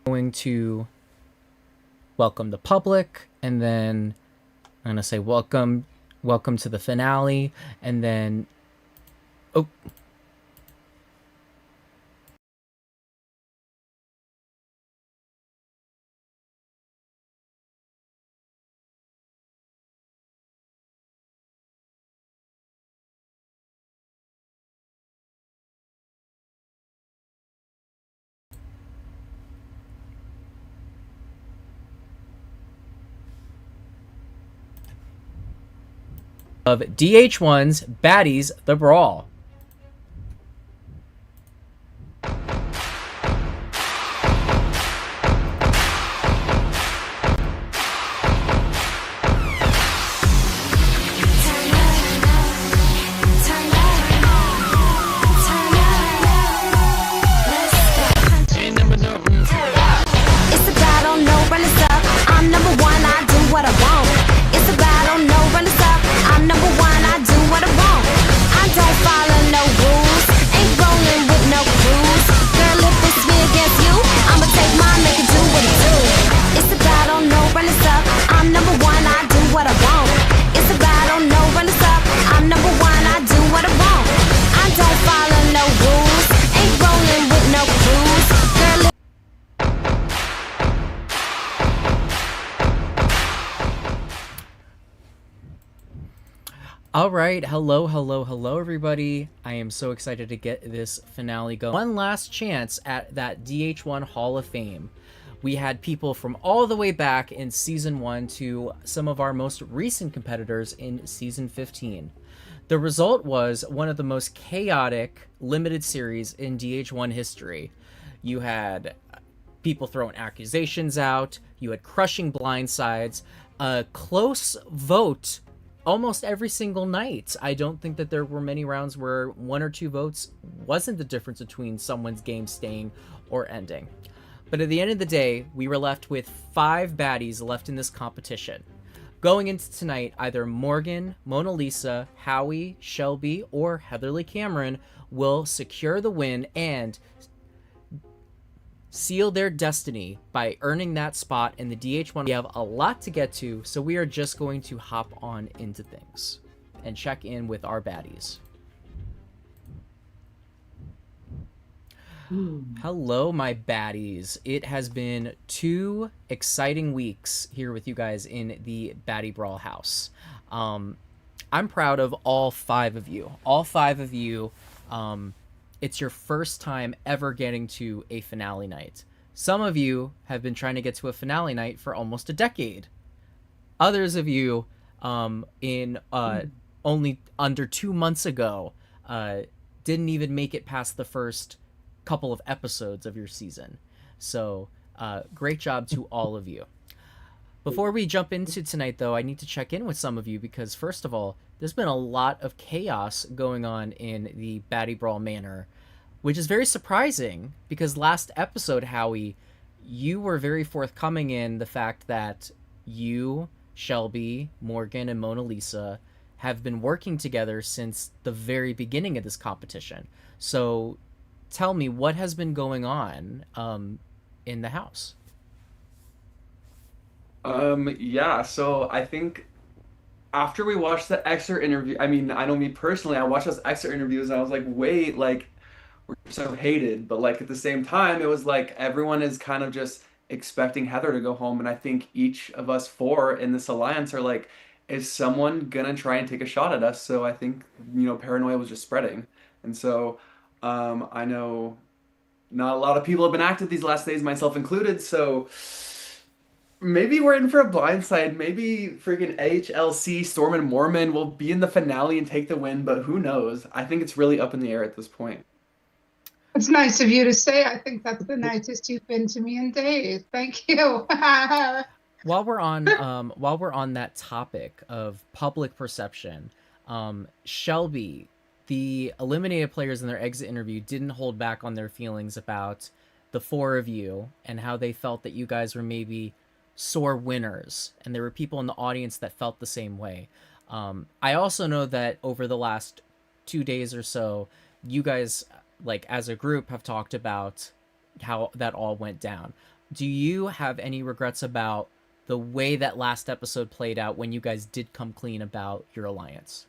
Going to welcome the public, and then I'm gonna say welcome to the finale, and then oh, of DH1's Baddies, the Brawl. All right, hello, everybody. I am so excited to get this finale going. One last chance at that DH1 Hall of Fame. We had people from all the way back in Season 1 to some of our most recent competitors in Season 15. The result was one of the most chaotic limited series in DH1 history. You had people throwing accusations out, you had crushing blindsides, a close vote almost every single night. I don't think that there were many rounds where one or two votes wasn't the difference between someone's game staying or ending. But at the end of the day, we were left with 5 baddies left in this competition. Going into tonight, either Morgan, Mona Lisa, Howie, Shelby, or Heatherly Cameron will secure the win and seal their destiny by earning that spot in the DH1. We have a lot to get to, so we are just going to hop on into things and check in with our baddies. Hello, my baddies. It has been 2 exciting weeks here with you guys in the Baddie Brawl house. I'm proud of all 5 of you. All 5 of you, it's your first time ever getting to a finale night. Some of you have been trying to get to a finale night for almost a decade. Others of you, in only under 2 months ago, didn't even make it past the first couple of episodes of your season. So, great job to all of you. Before we jump into tonight, though, I need to check in with some of you because, first of all, there's been a lot of chaos going on in the Baddie Brawl Manor, which is very surprising because last episode, Howie, you were very forthcoming in the fact that you, Shelby, Morgan, and Mona Lisa have been working together since the very beginning of this competition. So tell me, what has been going on in the house? Yeah, so I think after we watched the extra interview, I mean, I know me personally, I watched those extra interviews and I was like, wait, like we're so hated, but like at the same time, it was like everyone is kind of just expecting Heather to go home, and I think each of us 4 in this alliance are like, is someone gonna try and take a shot at us? So I think, paranoia was just spreading. And so I know not a lot of people have been active these last days, myself included, so maybe we're in for a blindside. Maybe freaking HLC, Storm and Mormon will be in the finale and take the win, but who knows? I think it's really up in the air at this point. It's nice of you to say. I think that's the nicest you've been to me in days. Thank you. While we're on that topic of public perception, Shelby, the eliminated players in their exit interview didn't hold back on their feelings about the 4 of you and how they felt that you guys were maybe sore winners, and there were people in the audience that felt the same way. I also know that over the last 2 days or so, you guys, like as a group, have talked about how that all went down. do you have any regrets about the way that last episode played out when you guys did come clean about your alliance?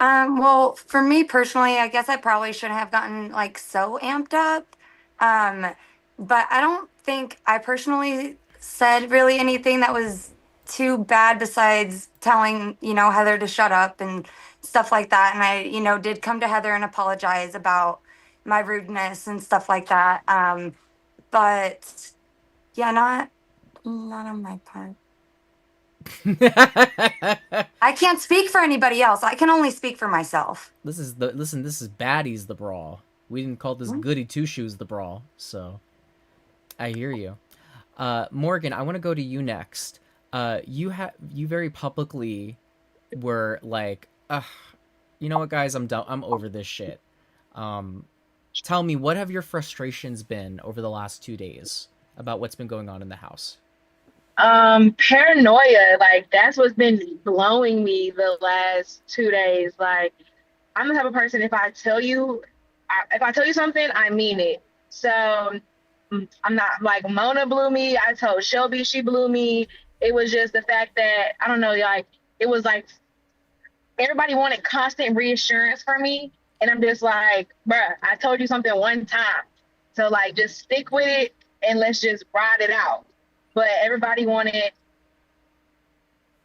Well, for me personally, I guess I probably shouldn't have gotten like so amped up. Um, but I don't think I personally said really anything that was too bad besides telling, Heather to shut up and stuff like that. And I, did come to Heather and apologize about my rudeness and stuff like that. But yeah, not on my part. I can't speak for anybody else. I can only speak for myself. This is Baddies the Brawl. We didn't call this Goody Two Shoes the Brawl, so I hear you. Morgan, I want to go to you next. You very publicly were like, ugh, you know what, guys, I'm done. I'm over this shit. Tell me, what have your frustrations been over the last 2 days about what's been going on in the house? Paranoia, like that's what's been blowing me the last 2 days. Like I'm the type of person, if I tell you something, I mean it. So I'm not like Mona blew me. I told Shelby she blew me. It was just the fact that I don't know, like it was like everybody wanted constant reassurance from me, and I'm just like, bruh, I told you something one time, so like just stick with it and let's just ride it out. But everybody wanted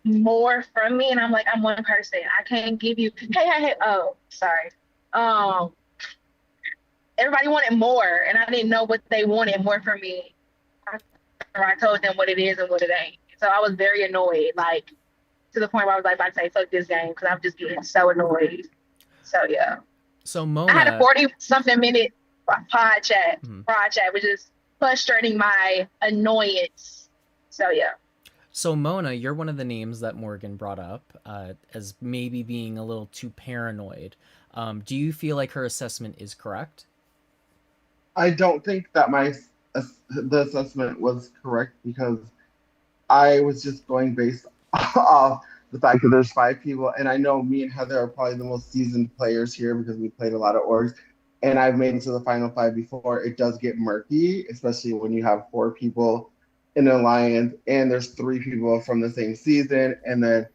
more from me, and I'm like, I'm one person. I can't give you. Hey. Oh, sorry. Um, Everybody wanted more, and I didn't know what they wanted more from me. I told them what it is and what it ain't. So I was very annoyed, like to the point where I was like about to say, "Fuck this game," because I'm just getting so annoyed. So yeah. So I had a Mona, 40-something minute pod chat, which is frustrating my annoyance. So yeah. So Mona, you're one of the names that Morgan brought up as maybe being a little too paranoid. Do you feel like her assessment is correct? I don't think that the assessment was correct because I was just going based off the fact that there's 5 people, and I know me and Heather are probably the most seasoned players here because we played a lot of orgs, and I've made it to the final 5 before. It does get murky, especially when you have 4 people in an alliance, and there's 3 people from the same season, and then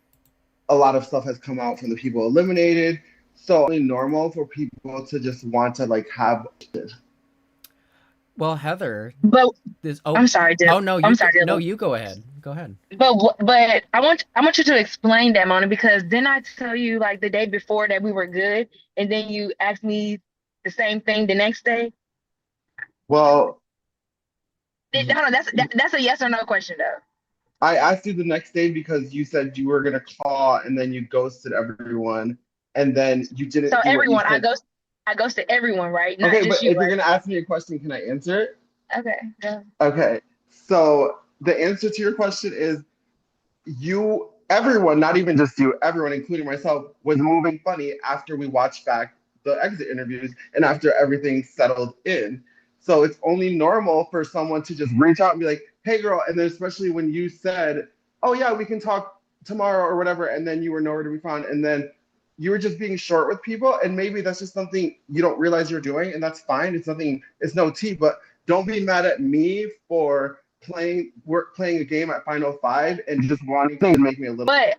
a lot of stuff has come out from the people eliminated. So it's normal for people to just want to like have. Well, Heather, But this. I'm sorry, Dylan. Oh no, I'm sorry, Dylan. no, you go ahead. Go ahead. But I want you to explain that, Mona, because didn't I tell you like the day before that we were good, and then you asked me the same thing the next day? Well, Hold on, that's a yes or no question though. I asked you the next day because you said you were gonna call and then you ghosted everyone and then you didn't So do what you everyone, said. I ghosted everyone, right? Not Okay, just but you, if you're right? gonna ask me a question, can I answer it? Okay. Yeah. Okay. So the answer to your question is everyone, not even just you, everyone, including myself, was moving funny after we watched back the exit interviews and after everything settled in. So it's only normal for someone to just reach out and be like, hey girl, and then especially when you said, oh yeah, we can talk tomorrow or whatever, and then you were nowhere to be found, and then you were just being short with people, and maybe that's just something you don't realize you're doing, and that's fine. It's no tea, but don't be mad at me for playing a game at Final Five and just wanting to make me a little. But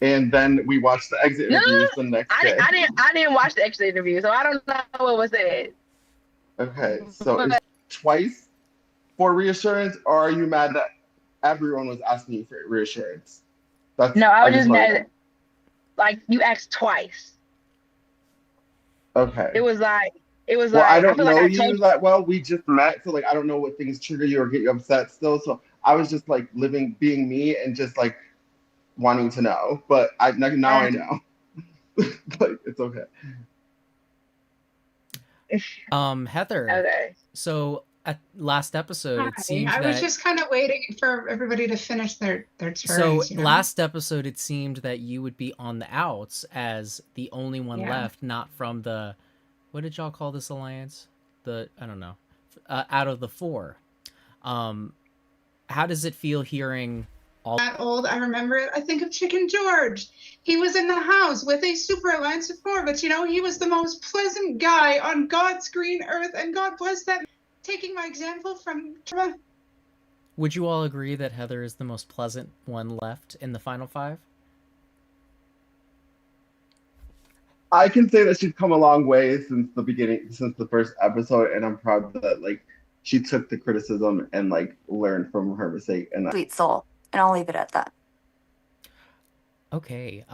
And then we watched the exit no, interviews the next day. I didn't watch the exit interview, so I don't know what was said. Okay, so it's twice for reassurance, or are you mad that everyone was asking you for reassurance? No, I was just mad. Like you asked twice. Okay. It was like well, I don't feel know like you that well. We just met, so like I don't know what things trigger you or get you upset still. So I was just like being me, and just like wanting to know. But now I know. Like it's okay. Heather. Okay. So at last episode, it seems I was just kind of waiting for everybody to finish their turns. So last episode, it seemed that you would be on the outs as the only one left, not from the. What did y'all call this alliance? I don't know. Out of the 4. How does it feel hearing all that old? I remember it. I think of Chicken George. He was in the house with a super alliance of 4, but he was the most pleasant guy on God's green earth, and God bless that. taking my example from Trevor. Would you all agree that Heather is the most pleasant one left in the final 5? I can say that she's come a long way since the beginning, since the first episode, and I'm proud that like she took the criticism and like learned from her mistake. And Sweet soul. And I'll leave it at that. Okay,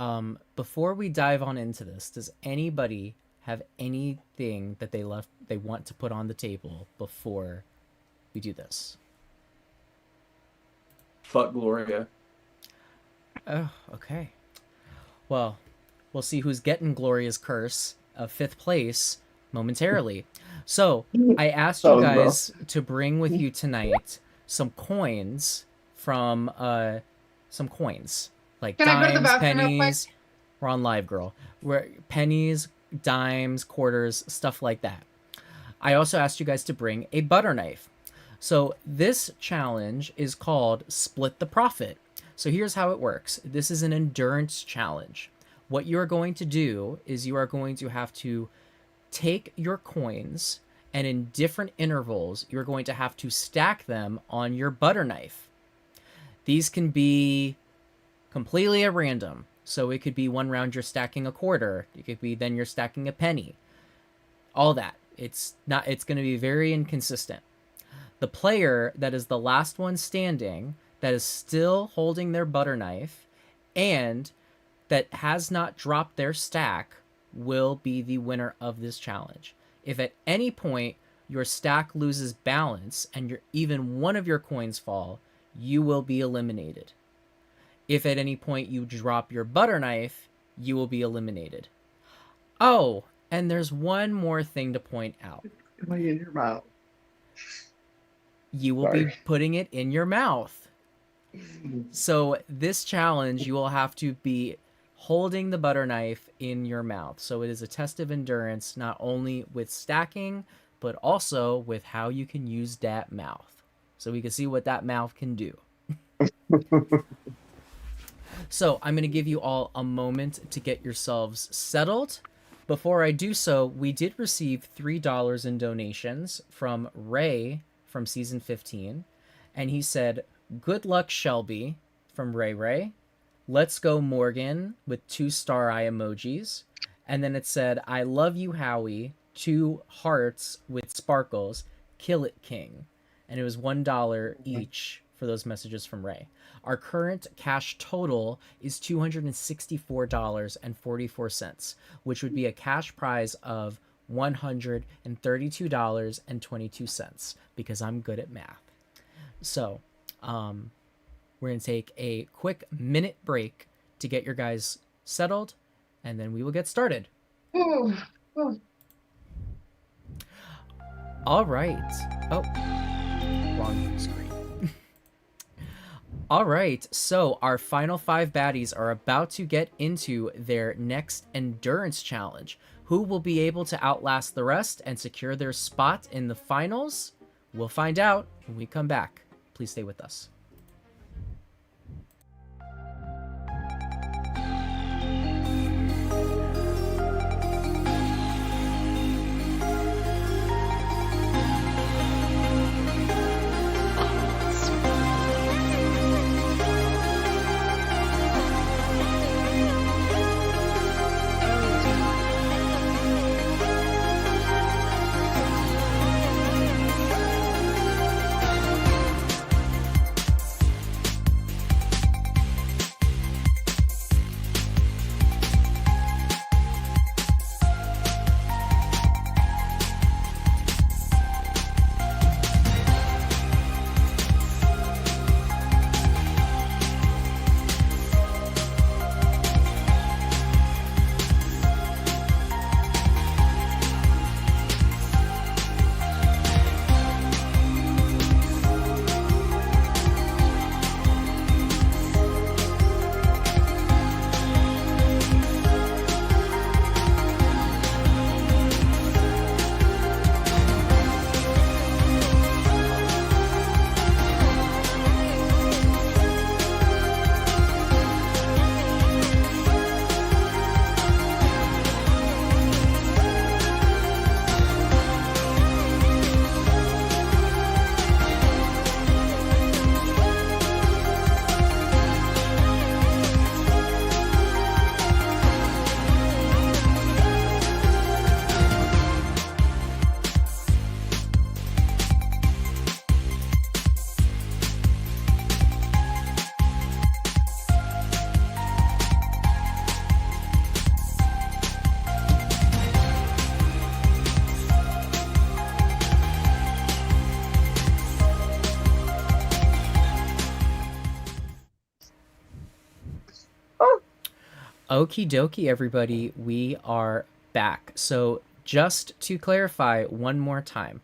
before we dive on into this, does anybody have anything that they want to put on the table before we do this? Fuck Gloria. Oh, okay. Well, we'll see who's getting Gloria's curse of 5th place momentarily. So, I asked you guys to bring with you tonight some coins from, like Can I go to the dimes, bathroom real quick? pennies. We're on live, girl. We're pennies, dimes, quarters, stuff like that. I also asked you guys to bring a butter knife. So this challenge is called Split the Profit. So here's how it works. This is an endurance challenge. What you are going to do is you are going to have to take your coins, and in different intervals, you're going to have to stack them on your butter knife. These can be completely at random. So it could be one round you're stacking a quarter. It could be then you're stacking a penny. All that. It's going to be very inconsistent. The player that is the last one standing, that is still holding their butter knife, and that has not dropped their stack, will be the winner of this challenge. If at any point your stack loses balance and even one of your coins fall, you will be eliminated. If at any point you drop your butter knife, you will be eliminated. Oh, and there's one more thing to point out. am I in your mouth? You will be putting it in your mouth. So this challenge, you will have to be holding the butter knife in your mouth. So it is a test of endurance, not only with stacking, but also with how you can use that mouth. So we can see what that mouth can do. So I'm going to give you all a moment to get yourselves settled. Before I do so, we did receive $3 in donations from Ray from season 15. And he said, "Good luck, Shelby," from Ray Ray. "Let's go, Morgan," with 2 star eye emojis. And then it said, "I love you, Howie," 2 hearts with sparkles. "Kill it, King." And it was $1 each for those messages from Ray. Our current cash total is $264.44, which would be a cash prize of $132.22, because I'm good at math. So, we're going to take a quick minute break to get your guys settled, and then we will get started. Ooh, ooh. All right. Oh, wrong screen. All right, so our final 5 baddies are about to get into their next endurance challenge. Who will be able to outlast the rest and secure their spot in the finals? We'll find out when we come back. Please stay with us. Okie dokie, everybody. We are back. So, just to clarify one more time.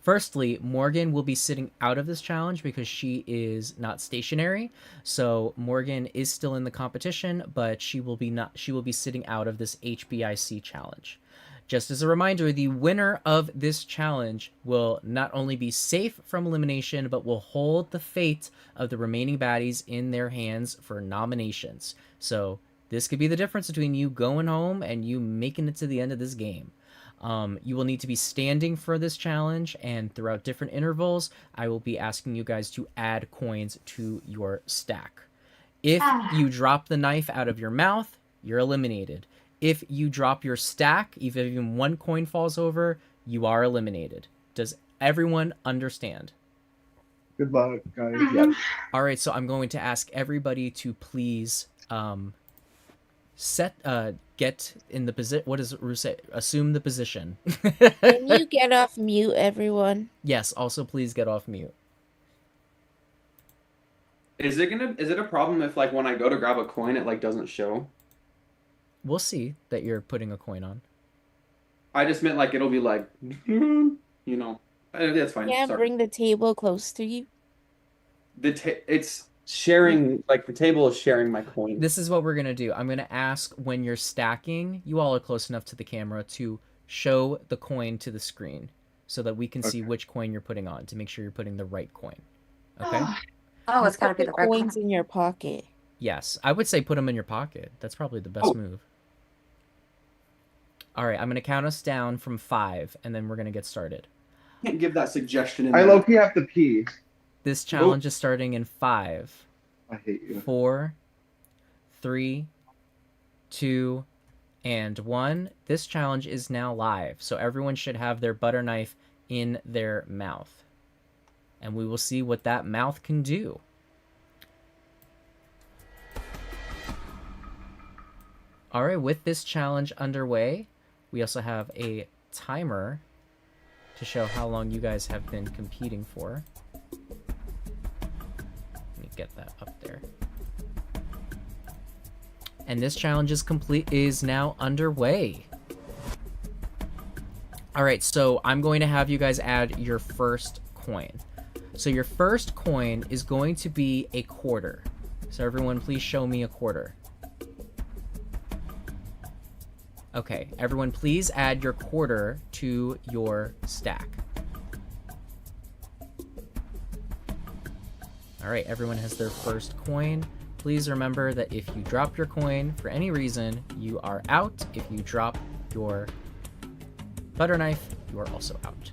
Firstly, Morgan will be sitting out of this challenge because she is not stationary. So Morgan is still in the competition, but she will be sitting out of this HBIC challenge. Just as a reminder, the winner of this challenge will not only be safe from elimination, but will hold the fate of the remaining baddies in their hands for nominations. So this could be the difference between you going home and you making it to the end of this game. You will need to be standing for this challenge, and throughout different intervals, I will be asking you guys to add coins to your stack. If you drop the knife out of your mouth, you're eliminated. If you drop your stack, even one coin falls over, you are eliminated. Does everyone understand? Good luck, guys. Yes. All right, so I'm going to ask everybody to please get in the position. What does Rue say? Assume the position. Can you get off mute, everyone? Yes, also please get off mute. Is it a problem if like when I go to grab a coin it like doesn't show? We'll see that you're putting a coin on. I just meant like it'll be like you know. That's fine. Can't Sorry. bring the table close to you. It's sharing, like the table is sharing my coin. This is what we're going to do. I'm going to ask when you're stacking, you all are close enough to the camera to show the coin to the screen so that we can see which coin you're putting on to make sure you're putting the right coin. Okay? Oh, it's gotta Put be the the right one. coins in your pocket. Yes. I would say put them in your pocket. That's probably the best move. All right. I'm going to count us down from 5, and then we're going to get started. Can't give that suggestion in I there. low-key have to pee. This challenge is starting in 5, I hate you. 4, 3, 2, and 1. This challenge is now live, so everyone should have their butter knife in their mouth. And we will see what that mouth can do. All right, with this challenge underway, we also have a timer to show how long you guys have been competing for. Let me get that up there. And this challenge is now underway. All right, so I'm going to have you guys add your first coin. So your first coin is going to be a quarter. So everyone, please show me a quarter. Okay, everyone, please add your quarter to your stack. All right, everyone has their first coin. Please remember that if you drop your coin for any reason, you are out. If you drop your butter knife, you are also out.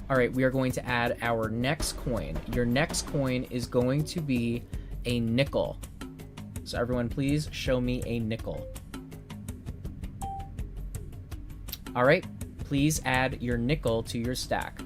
All right, we are going to add our next coin. Your next coin is going to be a nickel. So everyone, please show me a nickel. All right, please add your nickel to your stack.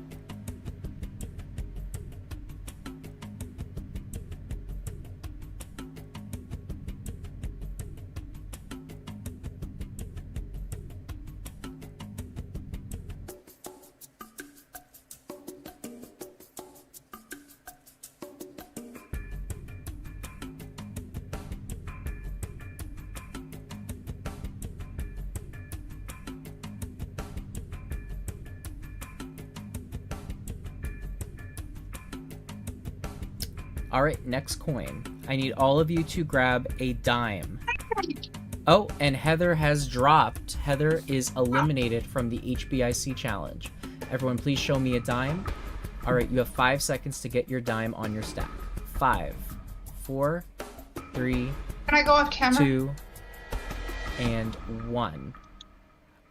All right, next coin. I need all of you to grab a dime. Oh, and Heather has dropped. Heather is eliminated from the HBIC challenge. Everyone, please show me a dime. All right, you have 5 seconds to get your dime on your stack. 5, 4, 3, Can I go off camera? 2, and 1.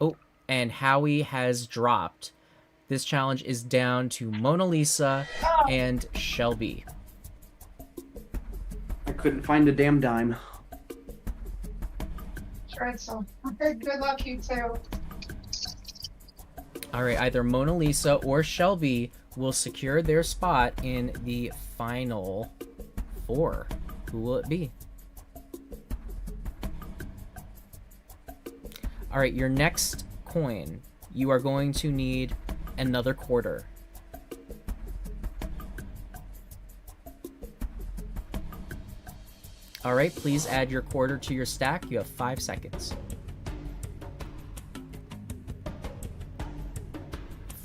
Oh, and Howie has dropped. This challenge is down to Mona Lisa and Shelby. I couldn't find a damn dime. Tried so. Okay, good luck, you too. All right, either Mona Lisa or Shelby will secure their spot in the final 4. Who will it be? All right, your next coin, you are going to need another quarter. All right, please add your quarter to your stack. You have 5 seconds.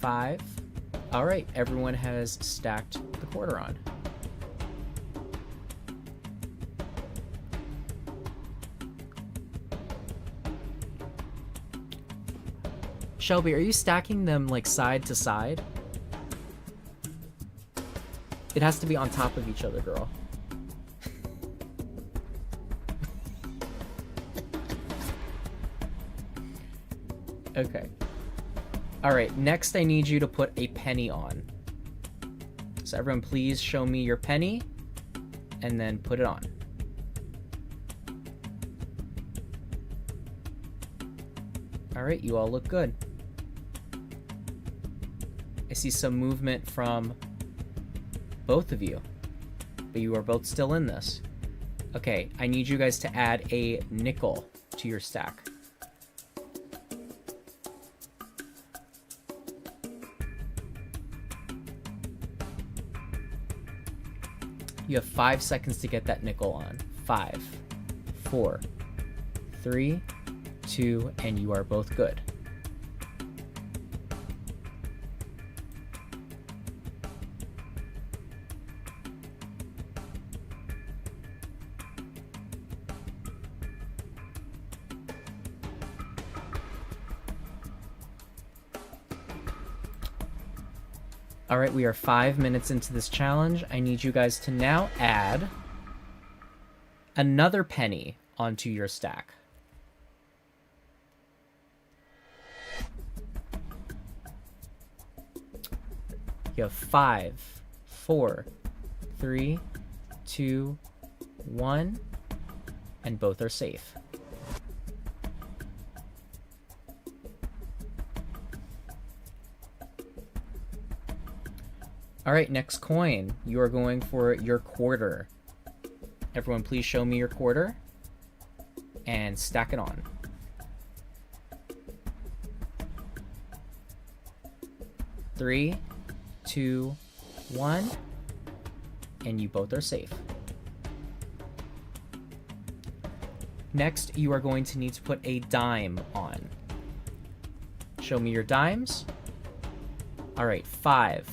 5. All right, everyone has stacked the quarter on. Shelby, are you stacking them like side to side? It has to be on top of each other, girl. Okay. All right, next I need you to put a penny on. So everyone please show me your penny and then put it on. All right, you all look good. I see some movement from both of you, but you are both still in this. Okay, I need you guys to add a nickel to your stack. You have 5 seconds to get that nickel on. 5, 4, 3, 2, and you are both good. All right, we are 5 minutes into this challenge. I need you guys to now add another penny onto your stack. You have 5, 4, 3, 2, 1, and both are safe. All right, next coin. You are going for your quarter. Everyone, please show me your quarter and stack it on. Three, 2, 1, and you both are safe. Next, you are going to need to put a dime on. Show me your dimes. All right, 5,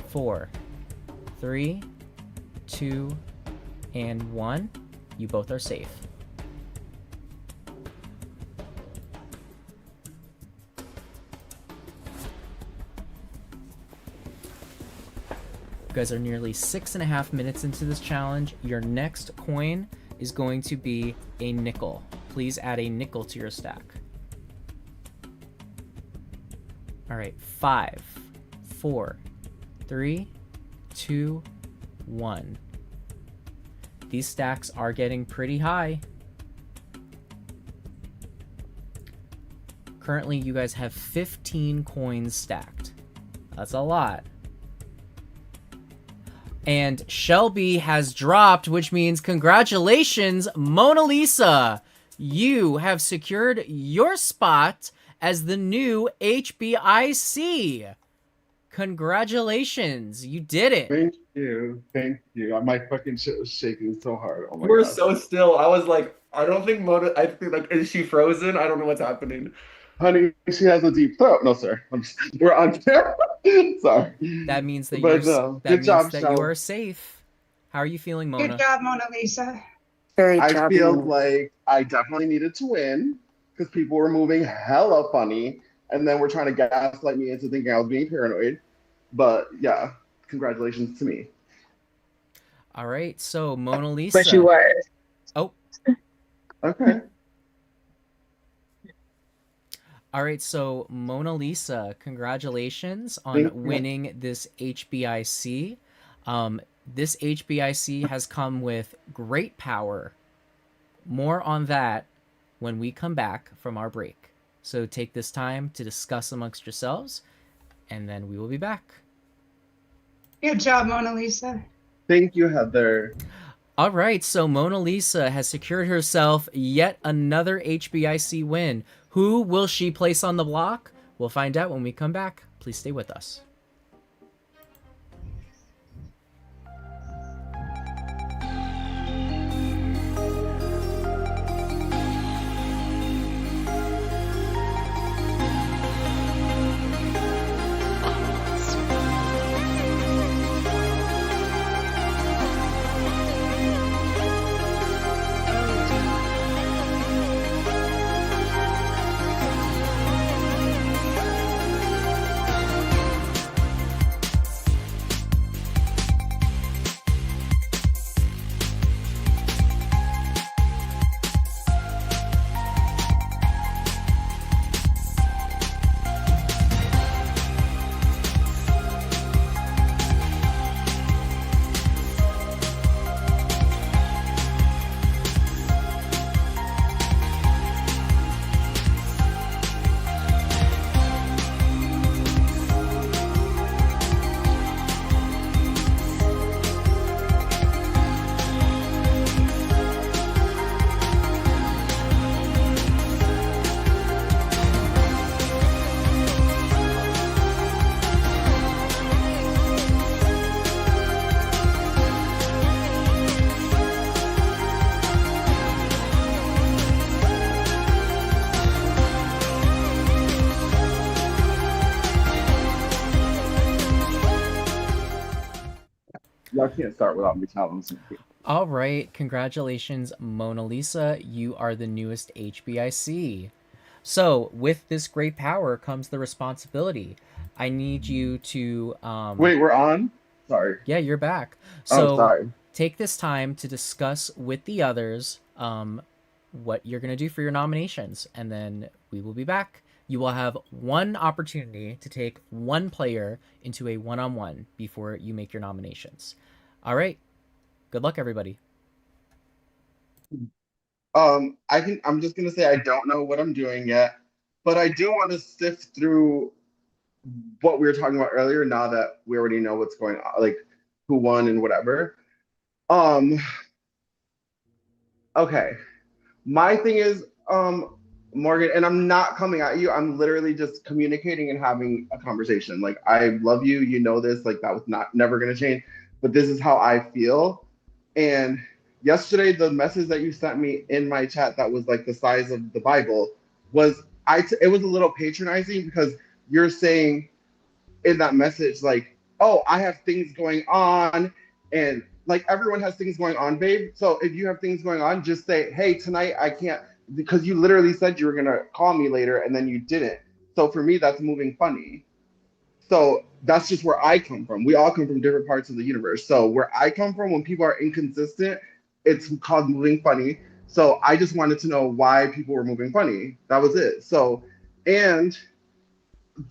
4, 3, 2, and 1. You both are safe. You guys are nearly 6.5 minutes into this challenge. Your next coin is going to be a nickel. Please add a nickel to your stack. All right, 5, 4, 3, 2, 1. These stacks are getting pretty high. Currently, you guys have 15 coins stacked. That's a lot. And Shelby has dropped, which means congratulations, Mona Lisa. You have secured your spot as the new HBIC. Congratulations, you did it. Thank you. Thank you. My fucking shit was shaking so hard. Oh my We're God. so still. I was like, I don't think Mona. I think like, is she frozen? I don't know what's happening. Honey, she has a deep throat. No, sir. We're on camera. Sorry. That means that But you're no, that good means job, that Shel. you are safe. How are you feeling, Mona? Good job, Mona Lisa. Very I chubby. feel like I definitely needed to win because people were moving hella funny, and then were trying to gaslight me into thinking I was being paranoid. But yeah, congratulations to me. All right, so Mona Lisa. But you were. Oh, Okay. all right, so Mona Lisa, congratulations on Thank you. winning this HBIC. This HBIC has come with great power. More on that when we come back from our break. So take this time to discuss amongst yourselves, and then we will be back. Good job, Mona Lisa. Thank you, Heather. All right, so Mona Lisa has secured herself yet another HBIC win. Who will she place on the block? We'll find out when we come back. Please stay with us. Y'all can't start without me telling something. All right, congratulations, Mona Lisa. You are the newest HBIC. So, with this great power comes the responsibility. I need you to Wait, we're on? Sorry. Yeah, you're back. Oh, So sorry. take this time to discuss with the others what you're going to do for your nominations, and then we will be back. You will have one opportunity to take one player into a one-on-one before you make your nominations. All right. Good luck, everybody. I'm just gonna say I don't know what I'm doing yet, but I do want to sift through what we were talking about earlier now that we already know what's going on, like who won and whatever. Um, okay. My thing is, Morgan, and I'm not coming at you. I'm literally just communicating and having a conversation. Like I love you, you know this, like that was never gonna change, but this is how I feel. And yesterday, the message that you sent me in my chat that was like the size of the Bible was it was a little patronizing because you're saying in that message like, oh, I have things going on, and like everyone has things going on, babe. So if you have things going on, just say, hey, tonight I can't, because you literally said you were gonna call me later and then you didn't. So for me, that's moving funny. So that's just where I come from. We all come from different parts of the universe. So where I come from, when people are inconsistent, it's called moving funny. So I just wanted to know why people were moving funny. That was it. So, and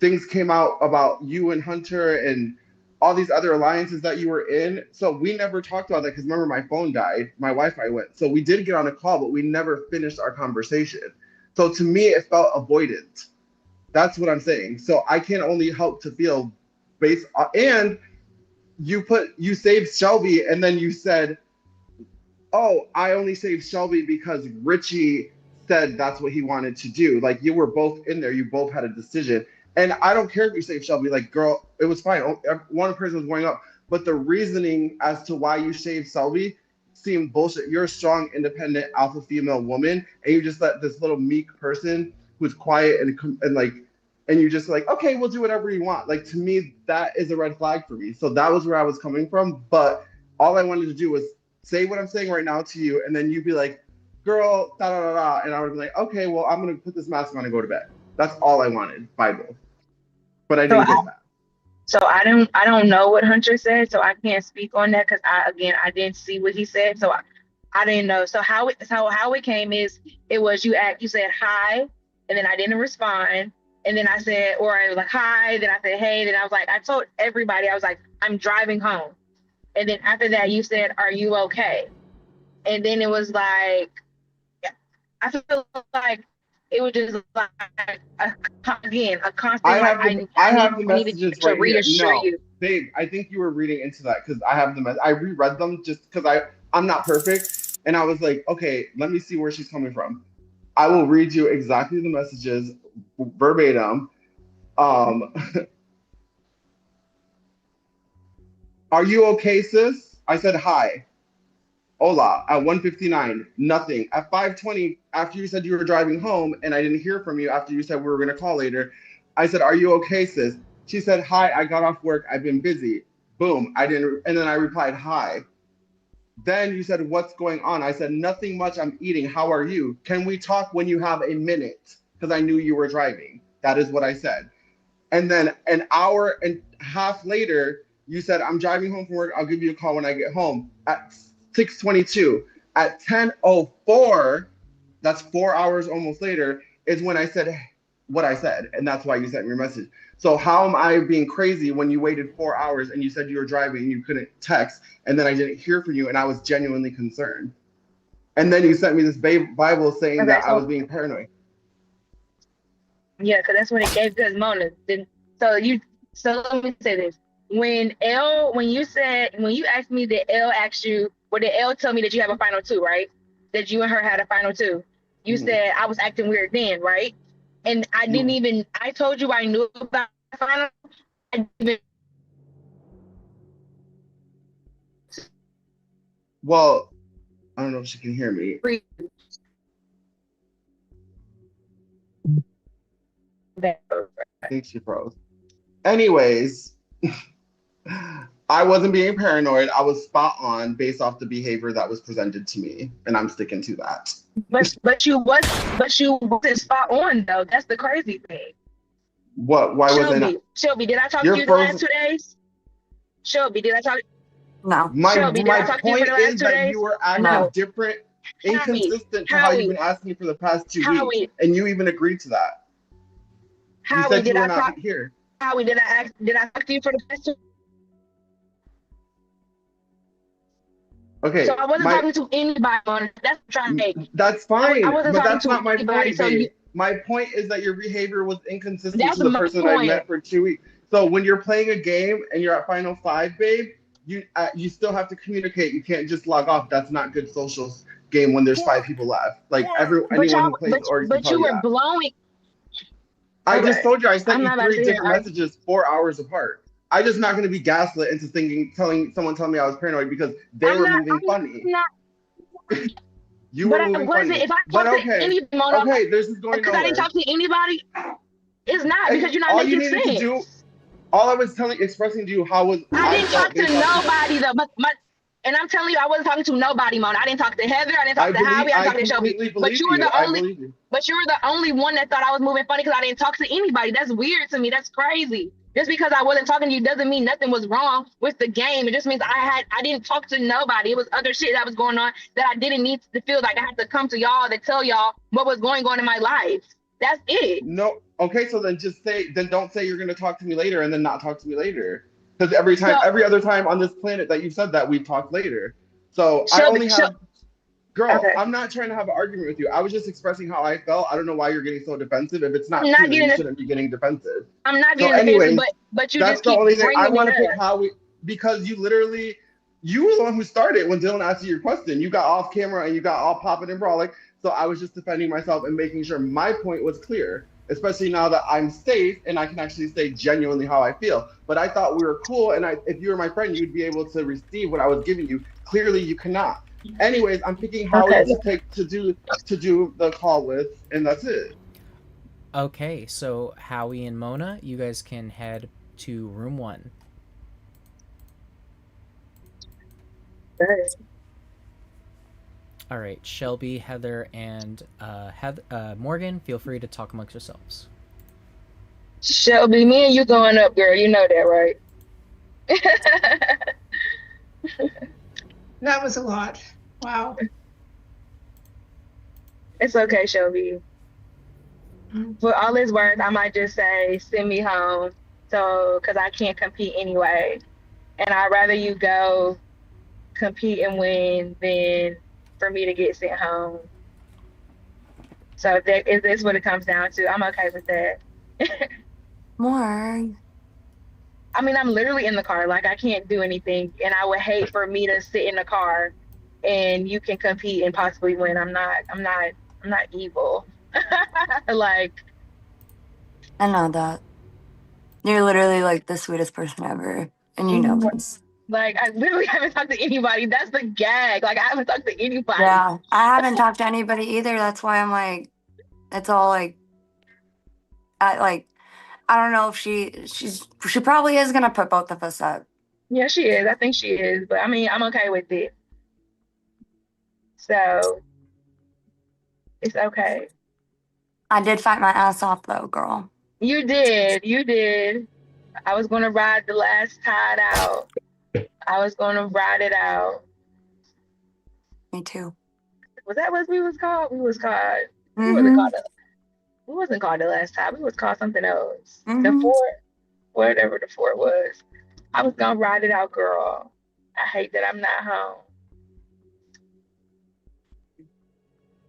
things came out about you and Hunter and all these other alliances that you were in. So we never talked about that because remember my phone died, my Wi-Fi went. So we did get on a call, but we never finished our conversation. So to me, it felt avoidant. That's what I'm saying. So I can only help to feel based on, and you saved Shelby and then you said, oh, I only saved Shelby because Richie said that's what he wanted to do. Like you were both in there, you both had a decision. And I don't care if you saved Shelby, like girl, it was fine. One person was going up, but the reasoning as to why you saved Shelby seemed bullshit. You're a strong, independent, alpha female woman, and you just let this little meek person who's quiet and like, and you just like, okay, we'll do whatever you want. Like to me, that is a red flag for me. So that was where I was coming from. But all I wanted to do was say what I'm saying right now to you, and then you'd be like, girl, da da da da, and I would be like, okay, well, I'm gonna put this mask on and go to bed. That's all I wanted, Bible. But I didn't get that. So I don't know what Hunter said, so I can't speak on that because I didn't see what he said, so I didn't know. So how it came is it was you said hi, and then I didn't respond, and then I said, or I was like hi, then I said hey, then I was like, I told everybody I was like, I'm driving home, and then after that you said, are you okay? And then it was like, I feel like It was just like again a I constant like have I have the I needed messages to right here. reassure No, you. babe, I think you were reading into that because I have I reread them just because I'm not perfect, and I was like, okay, let me see where she's coming from. I will read you exactly the messages verbatim. Um, are you okay, sis? I said hi. Hola at 1:59, nothing. At 5:20, after you said you were driving home and I didn't hear from you after you said we were gonna call later, I said, are you okay, sis? She said, hi, I got off work, I've been busy. Boom, I didn't, and then I replied, hi. Then you said, what's going on? I said, nothing much, I'm eating, how are you? Can we talk when you have a minute? Because I knew you were driving. That is what I said. And then an hour and a half later, you said, I'm driving home from work. I'll give you a call when I get home at 6:22. At 10:04, that's 4 hours almost later, is when I said what I said. And that's why you sent me your message. So how am I being crazy when you waited 4 hours and you said you were driving and you couldn't text, and then I didn't hear from you and I was genuinely concerned? And then you sent me this Bible saying Okay, that I was being paranoid. yeah, because that's when it gave because Mona. Then so let me say this. When you asked me that L asked you, well, did L tell me that you have a final two, right? That you and her had a final two. You Mhm. said I was acting weird then, right? And I told you I knew about the final. I didn't even Well, I don't know if she can hear me. read that. I think she froze. Anyways, I wasn't being paranoid. I was spot on based off the behavior that was presented to me, and I'm sticking to that. But you wasn't spot on though. That's the crazy thing. What? Why was I not? Shelby, did I talk to You're you the last frozen. 2 days? Shelby, did I talk? No. Shelby, did I My talk to you for point the last is two that you days? were acting No. different, Howie, inconsistent to how you've been Howie, asking me for the past 2 weeks, Howie, and you even agreed to that. You Howie, said you did were I not talk? here. Howie, did I talk to you for the past two? So Okay, I wasn't talking to anybody on it. That's trying to make. that's I fine, wasn't but talking that's to not my anybody. point, So babe. My point is that your behavior was inconsistent that's to the my person I point. met for 2 weeks. So when you're playing a game and you're at Final Five, babe, you still have to communicate. You can't just log off. That's not good social game when there's 5 people left. Like But anyone y'all, who plays orgs can but tell you you were that. blowing. I just Okay, told you I sent I'm you not about three to hear. different messages 4 hours apart. I just not going to be gaslit into telling me I was paranoid because they I'm were not. moving funny. Not. You were But I moving wasn't. funny. If I But talked to okay, any Mona, okay, this is going because I didn't nowhere. talk to anybody, it's not And because you're not all you making needed to do, sense. all I was expressing to you how was I I didn't felt talk to based off the. nobody though. And I'm telling you, I wasn't talking to nobody, Mona. I didn't talk to Heather. I didn't talk to Howie. I didn't I talk to Shelby. completely But believe you were you. the I only. believe you. But you were the only one that thought I was moving funny because I didn't talk to anybody. That's weird to me. That's crazy. Just because I wasn't talking to you doesn't mean nothing was wrong with the game. It just means I didn't talk to nobody. It was other shit that was going on that I didn't need to feel like I had to come to y'all to tell y'all what was going on in my life. That's it. No, okay, so then don't say you're gonna talk to me later and then not talk to me later. Because So every other time on this planet that you've said that, we've talked later. So I Shelby, only have, girl, okay. I'm not trying to have an argument with you. I was just expressing how I felt. I don't know why you're getting so defensive. If it's I'm not not true, then you getting shouldn't be getting defensive. I'm not So getting defensive, anyways, but you that's just the keep only thing I bringing want it to put up. because you were the one who started when Dylan asked you your question. You got off camera and you got all popping and brawling. So I was just defending myself and making sure my point was clear, especially now that I'm safe and I can actually say genuinely how I feel. But I thought we were cool, and if you were my friend, you'd be able to receive what I was giving you. Clearly, you cannot. Anyways, I'm picking Howie Okay. to do the call with, and that's it. Okay, so Howie and Mona, you guys can head to room 1. All right, Shelby, Heather, and Morgan, feel free to talk amongst yourselves. Shelby, me and you going up, girl. You know that, right? That was a lot. Wow. It's okay, Shelby. Mm. For all it's worth, I might just say, send me home. So, because I can't compete anyway. And I'd rather you go compete and win than for me to get sent home. So that is what it comes down to. I'm okay with that. More. I mean, I'm literally in the car. Like, I can't do anything, and I would hate for me to sit in the car and you can compete and possibly win. I'm not evil. Like, I know that. You're literally like the sweetest person ever. And you know this. like I literally haven't talked to anybody. That's the gag. Like, I haven't talked to anybody. Yeah. I haven't talked to anybody either. That's why I'm like, it's all like, I don't know if she probably is gonna put both of us up. Yeah, she is. I think she is. But I mean, I'm okay with it. So it's okay. I did fight my ass off though, girl. You did. You did. I was gonna ride the last tide out. I was gonna ride it out. Me too. Was that what we was called? We was called. We wasn't Mm-hmm. called. We wasn't called the last time. We was called something else. The Mm-hmm. fort, whatever the fort was. I was gonna ride it out, girl. I hate that I'm not home.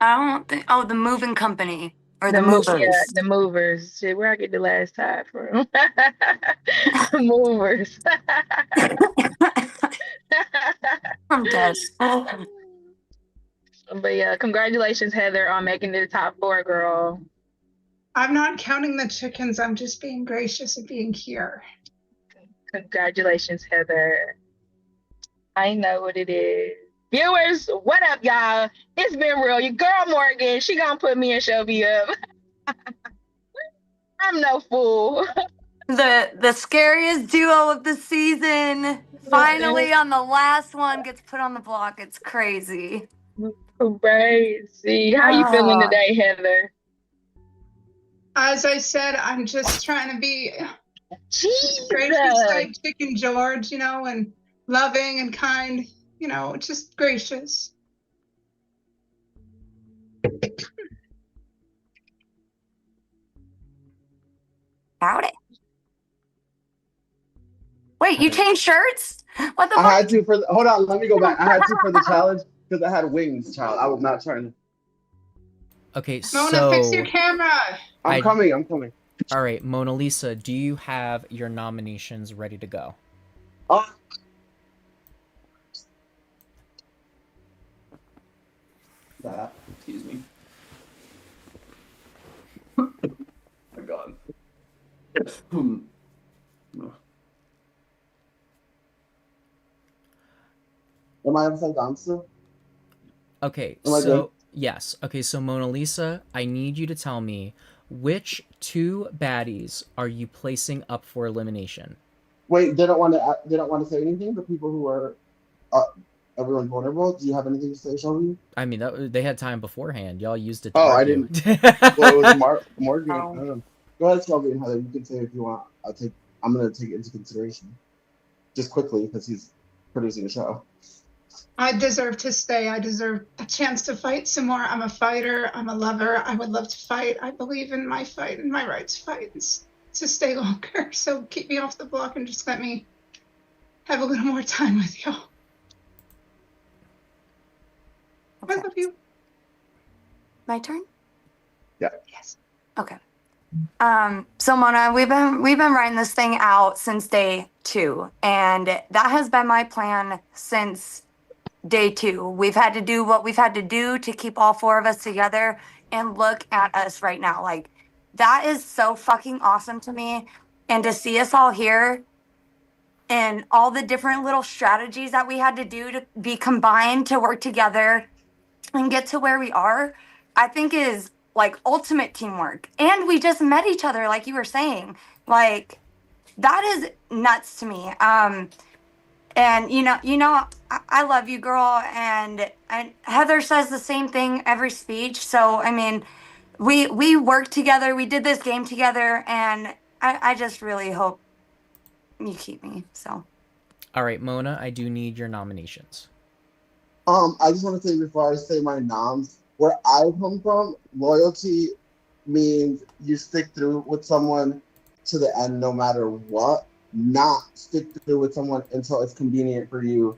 I don't think. Oh, the moving company or the Yeah, movers. the movers. Shit, where I get the last time from? The movers. I'm dead. But yeah, congratulations, Heather, on making it the top 4, girl. I'm not counting the chickens. I'm just being gracious and being here. Congratulations, Heather. I know what it is. Viewers, what up, y'all? It's been real. Your girl Morgan, she gonna put me and Shelby up. I'm no fool. The scariest duo of the season finally on the last one gets put on the block. It's crazy. Crazy. How you feeling today, Heather? As I said, I'm just trying to be Jesus. gracious like Chicken George, you know, and loving and kind, you know, just gracious. Howdy. Wait, you changed shirts? What the I fuck? had to for the, hold on, let me go back. I had to for the challenge because I had wings, child. I was not trying to. Okay, Mona, fix your so camera. I'm coming. all right, Mona Lisa, do you have your nominations ready to go? Oh, Excuse me. Oh my God. am I upside down still? Okay, Am I so good? yes. Okay, so Mona Lisa, I need you to tell me which 2 baddies are you placing up for elimination? Wait, they don't want to. They don't want to say anything. The people who are, everyone's vulnerable. Do you have anything to say, Shelby? I mean, they had time beforehand. Y'all used it to Oh, I argue. Well, it was Morgan. Oh. I don't know. Go ahead, Shelby and Heather. You can say if you want. I'm gonna take it into consideration, just quickly because he's producing the show. I deserve to stay. I deserve a chance to fight some more. I'm a fighter. I'm a lover. I would love to fight. I believe in my fight and my right to fight to stay longer. So keep me off the block and just let me have a little more time with you. I Okay. love you. My turn? Yes. Okay. So Mona, we've been writing this thing out since day 2, and that has been my plan since day 2. We've had to do what we've had to do to keep all 4 of us together, and look at us right now. Like, that is so fucking awesome to me, and to see us all here and all the different little strategies that we had to do to be combined to work together and get to where we are, I think is like ultimate teamwork. And we just met each other, like you were saying. Like, that is nuts to me. And you know, I love you, girl. And Heather says the same thing every speech. So I mean, we worked together. We did this game together, and I just really hope you keep me. So. All right, Mona, I do need your nominations. I just want to say before I say my noms, where I come from, loyalty means you stick through with someone to the end no matter what, not stick through with someone until it's convenient for you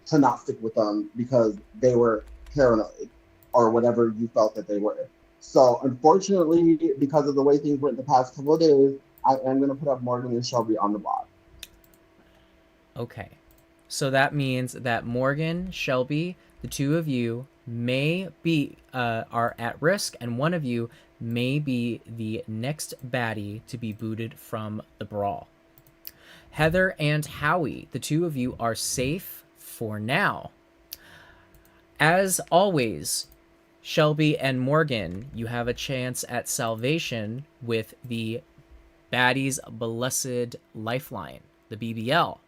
to not stick with them because they were paranoid or whatever you felt that they were. So unfortunately, because of the way things went the past couple of days, I am going to put up Morgan and Shelby on the block. Okay. So that means that Morgan, Shelby, the two of you may be are at risk, and one of you may be the next baddie to be booted from the brawl. Heather and Howie, the two of you are safe for now. As always, Shelby and Morgan, you have a chance at salvation with the Baddies Blessed Lifeline, the BBL.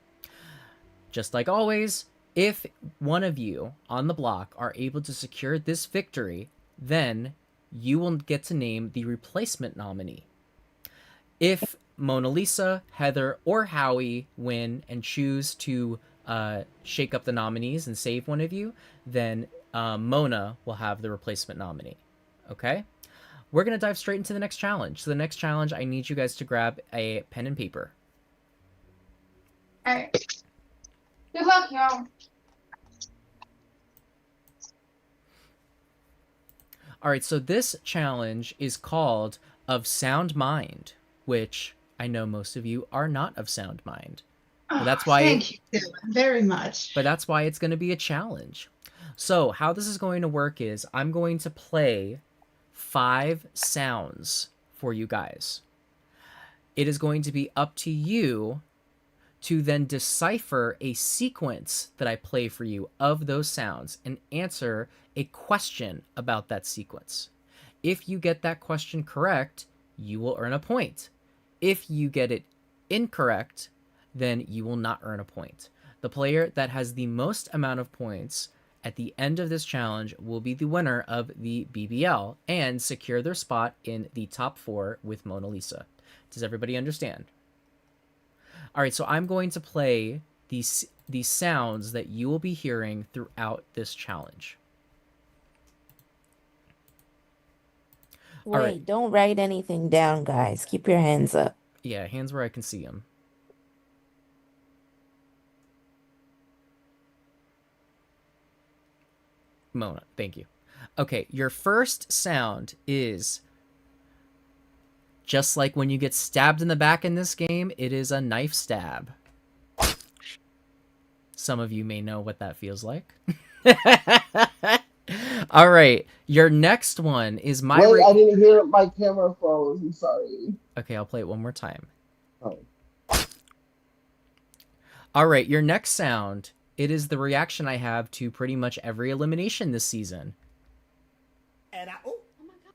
Just like always, if one of you on the block are able to secure this victory, then you will get to name the replacement nominee. If Mona Lisa, Heather, or Howie win and choose to shake up the nominees and save one of you, then Mona will have the replacement nominee. Okay? We're going to dive straight into the next challenge. So the next challenge, I need you guys to grab a pen and paper. All right. Good luck, y'all. All right, so this challenge is called Of Sound Mind, which I know most of you are not of sound mind. But that's why Thank you, Dylan, very much. But that's why it's going to be a challenge. So how this is going to work is I'm going to play 5 sounds for you guys. It is going to be up to you to then decipher a sequence that I play for you of those sounds and answer a question about that sequence. If you get that question correct, you will earn a point. If you get it incorrect, then you will not earn a point. The player that has the most amount of points at the end of this challenge will be the winner of the BBL and secure their spot in the top 4 with Mona Lisa. Does everybody understand? All right, so I'm going to play these sounds that you will be hearing throughout this challenge. Wait, All right. don't write anything down, guys. Keep your hands up. Yeah, hands where I can see them. Mona, thank you. Okay, your first sound is just like when you get stabbed in the back in this game, it is a knife stab. Some of you may know what that feels like. All right, your next one is my... Wait, I didn't hear it. My camera froze. I'm sorry. Okay, I'll play it one more time. Oh. All right, your next sound, it is the reaction I have to pretty much every elimination this season. And oh my god.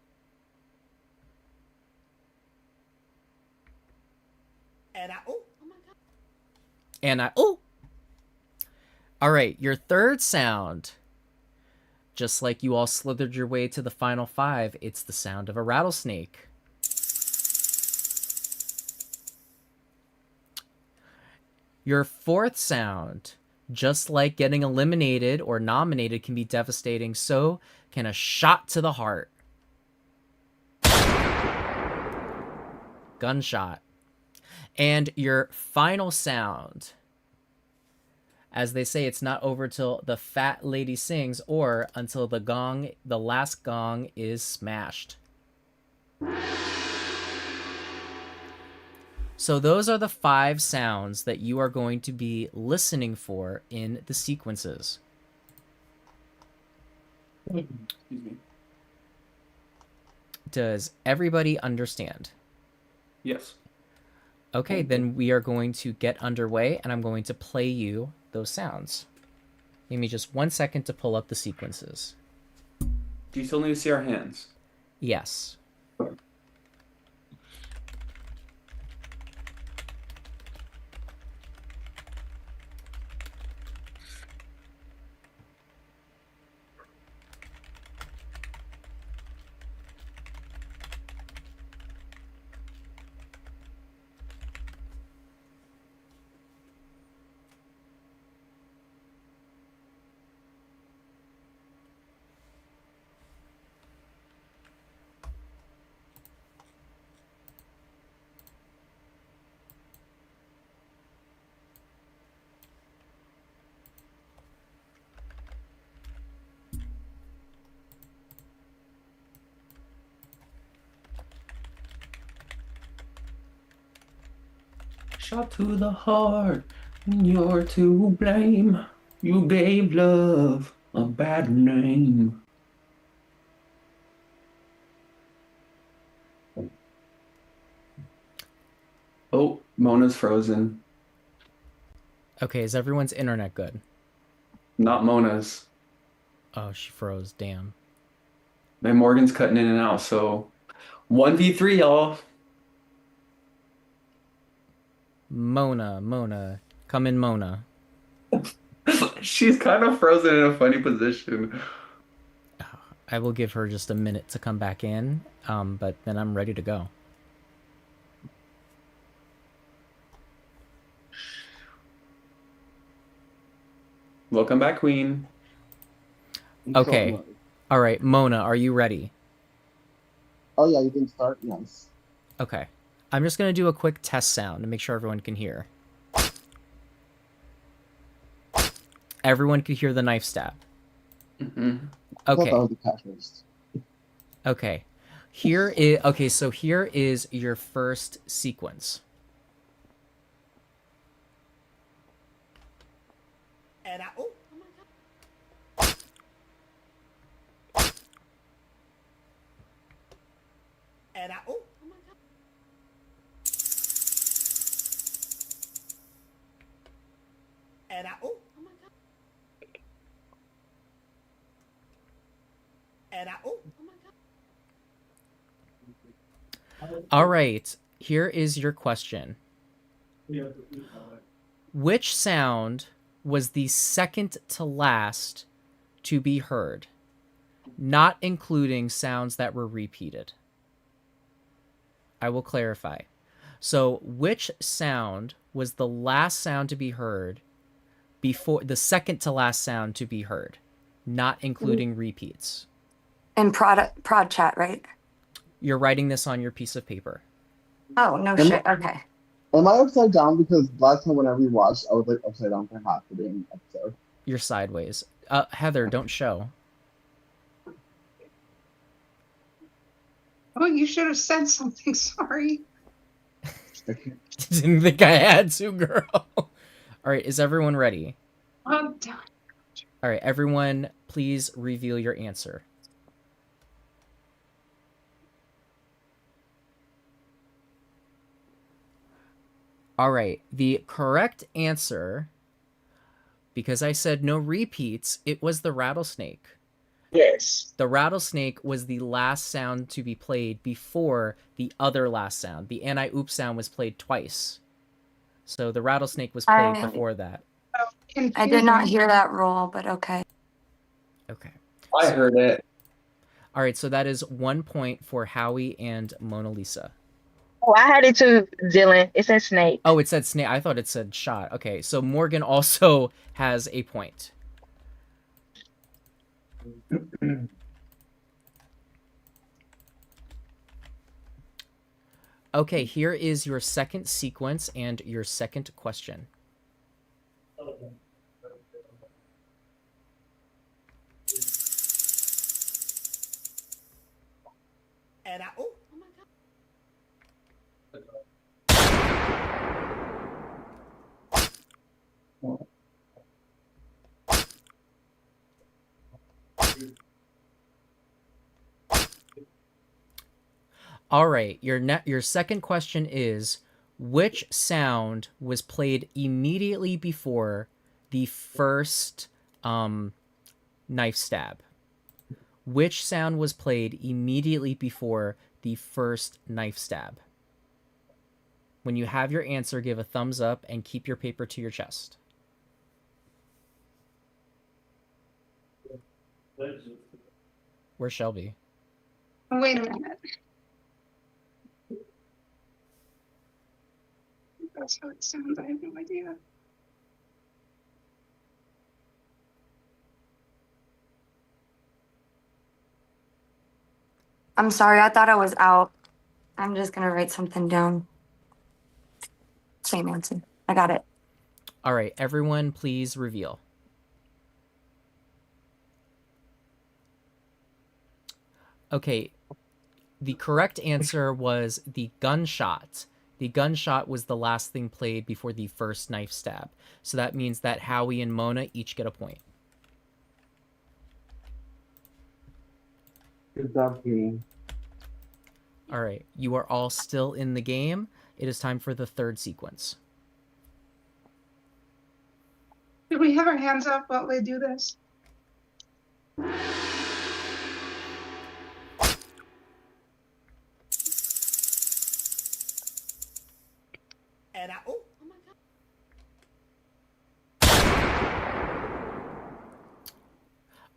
And oh my god. And oh. All right, your third sound, just like you all slithered your way to the final 5, it's the sound of a rattlesnake. Your fourth sound, just like getting eliminated or nominated can be devastating, so can a shot to the heart. Gunshot. And your final sound, as they say, it's not over till the fat lady sings or until the last gong is smashed. So those are the 5 sounds that you are going to be listening for in the sequences. Excuse me. Does everybody understand? Yes. Okay, then we are going to get underway, and I'm going to play you those sounds. Give me just 1 second to pull up the sequences. Do you still need to see our hands? Yes. Shot to the heart, and you're to blame. You gave love a bad name. Oh, Mona's frozen. Okay, is everyone's internet good? Not Mona's. Oh, she froze. Damn. And Morgan's cutting in and out, so 1v3, y'all. Mona. Come in, Mona. She's kind of frozen in a funny position. I will give her just a minute to come back in, but then I'm ready to go. Welcome back, Queen. Okay. All right, Mona, are you ready? Oh yeah, you can start. Yes. Okay. I'm just going to do a quick test sound to make sure everyone can hear. Everyone could hear the knife stab. Mm-hmm. I thought that Okay. was the catalyst. Okay. So here is your first sequence. And I, oh, and I, oh, and I, oh, and I, oh, All right. Here is your question. Which sound was the second to last to be heard, not including sounds that were repeated? I will clarify. So, which sound was the last sound to be heard before the second to last sound to be heard, not including repeats? In prod chat, right? You're writing this on your piece of paper. Oh, no Am, shit. Okay. am I upside down? Because last time whenever we watched, I was like upside down for half the damn episode. You're sideways. Heather, don't show. Oh, you should have said something. Sorry. Didn't think I had to, girl. All right, is everyone ready? I'm done. All right, everyone, please reveal your answer. All right, the correct answer, because I said no repeats, it was the rattlesnake. Yes. The rattlesnake was the last sound to be played before the other last sound. The anti-oop sound was played twice. So the rattlesnake was played before that. I did not hear that roll, but okay. Okay. I heard it. All right, so that is 1 point for Howie and Mona Lisa. Oh, I had it too, Dylan. It said snake. Oh, it said snake. I thought it said shot. Okay, so Morgan also has a point. Okay, here is your second sequence and your second question. and I, oh, All right, your second question is, which sound was played immediately before the first knife stab? Which sound was played immediately before the first knife stab? When you have your answer, give a thumbs up and keep your paper to your chest. Where's Shelby? Wait a minute. That's how it sounds. I have no idea. I'm sorry. I thought I was out. I'm just going to write something down. Same answer. I got it. All right, everyone, please reveal. Okay, the correct answer was the gunshot. The gunshot was the last thing played before the first knife stab. So that means that Howie and Mona each get a point. Good job, King. All right, you are all still in the game. It is time for the third sequence. Do we have our hands up while we do this? And I, oh,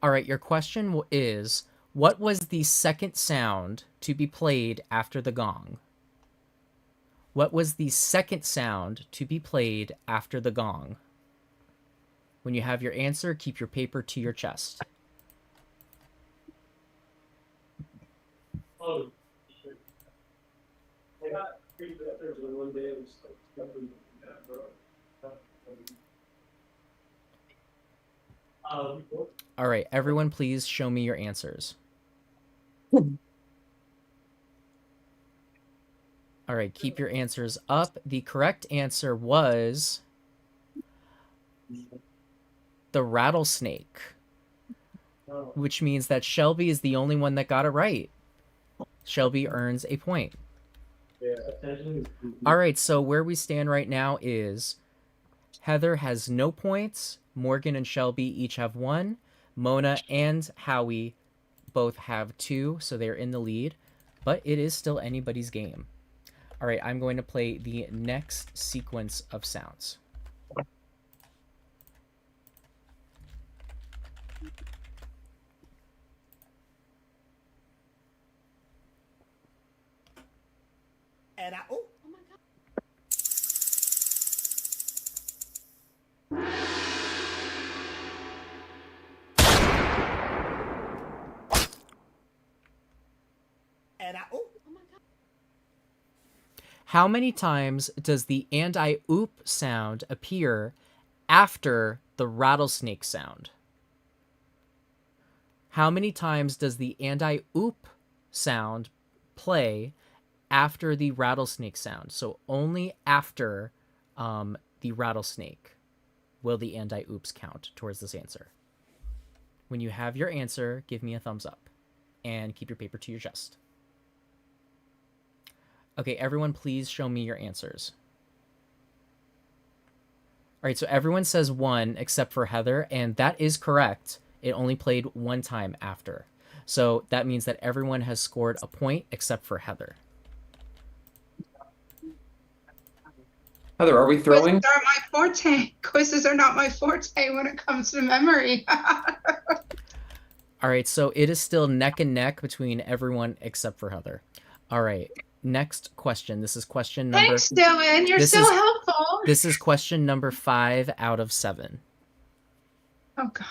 All right, your question is, what was the second sound to be played after the gong? What was the second sound to be played after the gong? When you have your answer, keep your paper to your chest. Oh, shit. I got treated up there for one day. It was like something like that, bro. All right, everyone, please show me your answers. All right, keep your answers up. The correct answer was the rattlesnake, which means that Shelby is the only one that got it right. Shelby earns a point. All right, so where we stand right now is Heather has no points. Morgan and Shelby each have 1. Mona and Howie both have 2, so they're in the lead. But it is still anybody's game. All right, I'm going to play the next sequence of sounds. and I, oh, and I, oh, How many times does the "and I oop" sound appear after the rattlesnake sound? How many times does the "and I oop" sound play after the rattlesnake sound? So only after the rattlesnake will the "and I oops" count towards this answer. When you have your answer, give me a thumbs up and keep your paper to your chest. Okay, everyone, please show me your answers. All right, so everyone says 1 except for Heather, and that is correct. It only played 1 time after. So that means that everyone has scored a point except for Heather. Heather, are we throwing? Quizzes are my forte. Quizzes are not my forte when it comes to memory. All right, so it is still neck and neck between everyone except for Heather. All right, next question. This is question number... Thanks, Dylan. You're so helpful. This is question number 5 out of 7. Oh, God.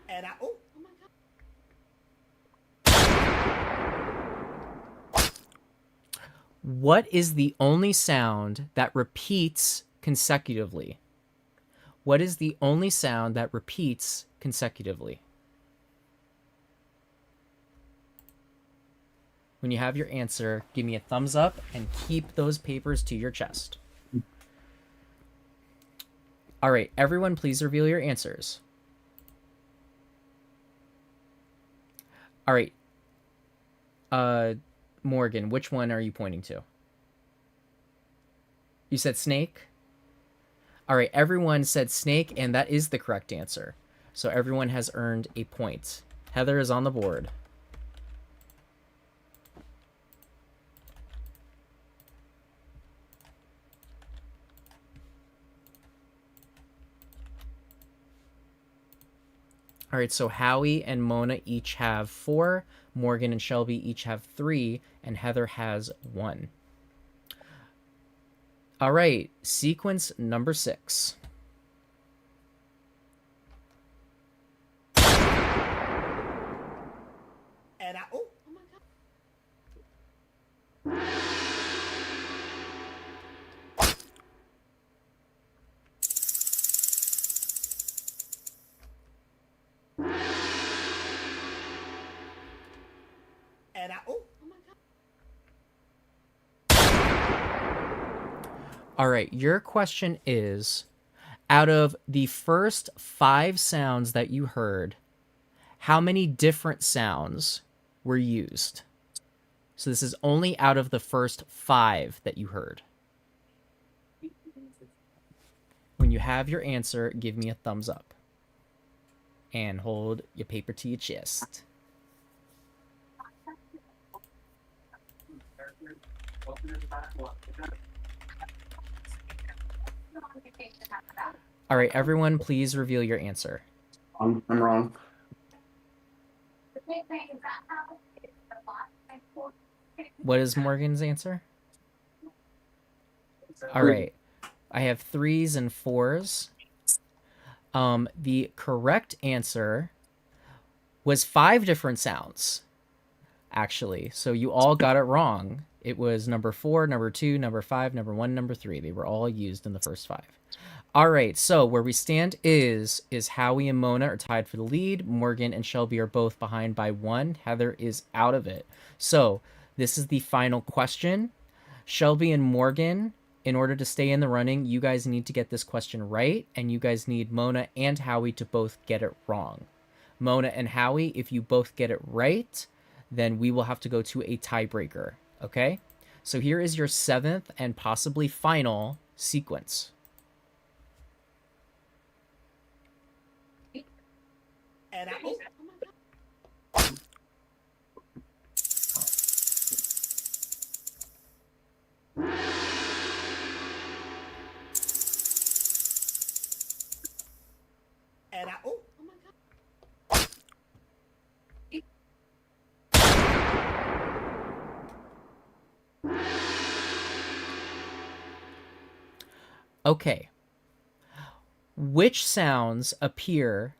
and I, oh, What is the only sound that repeats consecutively? What is the only sound that repeats consecutively? When you have your answer, give me a thumbs up and keep those papers to your chest. All right, everyone, please reveal your answers. All right. Morgan, which one are you pointing to? You said snake? All right, everyone said snake, and that is the correct answer. So everyone has earned a point. Heather is on the board. All right, so Howie and Mona each have 4, Morgan and Shelby each have 3, and Heather has 1. All right, sequence number 6. and I, oh, oh. All right, your question is, out of the first 5 sounds that you heard, how many different sounds were used? So this is only out of the first 5 that you heard. When you have your answer, give me a thumbs up. And hold your paper to your chest. All right, everyone, please reveal your answer. I'm wrong. What is Morgan's answer? All right. I have 3s and 4s. The correct answer was 5 different sounds, actually. So you all got it wrong. It was number 4, number 2, number 5, number 1, number 3. They were all used in the first 5. All right, so where we stand is Howie and Mona are tied for the lead. Morgan and Shelby are both behind by 1. Heather is out of it. So this is the final question. Shelby and Morgan, in order to stay in the running, you guys need to get this question right, and you guys need Mona and Howie to both get it wrong. Mona and Howie, if you both get it right, then we will have to go to a tiebreaker, okay? So here is your 7th and possibly final sequence. Oh. Oh. Okay. Which sound appears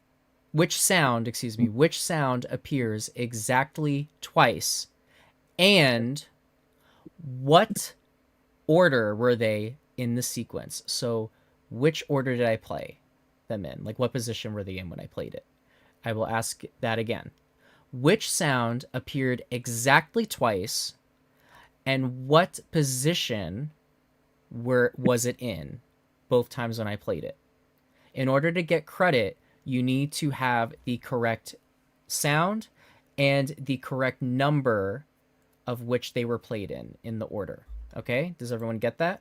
exactly twice, and what order were they in the sequence? So which order did I play them in? Like, what position were they in when I played it? I will ask that again. Which sound appeared exactly twice, and what position was it in both times when I played it? In order to get credit, you need to have the correct sound and the correct number of which they were played in the order. Okay? Does everyone get that?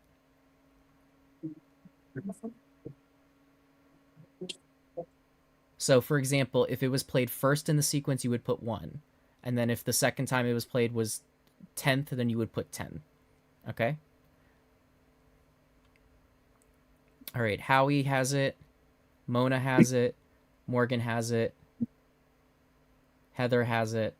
So, for example, if it was played first in the sequence, you would put 1. And then if the second time it was played was 10th, then you would put 10. Okay? All right, Howie has it. Mona has it. Morgan has it. Heather has it.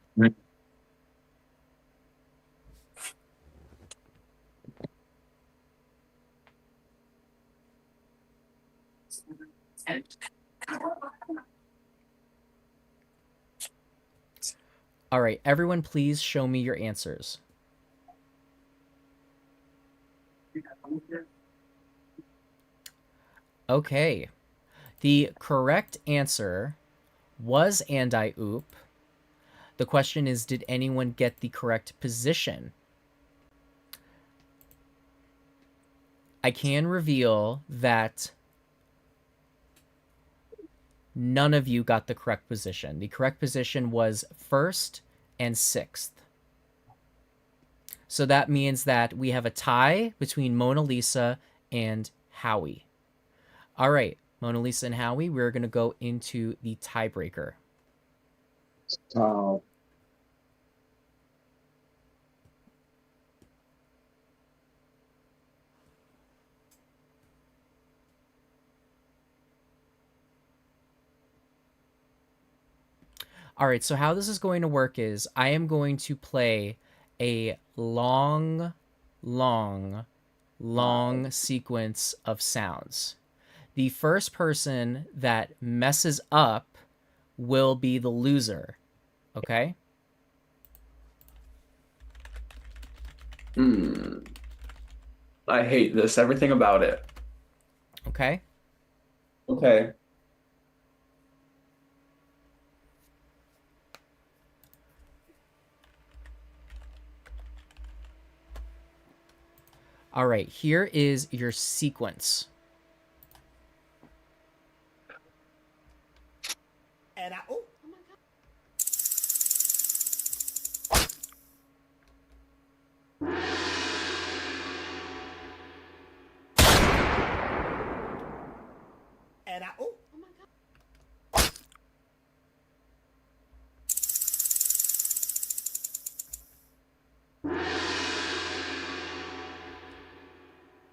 All right, everyone, please show me your answers. Okay. The correct answer was "and I oop." The question is, did anyone get the correct position? I can reveal that none of you got the correct position. The correct position was 1st and 6th. So that means that we have a tie between Mona Lisa and Howie. All right, Mona Lisa and Howie, we're going to go into the tiebreaker. Oh. All right, so how this is going to work is I am going to play a long sequence of sounds. The first person that messes up will be the loser, okay? I hate this, everything about it. Okay? Okay. All right, here is your sequence. And I, oh, and I, oh,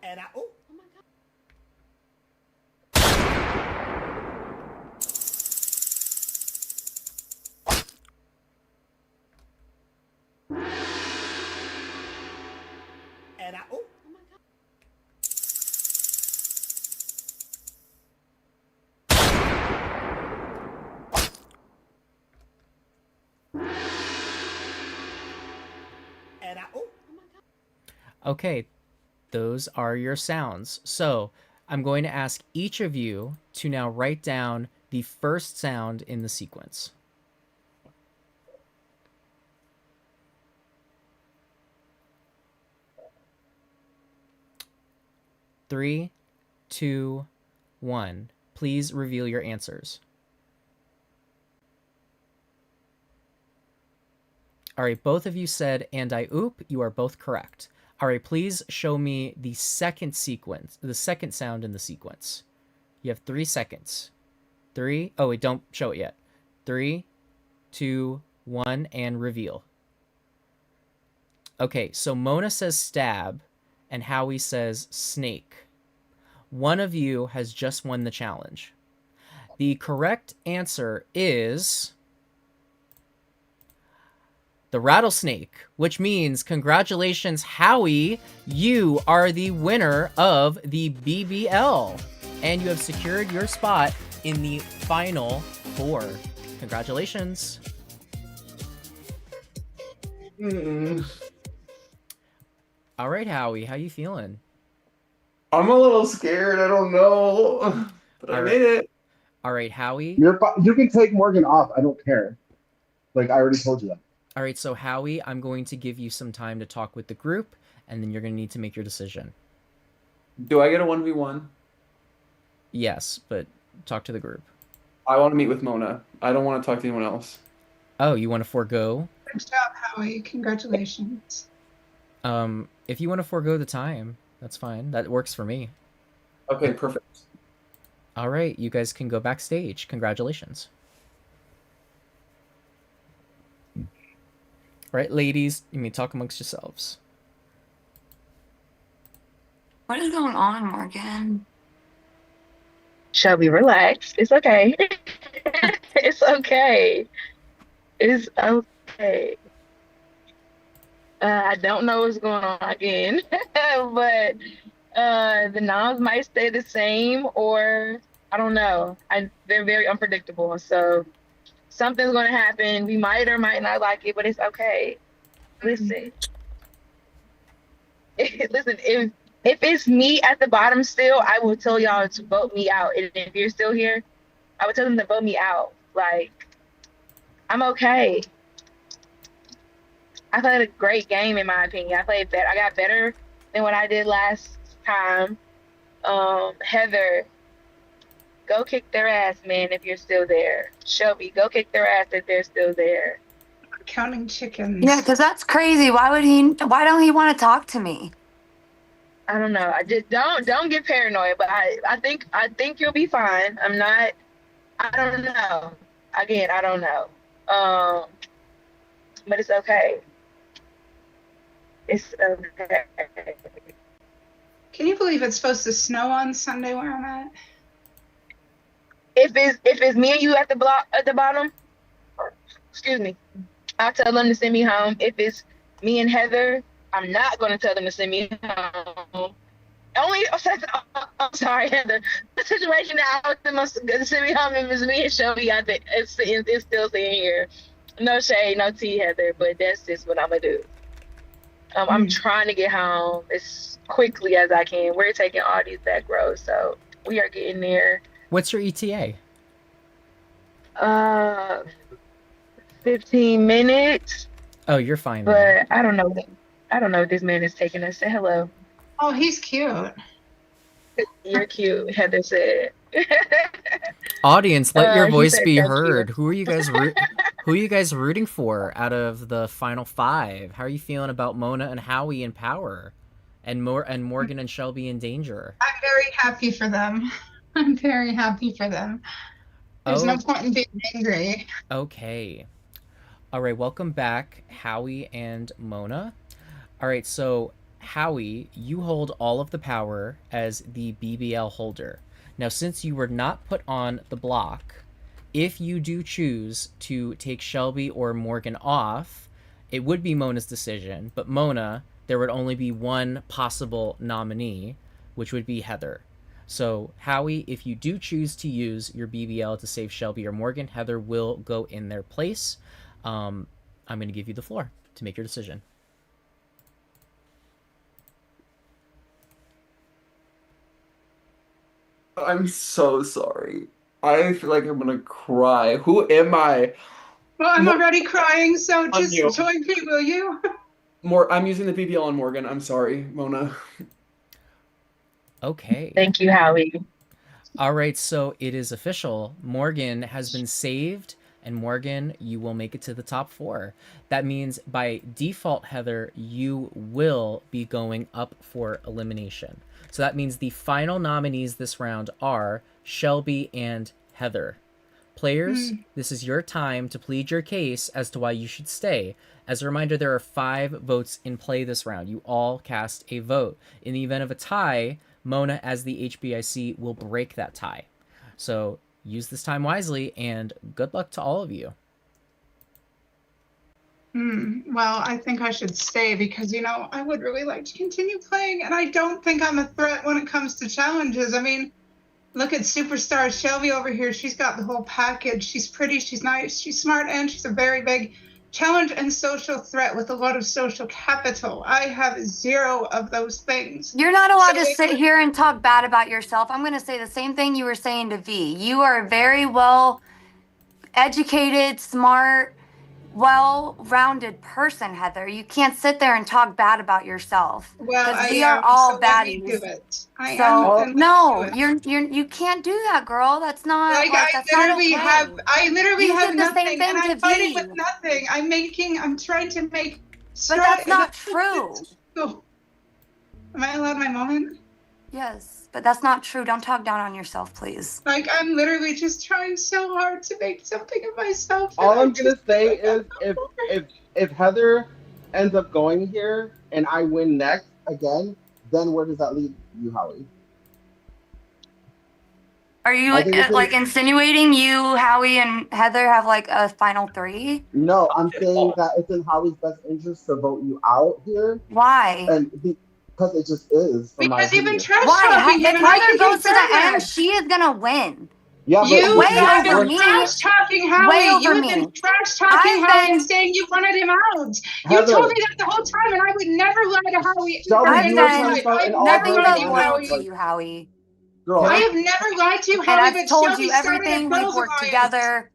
and I, oh, and I, oh, and I, oh. Okay, those are your sounds. So I'm going to ask each of you to now write down the first sound in the sequence. Three, two, one. Please reveal your answers. All right, both of you said "and I oop." You are both correct. All right, please show me the second sequence, the second sound in the sequence. You have 3 seconds. 3. Oh, wait, don't show it yet. 3, 2, 1, and reveal. Okay, so Mona says stab, and Howie says snake. One of you has just won the challenge. The correct answer is the rattlesnake, which means congratulations, Howie. You are the winner of the BBL, and you have secured your spot in the final 4. Congratulations. All right, Howie, how you feeling? I'm a little scared. I don't know, but I made it. All right, Howie. You can take Morgan off. I don't care. Like I already told you that. All right, so Howie, I'm going to give you some time to talk with the group, and then you're going to need to make your decision. Do I get a 1v1? Yes, but talk to the group. I want to meet with Mona. I don't want to talk to anyone else. Oh, you want to forego? Good job, Howie. Congratulations. If you want to forego the time, that's fine. That works for me. Okay, perfect. All right, you guys can go backstage. Congratulations. All right, ladies, you may talk amongst yourselves. What is going on, Morgan? Shelby, relax. It's okay. It's okay. It's okay. I don't know what's going on again, but the noms might stay the same, or I don't know. They're very unpredictable, so something's going to happen. We might or might not like it, but it's okay. Listen, listen. If it's me at the bottom still, I will tell y'all to vote me out. And if you're still here, I would tell them to vote me out. Like, I'm okay. I played a great game in my opinion. I played better. I got better than what I did last time. Heather, go kick their ass, man, if you're still there. Shelby, go kick their ass if they're still there. Counting chickens. Yeah, because that's crazy. Why don't he want to talk to me? I don't know. I just don't get paranoid, but I think you'll be fine. I don't know. Again, I don't know. But it's okay. It's okay. Can you believe it's supposed to snow on Sunday where I'm at? If it's me and you at the bottom, excuse me, I'll tell them to send me home. If it's me and Heather, I'm not going to tell them to send me home. I'm sorry, Heather. The situation that I was going to send me home, if it's me and Shelby, I think it's still sitting here. No shade, no tea, Heather, but that's just what I'm going to do. I'm trying to get home as quickly as I can. We're taking all these back roads, so we are getting there. What's your ETA? 15 minutes. Oh, you're fine. But man. I don't know if this man is taking us. Say hello. Oh, he's cute. You're cute, Heather said. Audience, let your He voice said be thank heard. you. Who are you guys rooting for out of the final 5? How are you feeling about Mona and Howie in power, and Morgan and Shelby in danger? I'm very happy for them. I'm very happy for them. There's no Oh, point in being angry. okay. All right, welcome back, Howie and Mona. All right, so Howie, you hold all of the power as the BBL holder. Now, since you were not put on the block, if you do choose to take Shelby or Morgan off, it would be Mona's decision. But Mona, there would only be one possible nominee, which would be Heather. So, Howie, if you do choose to use your BBL to save Shelby or Morgan, Heather will go in their place. I'm going to give you the floor to make your decision. I'm so sorry. I feel like I'm gonna cry. Who am I? Well, I'm Mo- already crying, so On just you. join me, will you? I'm using the BBL on Morgan. I'm sorry, Mona. Okay. Thank you, Howie. All right, so it is official. Morgan has been saved, and Morgan, you will make it to the top 4. That means by default, Heather, you will be going up for elimination. So that means the final nominees this round are Shelby and Heather. Players, this is your time to plead your case as to why you should stay. As a reminder, there are 5 votes in play this round. You all cast a vote. In the event of a tie, Mona, as the HBIC, will break that tie. So use this time wisely, and good luck to all of you. Well, I think I should stay because, I would really like to continue playing, and I don't think I'm a threat when it comes to challenges. I mean, look at superstar Shelby over here. She's got the whole package. She's pretty, she's nice, she's smart, and she's a very big challenge and social threat with a lot of social capital. I have 0 of those things. You're not allowed to sit here and talk bad about yourself. I'm going to say the same thing you were saying to V. You are a very well educated, smart, well-rounded person, Heather. You can't sit there and talk bad about yourself. Well, because we are all so let me baddies. do it. You can't do that, girl. That's not Like, that's not okay. I literally You have did the nothing, same thing and I'm to fighting V. with nothing. I'm trying to make. But that's not true. Oh. Am I allowed my moment? Yes, but that's not true. Don't talk down on yourself, please. Like, I'm literally just trying so hard to make something of myself. All I'm gonna say is if Heather ends up going here and I win next again, then where does that leave you, Howie? Are you like insinuating you, Howie, and Heather have like a final 3? No, I'm saying that it's in Howie's best interest to vote you out here. Why? And because it just is. Because you've been trash Why? talking If him, and I Heather can goes to the confirm end, that. she is gonna win. Yeah, You way have over been me. trash talking Howie. Way You over have me. been trash talking I've Howie and been- saying you wanted him out. Heather. You told me that the whole time, and I would never lie to Howie. Shelby, I've you been were trying to start an all nothing girls but you, loyal Howie. to you, Howie. Girl, I have never lied to you, And Howie, I've but told Shelby you started everything. a We've girls' worked alliance. together.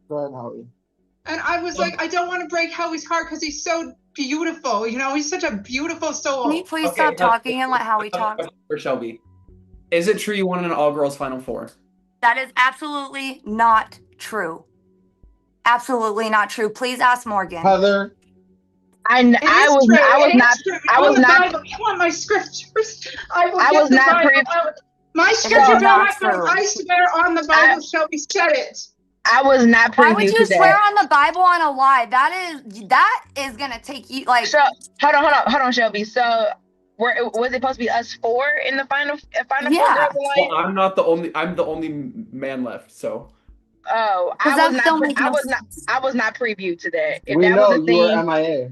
go ahead, Howie. And I was like, I don't want to break Howie's heart because he's so beautiful. He's such a beautiful soul. Can you please Okay, stop talking and let Howie talk? For Shelby, is it true you won an all-girls Final Four? That is absolutely not true. Absolutely not true. Please ask Morgan. Heather. I was not. You want my scriptures? I was not privy. My is scriptures not are not true. I swear on the Bible. Shelby said it. I was not privy Why would you to swear that. on the Bible on a lie? That is gonna take you like. So hold on, Shelby. So was it supposed to be us 4 in the final Yeah. 4 girls Well, alliance? I'm the only man left. So. Oh, I was not previewed to that. If We that know was a you thing. were MIA.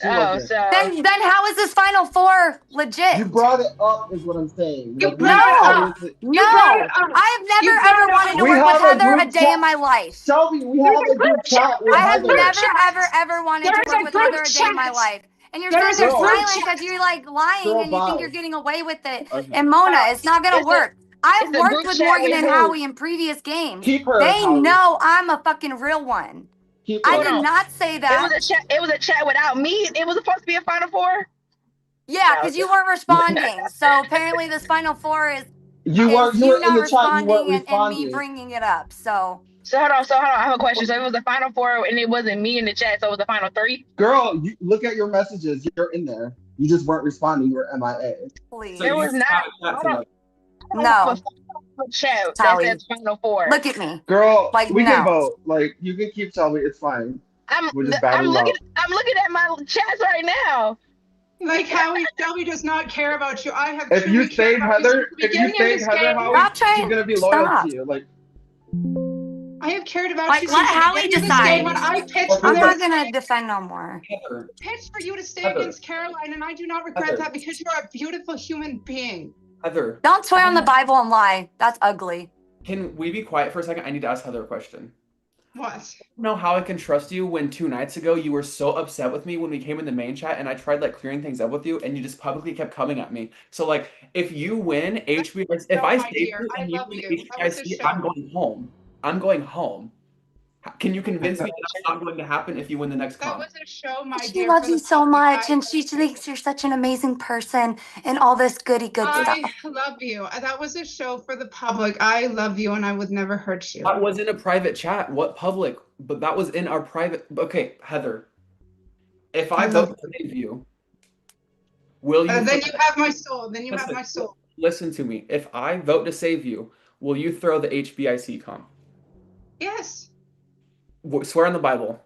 Oh, so Then how is this final 4 legit? You brought it up, is what I'm saying. You Like, brought it up. No, brought it up. I have You never ever brought it wanted up. to We work with have a Heather a group day chat. in my life. Shelby, we have a group chat with I have Heather. never ever wanted to There's work a with group Heather a day in my chat. life. And you're There's sitting there a group smiling chat. because you're like lying Girl, and you think bye. you're getting away with it. Okay. And Mona, it's not gonna It's a- work. I've it's a worked group with chat Morgan with and who? Howie in previous games. Keep her, They Howie. know I'm a fucking real one. Keep I her. did on. not say that. It was a chat without me. It was supposed to be a final 4. Yeah, because you weren't responding. So apparently this final four is You were in not the chat. You weren't responding and me responding. bringing it up. So hold on. I have a question. So it was the final four, and it wasn't me in the chat. So it was the final three. Girl, you look at your messages. You're in there. You just weren't responding. You were MIA. please. So There you was not. chat Hold on. together. No. Chat that Tally. says final four. Look at me. Girl, Like, we no. can vote. Like, you can keep telling me it's fine. I'm We'll just I'm battle looking out. I'm looking at my chats right now. Like Howie, Shelby does not care about you. I have If you truly cared save about you since Heather, the if you beginning of save this Heather, game. Howie, Stop trying- she's gonna be loyal stop. to you. Like, I have cared about Like, you let since the Howie beginning of this game decide. when I pitched I'm for I'm this. not gonna defend no more. Heather, Pitched for you to stay Heather. against Caroline, and I do not regret Heather. that because you're a beautiful human being. Heather, Don't swear on the Bible and lie. That's ugly. can we be quiet for a second? I need to ask Heather a question. What? I don't know how I can trust you when 2 nights ago you were so upset with me when we came in the main chat and I tried like clearing things up with you and you just publicly kept coming at me. So like if you win HBIC, if No, I my save dear, you I and you love win you. That was a HBIC, show. I'm going home. I'm going home. Can you convince me that's not going to happen if you win the next That comp? was a show, my She dear. loves for you the so public. much, I and she love you. thinks you're such an amazing person, and all this goody good stuff. I love you. That was a show for the public. I love you, and I would never hurt you. That was in a private chat. What public? But that was in our private. Okay, Heather. If I I love vote to save you, will you? Then you have my soul. Then you have Listen, my soul. Listen to me. If I vote to save you, will you throw the HBIC comp? Yes. Swear on the Bible.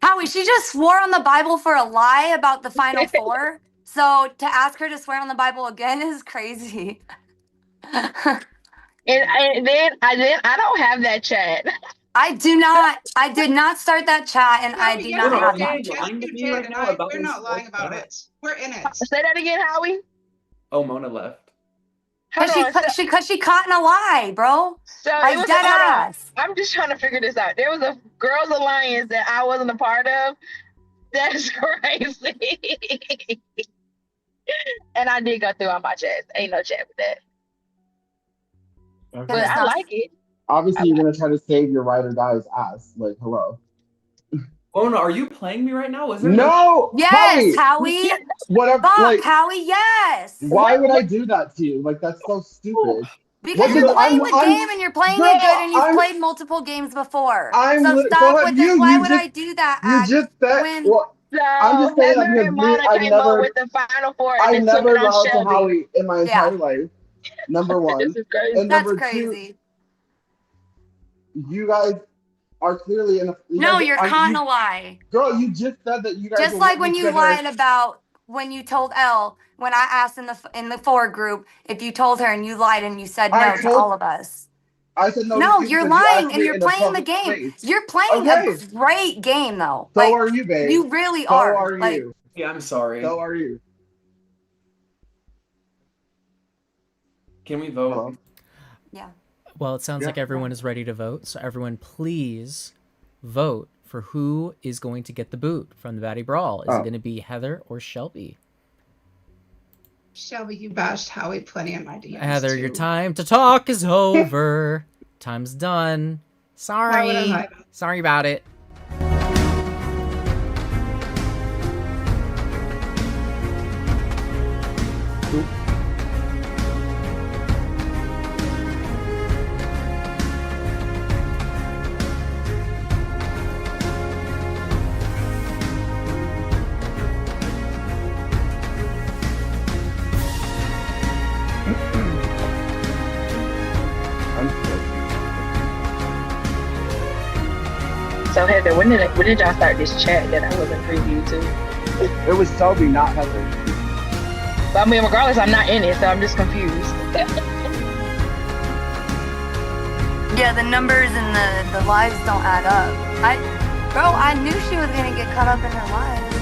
Howie, she just swore on the Bible for a lie about the final four. So to ask her to swear on the Bible again is crazy. And then I don't have that chat. I did not start that chat, and I Howie, do yes, not you have did. that Yes, chat. lying to you me did. right And now about we're this not lying sports about chat? it. We're in it. Say that again, Howie. Oh, Mona left. Hold on. Because she caught in a lie, bro. So Like, it was dead hold on. ass. I'm just trying to figure this out. There was a girls' alliance that I wasn't a part of. That's crazy. And I did go through on my chat. Ain't no chat with that. Okay. But I like it. Obviously, you're gonna try to save your ride or die's ass. Like, hello. Mona, are you playing me right now? Was there No. Yes, Howie! Howie. Whatever. Fuck, Like, Howie, yes. why would I do that to you? Like, that's so stupid. Because Listen, you're playing the I'm- game and you're playing Girl, it good and you've I'm- played multiple games before. I'm So lit- stop go with ahead. this. You Why would just- I do that? You just said. when- Well, So I'm just saying that Heather because and me, Mona I've came up never, with the final four and I then took never it on lied to Shelby. Howie in my entire Yeah. life. Number one. This is crazy. And That's number crazy. two, you guys are clearly in a. No, you're caught in a lie. Girl, you just said that you guys. Just will like let when me you sit lied her- about when you told Elle, when I asked in the forward group if you told her and you lied and you said I no to told- all of us. I said no. No, to you you're because you asked lying and me you're in a playing the public game. space. You're playing Okay. a great game though. So Like, are you, babe. you really So are. are Like, you. Yeah, I'm sorry. So are you. Can we vote? Hello? yeah. Well, it sounds Yeah. like everyone is ready to vote. So everyone, please vote for who is going to get the boot from the Baddie Brawl. Is it Oh. going to be Heather or Shelby? Shelby, you bashed Howie plenty in my DMs. Heather, too. your time to talk is over. Time's done. Why would I Sorry. lie? Sorry about it. I'm sick. So Heather, when did y'all start this chat that I wasn't preview to? It was Shelby, not Heather. But I mean, regardless, I'm not in it, so I'm just confused. Yeah, the numbers and the lives don't add up. I knew she was gonna get caught up in her lives.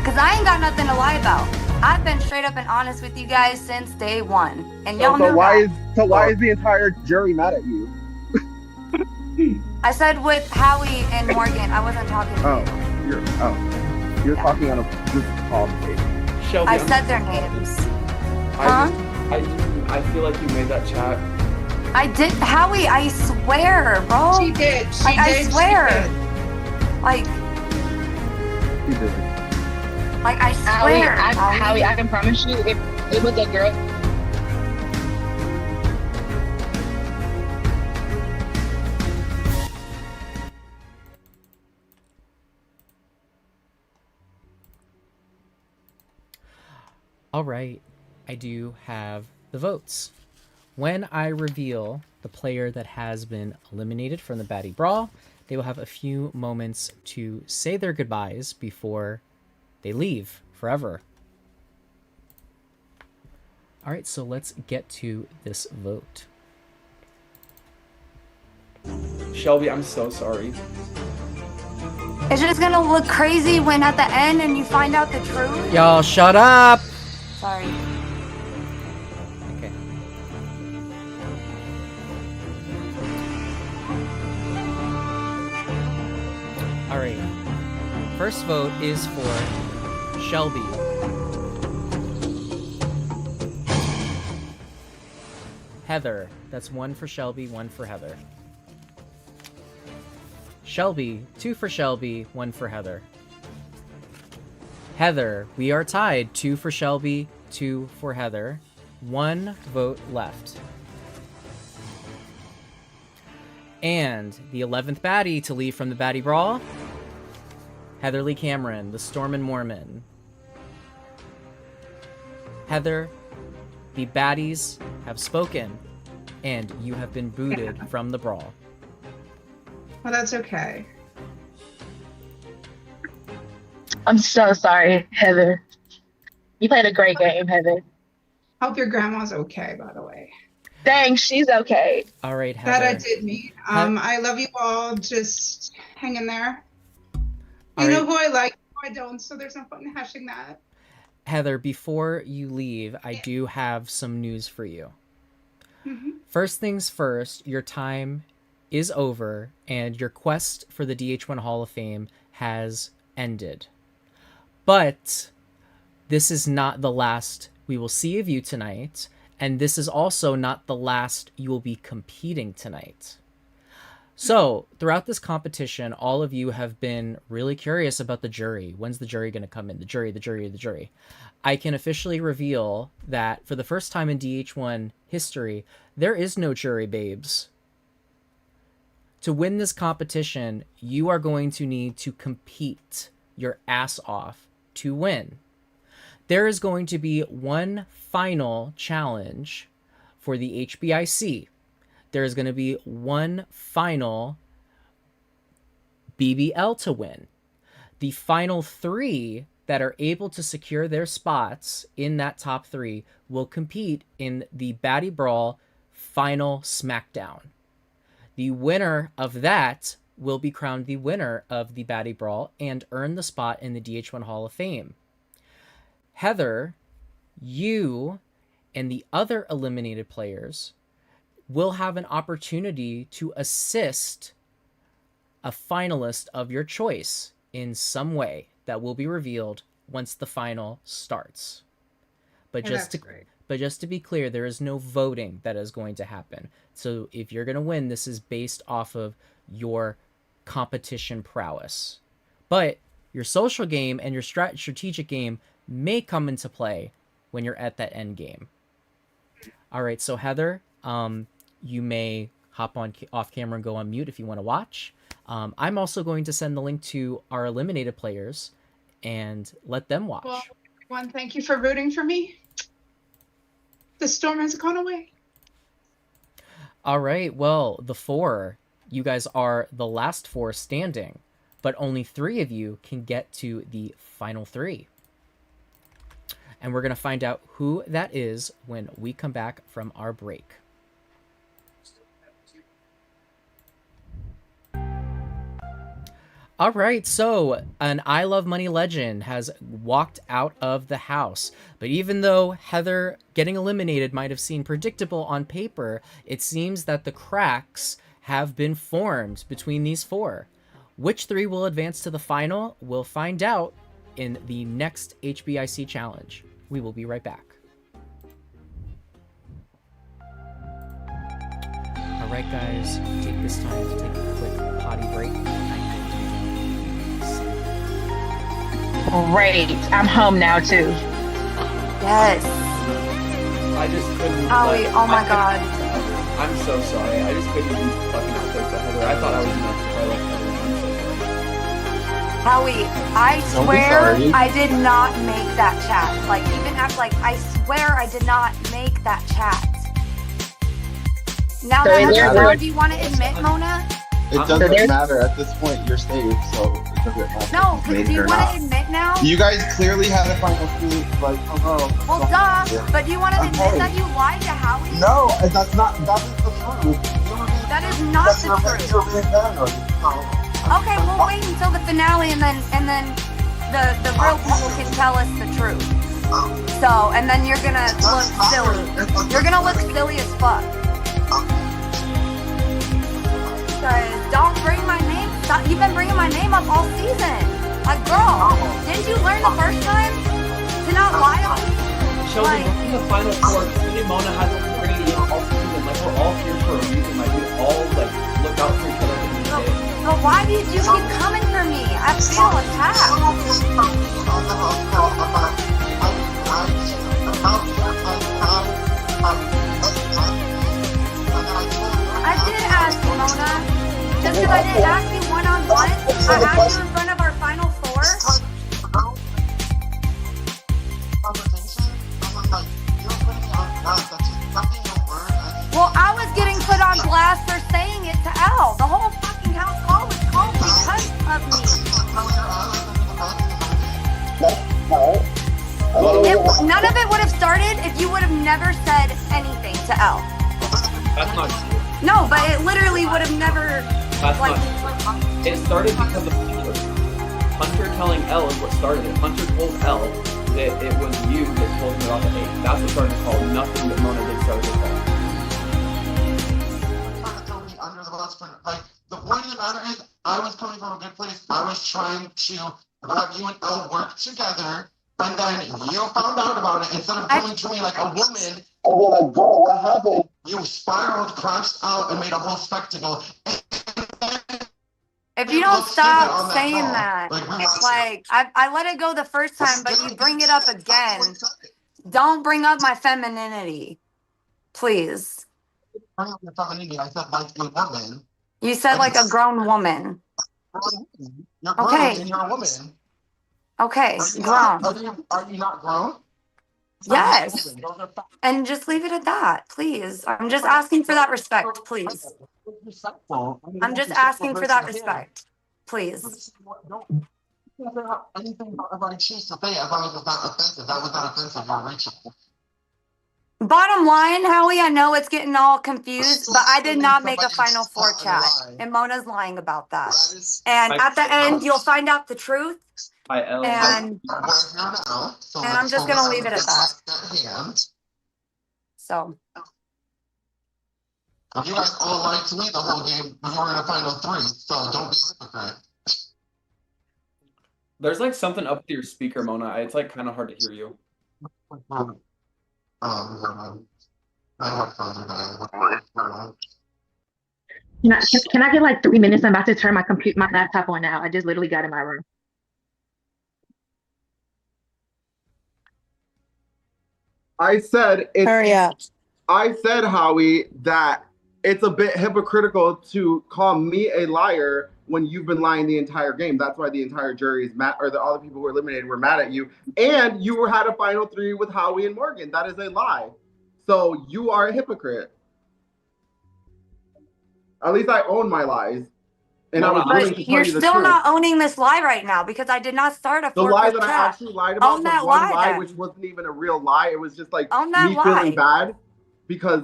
Cause I ain't got nothing to lie about. I've been straight up and honest with you guys since day one, and y'all know that. Why is the entire jury mad at you? I said with Howie and Morgan. I wasn't talking to you. You're talking on a group call. Shelby, I I'm said their sorry. names. I, Huh? I feel like you made that chat. I did, Howie. I swear, bro. She did. She Like, I did. swear. She did. Like, You did. Like, I Howie, swear. Howie, I can promise you, if it was a girl. All right, I do have the votes. When I reveal the player that has been eliminated from the Baddie Brawl, they will have a few moments to say their goodbyes before they leave forever. All right, so let's get to this vote. Shelby, I'm so sorry. It's just gonna look crazy when at the end and you find out the truth. Y'all shut up! Sorry. Okay. All right. First vote is for Shelby. Heather. That's 1 for Shelby, 1 for Heather. Shelby. 2 for Shelby, 1 for Heather. Heather. We are tied. 2 for Shelby, 2 for Heather. 1 vote left. And the 11th baddie to leave from the Baddie Brawl, Heather Lee Cameron, the Stormin' Mormon. Heather, the baddies have spoken, and you have been booted from the brawl. Well, that's okay. I'm so sorry, Heather. You played a great game, Heather. Hope your grandma's okay, by the way. Thanks, she's okay. All right, Heather. That I did meet. I love you all. Just hang in there. You know who I like, who I don't, so there's no point in hashing that. Heather, before you leave, I do have some news for you. Mm-hmm. First things first, your time is over, and your quest for the DH1 Hall of Fame has ended. But this is not the last we will see of you tonight, and this is also not the last you will be competing tonight. So, throughout this competition, all of you have been really curious about the jury. When's the jury going to come in? The jury. I can officially reveal that for the first time in DH1 history, there is no jury, babes. To win this competition, you are going to need to compete your ass off to win. There is going to be one final challenge for the HBIC. There is going to be one final BBL to win. The final 3 that are able to secure their spots in that top 3 will compete in the Baddie Brawl Final Smackdown. The winner of that will be crowned the winner of the Baddie Brawl and earn the spot in the DH1 Hall of Fame. Heather, you and the other eliminated players will have an opportunity to assist a finalist of your choice in some way that will be revealed once the final starts. But just to be clear, there is no voting that is going to happen. So if you're going to win, this is based off of your competition prowess. But your social game and your strategic game may come into play when you're at that end game. All right, so Heather, you may hop on off camera and go on mute if you want to watch. I'm also going to send the link to our eliminated players and let them watch. Well, everyone, thank you for rooting for me. The storm has gone away. All right, well, the 4, you guys are the last 4 standing, but only 3 of you can get to the final 3. And we're going to find out who that is when we come back from our break. All right, so an I Love Money legend has walked out of the house. But even though Heather getting eliminated might have seemed predictable on paper, it seems that the cracks have been formed between these 4. Which 3 will advance to the final? We'll find out in the next HBIC challenge. We will be right back. All right, guys, take this time to take a quick potty break. Great. I'm home now too. Yes. I just couldn't. Howie, Like, oh my I couldn't- God. I'm so sorry. I just couldn't even fucking outthink that Heather. I thought I was enough if I like Heather. I'm so sorry. Howie, I Don't be swear sorry. I did not make that chat. Like, even after, like, I swear I did not make that chat. Now So that is Heather's there- gone, do you want to admit, Mona? It So doesn't there's- matter at this point. You're safe, so it doesn't matter. No, if you made do it you or want not. to admit now? You guys clearly had a final three. Like, hello. Well, duh. But do you want to admit Okay. that you lied to Howie? No, that's not. That is the truth. That is not the truth. You're being paranoid. So, Okay, we'll wait until the finale, and then the real people can tell us the truth. So, and then you're gonna look silly. You're gonna look silly as fuck. Guys, don't bring my name. Stop. You've been bringing my name up all season. Like, girl, didn't you learn the first time to not lie on me? Shelby, Like- we're in the final four. Me and Mona had the radio all season. Like, we're all here for a reason. Like, we all, like, look out for each other every day. But why did you keep coming for me? I feel attacked. I did ask you, Mona. Just because I didn't ask you one-on-one, I asked you in front of our final four. Well, I was getting put on blast for saying it to Al. The whole fucking house call was called because of me. None of it would have started if you would have never said anything to Al. That's not true. No, but it literally would have never, That's like, not true. It started because of Hunter. Hunter telling Elle is what started it. Hunter told Elle that it was you that told him about the hate. That's what started the call. Nothing that Mona did started the call. under the bus for, like, the point of the matter is, I was coming from a good place. I was trying to have you and Elle work together, and then you found out about it. Instead of coming to me like a woman and be like, "Girl, what happened?" You spiraled, crashed out, and made a whole spectacle. if you don't Look stupid on stop that saying call. that, Like, we were- like, I let it go the first time, but you bring it up again. Don't bring up my femininity. Please. Bring up your femininity. I said like a woman. You said like a grown woman. You're grown Okay. and you're a woman. Okay, Are you grown. not, are you not grown? Yes. Those are facts. And just leave it at that, please. I'm just asking for that respect, please. Respectful. I mean, I'm just respectful asking for that versus him. respect, please. Don't figure out anything about everybody choose to say as long as it's not offensive. That was not offensive. You're reachable. Bottom line, Howie, I know it's getting all confused, but I did not make a Final Four chat. And Mona's lying about that. And at the end, you'll find out the truth. Hi, Elle. And We're here now, so And I'm just gonna leave it at that. Hand. so, You guys all liked me the whole game. We were in a final three, so don't be hypocrite. There's like something up with your speaker, Mona. It's like kind of hard to hear you. My headphones are dying. Can I get like 3 minutes? I'm about to turn my laptop on now. I just literally got in my room. I said it's Hurry up. I said, Howie, that it's a bit hypocritical to call me a liar when you've been lying the entire game. That's why the entire jury is mad, or all the people who were eliminated were mad at you. And you had a final three with Howie and Morgan. That is a lie. So you are a hypocrite. At least I own my lies. And I was But willing to but tell you're you the still truth. not owning this lie right now because I did not start a The four lie group that I chat. actually lied about Own was that one lie, lie, then. which wasn't even a real lie. It was just like Own that me lie. feeling bad because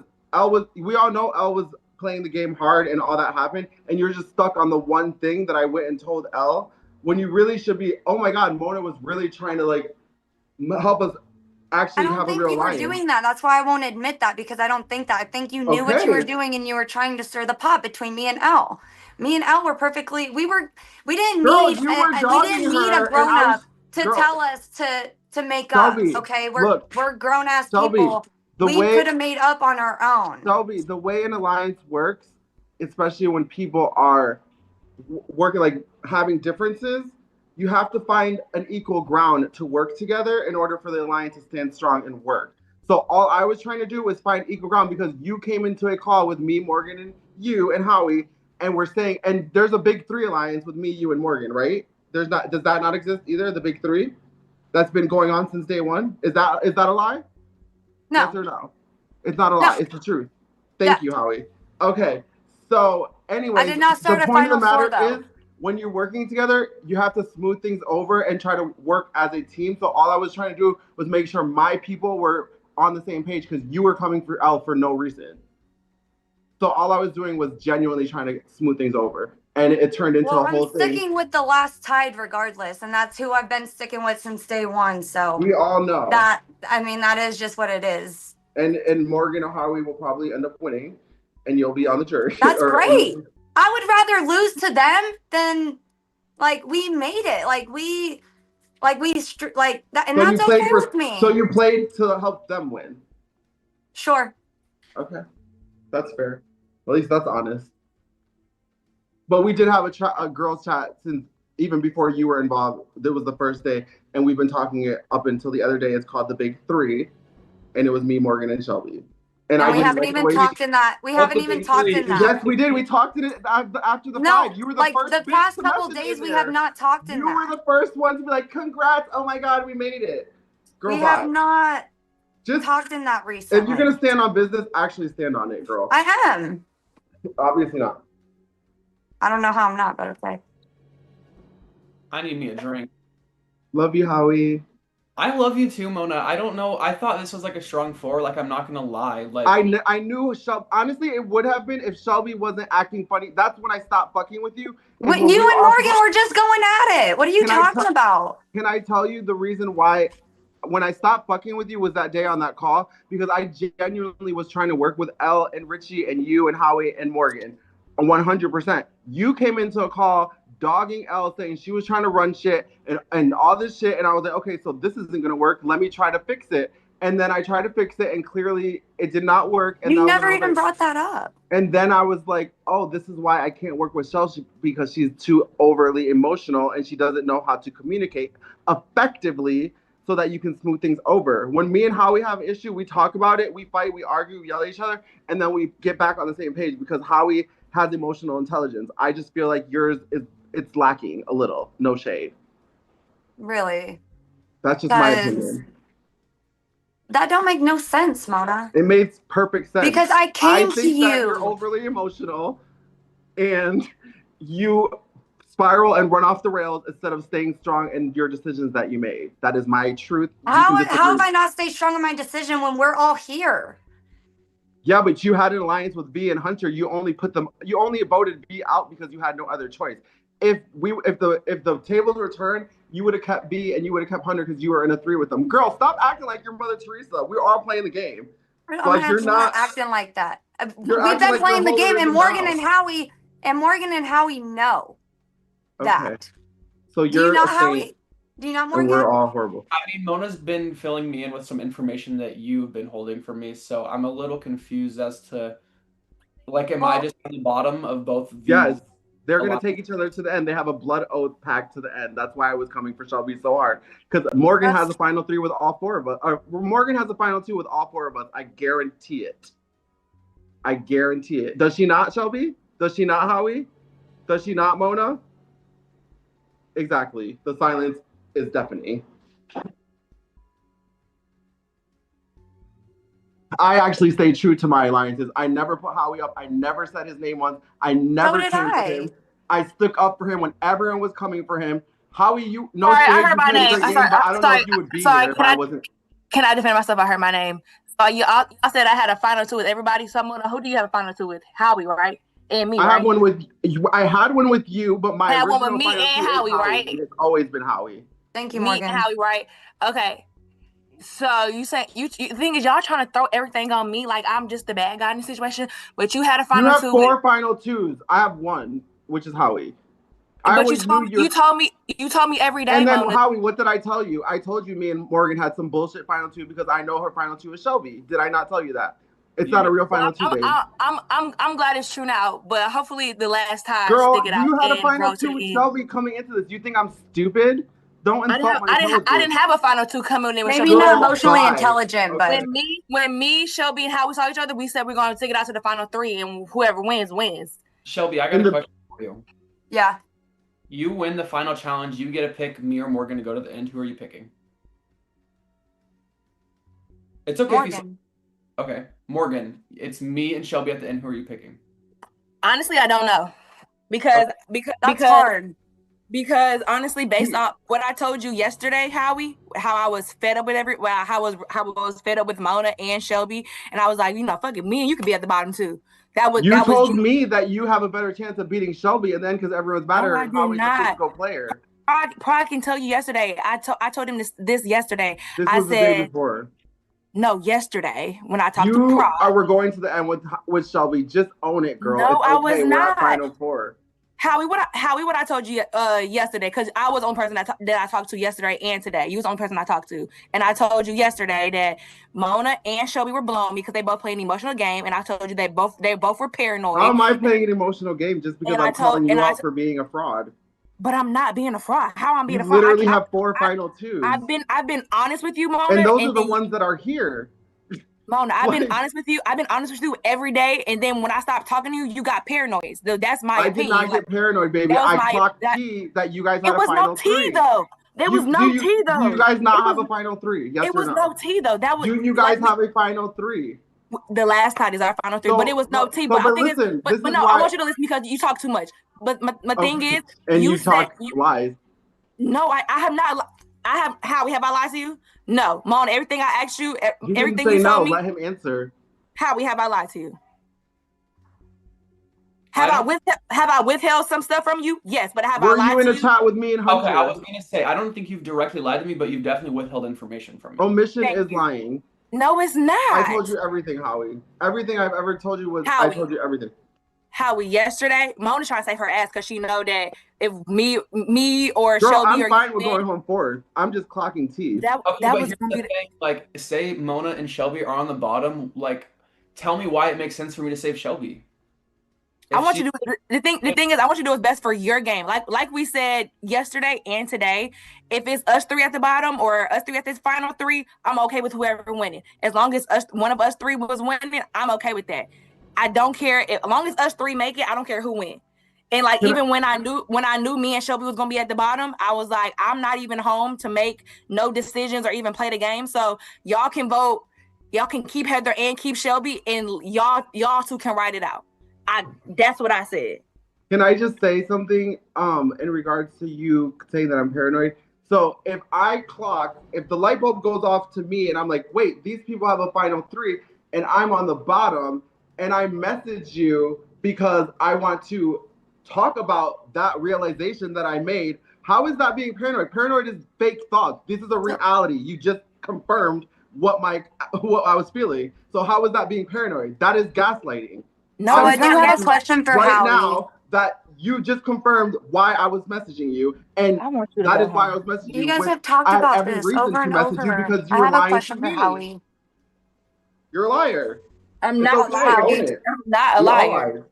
we all know Elle was playing the game hard and all that happened, and you're just stuck on the one thing that I went and told Elle when you really should be. Oh my God, Mona was really trying to like help us I actually don't have a think real you were alliance. doing that. That's why I won't admit that because I don't think that. I think you knew what you were Okay. doing and you were trying to stir the pot between me and Elle. Me and Elle were perfectly. We didn't Girl, need. you were We dogging didn't need her, a grown and I was- up to girl. tell us to make Shelby, up. Okay, look, we're grown ass Shelby, people. the We way- could have made up on our own. Shelby, the way an alliance works, especially when people are working like having differences, You have to find an equal ground to work together in order for the alliance to stand strong and work. So all I was trying to do was find equal ground because you came into a call with me, Morgan, and you and Howie, and we're saying, and there's a big three alliance with me, you, and Morgan, right? There's not. Does that not exist either? The big three that's been going on since day one. Is that a lie? No. Yes or no? It's not a lie. No. It's the truth. Thank Yeah. you, Howie. Okay. So anyway, I did not start the a point of the Final Four, matter though. is when you're working together, you have to smooth things over and try to work as a team. So all I was trying to do was make sure my people were on the same page because you were coming for L for no reason. So all I was doing was genuinely trying to smooth things over. And it turned into a whole I'm thing. sticking with the last tide regardless, and that's who I've been sticking with since day one. So We all know. that is just what it is. And Morgan or Howie will probably end up winning, and you'll be on the jury. That's great. I would rather lose to them than like we made it. That, and So that's okay with me. So you played to help them win. Sure. Okay, that's fair. At least that's honest. But we did have a girls' chat since even before you were involved. That was the first day, and we've been talking it up until the other day. It's called the Big Three, and it was me, Morgan, and Shelby. And we haven't even talked in that. We haven't even talked in that. Yes, we did. We talked in it after the five. You were the first. The past couple days, we have not talked in that. You were the first one to be like, "Congrats! Oh my God, we made it." Girl, we have not just talked in that recently. If you're gonna stand on business, actually stand on it, girl. I am. Obviously not. I don't know how I'm not, but okay. I need me a drink. Love you, Howie. I love you too, Mona. I don't know. I thought this was like a strong four. Like, I'm not gonna lie. Like, I knew Shelby. Honestly, it would have been if Shelby wasn't acting funny. That's when I stopped fucking with you. When you and Morgan were just going at it. What are you talking about? Can I tell you the reason why? When I stopped fucking with you was that day on that call because I genuinely was trying to work with Elle and Richie and you and Howie and Morgan. 100%. You came into a call dogging Elle, saying she was trying to run shit and all this shit. And I was like, okay, so this isn't going to work. Let me try to fix it. And then I tried to fix it and clearly it did not work. And you never even brought that up. And then I was like, oh, this is why I can't work with Chelsea because she's too overly emotional and she doesn't know how to communicate effectively so that you can smooth things over. When me and Howie have an issue, we talk about it, we fight, we argue, we yell at each other, and then we get back on the same page because Howie has emotional intelligence. I just feel like yours it's lacking a little. No shade. Really? That's just my opinion. That don't make no sense, Mona. It makes perfect sense. Because I came to you. That you're overly emotional and you spiral and run off the rails instead of staying strong in your decisions that you made. That is my truth. How have I not stayed strong in my decision when we're all here? Yeah, but you had an alliance with B and Hunter. You only voted B out because you had no other choice. If the tables were turned, you would have kept B and you would have kept Hunter because you were in a 3 with them. Girl, stop acting like your Mother Teresa. We're all playing the game. Like you're not acting like that. We've been playing the game, and Morgan and Howie know that. So do you know Howie? Do you know Morgan? And we're all horrible. I mean, Mona's been filling me in with some information that you've been holding for me, so I'm a little confused as to, like, am I just on the bottom of both? Yes, they're gonna take each other to the end. They have a blood oath pact to the end. That's why I was coming for Shelby so hard, because Morgan has a final 3 with all 4 of us. Or Morgan has a final 2 with all 4 of us. I guarantee it. I guarantee it. Does she not, Shelby? Does she not, Howie? Does she not, Mona? Exactly. The silence is deafening. I actually stayed true to my alliances. I never put Howie up. I never said his name once. I never came for him. I stuck up for him when everyone was coming for him. Howie, you know, I heard my name. But I don't know if you would be here if I wasn't. Can I defend myself? I heard my name. So y'all said I had a final 2 with everybody. Someone, who do you have a final 2 with? Howie, right? And me, I had one with you. I had one with you, but my had original one with me and Howie, right? And it's always been Howie. Thank you, Morgan. Me and Howie, right? Okay. So you say the thing is y'all trying to throw everything on me like I'm just the bad guy in the situation, but you had a final 2. You have 4 final 2s. I have 1, which is Howie. But you told me every day. And then Howie, what did I tell you? I told you me and Morgan had some bullshit final 2 because I know her final 2 is Shelby. Did I not tell you that? It's not a real Well, final two, babe. I'm glad it's true now, but hopefully the last time Girl, stick it out you had a and final roll to two the with end. Shelby coming into this. You think I'm stupid? Don't insult my intelligence. I didn't have a final two coming in with Maybe Shelby. not Girl, emotionally bye. intelligent, Okay. but When me, Shelby, and Howie saw each other, we said we're gonna take it out to the final three, and whoever wins wins. Shelby, I got In a the- question for you. yeah. You win the final challenge. You get to pick me or Morgan to go to the end. Who are you picking? It's okay if you say, Morgan. okay, Morgan. It's me and Shelby at the end. Who are you picking? Honestly, I don't know because That's hard. Because honestly, based on what I told you yesterday, Howie, how I was fed up with how I was fed up with Mona and Shelby, and I was like, fuck it, me and you could be at the bottom too. You told me that you have a better chance of beating Shelby, and then because everyone's better, I did Howie's a not. physical player. I can tell you yesterday. I told him this yesterday. This I was the day said before. no, yesterday when I talked to You Prod. were going to the end with Shelby. Just own it, girl. No, it's okay. I was We're not. at final four. Howie, what I told you yesterday, because I was the only person that I talked to yesterday and today. You was the only person I talked to, and I told you yesterday that Mona and Shelby were blowing me because they both played an emotional game, and I told you they both were paranoid. How am I playing an emotional game just because I'm calling you out for being a fraud? But I'm not being a fraud. How I'm being a You fraud? literally have four final twos. I've been honest with you, Mona, and those are the ones that are here. Mona, I've been honest with you. I've been honest with you every day, and then when I stopped talking to you, you got paranoid. That's my opinion. I did not get paranoid, baby. I clocked tea that you guys had a final three. It was no tea, though. There was no tea, though. Do you guys not have a final three? Yes or no? It was no tea, though. Do you guys have a final three? The last time is our final three, but it was no tea. But I think I want you to listen because you talk too much. But my thing is, and you talk lies. No, I have not. Howie, have I lied to you? No, Mona. Everything I asked you, everything you told me. Let him answer. Howie, have I lied to you? Have I withheld some stuff from you? Yes, but have I lied to you? Were you in a chat with me and Hunter? Okay, I was gonna say I don't think you've directly lied to me, but you've definitely withheld information from me. Omission is lying. No, it's not. I told you everything, Howie. Everything I've ever told you was I told you everything. Howie, yesterday, Mona's trying to save her ass because she know that if me or Girl, Shelby I'm fine with going home fourth. I'm just clocking tea. That was the thing, like, say Mona and Shelby are on the bottom. Like, tell me why it makes sense for me to save Shelby. I want you to do the thing is I want you to do what's best for your game. Like we said yesterday and today, if it's us three at the bottom or us three at this final three, I'm okay with whoever winning. As long as one of us three was winning, I'm okay with that. I don't care as long as us three make it, I don't care who wins. And like even when I knew me and Shelby was gonna be at the bottom, I was like, I'm not even home to make no decisions or even play the game. So y'all can vote, y'all can keep Heather and keep Shelby, and y'all two can write it out. That's what I said. Can I just say something in regards to you saying that I'm paranoid? So if the light bulb goes off to me and I'm like, wait, these people have a final three and I'm on the bottom and I message you because I want to talk about that realization that I made, how is that being paranoid? Paranoid is fake thoughts. This is a reality. You just confirmed what I was feeling. So how is that being paranoid? That is gaslighting. No, I do have a question for right Howie. now that you just confirmed why I was messaging you, and that is why I was messaging you. You guys have talked about this over and over. Because I you were have a lying question to for me. Howie. You're a liar. I'm not a liar. I'm not a liar.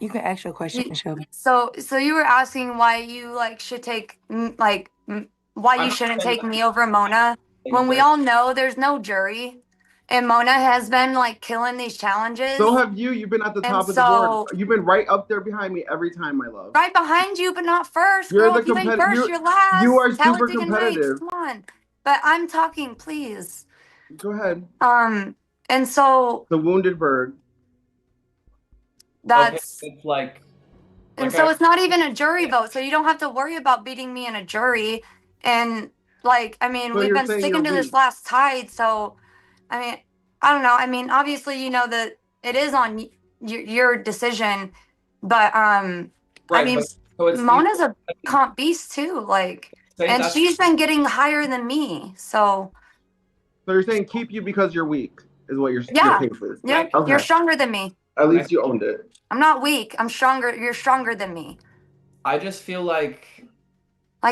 You can ask your question, Shelby. So you were asking why you should take why you shouldn't take me over Mona when we all know there's no jury. And Mona has been killing these challenges. So have you. You've been at the top of the board. You've been right up there behind me every time, my love. Right behind you, but not first. You're girl. the If you ain't first, you're last. You are Talent, super dig, and competitive. Come on. But I'm talking, please. Go ahead. And so the wounded bird. That's it's like it's not even a jury vote, so you don't have to worry about beating me in a jury. And we've been sticking to this last tide, so I don't know. Obviously, you know that it is on your decision, but Mona's a comp beast too, and she's been getting higher than me. So you're saying keep you because you're weak is what you're yeah. Okay. You're stronger than me. At least you owned it. I'm not weak. I'm stronger. You're stronger than me. I just feel like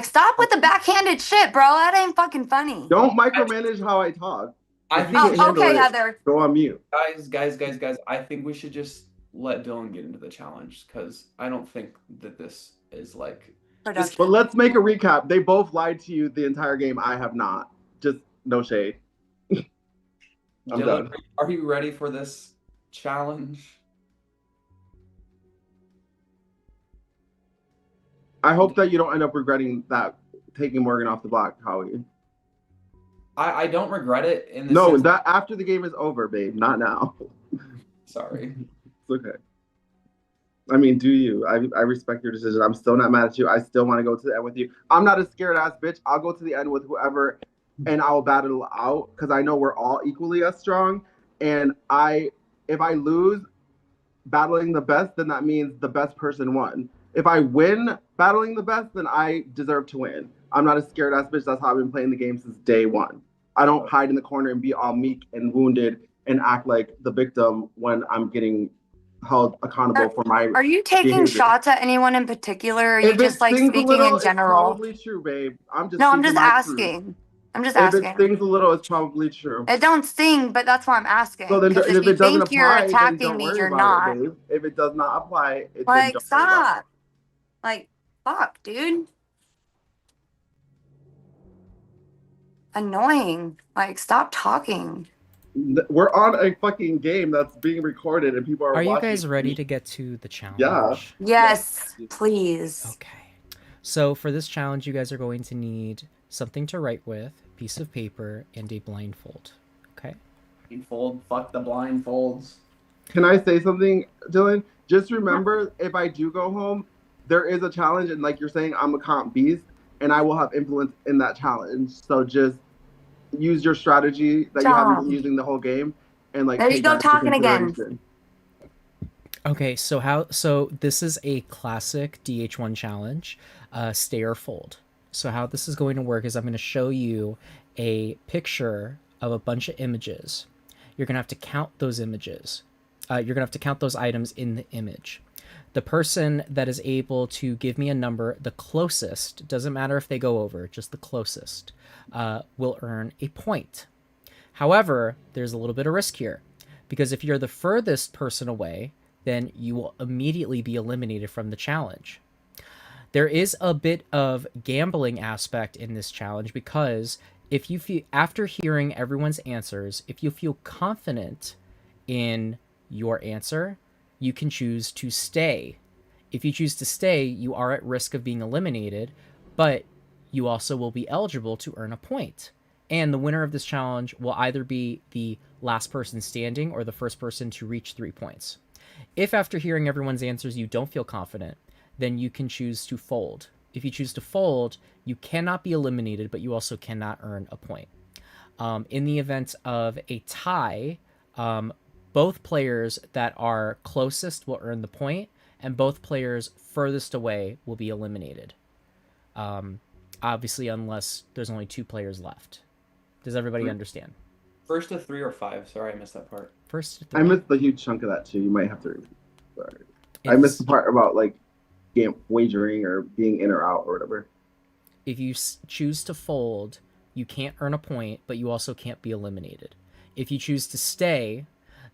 stop with the backhanded shit, bro. That ain't fucking funny. Don't micromanage how I talk. I If you think can't we should, handle Okay, it, Heather. go on mute. guys. I think we should just let Dylan get into the challenge because I don't think that this is like this. But let's make a recap. They both lied to you the entire game. I have not. Just no shade. I'm Dylan, done. are you ready for this challenge? I hope that you don't end up regretting that taking Morgan off the block, Howie. I don't regret it in the No, sense. that after the game is over, babe. Not now. Sorry. It's okay. I mean, do you? I respect your decision. I'm still not mad at you. I still want to go to the end with you. I'm not a scared ass bitch. I'll go to the end with whoever, and I'll battle out because I know we're all equally as strong. And if I lose battling the best, then that means the best person won. If I win battling the best, then I deserve to win. I'm not a scared ass bitch. That's how I've been playing the game since day one. I don't hide in the corner and be all meek and wounded and act like the victim when I'm getting held accountable for my Are you taking behavior. shots at anyone in particular? Or are you If just it like stings a speaking little, in general? it's probably true, babe. I'm just No, I'm speaking just my truth. asking. I'm just If it asking. stings a little, it's probably true. It don't sting, but that's why I'm asking. So then, Because if if you it doesn't think you're apply, then attacking don't me, worry you're about not. it, babe. If it does not apply, then Like, don't worry about it. stop. Like, fuck, dude. Annoying. Like, stop talking. We're on a fucking game that's being recorded and people are Are you watching. guys ready to get to the challenge? Yeah. Yes, please. Okay. So for this challenge, you guys are going to need something to write with, a piece of paper, and a blindfold. Okay? Blindfold. Fuck the blindfolds. Can I say something, Dylan? Just remember, if I do go home, there is a challenge, and like you're saying, I'm a comp beast, and I will have influence in that challenge. So just use your strategy that you haven't been using the whole game, and like There you take go, that into talking again. consideration. Okay, so this is a classic DH1 challenge, stay or fold. So how this is going to work is I'm going to show you a picture of a bunch of images. You're going to have to count those images. You're going to have to count those items in the image. The person that is able to give me a number the closest, doesn't matter if they go over, just the closest, will earn a point. However, there's a little bit of risk here, because if you're the furthest person away, then you will immediately be eliminated from the challenge. There is a bit of gambling aspect in this challenge, because if you feel, after hearing everyone's answers, if you feel confident in your answer, you can choose to stay. If you choose to stay, you are at risk of being eliminated, but you also will be eligible to earn a point. And the winner of this challenge will either be the last person standing or the first person to reach 3 points. If after hearing everyone's answers you don't feel confident, then you can choose to fold. If you choose to fold, you cannot be eliminated, but you also cannot earn a point. In the event of a tie, both players that are closest will earn the point, and both players furthest away will be eliminated. Obviously, unless there's only 2 players left. Does everybody understand? First to 3 or 5. Sorry, I missed that part. First to 3. I missed the huge chunk of that too. You might have to repeat. Sorry. I missed the part about like game wagering or being in or out or whatever. If you choose to fold, you can't earn a point, but you also can't be eliminated. If you choose to stay,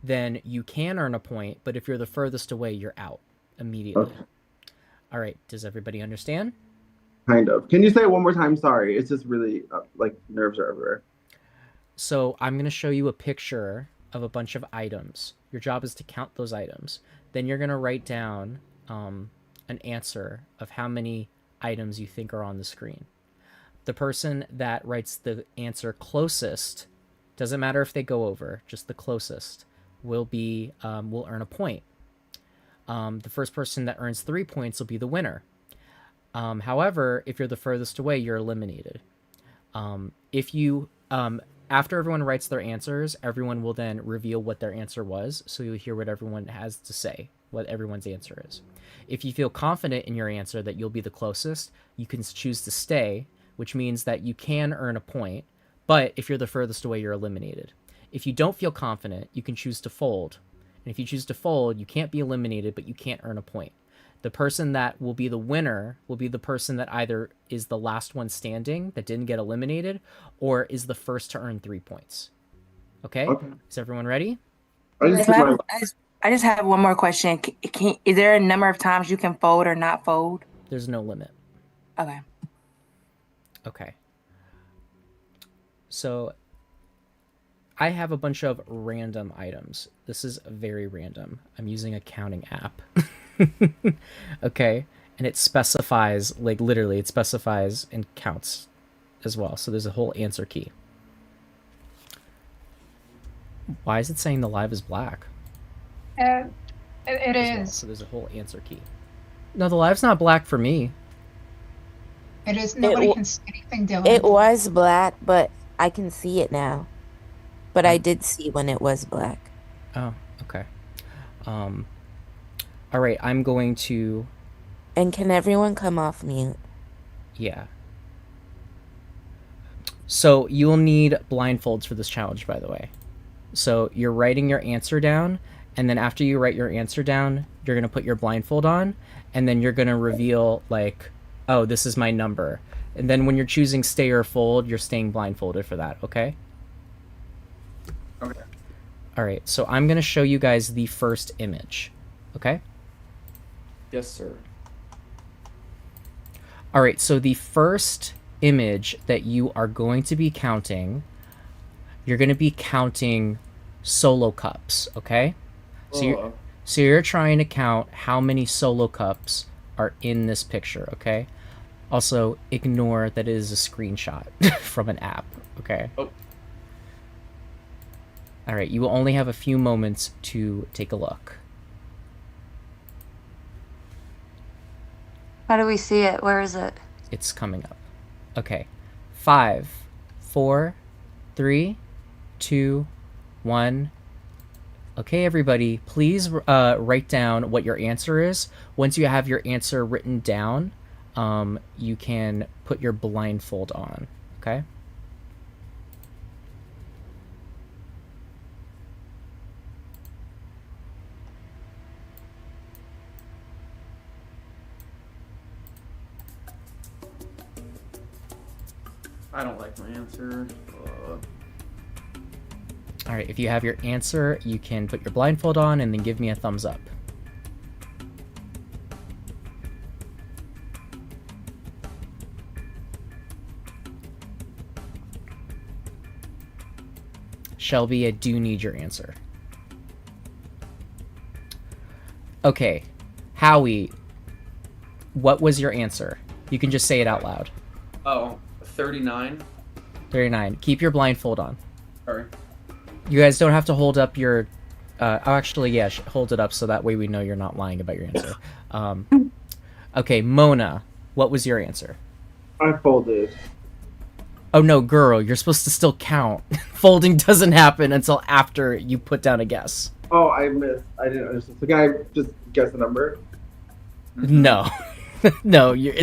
then you can earn a point, but if you're the furthest away, you're out immediately. Okay. All right, does everybody understand? Kind of. Can you say it one more time? Sorry, it's just really like nerves are everywhere. So I'm going to show you a picture of a bunch of items. Your job is to count those items. Then you're going to write down an answer of how many items you think are on the screen. The person that writes the answer closest, doesn't matter if they go over, just the closest, will earn a point. The first person that earns 3 points will be the winner. However, if you're the furthest away, you're eliminated. If you after everyone writes their answers, everyone will then reveal what their answer was, so you'll hear what everyone has to say, what everyone's answer is. If you feel confident in your answer that you'll be the closest, you can choose to stay, which means that you can earn a point, but if you're the furthest away, you're eliminated. If you don't feel confident, you can choose to fold. And if you choose to fold, you can't be eliminated, but you can't earn a point. The person that will be the winner will be the person that either is the last one standing that didn't get eliminated or is the first to earn 3 points. Okay? Okay. Is everyone ready? I just So put my I just have one more question. Is there a number of times you can fold or not fold? There's no limit. Okay. Okay. So I have a bunch of random items. This is very random. I'm using a counting app. Okay. And it specifies, like literally, it specifies and counts as well. So there's a whole answer key. Why is it saying the live is black? It as well? is. So there's a whole answer key. No, the live's not black for me. It is. Nobody w- can see anything, Dylan. It was black, but I can see it now. But I did see when it was black. Oh, okay. All right, I'm going to, And can everyone come off mute? yeah. So you'll need blindfolds for this challenge, by the way. So you're writing your answer down, and then after you write your answer down, you're going to put your blindfold on, and then you're going to reveal, like, oh, this is my number. And then when you're choosing stay or fold, you're staying blindfolded for that, okay? Okay. All right, so I'm going to show you guys the first image, okay? Yes, sir. All right, so the first image that you are going to be counting, you're going to be counting solo cups, okay? So you're trying to count how many solo cups are in this picture, okay? Also, ignore that it is a screenshot from an app, okay? Oh. All right, you will only have a few moments to take a look. How do we see it? Where is it? It's coming up. Okay. 5, 4, 3, 2, 1. Okay, everybody, please write down what your answer is. Once you have your answer written down, you can put your blindfold on, okay? I don't like my answer. All right, if you have your answer, you can put your blindfold on and then give me a thumbs up. Shelby, I do need your answer. Okay, Howie, what was your answer? You can just say it out loud. Oh, 39. 39. Keep your blindfold on. Sorry. You guys don't have to hold up your... oh, actually, yeah, hold it up so that way we know you're not lying about your answer. Okay, Mona, what was your answer? I folded. Oh, no, girl, you're supposed to still count. Folding doesn't happen until after you put down a guess. Oh, I missed. I didn't understand. So can I just guess the number? No. No, you're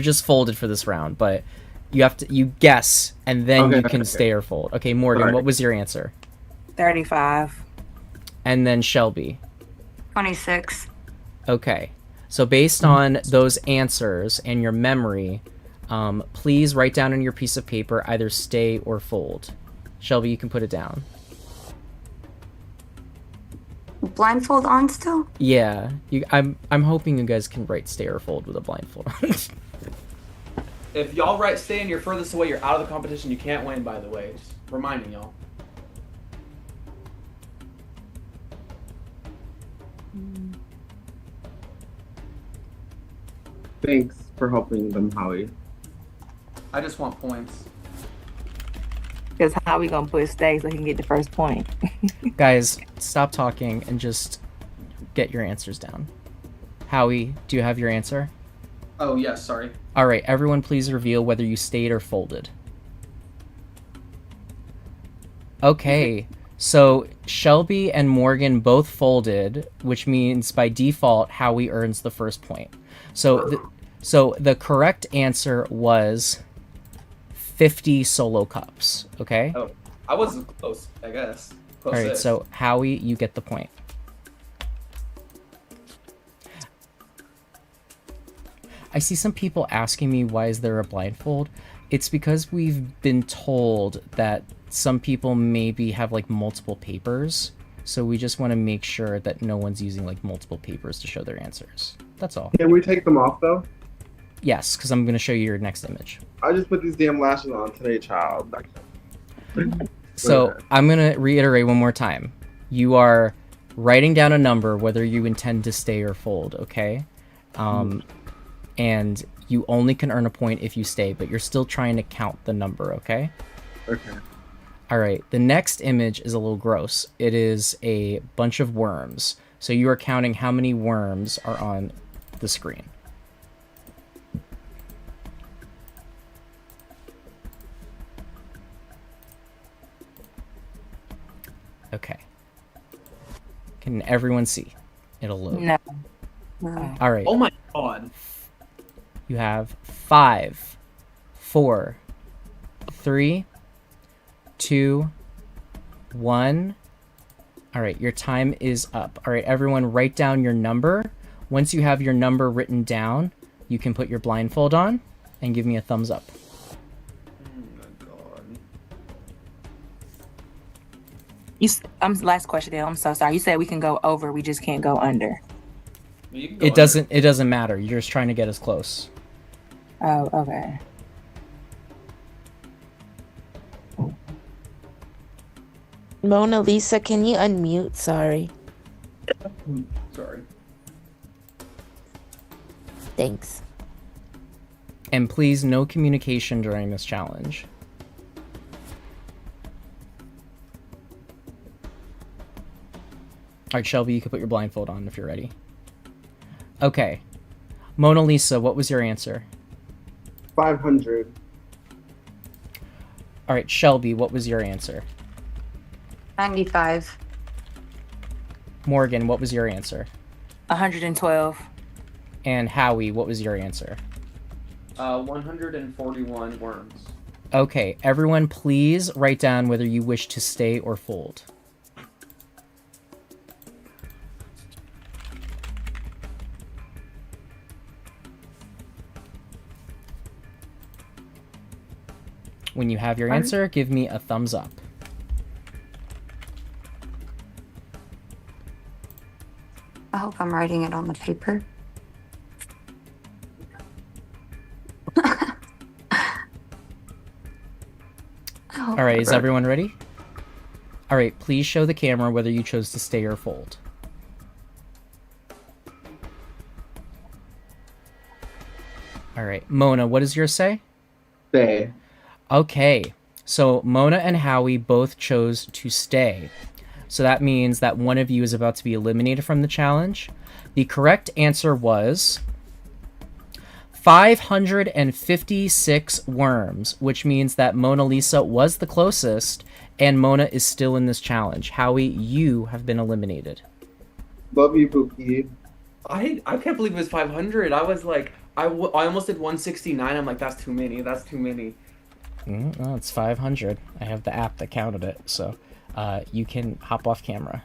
just folded for this round, but you guess, and then you can stay or fold. Okay, Morgan, Sorry. what was your answer? 35. And then Shelby. 26. Okay, so based on those answers and your memory, please write down on your piece of paper either stay or fold. Shelby, you can put it down. Blindfold on still? Yeah, I'm hoping you guys can write stay or fold with a blindfold on. If y'all write stay and you're furthest away, you're out of the competition. You can't win, by the way. Just reminding y'all. Thanks for helping them, Howie. I just want points. Because how we gonna put stay so he can get the first point? Guys, stop talking and just get your answers down. Howie, do you have your answer? Oh, yes, sorry. All right, everyone please reveal whether you stayed or folded. Okay, so Shelby and Morgan both folded, which means by default Howie earns the first point. So the correct answer was 50 solo cups, okay? Oh, I wasn't close, I guess. Close. All right, so Howie, you get the point. I see some people asking me why is there a blindfold. It's because we've been told that some people maybe have like multiple papers, so we just want to make sure that no one's using like multiple papers to show their answers. That's all. Can we take them off though? Yes, because I'm going to show you your next image. I just put these damn lashes on today, child. So I'm going to reiterate one more time. You are writing down a number whether you intend to stay or fold, okay? And you only can earn a point if you stay, but you're still trying to count the number, okay? Okay. All right, the next image is a little gross. It is a bunch of worms. So you are counting how many worms are on the screen. Okay. Can everyone see? It'll load. No. All right. Oh my god. You have 5, 4, 3, 2, 1. All right, your time is up. All right, everyone, write down your number. Once you have your number written down, you can put your blindfold on and give me a thumbs up. Oh my god. Last question, Dale. I'm so sorry. You said we can go over. We just can't go under. You can go It under. doesn't matter. You're just trying to get as close. Oh, okay. Mona Lisa, can you unmute? Sorry. Sorry. Thanks. And please, no communication during this challenge. All right, Shelby, you can put your blindfold on if you're ready. Okay. Mona Lisa, what was your answer? 500. All right, Shelby, what was your answer? 95. Morgan, what was your answer? 112. And Howie, what was your answer? 141 worms. Okay, everyone, please write down whether you wish to stay or fold. When you have your answer, give me a thumbs up. I hope I'm writing it on the paper. All right, is everyone ready? All right, please show the camera whether you chose to stay or fold. All right, Mona, what does yours say? Stay. Okay, so Mona and Howie both chose to stay. So that means that one of you is about to be eliminated from the challenge. The correct answer was 556 worms, which means that Mona Lisa was the closest, and Mona is still in this challenge. Howie, you have been eliminated. Love you, Pookie. I can't believe it was 500. I was like, I almost did 169. I'm like, that's too many. That's too many. Well, it's 500. I have the app that counted it, so you can hop off camera.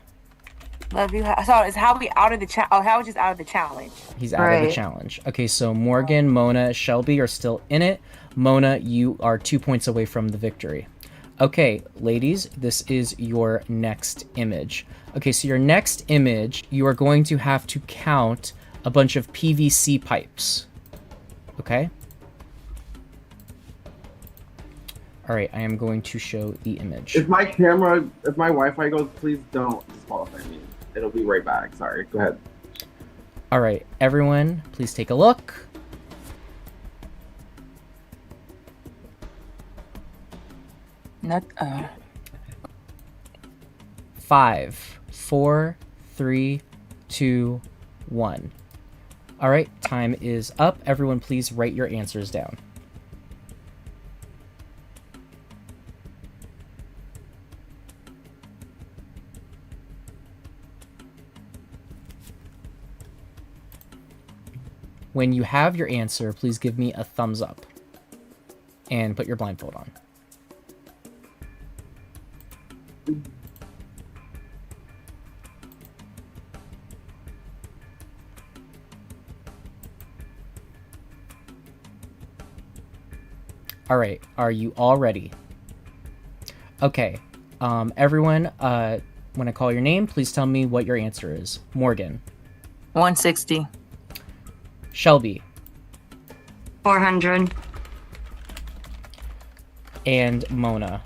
Love you. So is Howie out of the challenge? Oh, Howie's just out of the challenge. He's out of the challenge. Okay, so Morgan, Mona, Shelby are still in it. Mona, you are 2 points away from the victory. Okay, ladies, this is your next image. Okay, so your next image, you are going to have to count a bunch of PVC pipes. Okay? All right, I am going to show the image. If my Wi-Fi goes, please don't disqualify me. It'll be right back. Sorry. Go ahead. All right, everyone, please take a look. Not. 5, 4, 3, 2, 1. All right, time is up. Everyone, please write your answers down. When you have your answer, please give me a thumbs up and put your blindfold on. All right, are you all ready? Okay. Everyone, when I call your name, please tell me what your answer is. Morgan. 160. Shelby. 400. And Mona.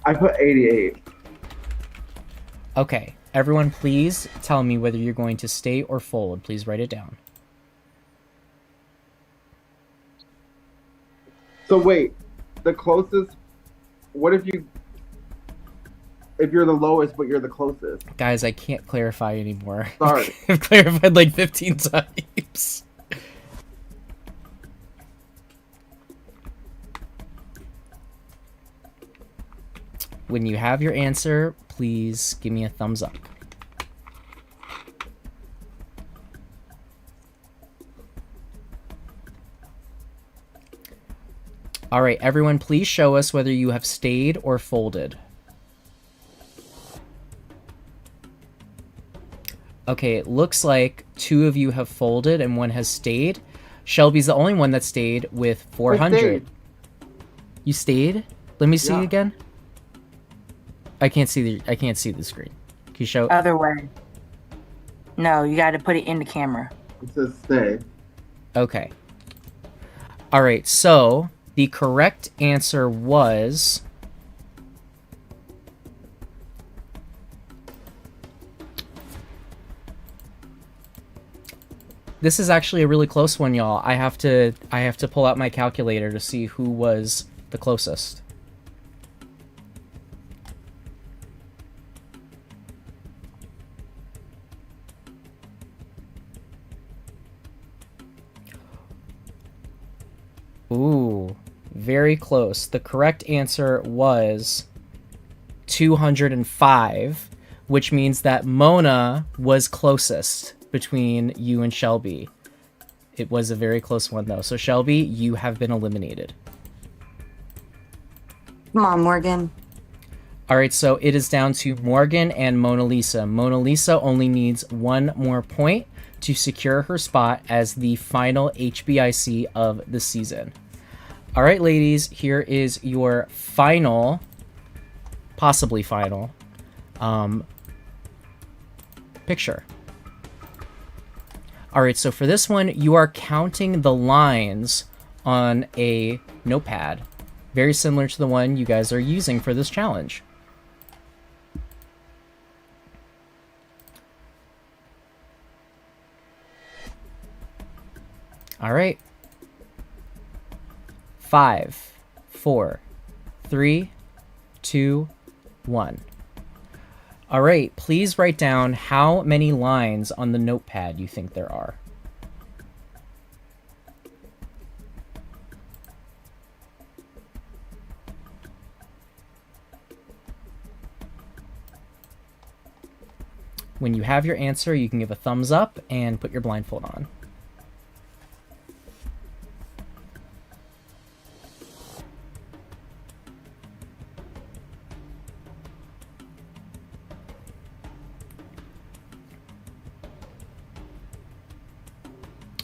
I put 88. Okay. Everyone, please tell me whether you're going to stay or fold. Please write it down. So wait, the closest. What if you're the lowest, but you're the closest? Guys, I can't clarify anymore. Sorry. I've clarified like 15 times. When you have your answer, please give me a thumbs up. All right, everyone, please show us whether you have stayed or folded. Okay, it looks like 2 of you have folded and 1 has stayed. Shelby's the only one that stayed with 400. stayed. You stayed? Let me see Yeah. again. I can't see the screen. Can you show? Other way. No, you got to put it in the camera. It says stay. Okay. All right, so the correct answer was this is actually a really close one, y'all. I have to pull out my calculator to see who was the closest. Ooh, very close. The correct answer was 205, which means that Mona was closest between you and Shelby. It was a very close one, though. So, Shelby, you have been eliminated. Come on, Morgan. All right, so it is down to Morgan and Mona Lisa. Mona Lisa only needs 1 more point to secure her spot as the final HBIC of the season. All right, ladies, here is your final, possibly final, picture. All right, so for this one, you are counting the lines on a notepad, very similar to the one you guys are using for this challenge. All right. 5, 4, 3, 2, 1. All right, please write down how many lines on the notepad you think there are. When you have your answer, you can give a thumbs up and put your blindfold on.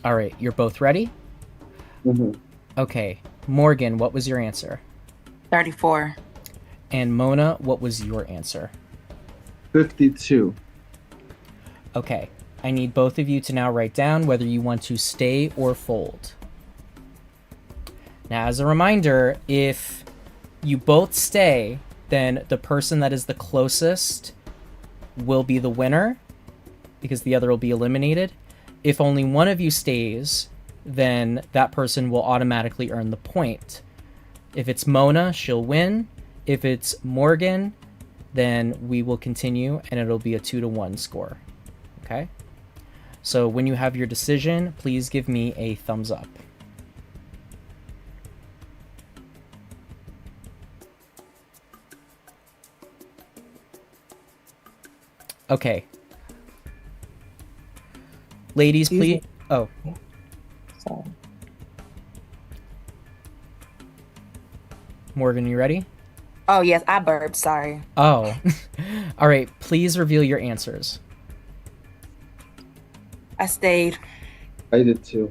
All right, you're both ready? Mm-hmm. Okay, Morgan, what was your answer? 34. And Mona, what was your answer? 52. Okay, I need both of you to now write down whether you want to stay or fold. Now, as a reminder, if you both stay, then the person that is the closest will be the winner because the other will be eliminated. If only one of you stays, then that person will automatically earn the point. If it's Mona, she'll win. If it's Morgan, then we will continue and it'll be a 2-1 score. Okay? So when you have your decision, please give me a thumbs up. Okay. Ladies, please. Oh. Sorry. Morgan, you ready? Oh, yes, I burped. Sorry. Oh. All right. Please reveal your answers. I stayed. I did too.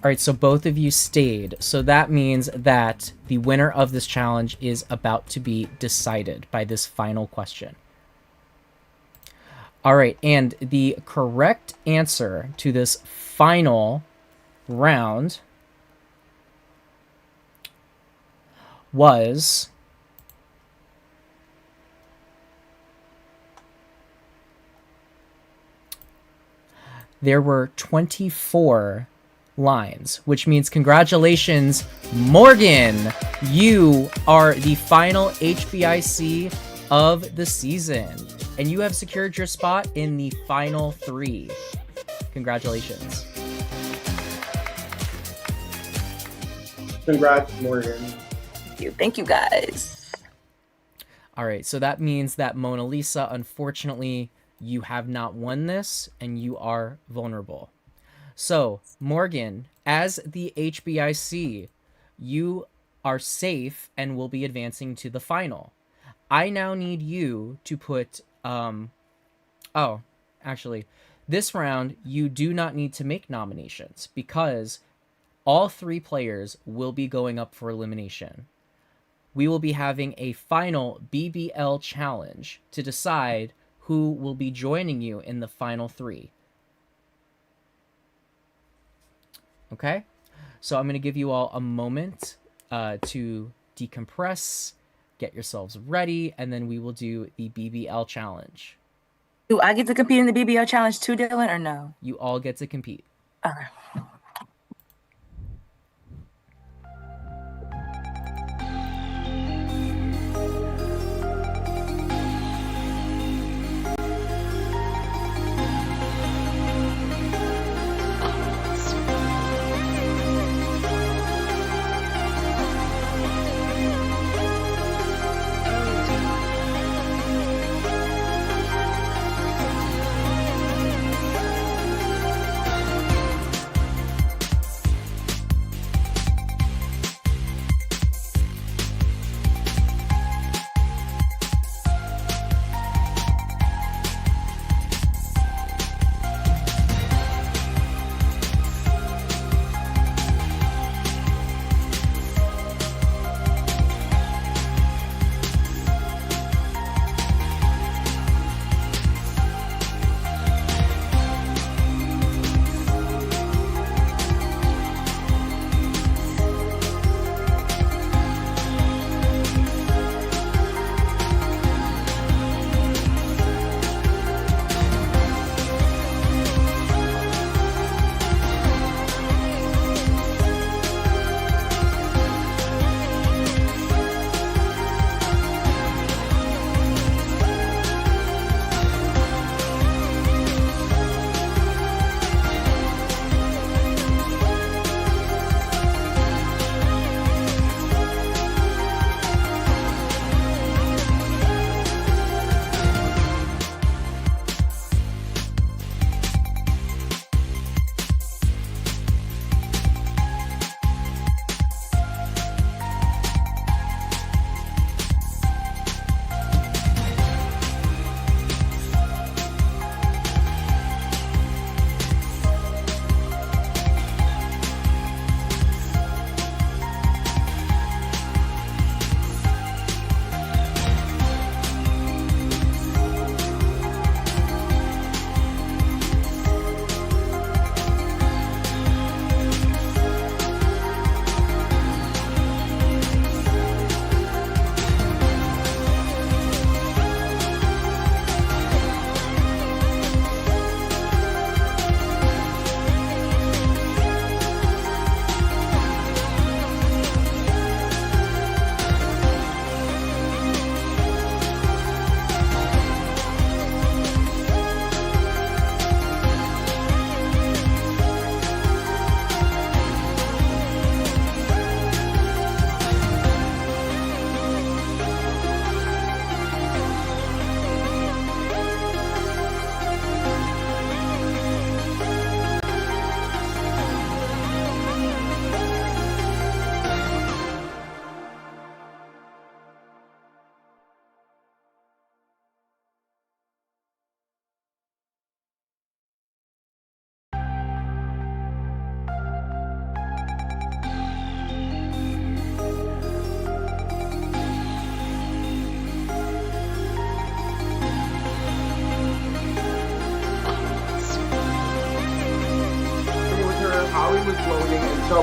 All right, so both of you stayed. So that means that the winner of this challenge is about to be decided by this final question. All right, and the correct answer to this final round was there were 24 lines, which means congratulations, Morgan. You are the final HBIC of the season, and you have secured your spot in the final 3. Congratulations. Congrats, Morgan. Thank you guys. All right, so that means that Mona Lisa, unfortunately, you have not won this, and you are vulnerable. So, Morgan, as the HBIC, you are safe and will be advancing to the final. I now need you to put, oh, actually, this round, you do not need to make nominations because all 3 players will be going up for elimination. We will be having a final BBL challenge to decide who will be joining you in the final 3. Okay? So I'm going to give you all a moment to decompress, get yourselves ready, and then we will do the BBL challenge. Do I get to compete in the BBL challenge too, Dylan, or no? You all get to compete. Okay.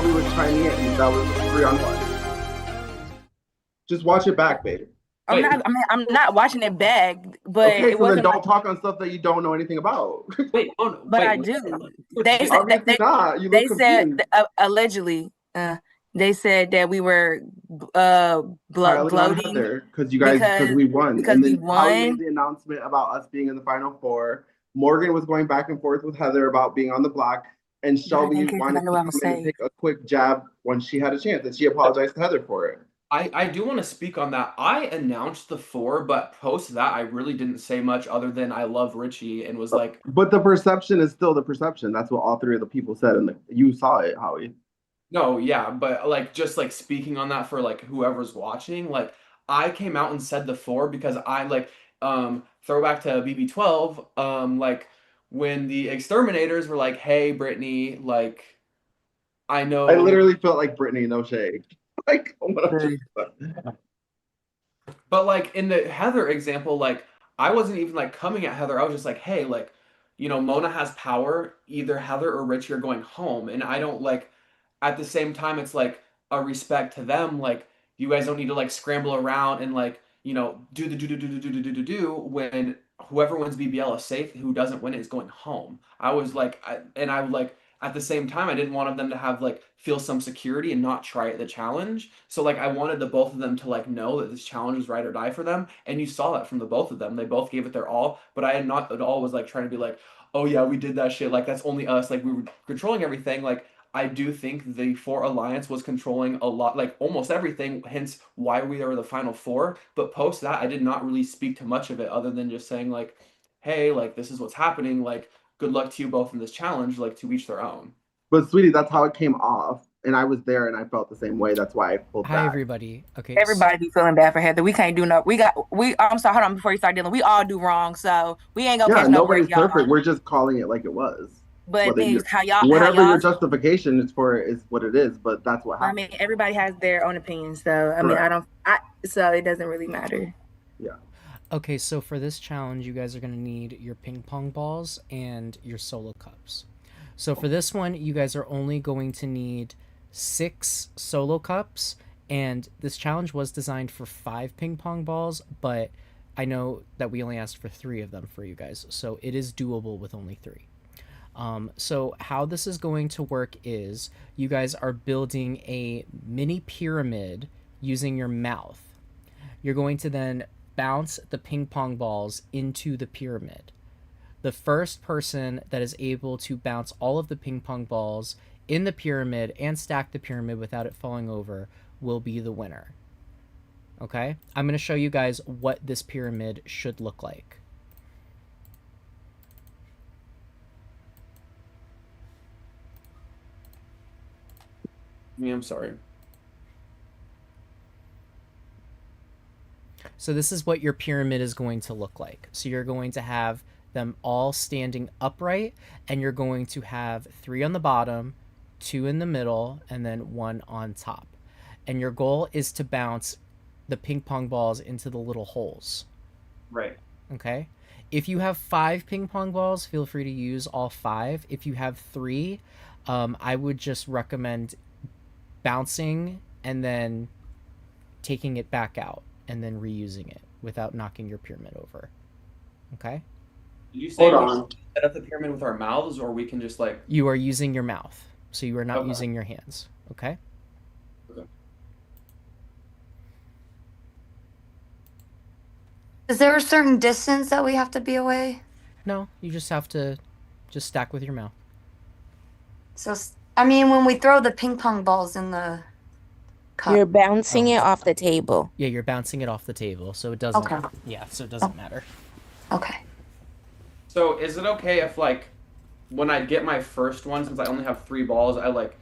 Shelby was chiming in. That was 3-on-1. Just watch it back, babe. I'm Wait. not. I mean, I'm not watching it back, but Okay, it so then wasn't. don't talk on stuff that you don't know anything about. Wait, oh, no, But wait, I do. They said Obviously not. You look they said confused. allegedly. They said that we were Piling on gloating Heather because you guys because we won. because And we then Holly won. made the announcement about us being in the final four. Morgan was going back and forth with Heather about being on the block, and But I Shelby didn't care 'cause I wanted knew to what I'm come in and saying. take a quick jab when she had a chance, and she apologized to Heather for it. I do want to speak on that. I announced the four, but post that I really didn't say much other than I love Richie and was like, But the perception is still the perception. That's what all three of the people said, and you saw it, Howie. no, yeah, but like just like speaking on that for like whoever's watching, like I came out and said the four because I like throwback to BB12, like when the exterminators were like, "Hey, Brittany, like I know." I literally felt like Brittany, no shade. Like, 100%. But like in the Heather example, like I wasn't even like coming at Heather. I was just like, hey, like, Mona has power. Either Heather or Richie are going home. And I don't like at the same time it's like a respect to them. Like you guys don't need to like scramble around and like, do the do when whoever wins BBL is safe, who doesn't win it is going home. I was like I like at the same time I didn't want them to have like feel some security and not try the challenge. So like I wanted the both of them to like know that this challenge was ride or die for them. And you saw that from the both of them. They both gave it their all, but I had not at all was like trying to be like, oh yeah, we did that shit. Like that's only us. Like we were controlling everything. Like I do think the four alliance was controlling a lot, like almost everything, hence why we are the final four. But post that, I did not really speak to much of it other than just saying like, hey, like this is what's happening. Like good luck to you both in this challenge, like to each their own. But sweetie, that's how it came off. And I was there and I felt the same way. That's why I pulled Hi, back. everybody. Okay. Everybody be feeling bad for Heather. We can't do no. I'm sorry. Hold on. Before you start dealing, we all do wrong. So we ain't gonna Yeah, catch no nobody's break, y'all. perfect. We're just calling it like it was. But Whether things how y'all whatever how your y'all. justification is for it is what it is. But that's what I happened. mean, everybody has their own opinions. So I mean, Correct. so it doesn't really matter. Yeah. Okay, so for this challenge, you guys are going to need your ping pong balls and your solo cups. So for this one, you guys are only going to need 6 solo cups, and this challenge was designed for 5 ping pong balls, but I know that we only asked for 3 of them for you guys, so it is doable with only 3. So how this is going to work is you guys are building a mini pyramid using your mouth. You're going to then bounce the ping pong balls into the pyramid. The first person that is able to bounce all of the ping pong balls in the pyramid and stack the pyramid without it falling over will be the winner. Okay? I'm going to show you guys what this pyramid should look like. I'm sorry. So this is what your pyramid is going to look like. So you're going to have them all standing upright, and you're going to have 3 on the bottom, 2 in the middle, and then 1 on top. And your goal is to bounce the ping pong balls into the little holes. Right. Okay? If you have 5 ping pong balls, feel free to use all 5. If you have 3, I would just recommend bouncing and then taking it back out and then reusing it without knocking your pyramid over. Okay? Did you say Hold we on. can set up the pyramid with our mouths, or we can just like? You are using your mouth, so you are not Okay. using your hands. Okay? Is there a certain distance that we have to be away? No, you just have to just stack with your mouth. So, I mean, when we throw the ping pong balls in the cup. You're bouncing it off the table. Yeah, you're bouncing it off the table, so it doesn't. Okay. Yeah, so it doesn't matter. Okay. So is it okay if like when I get my first one, since I only have 3 balls, I like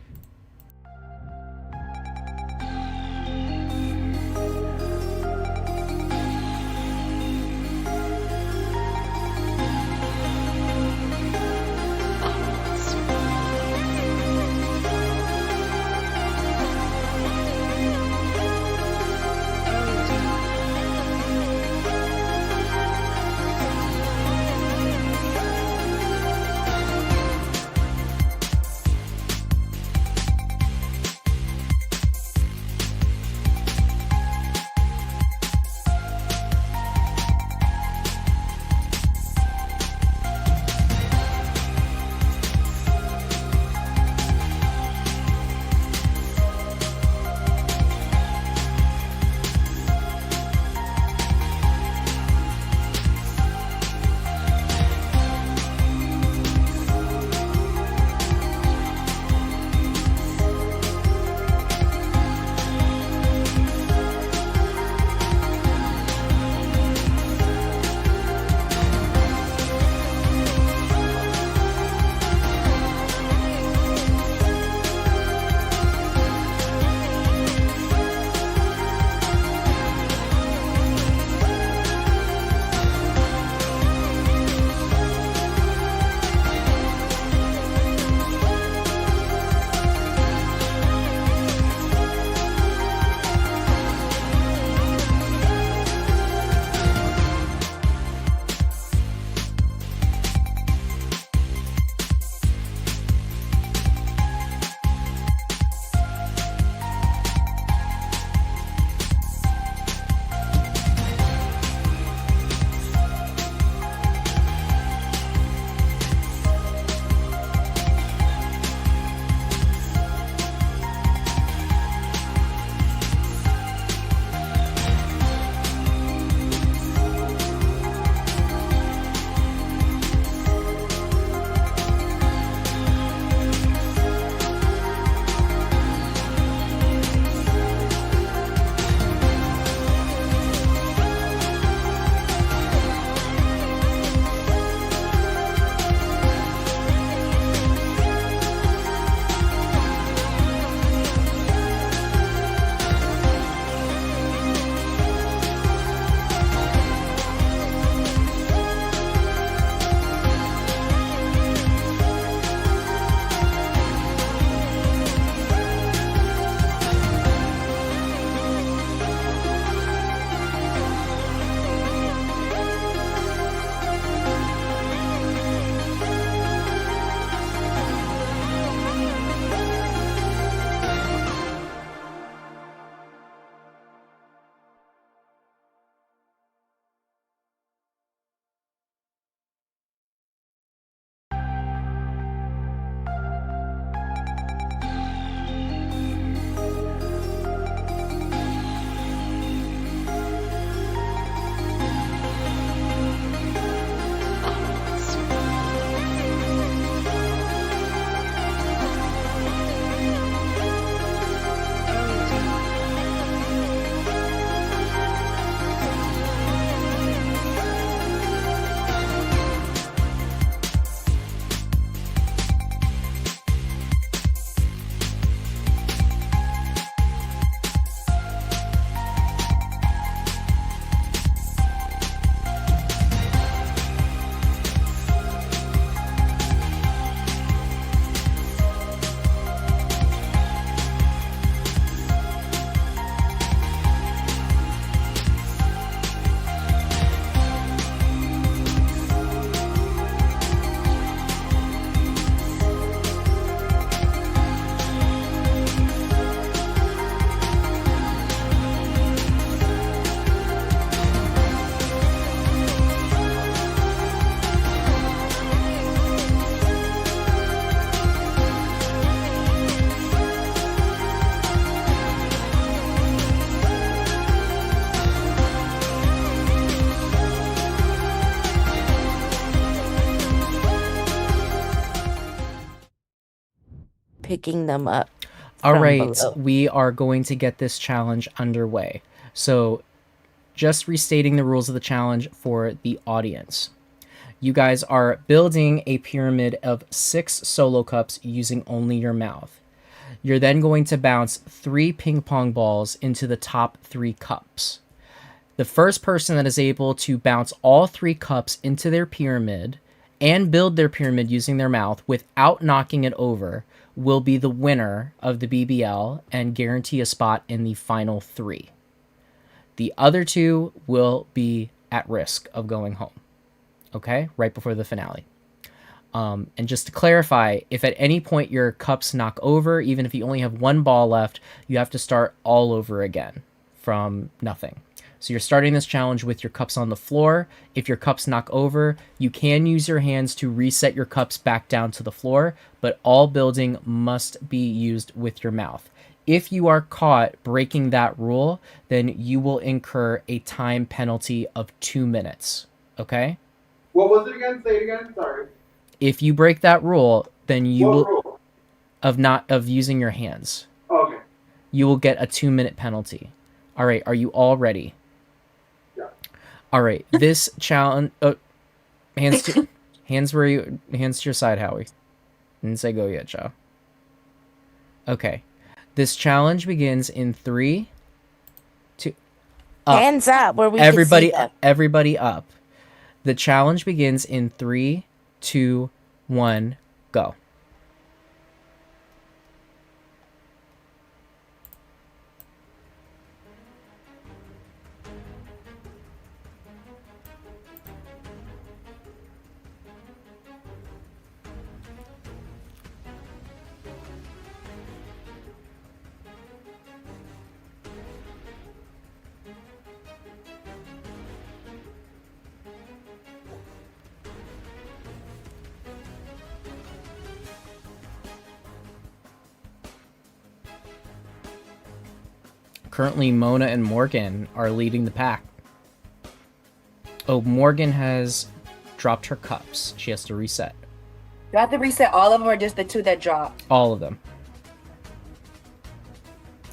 picking them up. All from right, below. we are going to get this challenge underway. So, just restating the rules of the challenge for the audience. You guys are building a pyramid of 6 solo cups using only your mouth. You're then going to bounce 3 ping pong balls into the top 3 cups. The first person that is able to bounce all 3 cups into their pyramid and build their pyramid using their mouth without knocking it over will be the winner of the BBL and guarantee a spot in the final 3. The other 2 will be at risk of going home. Okay? Right before the finale. And just to clarify, if at any point your cups knock over, even if you only have 1 ball left, you have to start all over again from nothing. So you're starting this challenge with your cups on the floor. If your cups knock over, you can use your hands to reset your cups back down to the floor, but all building must be used with your mouth. If you are caught breaking that rule, then you will incur a time penalty of 2 minutes. Okay? What was it again? Say it again. Sorry. If you break that rule, then you What will rule? of using your hands. Okay. You will get a 2-minute penalty. All right, are you all ready? Yeah. All right, this challenge. Hands to your side, Howie. Didn't say go yet, Joe. Okay, this challenge begins in 3, 2. Up. Hands up where we Everybody, can see them. everybody up. The challenge begins in 3, 2, 1, go. Currently, Mona and Morgan are leading the pack. Oh, Morgan has dropped her cups. She has to reset. Do I have to reset all of them or just the 2 that dropped? All of them.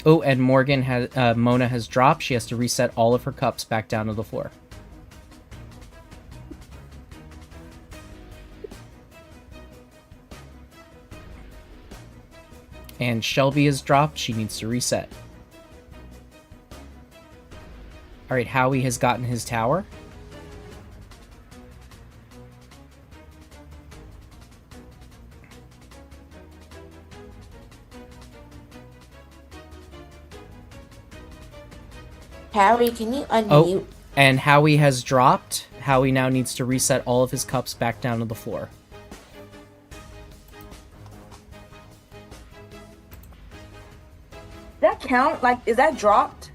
Oh, and Mona has dropped. She has to reset all of her cups back down to the floor. And Shelby has dropped. She needs to reset. All right, Howie has gotten his tower. Harry, can you unmute? Oh, and Howie has dropped. Howie now needs to reset all of his cups back down to the floor. Does that count? Like, is that dropped?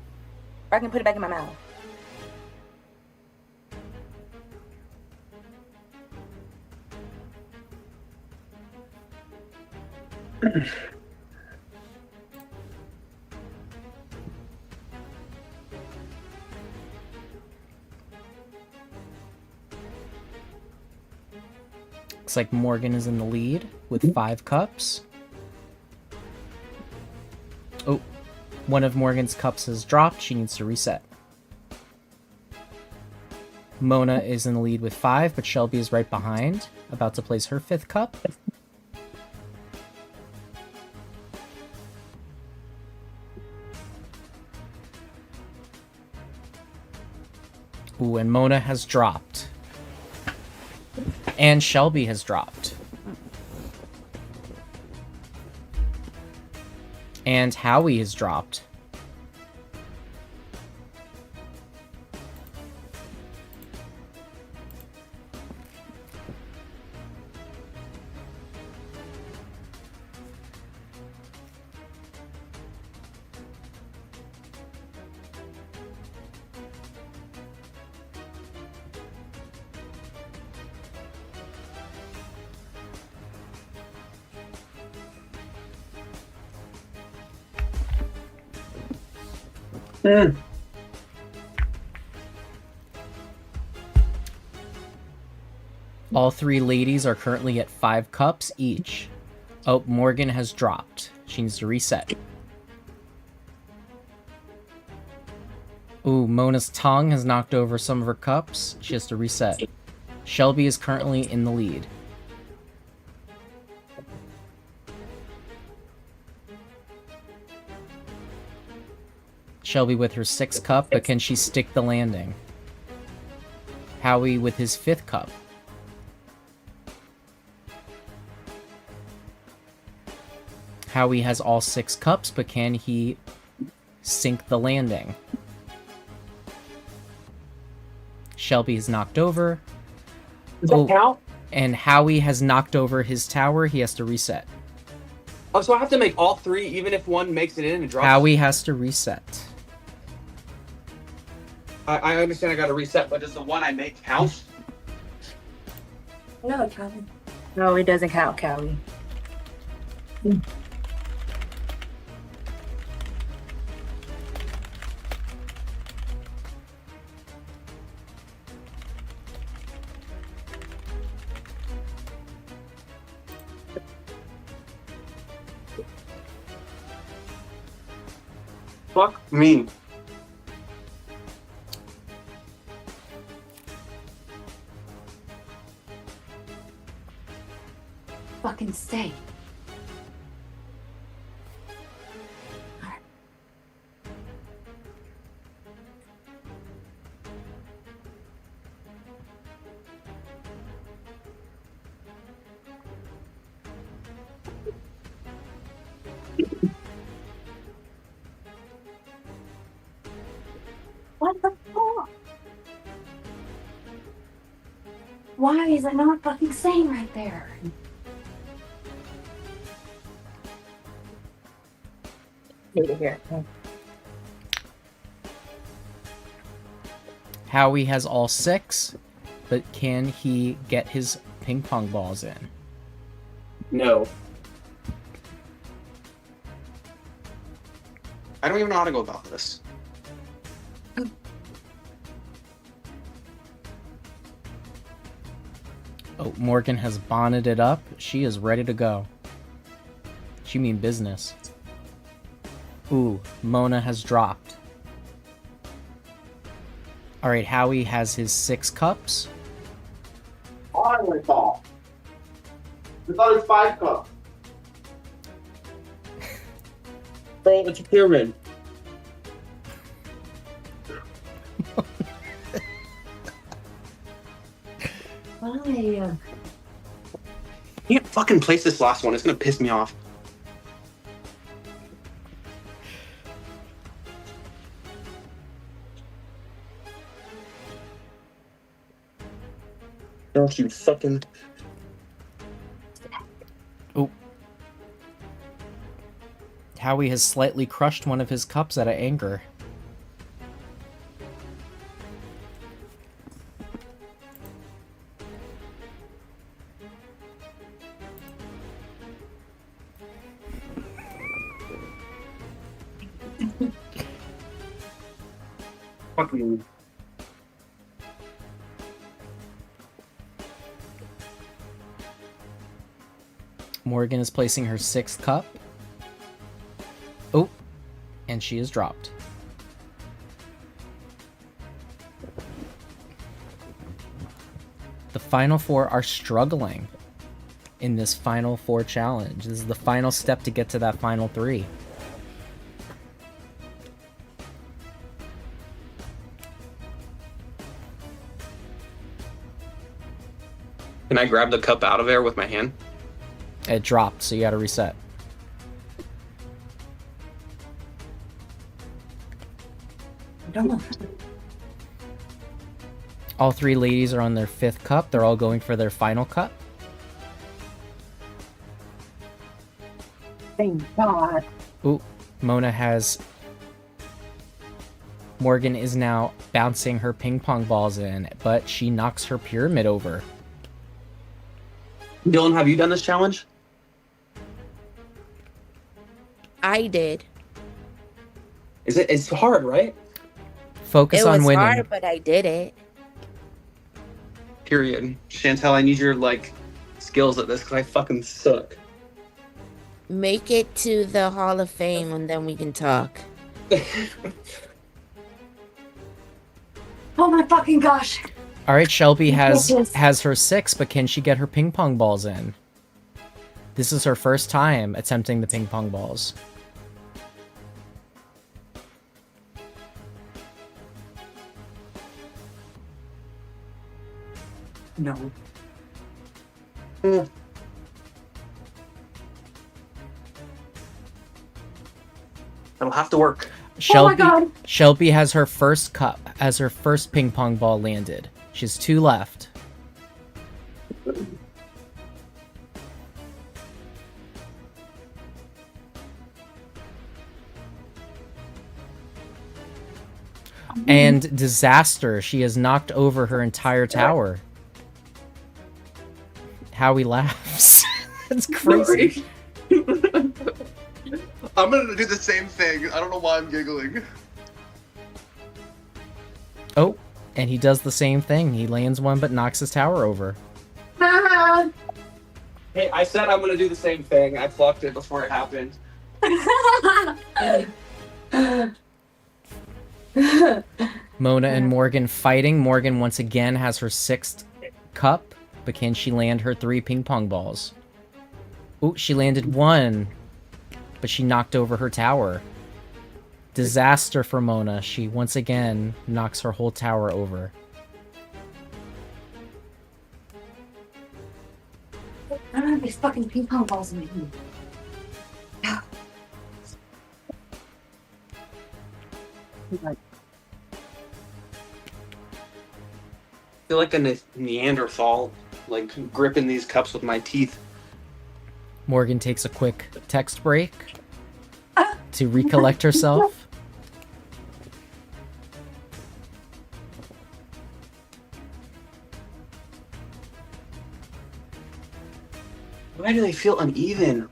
Or I can put it back in my mouth? Looks like Morgan is in the lead with 5 cups. Oh, one of Morgan's cups has dropped. She needs to reset. Mona is in the lead with 5, but Shelby is right behind, about to place her 5th cup. Ooh, and Mona has dropped. And Shelby has dropped. And Howie has dropped. All 3 ladies are currently at 5 cups each. Oh, Morgan has dropped. She needs to reset. Ooh, Mona's tongue has knocked over some of her cups. She has to reset. Shelby is currently in the lead. Shelby with her 6th cup, but can she stick the landing? Howie with his 5th cup. Howie has all 6 cups, but can he sink the landing? Shelby is knocked over. Does that count? And Howie has knocked over his tower. He has to reset. Oh, so I have to make all 3, even if one makes it in and drops? Howie has to reset. I understand I gotta reset, but does the one I make count? No, it doesn't. No, it doesn't count, Callie. Fuck me. Fucking stay. What the fuck? Why is it not fucking staying right there? Here. Howie has all 6, but can he get his ping pong balls in? No. I don't even know how to go about this. Oh, Morgan has bonneted up. She is ready to go. She mean business. Ooh, Mona has dropped. Alright, Howie has his 6 cups. I went off. I thought it was 5 cups. Bro, it's a pyramid. Why? You can't fucking place this last one. It's gonna piss me off. Don't you fucking... Oh. Howie has slightly crushed one of his cups out of anger. Fucking... Morgan is placing her 6th cup. Oh, and she is dropped. The final 4 are struggling in this final 4 challenge. This is the final step to get to that final 3. Can I grab the cup out of there with my hand? It dropped, so you gotta reset. All 3 ladies are on their 5th cup. They're all going for their final cup. Thank God. Ooh, Mona has... Morgan is now bouncing her ping pong balls in, but she knocks her pyramid over. Dylan, have you done this challenge? I did. It's hard, right? Focus It on was winning. hard, but I did it. Period. Chantel, I need your, like, skills at this because I fucking suck. Make it to the Hall of Fame and then we can talk. Oh my fucking gosh. All right, Shelby has Yes. has her 6, but can she get her ping pong balls in? This is her first time attempting the ping pong balls. No. It'll have to work. Shelby, God. Shelby has her first ping pong ball landed. She has 2 left. And disaster, she has knocked over her entire tower. Howie laughs. That's crazy. I'm gonna do the same thing. I don't know why I'm giggling. Oh, and he does the same thing. He lands one but knocks his tower over. Hey, I said I'm gonna do the same thing. I plucked it before it happened. Mona and Morgan fighting. Morgan once again has her 6th cup, but can she land her 3 ping pong balls? Ooh, she landed 1, but she knocked over her tower. Disaster for Mona. She once again knocks her whole tower over. I don't have these fucking ping pong balls in my hand. I feel like a Neanderthal, like gripping these cups with my teeth. Morgan takes a quick text break to recollect herself. Why do they feel uneven?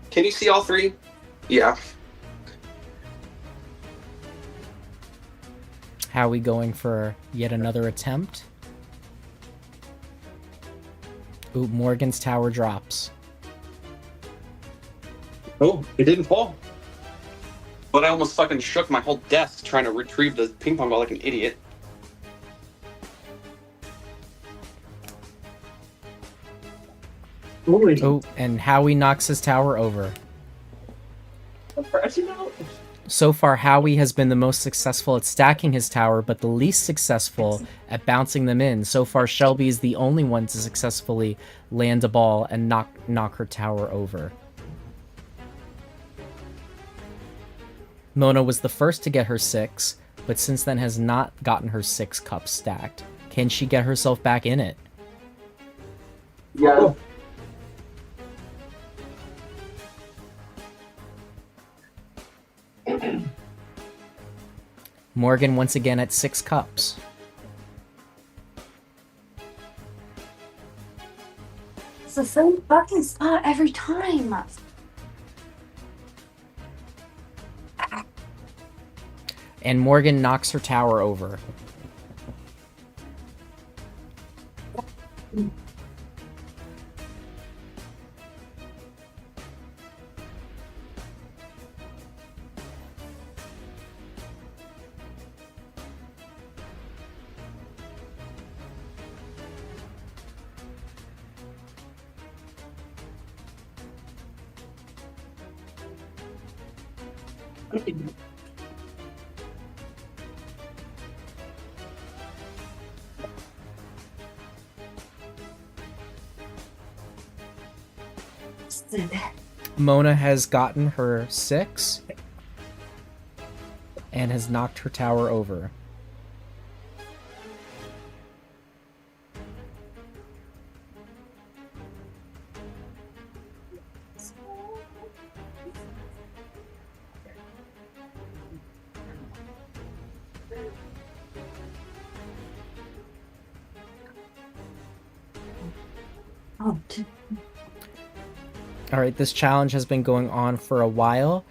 Can you see all 3? Yeah. Howie going for yet another attempt. Ooh, Morgan's tower drops. Oh, it didn't fall. But I almost fucking shook my whole desk trying to retrieve the ping pong ball like an idiot. Oh, and Howie knocks his tower over. So far, Howie has been the most successful at stacking his tower, but the least successful at bouncing them in. So far, Shelby is the only one to successfully land a ball and knock her tower over. Mona was the first to get her 6, but since then has not gotten her 6 cups stacked. Can she get herself back in it? Yeah. Morgan once again at 6 cups. It's the same fucking spot every time. And Morgan knocks her tower over. Mona has gotten her 6 and has knocked her tower over. All right, this challenge has been going on for a while.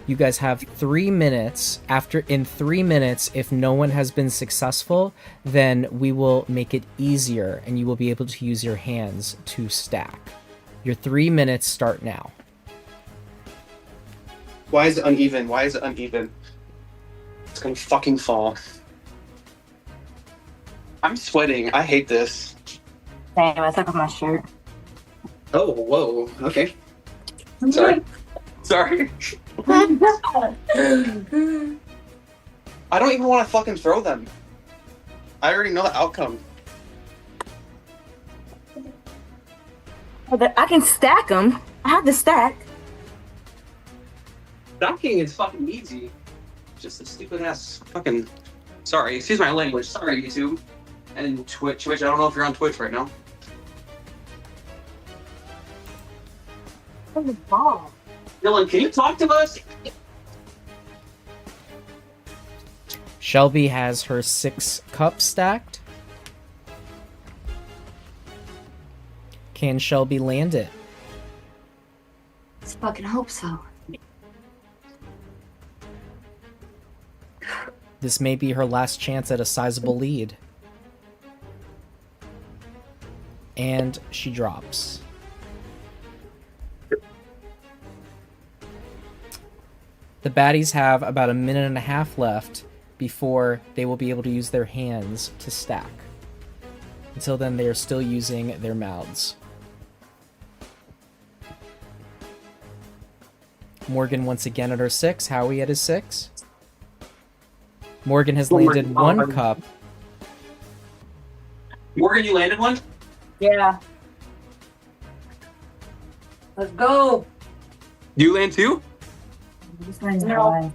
You guys have 3 minutes. In 3 minutes, if no one has been successful, then we will make it easier and you will be able to use your hands to stack. Your 3 minutes start now. Why is it uneven? Why is it uneven? It's gonna fucking fall. I'm sweating. I hate this. Damn, I took off my shirt. Oh, whoa. Okay. Sorry. Sorry. I don't even want to fucking throw them. I already know the outcome. I can stack them. I have the stack. Stacking is fucking easy. Just a stupid ass fucking. Sorry, excuse my language. Sorry, YouTube. And Twitch. I don't know if you're on Twitch right now. Where's the ball? Dylan, can you talk to us? Shelby has her 6 cups stacked. Can Shelby land it? Let's fucking hope so. This may be her last chance at a sizable lead. And she drops. The baddies have about a minute and a half left before they will be able to use their hands to stack. Until then, they are still using their mouths. Morgan once again at her 6. Howie at his 6. Morgan has landed 1 cup. Morgan, you landed one? Yeah. Let's go. You land 2? This one's dry.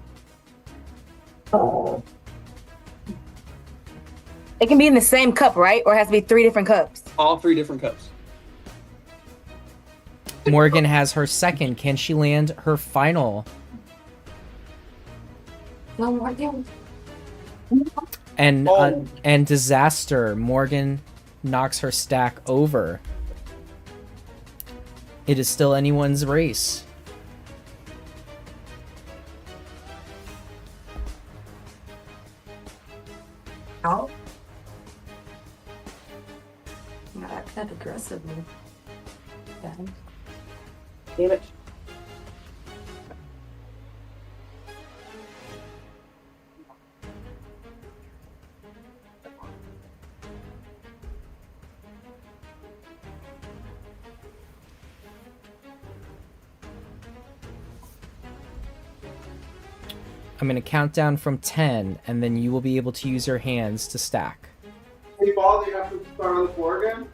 It can be in the same cup, right? Or it has to be 3 different cups? All 3 different cups. Morgan has her 2nd. Can she land her final? No, Morgan. And disaster. Morgan knocks her stack over. It is still anyone's race. Oh. Not act that aggressively. Damn it. I'm going to count down from 10, and then you will be able to use your hands to stack. Any ball that you have to start on the floor again?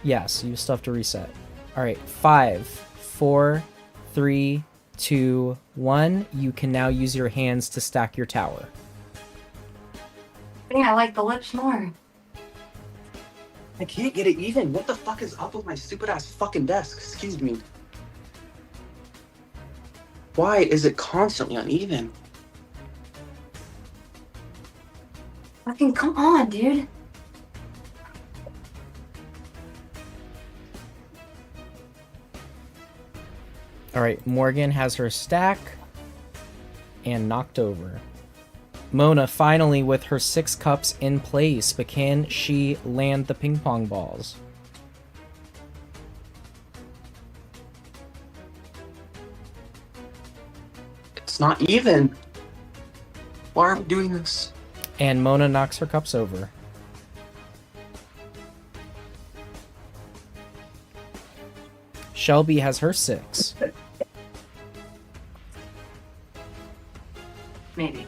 Yes, you still have to reset. All right, 5, 4, 3, 2, 1. You can now use your hands to stack your tower. I think I like the lips more. I can't get it even. What the fuck is up with my stupid ass fucking desk? Excuse me. Why is it constantly uneven? Fucking come on, dude. All right, Morgan has her stack and knocked over. Mona finally with her 6 cups in place, but can she land the ping pong balls? It's not even. Why are we doing this? And Mona knocks her cups over. Shelby has her 6. Maybe.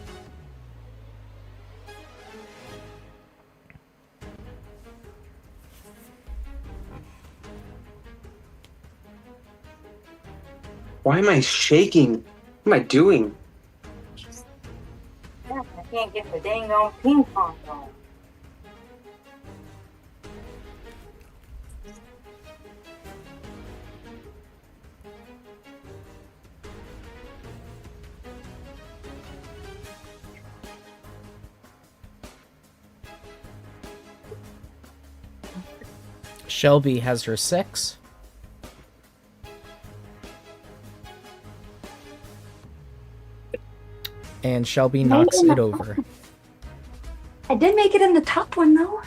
Why am I shaking? What am I doing? I can't get the dang on ping pong ball. Shelby has her 6. And Shelby knocks it over. I did make it in the top one though.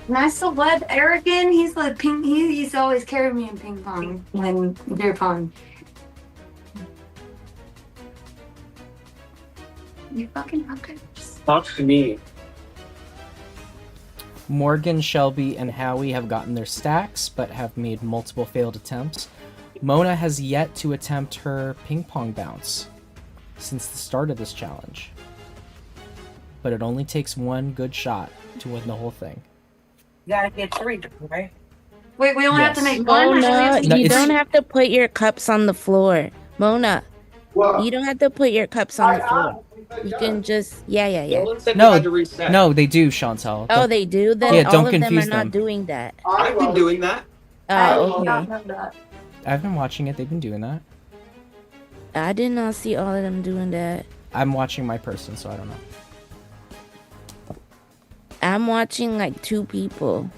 And I still led Eric in. He's led ping. He's always carried me in ping pong and beer pong. You fucking fuckers. Talk to me. Morgan, Shelby, and Howie have gotten their stacks, but have made multiple failed attempts. Mona has yet to attempt her ping pong bounce since the start of this challenge. But it only takes one good shot to win the whole thing. You gotta get 3, right? Wait, we only have to make one? Mona, No, you it's- don't have to put your cups on the floor. Mona, you don't have to put your cups on the floor. You can just, yeah. Dylan said No, we had to reset. No, they do, Chantal. Oh, they do? Then Yeah, all don't of them are confuse not them. doing that. I've been doing that. Oh, I okay. don't know that. I've been watching it. They've been doing that. I did not see all of them doing that. I'm watching my person, so I don't know. I'm watching like 2 people.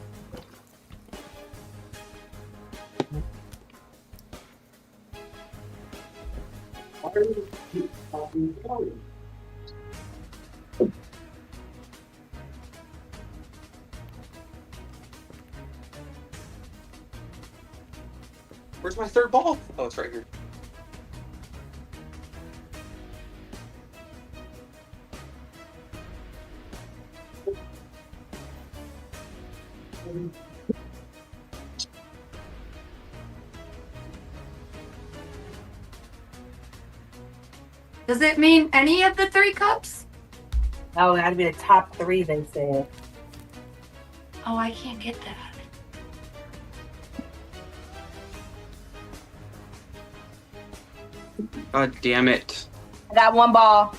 Where's my third ball? Oh, it's right here. Does it mean any of the 3 cups? Oh, it had to be the top 3, they said. Oh, I can't get that. God damn it. I got 1 ball.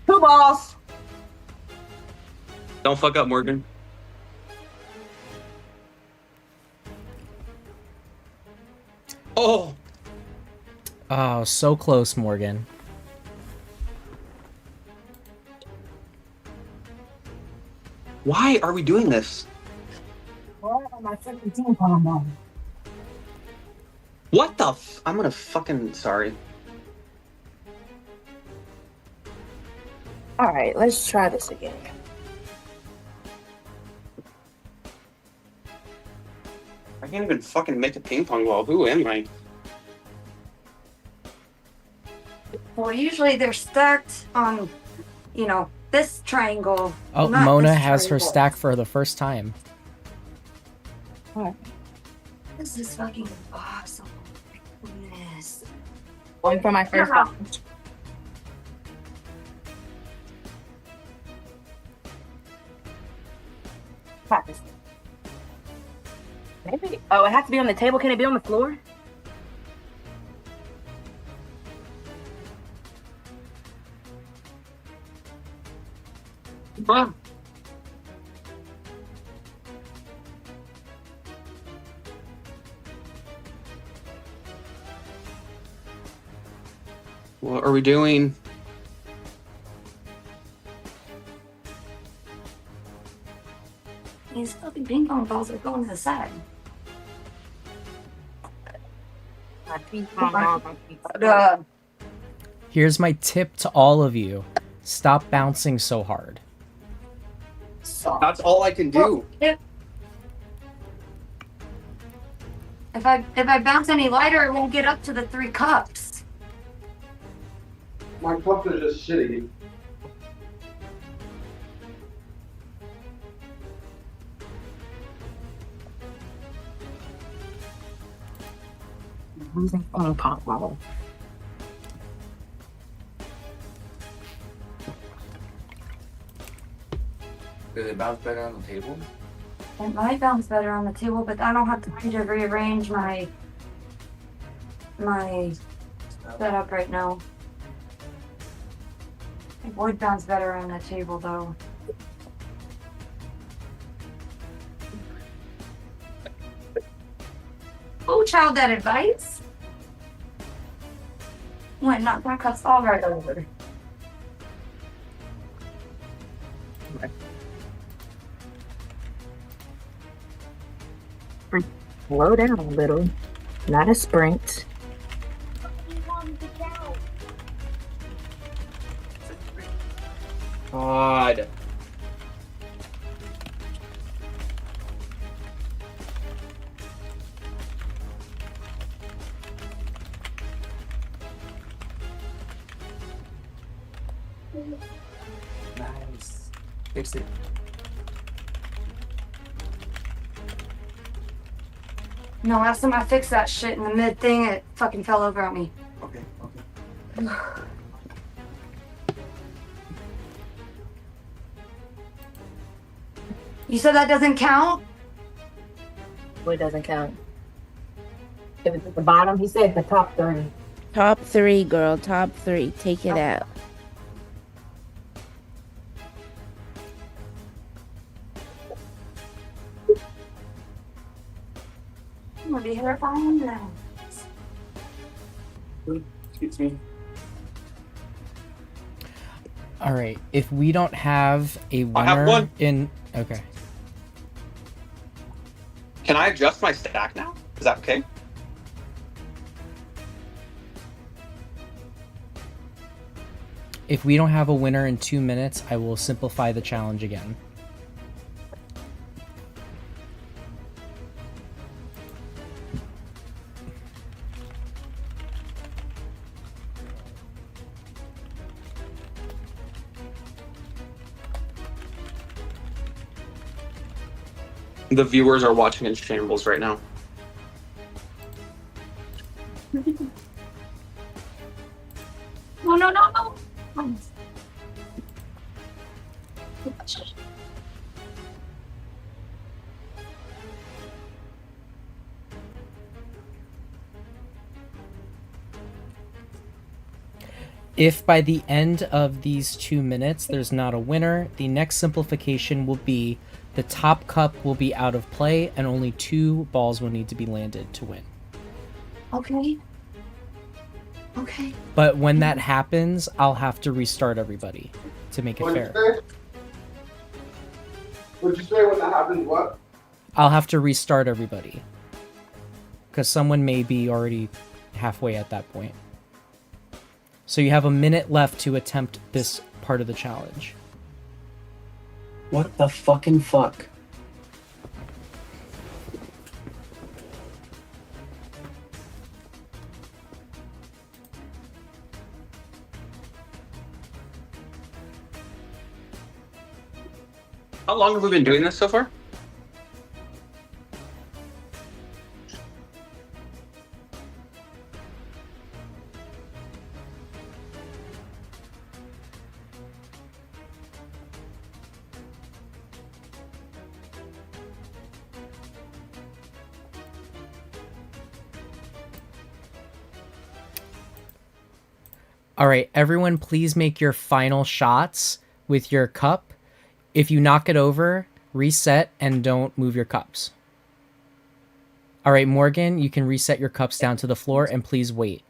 2 balls. Don't fuck up, Morgan. Oh, Oh, so close, Morgan. why are we doing this? My second team ball. What the I'm gonna fucking sorry. All right, let's try this again. I can't even fucking make a ping pong ball. Who am I? Well, usually they're stacked on, this triangle. Oh, not Mona this has her triangle. stack for the first time. This is fucking awesome. Goodness. Going for my first ball. Practice. Maybe. Oh, it has to be on the table. Can it be on the floor? Huh? What are we doing? These fucking ping pong balls are going to the side. My ping pong ball, my ping pong ball. Here's my tip to all of you. Stop bouncing so hard. That's all I can do. If I bounce any lighter, it won't get up to the 3 cups. My cups are just shitty. Losing ping pong ball. Does it bounce better on the table? It might bounce better on the table, but I don't have time to rearrange my setup right now. It would bounce better on the table though. Who child that advice? What, knock my cups all right over. Slow down a little. Not a sprint. God. Nice. Fix it. No, last time I fixed that shit in the mid thing, it fucking fell over on me. Okay. You said that doesn't count? Well, it doesn't count. If it's at the bottom, he said the top 3. Top 3, girl. Top 3. Take it out. I'm gonna be here fine now. Excuse me. All right. If we don't have a winner I have one. in, okay. Can I adjust my stack now? Is that okay? If we don't have a winner in 2 minutes, I will simplify the challenge again. The viewers are watching in shambles right now. No. If by the end of these 2 minutes there's not a winner, the next simplification will be the top cup will be out of play and only 2 balls will need to be landed to win. Okay. But when that happens, I'll have to restart everybody to make it fair. What'd you say when that happens? What? I'll have to restart everybody. Because someone may be already halfway at that point. So you have a minute left to attempt this part of the challenge. What the fucking fuck? How long have we been doing this so far? All right, everyone, please make your final shots with your cup. If you knock it over, reset and don't move your cups. All right, Morgan, you can reset your cups down to the floor and please wait.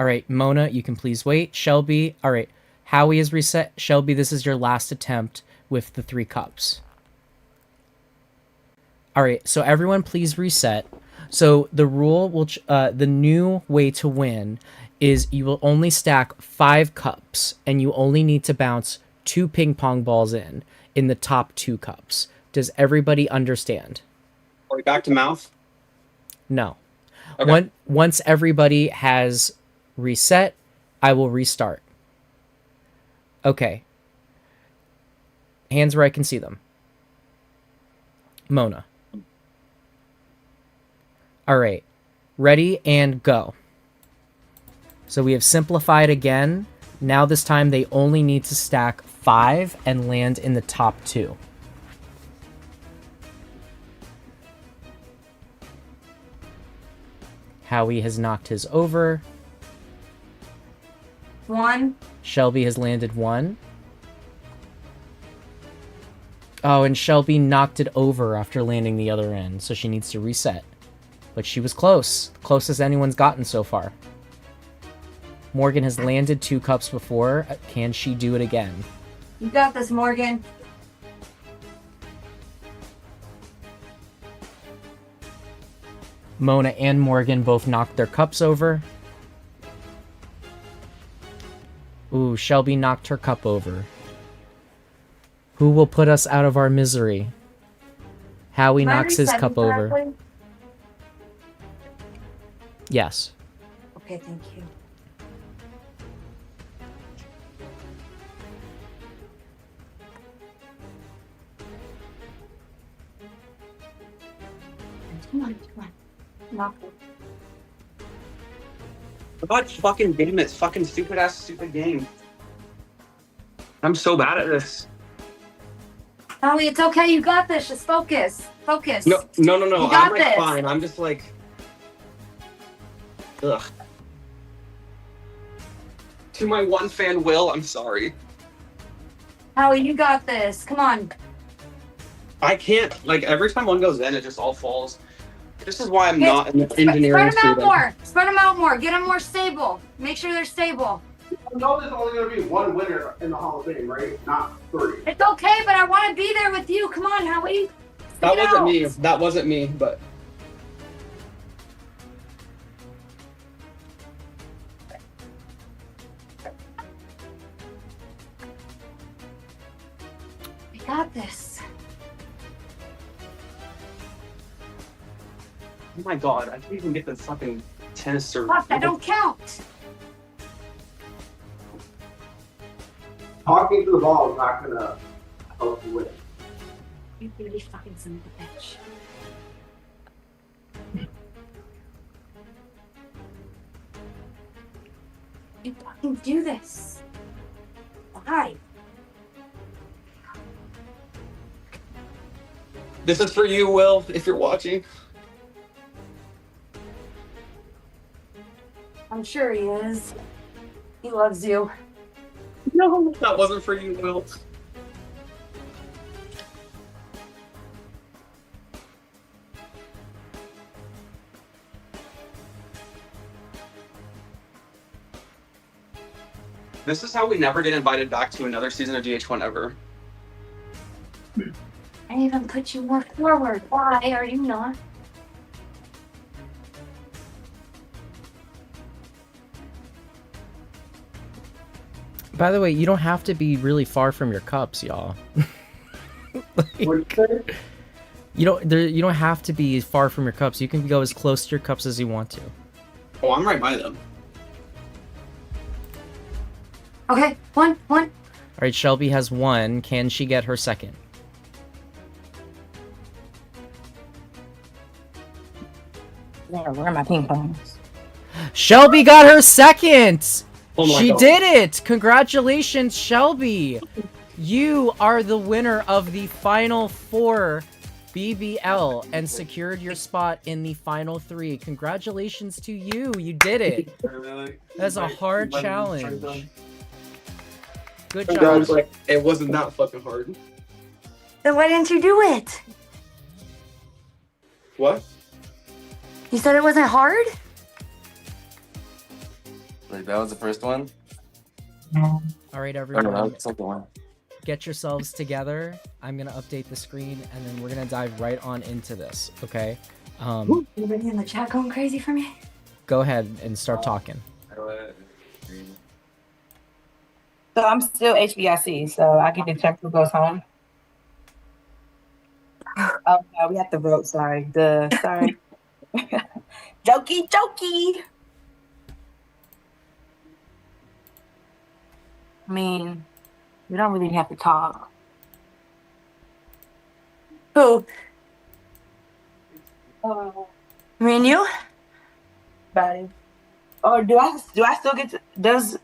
All right, Mona, you can please wait. Shelby, all right, Howie is reset. Shelby, this is your last attempt with the 3 cups. All right, so everyone please reset. So the rule will, the new way to win is you will only stack 5 cups and you only need to bounce 2 ping pong balls in the top 2 cups. Does everybody understand? Are we back to mouth? No. Okay. Once everybody has reset, I will restart. Okay. Hands where I can see them. Mona. All right. Ready and go. So we have simplified again. Now this time they only need to stack 5 and land in the top 2. Howie has knocked his over. 1. Shelby has landed 1. Oh, and Shelby knocked it over after landing the other end, so she needs to reset. but she was close. Closest anyone's gotten so far. Morgan has landed 2 cups before. Can she do it again? You got this, Morgan. Mona and Morgan both knocked their cups over. Ooh, Shelby knocked her cup over. Who will put us out of our misery? Howie Am I knocks his resetting cup over. correctly? Yes. Okay, thank you. Come on. Knock it. God fucking damn it. Fucking stupid game. I'm so bad at this. Howie, it's okay. You got this. Just focus. Focus. No. You I'm got like this. fine. I'm just like, ugh. To my one fan, Will, I'm sorry. Howie, you got this. Come on. I can't, like, every time one goes in, it just all falls. This is why I'm not in the engineering Spread them out student. more. Spread them out more. Get them more stable. Make sure they're stable. I know there's only going to be one winner in the Hall of Fame, right? Not 3. It's okay, but I want to be there with you. Come on, Howie. That Stick it wasn't out. me. That wasn't me, but We got this. oh my god, I can't even get the fucking tennis serve. Fuck, that don't count. Talking to the ball is not going to help you win. You really fucking son of a bitch. You fucking do this. Why? This is for you, Will, if you're watching. I'm sure he is. He loves you. No, that wasn't for you, Will. This is how we never get invited back to another season of GH1 ever. I even put you more forward. Why are you not? By the way, you don't have to be really far from your cups, y'all. You don't have to be far from your cups. You can go as close to your cups as you want to. Oh, I'm right by them. Okay, one. All right, Shelby has 1. Can she get her second? Where are my ping pongs? Shelby got her second! Oh my She God. did it! Congratulations, Shelby! You are the winner of the Final 4 BBL and secured your spot in the Final 3. Congratulations to you! You did it! That's a hard challenge. Good I job. was like, it wasn't that fucking hard. Then why didn't you do it? What? You said it wasn't hard? Like that was the first one? All right, Or no, that everyone. was the second one. Get yourselves together. I'm gonna update the screen, and then we're gonna dive right on into this. Okay. Everybody in the chat going crazy for me? Go ahead and start talking. So I'm still HBIC, so I get to check who goes home. Oh no, we have to vote. Sorry, sorry. jokey. I mean, we don't really have to talk. Who? Me and you? Baddies. Or do I still get to,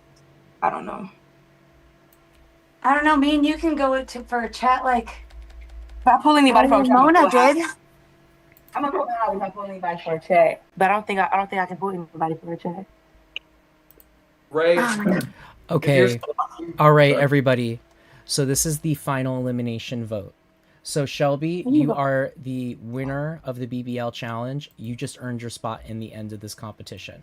I don't know. I don't know. Me and you can go for a chat like. If I pull anybody from Mona did. I'm gonna pull out if I pull anybody for a chat. But I don't think I can pull anybody for a chat. Right. Okay. All right, everybody. So this is the final elimination vote. So Shelby, you are the winner of the BBL challenge. You just earned your spot in the end of this competition.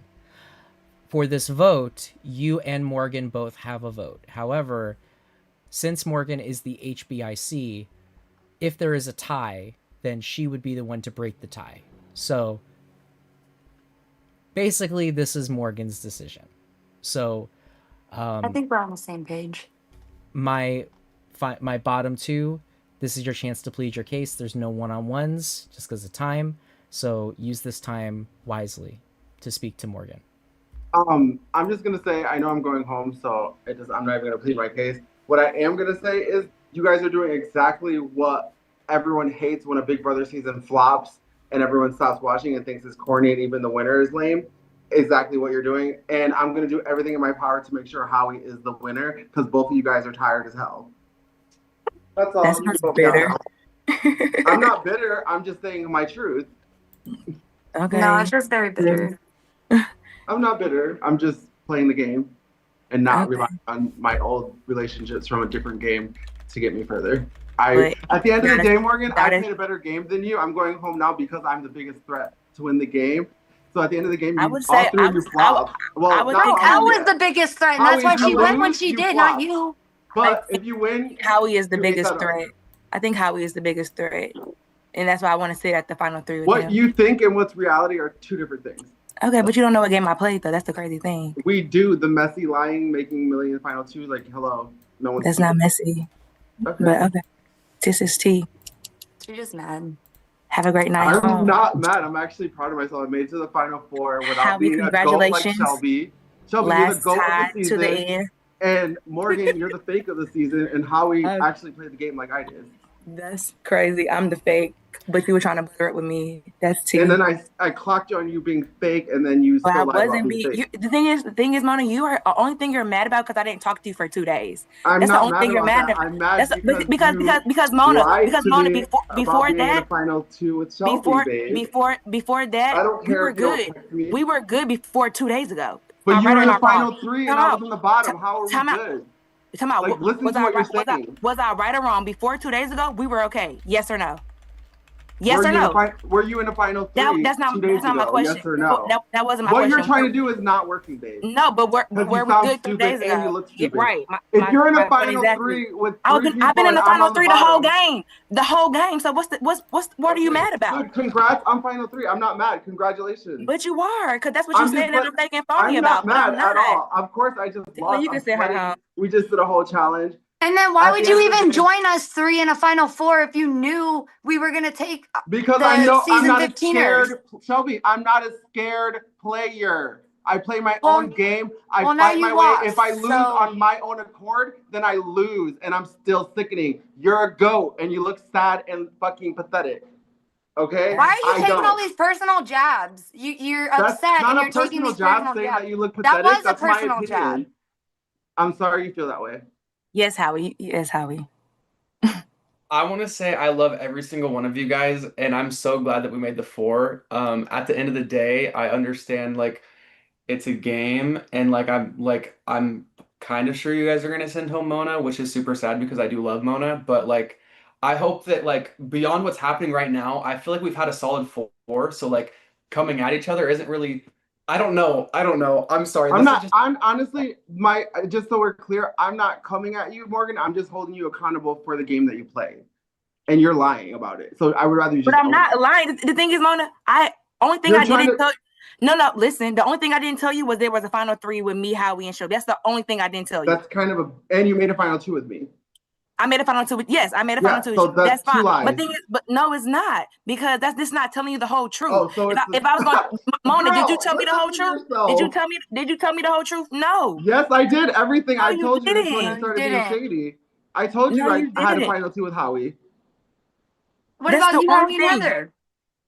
For this vote, you and Morgan both have a vote. However, since Morgan is the HBIC, if there is a tie, then she would be the one to break the tie. So basically, this is Morgan's decision. So I think we're on the same page. my bottom two, this is your chance to plead your case. There's no one-on-ones just because of time. So use this time wisely to speak to Morgan. I'm just gonna say I know I'm going home, so I'm not even gonna plead my case. What I am gonna say is you guys are doing exactly what everyone hates when a Big Brother season flops and everyone stops watching and thinks it's corny and even the winner is lame. Exactly what you're doing, and I'm gonna do everything in my power to make sure Howie is the winner because both of you guys are tired as hell. That's all. That's not bitter. I'm not bitter. I'm just saying my truth. Okay. No, it's just very bitter. I'm not bitter. I'm just playing the game and not relying on my old relationships from a different game to get me further. At the end of the day, Morgan, I played a better game than you. I'm going home now because I'm the biggest threat to win the game. So at the end of the game, Howie was the biggest threat, and that's why she went when she did, not you. But if you win, Howie is the biggest threat. I think Howie is the biggest threat, and that's why I want to sit at the final three with him. What you think and what's reality are two different things. Okay, but you don't know what game I played though. That's the crazy thing. We do the messy lying, making million final two. Like hello, no one. That's not messy. Okay. But okay, this is tea. You're just mad. Have a great night. I'm not mad. I'm actually proud of myself. I made it to the final four without Howie, being a goat like congratulations. Shelby. Shelby, you're the goat of the season. And Morgan, you're the fake of the season. And Howie actually played the game like I did. That's crazy. I'm the fake, but you were trying to blur it with me. That's tea. And then I clocked you on you being fake, and then you still lied about being fake. The thing is, Mona, you are the only thing you're mad about because I didn't talk to you for 2 days. I'm That's not the only mad thing you're about mad that. about. I'm mad because Mona, before that, final two with Shelby, before that, I don't we care were if you don't good. text me. We were good before 2 days ago. But you were in the wrong? final three, and I was in the bottom. How are we good? Come out. Like, listen to what you're saying. Was I right or wrong? Before 2 days ago, we were okay. Yes or no? Yes or no? Were you in the final three? That's not 2 days my ago? question. Yes or no? That wasn't my question. What you're trying to do is not working, babe. No, but we're good 3 days And you ago. look stupid. Right. If you're in the final three with I've three been people in the and final I'm on three the whole bottom, game. The whole game. So what are you mad about? Good, congrats. I'm final three. I'm not mad. Congratulations. But you are, because that's what you said that I'm making phony I'm about. not but mad I'm at all. Of course, I just lost. You can say hi. We just did a whole challenge. And then why At would the you end of the even day- join us three in a final four if you knew we were gonna take Because the I know I'm season not a 15ers? scared Shelby. I'm not a scared player. I play my own game. I well, now fight you my lost, way. If I lose so- on my own accord, then I lose, and I'm still sickening. You're a goat, and you look sad and fucking pathetic. Okay? Why are you taking don't. all these personal jabs? You're That's upset not and a you're taking personal these jab personal saying jabs. that you look That pathetic. was a That's my personal opinion. jab. I'm sorry you feel that way. Yes, Howie. Yes, Howie. I want to say I love every single one of you guys, and I'm so glad that we made the four. At the end of the day, I understand like it's a game, and I'm kind of sure you guys are gonna send home Mona, which is super sad because I do love Mona. But like, I hope that like beyond what's happening right now, I feel like we've had a solid four. So like coming at each other isn't really. I don't know. I'm sorry. I'm honestly just so we're clear, I'm not coming at you, Morgan. I'm just holding you accountable for the game that you play. And you're lying about it. So I would rather you just But I'm not lying. The thing is, Mona, only thing I didn't tell No, listen. The only thing I didn't tell you was there was a final three with me, Howie, and Shelby. That's the only thing I didn't tell you. That's kind of and you made a final two with me. I made a final two. Yes, I made a final two. So that's fine. two lies. But no, it's not, because that's not telling you the whole truth. Oh, so if I was going, Mona, did you tell me the whole yourself. truth? Did you tell me the whole truth? No. Yes, I did everything. No, I you told you didn't. before you started You being didn't. shady. I told you No, I you had a didn't. final two with Howie. What That's about the you, only Howie, and thing. Heather?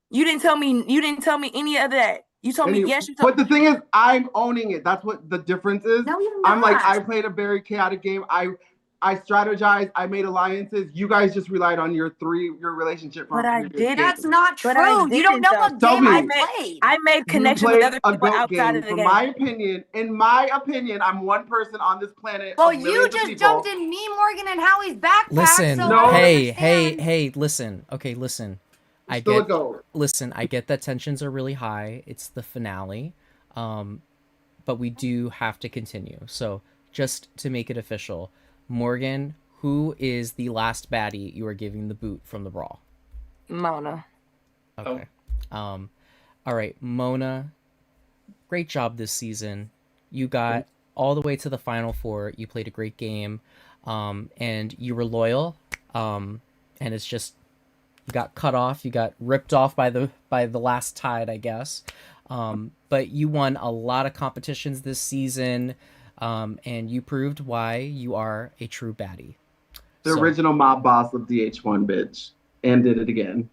You didn't tell me any of that. You told me yes. You told But the thing is, I'm owning it. That's what the difference is. No, you're I'm like, not. I played a very chaotic game. I strategized. I made alliances. You guys just relied on your relationship from But I previous didn't. games. That's not But I true. You don't didn't know though. what game Shelby, I I played. made you connections with played other a people goat outside game. of the From game. my opinion, in my opinion, I'm one person on this planet Well, of you millions of just people. jumped in me, Morgan, and Howie's backpack, Listen, so No. I don't hey, understand. listen. Okay, listen. You're I still a get goat. listen, I get that tensions are really high. It's the finale. But we do have to continue. So, just to make it official, Morgan, who is the last baddie you are giving the boot from the Brawl? Mona. Okay. All right, Mona, great job this season. You got all the way to the final four. You played a great game. And you were loyal. And it's just you got cut off, you got ripped off by the last tide, I guess. But you won a lot of competitions this season. And you proved why you are a true baddie. The original mob boss of DH1, bitch. And did it again.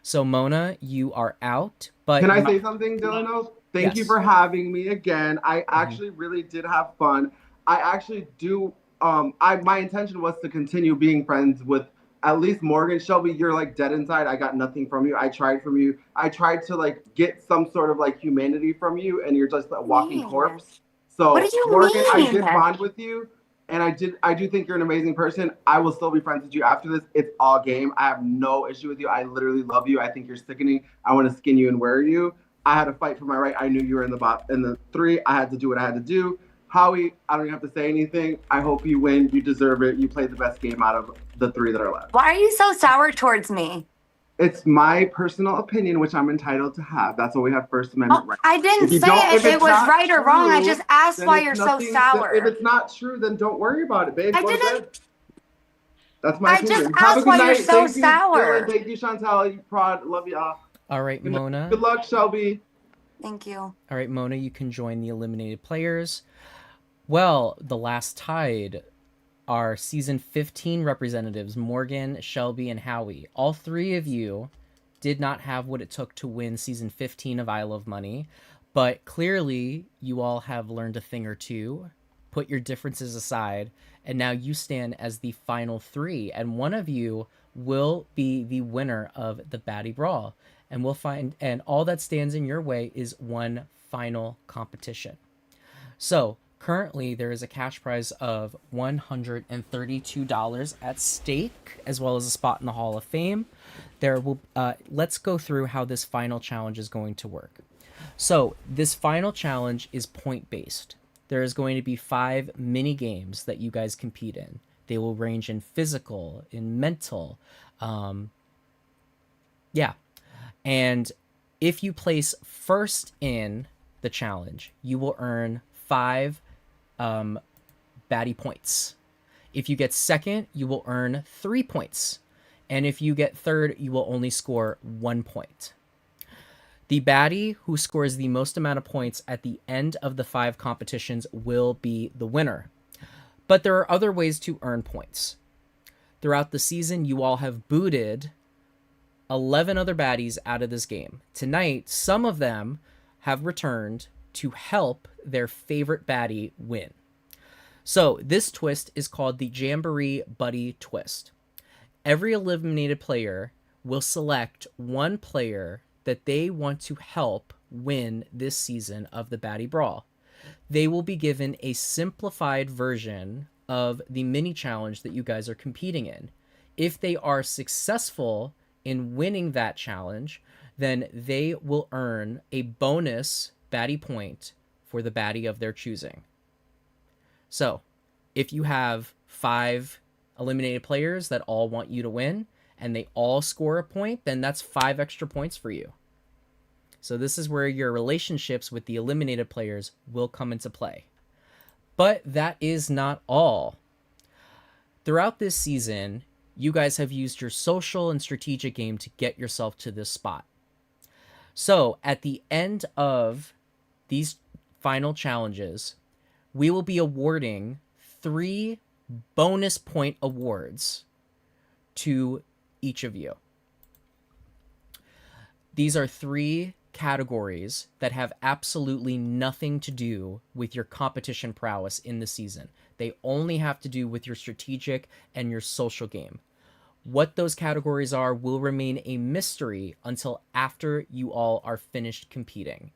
So, Mona, you are out. But can I say something, Dylan? Thank you for having me again. I actually really did have fun. I actually do. My intention was to continue being friends with at least Morgan. Shelby, you're like dead inside. I got nothing from you. I tried from you. I tried to like get some sort of like humanity from you, and you're just a walking corpse. So, What do you Morgan, mean? I did bond with you. And I do think you're an amazing person. I will still be friends with you after this. It's all game. I have no issue with you. I literally love you. I think you're sickening. I want to skin you and wear you. I had to fight for my right. I knew you were in the three. I had to do what I had to do. Howie, I don't even have to say anything. I hope you win. You deserve it. You played the best game out of the three that are left. Why are you so sour towards me? It's my personal opinion, which I'm entitled to have. That's why we have First Amendment rights. I didn't say if it was right or wrong. I just asked why you're so sour. If it's not true, then don't worry about it, babe. I Go to didn't. bed. That's my opinion. just Have a asked good why night. you're so Thank you, sour. Dylan. Thank you, Chantal. You prod. Love y'all. All right, Mona. Good luck, Shelby. Thank you. All right, Mona, you can join the eliminated players. Well, the last tide are season 15 representatives, Morgan, Shelby, and Howie. All three of you did not have what it took to win season 15 of I Love Money, but clearly you all have learned a thing or two, put your differences aside, and now you stand as the final three, and one of you will be the winner of the Baddie Brawl. And all that stands in your way is one final competition. So currently there is a cash prize of $132 at stake, as well as a spot in the Hall of Fame. Let's go through how this final challenge is going to work. So this final challenge is point-based. There is going to be 5 mini games that you guys compete in. They will range in physical, in mental, and if you place first in the challenge, you will earn 5 baddie points. If you get second, you will earn 3 points. And if you get third, you will only score 1 point. The baddie who scores the most amount of points at the end of the 5 competitions will be the winner. But there are other ways to earn points. Throughout the season, you all have booted 11 other baddies out of this game. Tonight, some of them have returned to help their favorite baddie win. So this twist is called the Jamboree Buddy Twist. Every eliminated player will select one player that they want to help win this season of the Baddie Brawl. They will be given a simplified version of the mini challenge that you guys are competing in. If they are successful in winning that challenge, then they will earn a bonus baddie point for the baddie of their choosing. So, if you have 5 eliminated players that all want you to win, and they all score a point, then that's 5 extra points for you. So this is where your relationships with the eliminated players will come into play. But that is not all. Throughout this season, you guys have used your social and strategic game to get yourself to this spot. So at the end of these final challenges, we will be awarding 3 bonus point awards to each of you. These are 3 categories that have absolutely nothing to do with your competition prowess in the season. They only have to do with your strategic and your social game. What those categories are will remain a mystery until after you all are finished competing.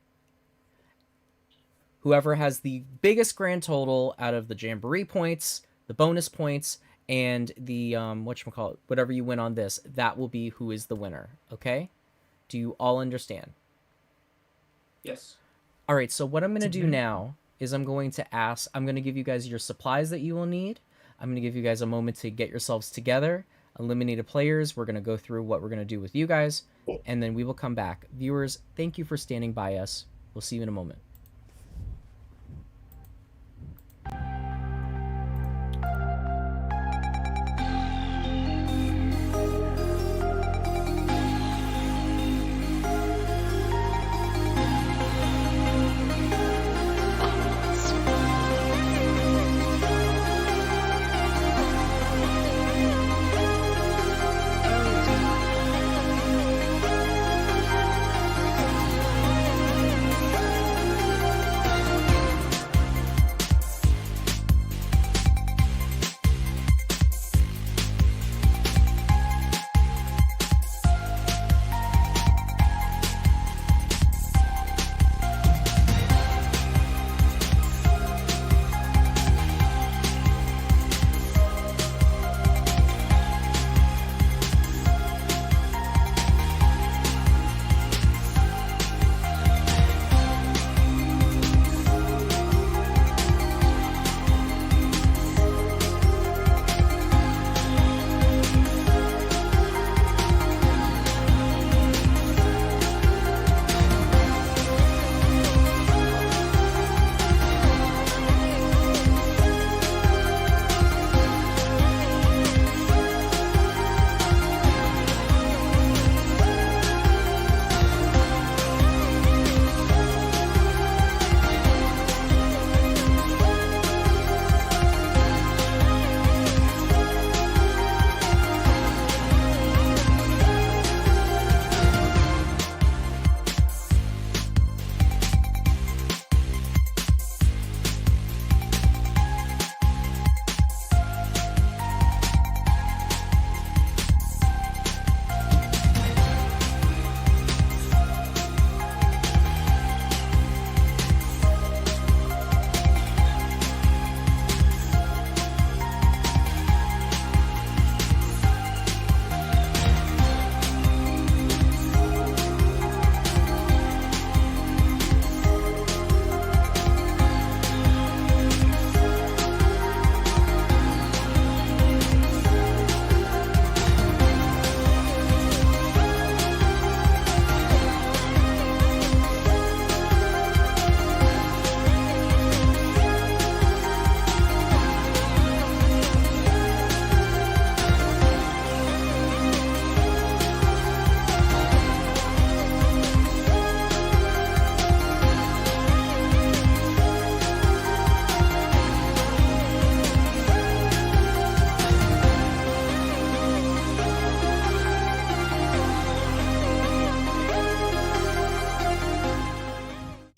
Whoever has the biggest grand total out of the Jamboree points, the bonus points, and the whatchamacallit, whatever you win on this, that will be who is the winner. Okay? Do you all understand? Yes. All right, so what I'm going to do now is I'm going to give you guys your supplies that you will need. I'm going to give you guys a moment to get yourselves together. Eliminated players, we're going to go through what we're going to do with you guys, and then we will come back. Viewers, thank you for standing by us. We'll see you in a moment.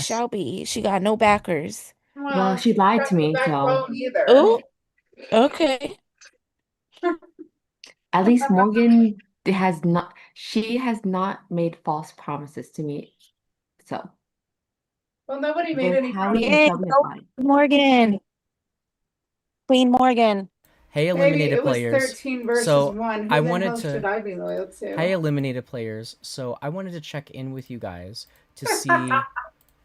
Shelby, she got no backers. Well, she lied to me, so Oh, okay. at least Morgan has not. She has not made false promises to me. So Well, nobody made both any Hallie and Yay, Shelby have go lied. Morgan. Queen Morgan. Hey, Maybe eliminated it was players. 13 versus So 1. Who I the wanted hell to. should I be loyal to? Hey, eliminated players. So I wanted to check in with you guys to see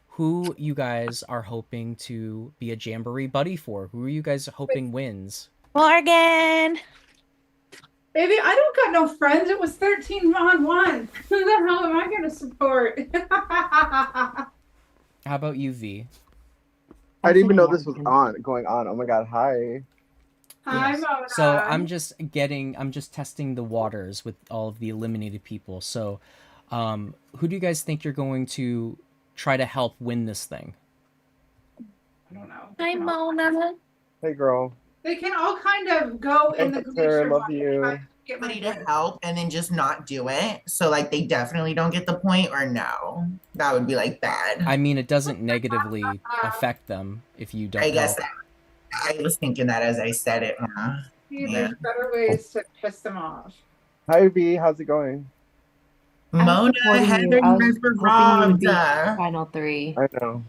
who you guys are hoping to be a Jamboree buddy for. Who are you guys hoping wins? Morgan. Baby, I don't got no friends. It was 13 on 1. Who the hell am I going to support? How about you, V? I didn't even know this was going on. Oh my god, hi. Hi, Yes. Mona. So I'm just testing the waters with all of the eliminated people. So, who do you guys think you're going to try to help win this thing? I don't know. Hi, Mona. Hey, girl. They can all kind of go in the Sarah, glacier. love you. Somebody to help and then just not do it. So like they definitely don't get the point or no. that would be like bad. I mean, it doesn't negatively affect them if you don't I guess help. I was thinking that as I said it. There's better ways to piss them off. Hi, V. How's it going? Mona, Heather, you guys were robbed. Final 3. I know.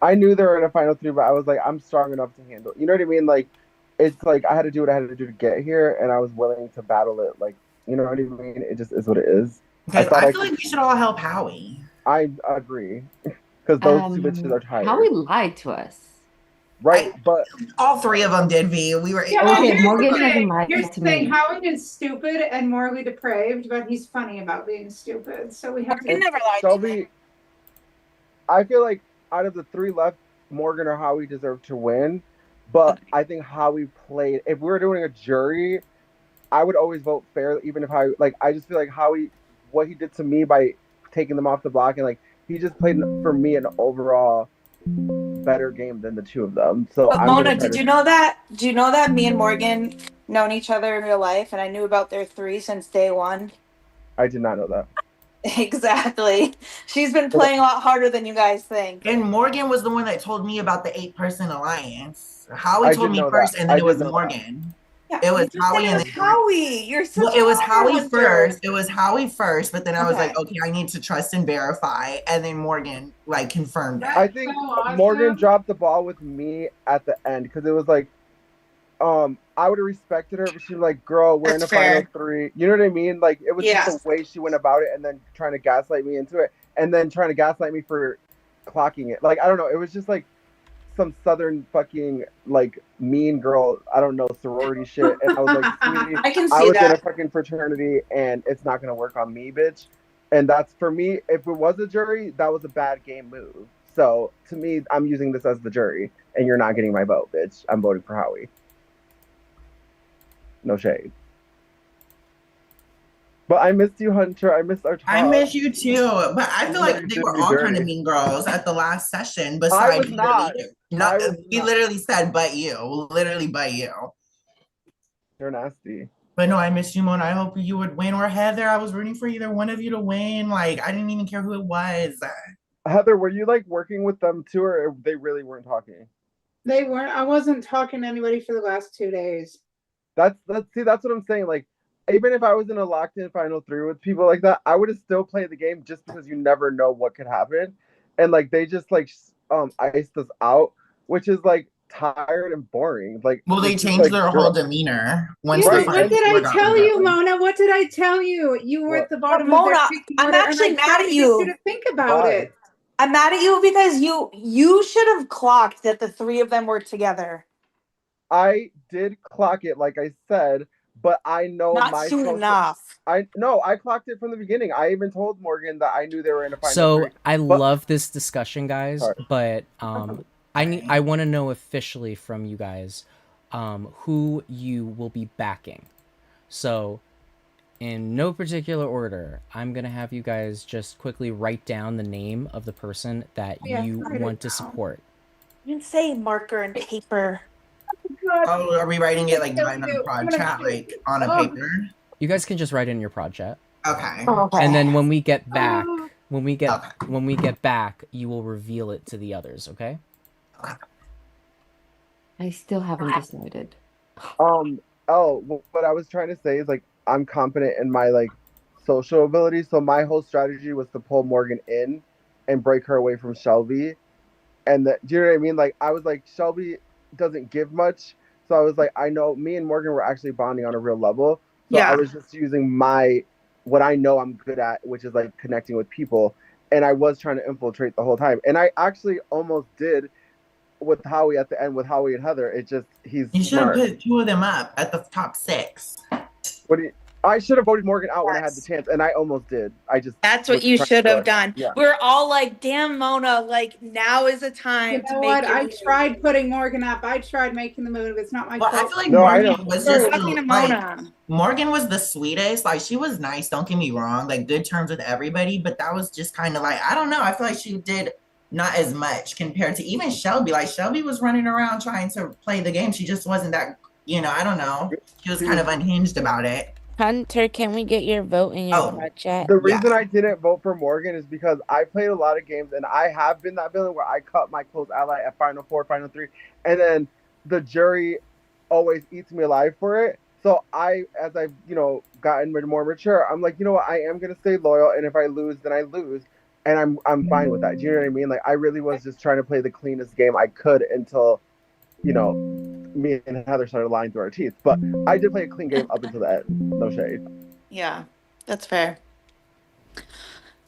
I knew they were in a final 3, but I was like, I'm strong enough to handle. You know what I mean? Like, it's like I had to do what I had to do to get here, and I was willing to battle it. Like, you know what I mean? It just is what it is. Because I feel like we should all help Howie. I agree. Because those two bitches are tired. Howie lied to us. Right, but all 3 of them did. V. We were. Okay, Morgan hasn't lied You're to saying me. Howie is stupid and morally depraved, but he's funny about being stupid. So we have to. never lied Shelby, I feel like out of the 3 left, Morgan or Howie deserve to win. But I think Howie played. If we were doing a jury, I would always vote fair, even if Howie. Like, I just feel like Howie, what he did to me by taking them off the block, and like he just played for me an overall better game than the 2 of them. So But Mona, did you know that? Do you know that me and Morgan known each other in real life, and I knew about their 3 since day 1? I did not know that. Exactly. She's been playing a lot harder than you guys think. And Morgan was the one that told me about the 8-person alliance. Howie told me first, and then it was Morgan. Yeah, It was you just said Howie it and was then Howie. You're such well, it was a Howie hunter. first. It was Howie first, but then I was Okay. like, okay, I need to trust and verify, and then Morgan like confirmed it. I think Morgan dropped the ball with me at the end because it was like, I would have respected her, but she was like, "Girl, we're in the final 3." You know what I mean? Like it was just the way she went about it, and then trying to gaslight me into it, and then trying to gaslight me for clocking it. Like I don't know. It was just like some southern fucking like mean girl. I don't know, sorority shit. And I was like, "Sweetie, I can I see was in a that. fucking fraternity, and it's not gonna work on me, bitch." And that's for me. If it was a jury, that was a bad game move. So to me, I'm using this as the jury, and you're not getting my vote, bitch. I'm voting for Howie. No shade. But I missed you, Hunter. I missed our talk. I miss you too, but I feel like they did were me all dirty. kind of mean girls at the last session. I Besides, was not. Not, I was he not. literally said, "But you," literally, "But you." You're nasty. But no, I miss you, Mona. I hope you would win, or Heather. I was rooting for either one of you to win. Like I didn't even care who it was. Heather, were you like working with them too, or they really weren't talking? They weren't. I wasn't talking to anybody for the last 2 days. That's what I'm saying. Like, even if I was in a locked-in final 3 with people like that, I would have still played the game just because you never know what could happen. And like they just like iced us out, which is like tired and boring. Like, Well, they it's just, changed like, their girl- whole demeanor once Yeah, the what did final I got tell rid you, of them. Mona? What did I tell you? You were at the bottom Mona, of their picking I'm order, actually and I mad tried at to get you. you to think about Why? it. I'm mad at you because you should have clocked that the 3 of them were together. I did clock it, like I said, but I know Not my soon social- enough. I clocked it from the beginning. I even told Morgan that I knew they were in a final So 3. I But- love this discussion, guys, Sorry. but I want to know officially from you guys who you will be backing. So in no particular order, I'm gonna have you guys just quickly write down the name of the person that Yeah, you write it want to down. support. You didn't say marker and paper. Oh, are we writing it like on a prod chat, like on a paper? You guys can just write it in your project. Okay. And then when we get back, when we get back, you will reveal it to the others, okay? I still haven't decided. What I was trying to say is like I'm confident in my like social ability, so my whole strategy was to pull Morgan in and break her away from Shelby. And that, do you know what I mean? Like I was like, Shelby doesn't give much, so I was like, I know me and Morgan were actually bonding on a real level. So Yeah. I was just using what I know I'm good at, which is like connecting with people. And I was trying to infiltrate the whole time. And I actually almost did with Howie at the end with Howie and Heather. It just he's You should have smart. put 2 of them up at the top 6. I should have voted Morgan out when I had the chance, and I almost did. That's what was you trying should to have rush. done. Yeah. We're all like, damn, Mona, like now is the time You to know make what? your I move. tried putting Morgan up. I tried making the move. It's not my Well, fault. I feel like No, I know. Morgan was We're just talking to like Mona. Morgan was the sweetest. Like she was nice. Don't get me wrong. Like good terms with everybody, but that was just kind of like I don't know. I feel like she did not as much compared to even Shelby. Like Shelby was running around trying to play the game. She just wasn't that. I don't know. She was kind of unhinged about it. Hunter, can we get your vote in your Oh, pod chat? The reason I didn't vote for Morgan is because I played a lot of games and I have been that villain where I cut my close ally at Final 4, Final 3, and then the jury always eats me alive for it. So as I've, gotten more mature, I'm like, you know what, I am gonna stay loyal, and if I lose, then I lose. And I'm fine with that. Do you know what I mean? Like I really was just trying to play the cleanest game I could until, me and Heather started lying through our teeth. But I did play a clean game up until the end. No shade. Yeah, that's fair.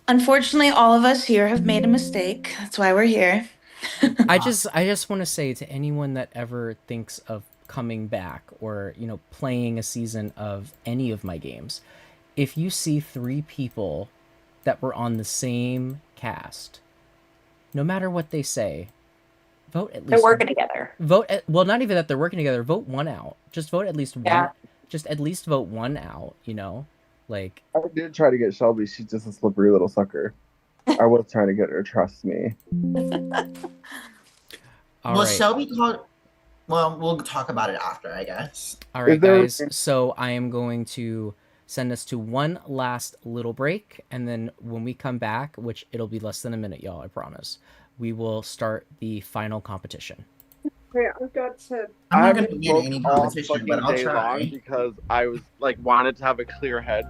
Unfortunately, all of us here have made a mistake. That's why we're here. I just want to say to anyone that ever thinks of coming back or, playing a season of any of my games, if you see 3 people that were on the same cast, no matter what they say, vote at least. They're working together. Well, not even that they're working together. Vote one out. Just vote at least one. Yeah. Just at least vote one out. Like I did try to get Shelby. She's just a slippery little sucker. I was trying to get her. Trust me. All Well, right. Shelby called. Well, we'll talk about it after, I guess. All right, guys. So I am going to send us to one last little break, and then when we come back, which it'll be less than a minute, y'all, I promise, we will start the final competition. Wait, I've got to. I'm not haven't going to get any smoked all competition, but fucking I'll day try. long because I was wanted to have a clear head.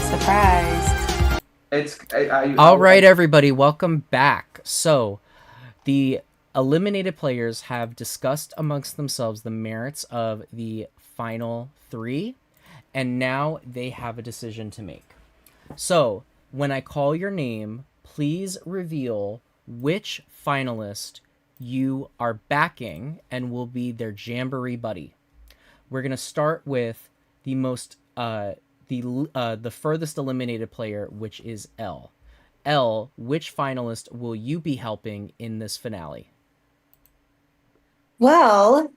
Surprised. All right, everybody, welcome back. So, the eliminated players have discussed amongst themselves the merits of the final 3, and now they have a decision to make. So, when I call your name, please reveal which finalist you are backing and will be their jamboree buddy. We're gonna start with the most the furthest eliminated player, which is Elle. Elle, which finalist will you be helping in this finale? Well,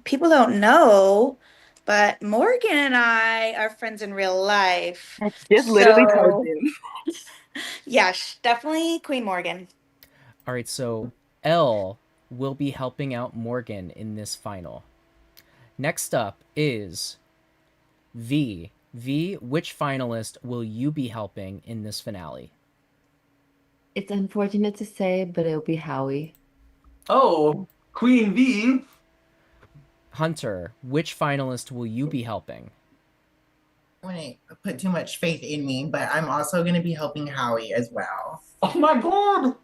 people don't know, but Morgan and I are friends in real life. Just literally So, told you. yeah, definitely Queen Morgan. All right, so Elle will be helping out Morgan in this final. Next up is V. V, which finalist will you be helping in this finale? It's unfortunate to say, but it'll be Howie. Oh, Queen V. Hunter, which finalist will you be helping? I wouldn't put too much faith in me, but I'm also going to be helping Howie as well. Oh my god!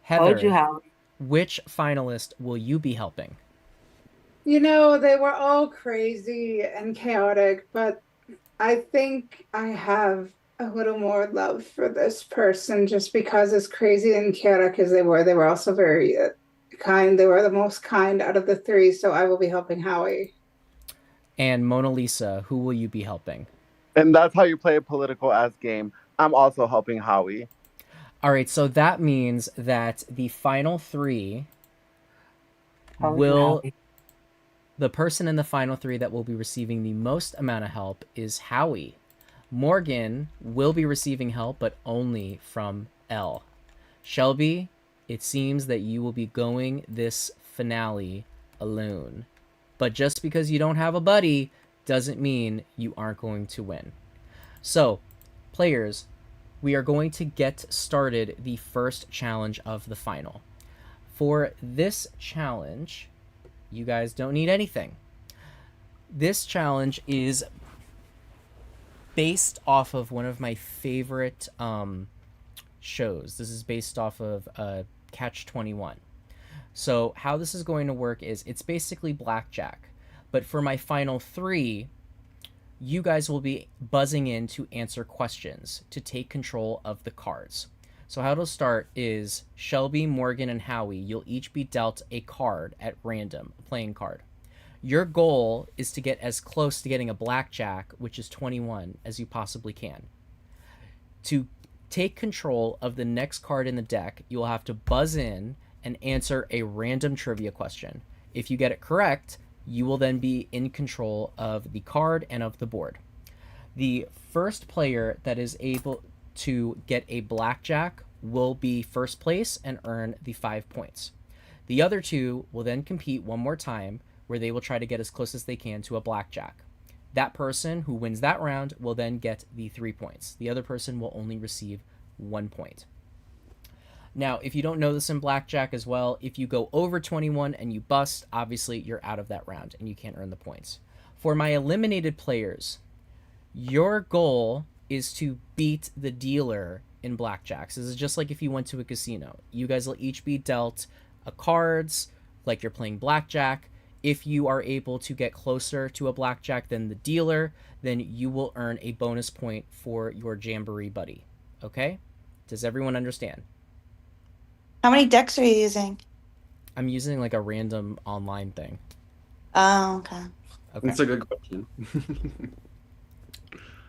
Heather, which finalist will you be helping? They were all crazy and chaotic, but I think I have a little more love for this person just because, as crazy and chaotic as they were also very kind. They were the most kind out of the 3, so I will be helping Howie. And Mona Lisa, who will you be helping? And that's how you play a political ass game. I'm also helping Howie. All right, so that means that the final 3 will... The person in the final 3 that will be receiving the most amount of help is Howie. Morgan will be receiving help, but only from Elle. Shelby, it seems that you will be going this finale alone. But just because you don't have a buddy doesn't mean you aren't going to win. So, players, we are going to get started the first challenge of the final. For this challenge, you guys don't need anything. This challenge is based off of one of my favorite shows. This is based off of Catch 21. So how this is going to work is it's basically blackjack. But for my final 3, you guys will be buzzing in to answer questions to take control of the cards. So how it'll start is Shelby, Morgan, and Howie, you'll each be dealt a card at random, a playing card. Your goal is to get as close to getting a blackjack, which is 21, as you possibly can. To take control of the next card in the deck, you'll have to buzz in and answer a random trivia question. If you get it correct, you will then be in control of the card and of the board. The first player that is able to get a blackjack will be first place and earn the 5 points. The other 2 will then compete one more time, where they will try to get as close as they can to a blackjack. That person who wins that round will then get the 3 points. The other person will only receive 1 point. Now, if you don't know this in blackjack as well, if you go over 21 and you bust, obviously you're out of that round and you can't earn the points. For my eliminated players, your goal is to beat the dealer in blackjacks. This is just like if you went to a casino. You guys will each be dealt cards like you're playing blackjack. If you are able to get closer to a blackjack than the dealer, then you will earn a bonus point for your Jamboree buddy. Okay? Does everyone understand? How many decks are you using? I'm using like a random online thing. Oh, okay. Okay. That's a good question.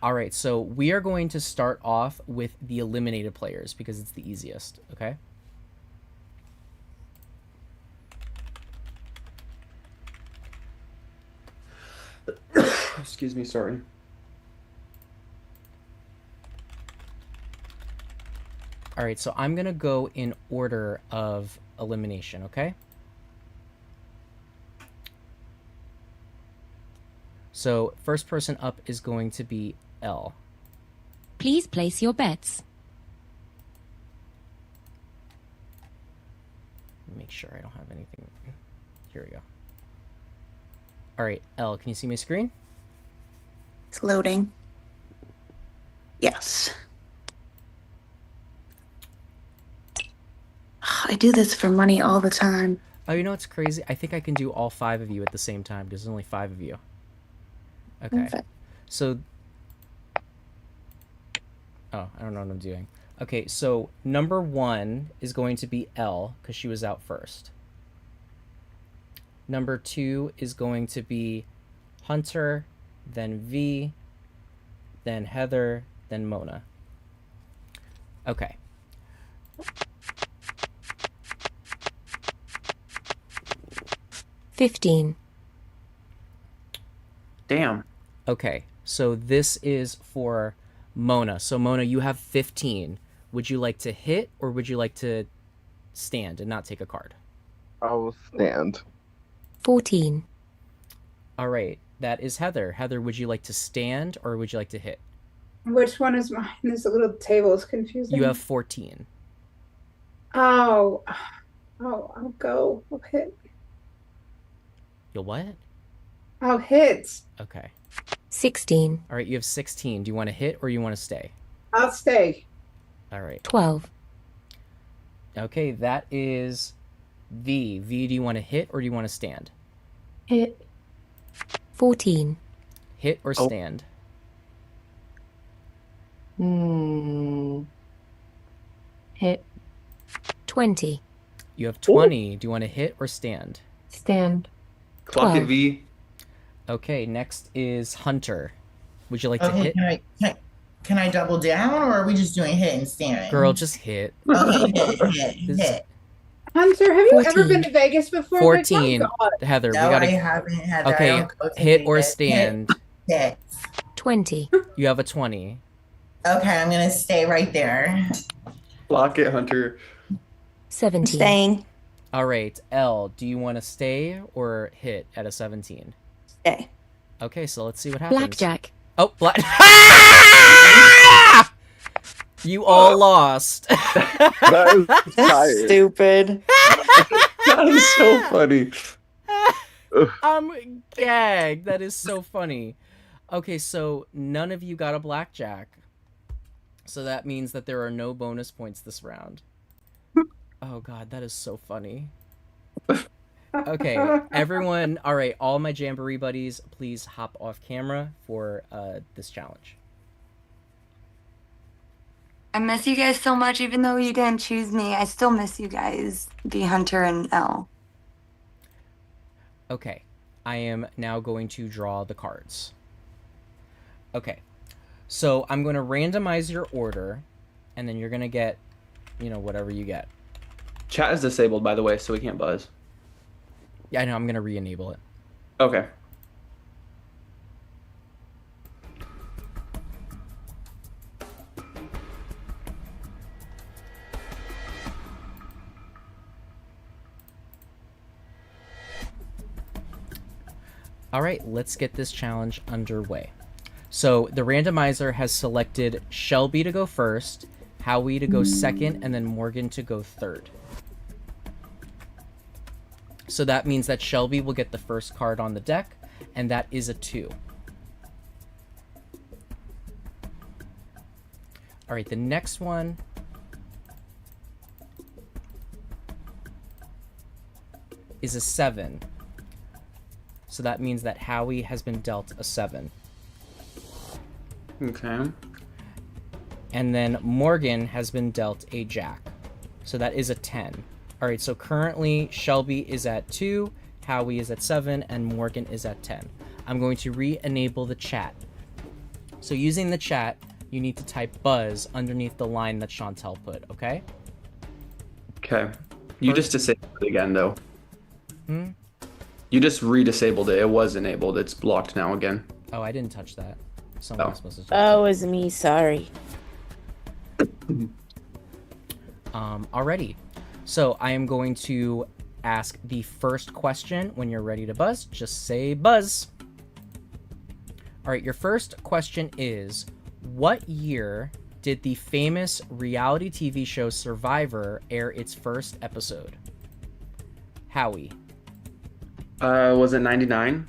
All right, so we are going to start off with the eliminated players because it's the easiest, okay? Excuse me, sorry. All right, so I'm going to go in order of elimination, okay? So first person up is going to be L. Please place your bets. Make sure I don't have anything. Here we go. All right, L, can you see my screen? It's loading. Yes. I do this for money all the time. Oh, you know what's crazy? I think I can do all 5 of you at the same time because there's only 5 of you. Okay. Perfect. So... Oh, I don't know what I'm doing. Okay, so number 1 is going to be L because she was out first. Number 2 is going to be Hunter, then V, then Heather, then Mona. Okay. $15. Damn. Okay, so this is for Mona. So Mona, you have 15. Would you like to hit or would you like to stand and not take a card? I will stand. 14. All right, that is Heather. Heather, would you like to stand or would you like to hit? Which one is mine? This little table is confusing. You have 14. Oh, I'll go. I'll hit. You'll what? I'll hit. Okay. 16. All right, you have 16. Do you want to hit or you want to stay? I'll stay. All right. 12. Okay, that is V. V, do you want to hit or do you want to stand? Hit. 14. Hit or stand? Hit. 20. You have 20. Do you want to hit or stand? Stand. Clock it, 12. V. Okay, next is Hunter. Would you like to Okay, hit? can I double down, or are we just doing hit and stand? Girl, just hit. Okay, hit. Hunter, have you 14. ever been to Vegas before? 14. Like, oh, God. Heather, No, we gotta. I haven't, Heather. I Okay, don't go to hit or Vegas. stand. Hit. 20. You have a 20. Okay, I'm gonna stay right there. Block it, Hunter. 17. Staying. All right, Elle, do you want to stay or hit at a 17? Stay. Okay, so let's see what happens. Blackjack. Oh, you all lost. That is tired. Stupid. That is so funny. I'm gagged. That is so funny. Okay, so none of you got a blackjack. So that means that there are no bonus points this round. Oh god, that is so funny. Okay, everyone, all right, all my Jamboree buddies, please hop off camera for this challenge. I miss you guys so much, even though you didn't choose me. I still miss you guys, the Hunter and Elle. Okay, I am now going to draw the cards. Okay, so I'm going to randomize your order, and then you're going to get, you know, whatever you get. Chat is disabled, by the way, so we can't buzz. Yeah, I know, I'm going to re-enable it. Okay. All right, let's get this challenge underway. So the randomizer has selected Shelby to go first, Howie to go second, and then Morgan to go third. So that means that Shelby will get the first card on the deck, and that is a 2. All right, the next one is a 7. So that means that Howie has been dealt a 7. Okay. And then Morgan has been dealt a jack. So that is a 10. All right, so currently Shelby is at 2, Howie is at 7, and Morgan is at 10. I'm going to re-enable the chat. So using the chat, you need to type buzz underneath the line that Chantel put, okay? Okay. You just disabled it again, though. Hmm? You just re-disabled it. It was enabled. It's blocked now again. Oh, I didn't touch that. Someone was supposed to touch Oh, it was me. Sorry. Alrighty. So I am going to ask the first question. When you're ready to buzz, just say buzz. All right, your first question is, what year did the famous reality TV show Survivor air its first episode? Howie. Was it 99?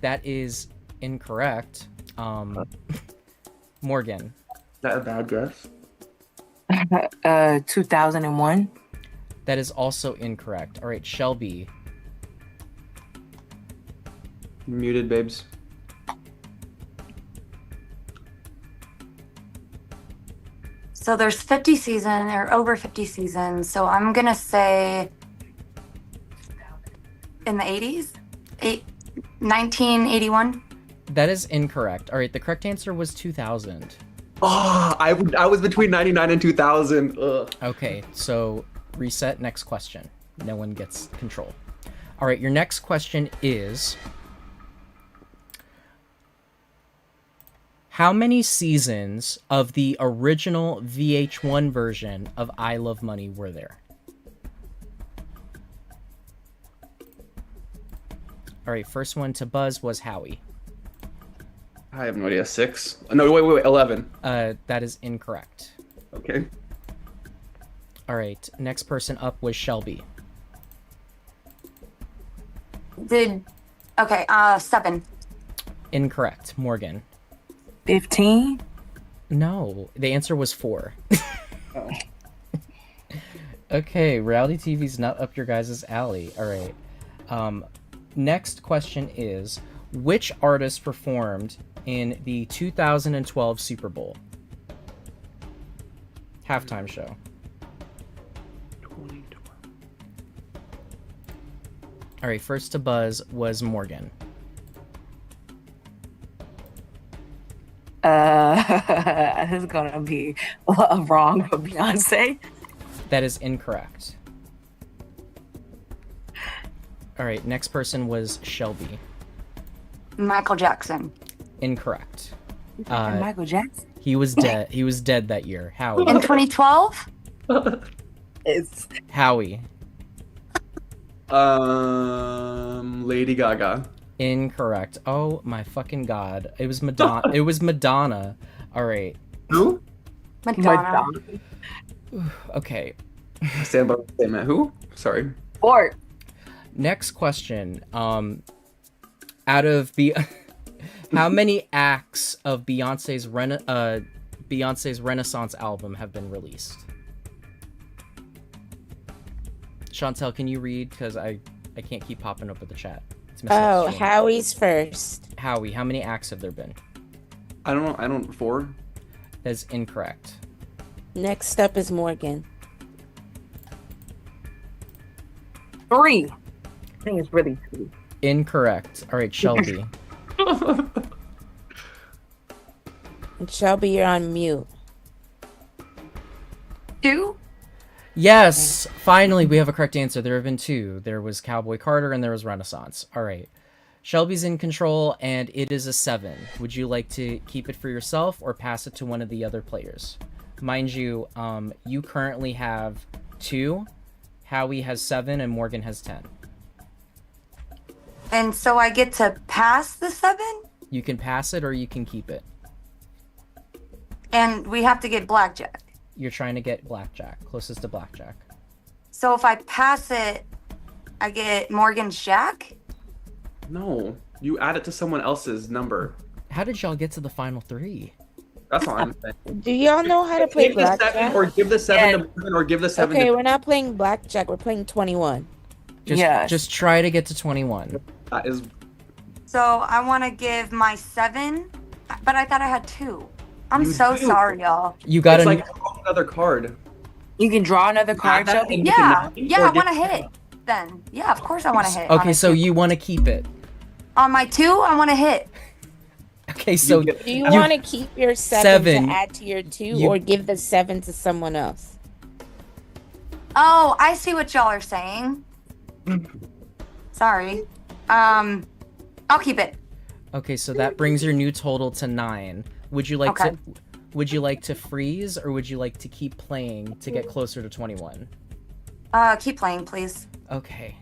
That is incorrect. Morgan. Is that a bad guess? 2001. That is also incorrect. All right, Shelby. Muted, babes. So there's 50 seasons, or over 50 seasons, so I'm gonna say in the 80s? 1981? That is incorrect. All right, the correct answer was 2000. Oh, I was between 99 and 2000. Ugh. Okay, so reset, next question. No one gets control. All right, your next question is, how many seasons of the original VH1 version of I Love Money were there? All right, first one to buzz was Howie. I have no idea. 6? No, wait, 11. That is incorrect. Okay. All right, next person up was Shelby. Okay, 7. Incorrect. Morgan. 15? No, the answer was 4. Okay, reality TV's not up your guys' alley. All right. Next question is, which artist performed in the 2012 Super Bowl halftime show? All right, first to buzz was Morgan. This is gonna be wrong, but Beyonce. That is incorrect. All right, next person was Shelby. Michael Jackson. Incorrect. Michael Jackson? He was dead. He was dead that year. Howie. In 2012? Yes. Howie. Lady Gaga. Incorrect. Oh my fucking god. It was Madonna. It was Madonna. All right. Who? Madonna. Okay. Stand by the statement. Who? Sorry. Fort. Next question. Out of how many acts of Beyonce's Renaissance album have been released? Chantel, can you read? Because I can't keep popping up with the chat. It's messing up Oh, the stream. Howie's first. Howie, how many acts have there been? I don't know. 4. That's incorrect. Next up is Morgan. 3. I think it's really 2. Incorrect. All right, Shelby. And Shelby, you're on mute. 2? Yes, finally we have a correct answer. There have been 2. There was Cowboy Carter and there was Renaissance. All right. Shelby's in control and it is a 7. Would you like to keep it for yourself or pass it to one of the other players? Mind you, you currently have 2. Howie has 7 and Morgan has 10. And so I get to pass the 7? You can pass it or you can keep it. And we have to get blackjack. You're trying to get blackjack, closest to blackjack. So if I pass it, I get Morgan's jack? No. You add it to someone else's number. How did y'all get to the final 3? That's all I'm saying. Do y'all know how to play Give the 7 blackjack? or give the 7 to Morgan or give the 7 Okay, to... we're not playing blackjack. We're playing 21. Just try to get to 21. That is... So I want to give my 7, but I thought I had 2. I'm You so do. sorry, y'all. You got It's like another card. You can draw another card, that Shelby? and- Yeah, yeah, I Or want to get- hit then. Yeah, of course I want to hit. on Okay, a so 2. you want to keep it. On my 2, I want to hit. Okay, so Do you want to keep your 7 7. to add to your 2 You- or give the 7 to someone else? Oh, I see what y'all are saying. Sorry. I'll keep it. Okay, so that brings your new total to 9. Would you like Okay. to freeze or would you like to keep playing to get closer to 21? Keep playing, please. Okay.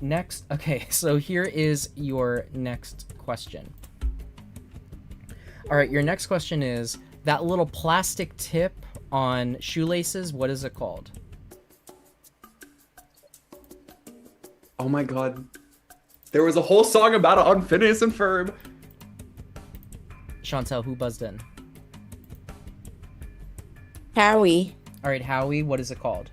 Next, okay, so here is your next question. All right, your next question is that little plastic tip on shoelaces, what is it called? Oh my god. There was a whole song about it on Phineas and Ferb. Chantel, who buzzed in? Howie. All right, Howie, what is it called?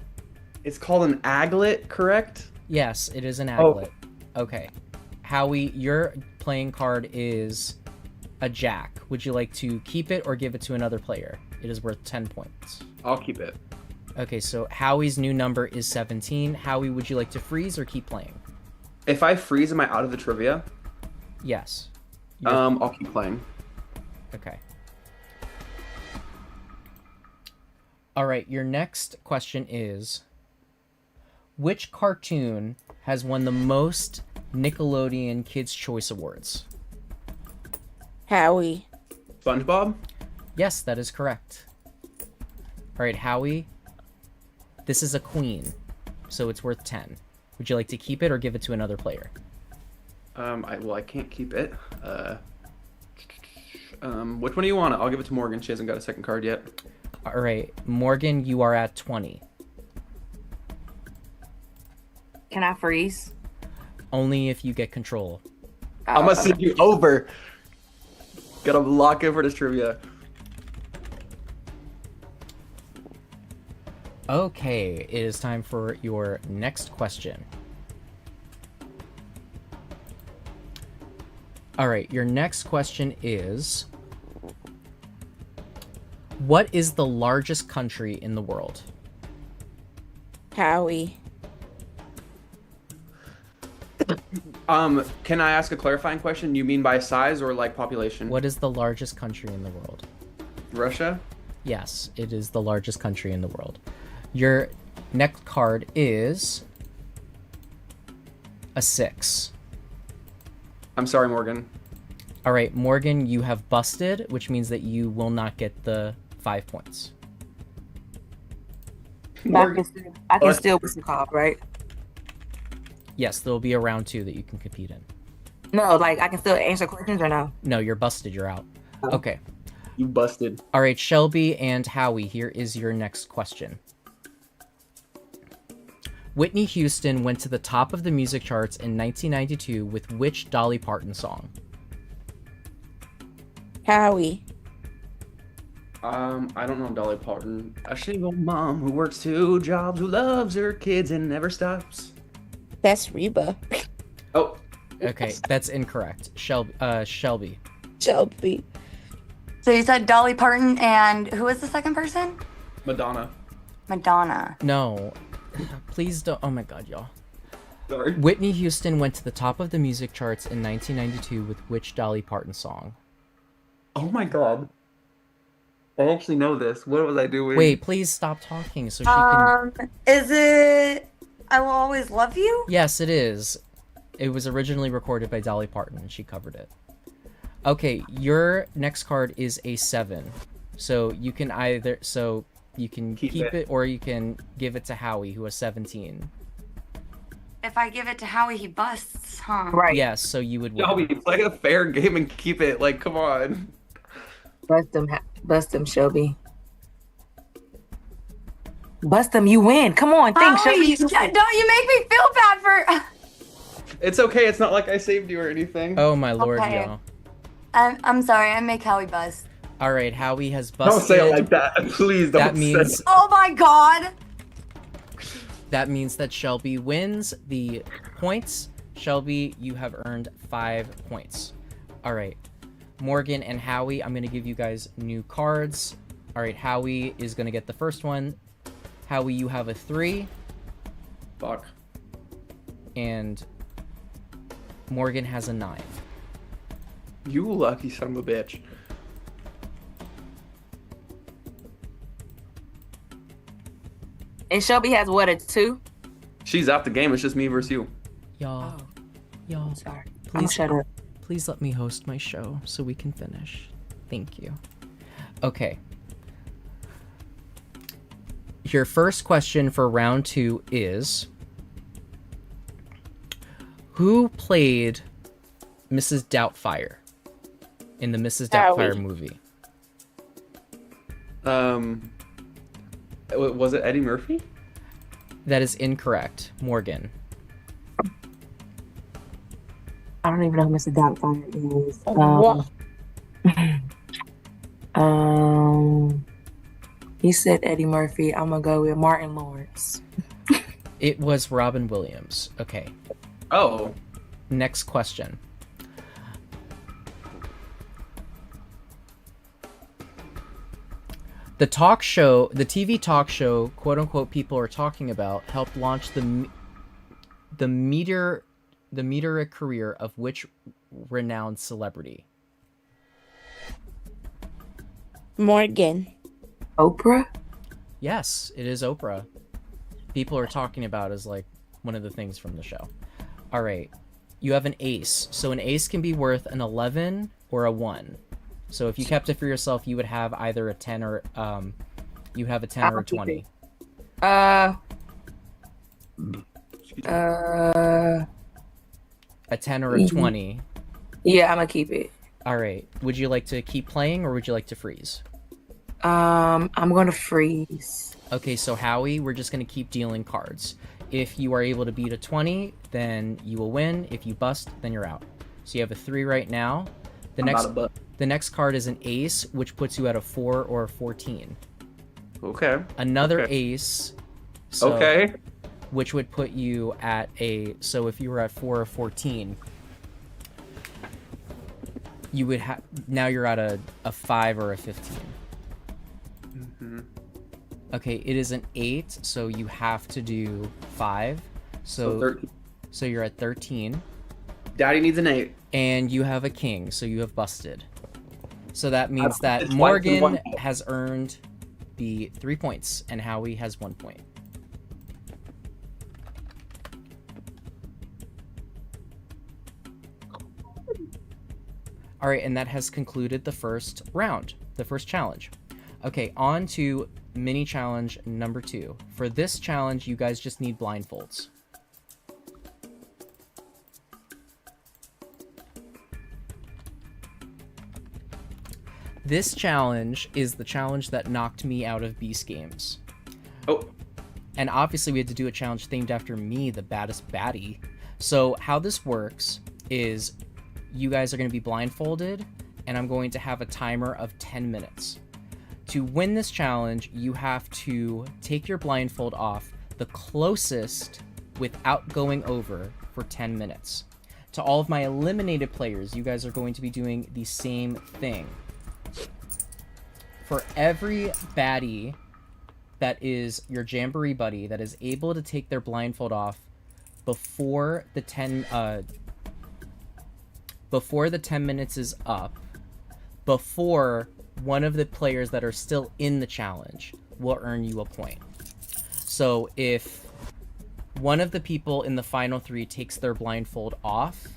It's called an aglet, correct? Yes, it is an Oh. aglet. Okay. Howie, your playing card is a jack. Would you like to keep it or give it to another player? It is worth 10 points. I'll keep it. Okay, so Howie's new number is 17. Howie, would you like to freeze or keep playing? If I freeze, am I out of the trivia? Yes. I'll keep playing. Okay. All right, your next question is, which cartoon has won the most Nickelodeon Kids' Choice Awards? Howie. SpongeBob? Yes, that is correct. All right, Howie, this is a queen, so it's worth 10. Would you like to keep it or give it to another player? I can't keep it. Which one do you want? I'll give it to Morgan. She hasn't got a second card yet. All right, Morgan, you are at 20. Can I freeze? Only if you get control. I'm gonna send you over. Gotta lock in for this trivia. Okay, it is time for your next question. All right, your next question is, what is the largest country in the world? Howie. Can I ask a clarifying question? You mean by size or like population? What is the largest country in the world? Russia? Yes, it is the largest country in the world. Your next card is a 6. I'm sorry, Morgan. All right, Morgan, you have busted, which means that you will not get the 5 points. Morgan. I can still what's it called, right? Yes, there'll be a round 2 that you can compete in. No, like I can still answer questions or no? No, you're busted. You're out. Okay. You busted. All right, Shelby and Howie, here is your next question. Whitney Houston went to the top of the music charts in 1992 with which Dolly Parton song? Howie. I don't know Dolly Parton. A single mom who works 2 jobs, who loves her kids and never stops. That's Reba. Oh. Okay, that's incorrect. Shelby. Shelby. So you said Dolly Parton and who was the second person? Madonna. Madonna. No. Please don't. Oh my god, y'all. Sorry. Whitney Houston went to the top of the music charts in 1992 with which Dolly Parton song? Oh my god. I actually know this. What was I doing? Wait, please stop talking so she can... Is it I Will Always Love You? Yes, it is. It was originally recorded by Dolly Parton, and she covered it. Okay, your next card is a 7. So you can either... So you can keep it, or you can give it to Howie, who has 17. If I give it to Howie, he busts, huh? Right. Yes, so you would win. Shelby, play a fair game and keep it. Like, come on. Bust them, Shelby. Bust them, you win. Come on, thanks, Howie, Shelby. don't you make me feel bad for... It's okay. It's not like I saved you or anything. Oh my lord, Okay. y'all. I'm sorry, I make Howie bust. All right, Howie has busted. Don't say it like that. Please don't That means say it. Oh my god! that means that Shelby wins the points. Shelby, you have earned 5 points. All right, Morgan and Howie, I'm gonna give you guys new cards. All right, Howie is gonna get the first one. Howie, you have a 3. Fuck. And Morgan has a 9. You lucky son of a bitch. And Shelby has what, a 2? She's out the game. It's just me versus you. Y'all, y'all, Sorry. I'm please shut up. Please let me host my show so we can finish. Thank you. Okay. Your first question for round 2 is, who played Mrs. Doubtfire in the Mrs. Doubtfire movie? Was it Eddie Murphy? That is incorrect. Morgan. I don't even know who Mr. Doubtfire is. He said Eddie Murphy. I'm gonna go with Martin Lawrence. It was Robin Williams. Okay. Oh. Next question. The TV talk show, quote unquote, people are talking about, helped launch the meteoric career of which renowned celebrity? Morgan. Oprah? Yes, it is Oprah. People are talking about as like one of the things from the show. All right. You have an ace. So an ace can be worth an 11 or a 1. So if you kept it for yourself, you would have either a 10 or you have a 10 or a 20. A 10 or a 20. Yeah, I'm gonna keep it. All right. Would you like to keep playing or would you like to freeze? I'm gonna freeze. Okay, so Howie, we're just gonna keep dealing cards. If you are able to beat a 20, then you will win. If you bust, then you're out. So you have a 3 right now. The next card is an ace, which puts you at a 4 or a 14. Okay. Another Okay. ace. So, Okay. Which would put you at a... So if you were at 4 or 14, you would have... Now you're at a 5 or a 15. Mm-hmm. Okay, it is an 8, so you have to do 5. So 13. So you're at 13. Daddy needs an 8. And you have a king, so you have busted. So that means that It's Morgan one. has earned the 3 points, and Howie has 1 point. All right, and that has concluded the first round, the first challenge. Okay, on to mini challenge number 2. For this challenge, you guys just need blindfolds. This challenge is the challenge that knocked me out of Beast Games. Oh. And obviously we had to do a challenge themed after me, the baddest baddie. So how this works is you guys are going to be blindfolded, and I'm going to have a timer of 10 minutes. To win this challenge, you have to take your blindfold off the closest without going over for 10 minutes. To all of my eliminated players, you guys are going to be doing the same thing. For every baddie that is your Jamboree buddy that is able to take their blindfold off before the 10 minutes is up, before one of the players that are still in the challenge will earn you a point. So if one of the people in the final 3 takes their blindfold off,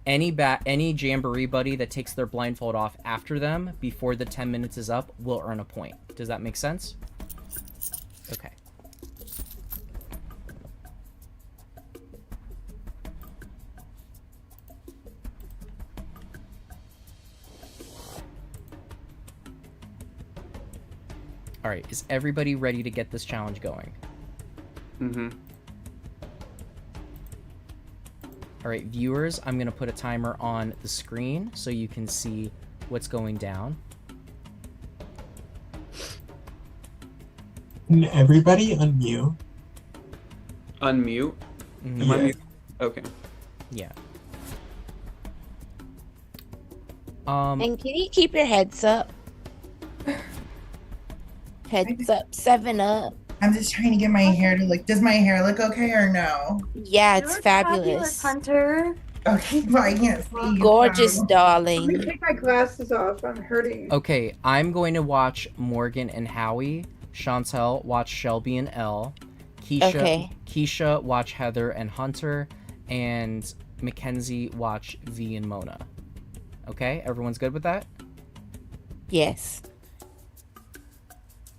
any Jamboree buddy that takes their blindfold off after them before the 10 minutes is up will earn a point. Does that make sense? Okay. All right, is everybody ready to get this challenge going? Mm-hmm. All right, viewers, I'm going to put a timer on the screen so you can see what's going down. Can everybody unmute? Unmute? Am I mute? Okay. Yeah. And can you keep your heads up? Heads up, 7-Up. I'm just trying to get my hair to look. Does my hair look okay or no? Yeah, it's fabulous. Hunter. Okay, but I can't see. Gorgeous, so. darling. Let me take my glasses off. I'm hurting. Okay, I'm going to watch Morgan and Howie. Chantel, watch Shelby and Elle. Keisha, watch Heather and Hunter. And Mackenzie, watch V and Mona. Okay, everyone's good with that? Yes.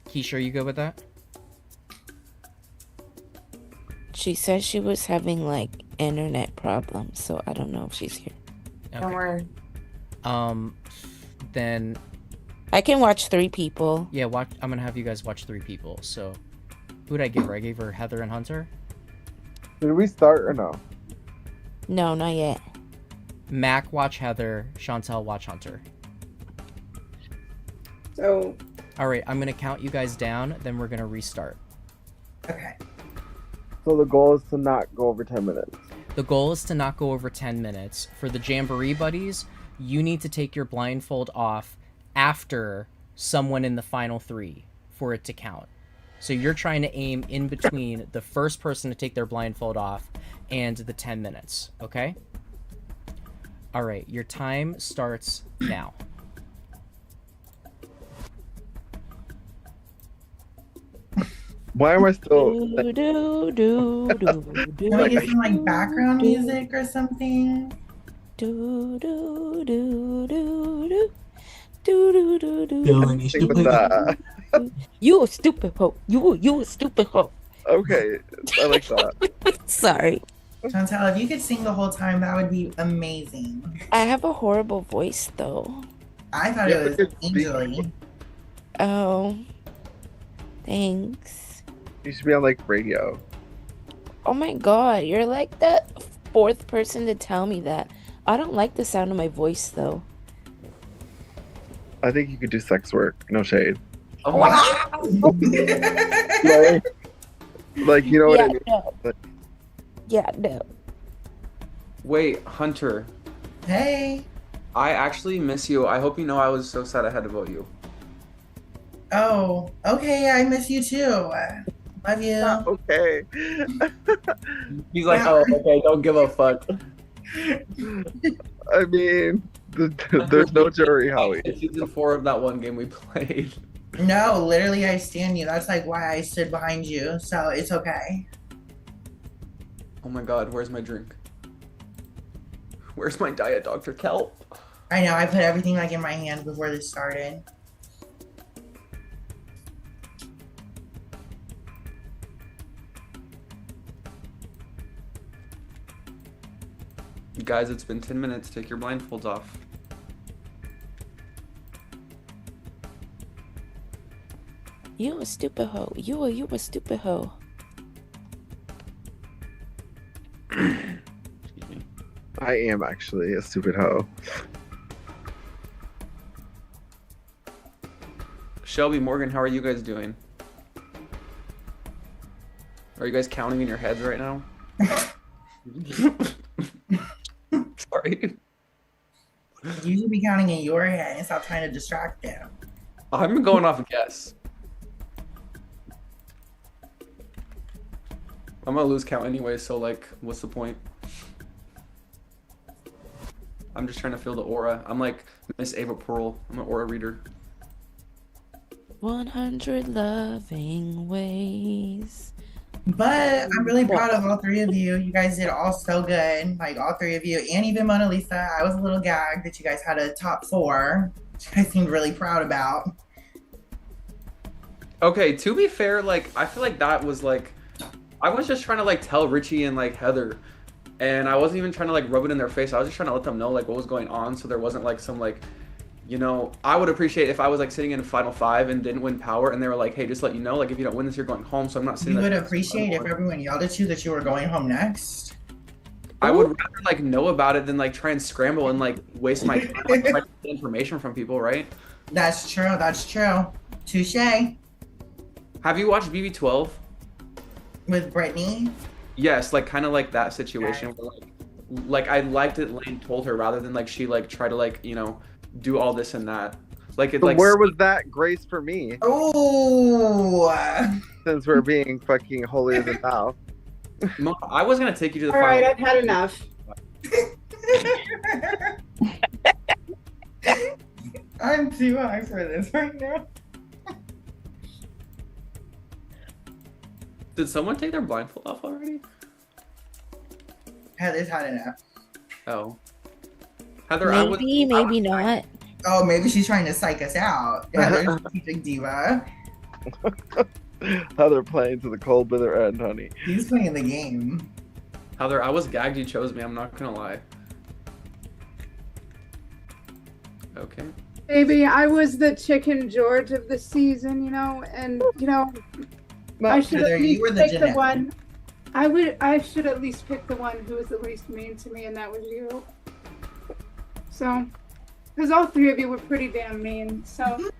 Keisha, are you good with that? She said she was having like internet problems, so I don't know if she's here. Okay. Don't worry. Then I can watch 3 people. yeah, watch. I'm gonna have you guys watch 3 people. So, who did I give her? I gave her Heather and Hunter. Did we start or no? No, not yet. Mac, watch Heather. Chantel, watch Hunter. So. All right, I'm gonna count you guys down. Then we're gonna restart. Okay. So the goal is to not go over 10 minutes. The goal is to not go over 10 minutes. For the Jamboree buddies, you need to take your blindfold off after someone in the final 3 for it to count. So you're trying to aim in between the first person to take their blindfold off and the 10 minutes, okay? All right, your time starts now. Why am I still? Can we get some like background music or something? Dylan, you stupid. You a stupid hoe. You a stupid hoe. Okay, I like that. Sorry. Chantel, if you could sing the whole time, that would be amazing. I have a horrible voice though. I thought it was angely. Oh. Thanks. You should be on like radio. Oh my god, you're like the 4th person to tell me that. I don't like the sound of my voice though. I think you could do sex work. No shade. Oh my God. like you know what I mean? No. Like, yeah, no. Wait, Hunter. Hey. I actually miss you. I hope you know I was so sad I had to vote you. Oh, okay. I miss you too. Love you. Okay. He's like, oh, okay, don't give a fuck. I mean, there's no jury, Howie. It's season 4 of that one game we played. No, literally, I stand you. That's like why I stood behind you. So it's okay. Oh my god, where's my drink? Where's my diet, Dr. Kelp? I know. I put everything like in my hand before this started. You guys, it's been 10 minutes. Take your blindfolds off. You a stupid hoe. You a stupid hoe. I am actually a stupid hoe. Shelby, Morgan, how are you guys doing? Are you guys counting in your heads right now? Sorry. You should be counting in your head and stop trying to distract them. I'm going off a guess. I'm gonna lose count anyway, so like, what's the point? I'm just trying to feel the aura. I'm like Miss Ava Pearl. I'm an aura reader. 100 loving ways. But I'm really proud of all three of you. You guys did all so good. Like all three of you, and even Mona Lisa. I was a little gagged that you guys had a top 4, which I seemed really proud about. Okay, to be fair, like I feel like that was like, I was just trying to like tell Richie and like Heather, and I wasn't even trying to like rub it in their face. I was just trying to let them know like what was going on, so there wasn't like some like, you know, I would appreciate if I was like sitting in Final 5 and didn't win power, and they were like, hey, just let you know, like if you don't win this, you're going home. So I'm not sitting You there. would appreciate if everyone yelled at you that you were going home next. I would rather like know about it than like try and scramble and like waste my time like, trying to get information from people, right? That's true. That's true. Touche. Have you watched BB12? With Brittany? Yes, like kind of like that situation where like I liked it Lane told her rather than like she like try to like, you know, do all this and that. Like it But like where was that grace for me? Oh, Since we're being fucking holier than thou. Mo, I was gonna take you to the All right, final. I've had enough. I'm too high for this right now. Did someone take their blindfold off already? Heather's had enough. Oh. Heather, I would. Maybe not. Oh, maybe she's trying to psych us out. Heather's a strategic diva. Heather playing to the cold bitter end, honey. He's playing the game. Heather, I was gagged you chose me. I'm not gonna lie. Okay. Baby, I was the chicken George of the season, you know, and you know, I should Heather, at you least were the pick the Jeanette. one. I should at least pick the one who was the least mean to me, and that was you. So, because all three of you were pretty damn mean. So.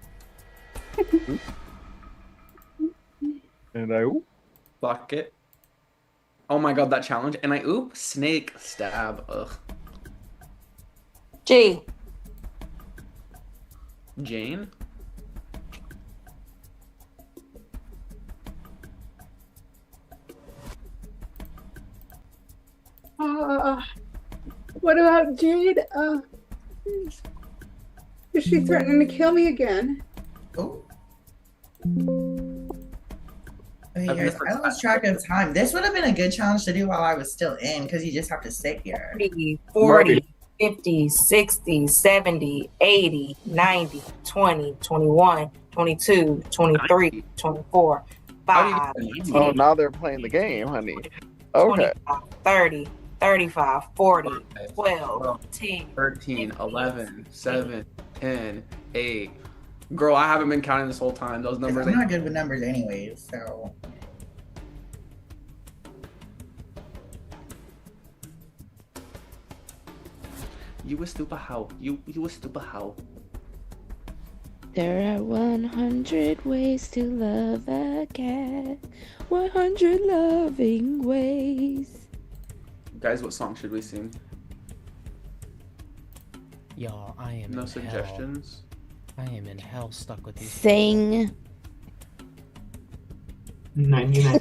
And I Fuck it. Oh my god, that challenge. And I oop snake stab. Ugh. G. Jane? What about Jade? Is she threatening to kill me again? Oh. Hey guys, I lost track of time. This would have been a good challenge to do while I was still in, because you just have to sit here. 30, 40, 50, 60, 70, 80, 90, 20, 21, 22, 23, 24, 5, Oh, now they're playing the game, honey. Okay. 25, 30, 35, 40, 12, 10, 13, 11, 7, 10, 8. Girl, I haven't been counting this whole time. Those numbers. I'm not good with numbers anyways, so. You a stupid how. You a stupid how. There are 100 ways to love a cat. 100 loving ways. Guys, what song should we sing? Y'all, I am No in suggestions? Hell. I am in hell stuck with these. Sing. 99.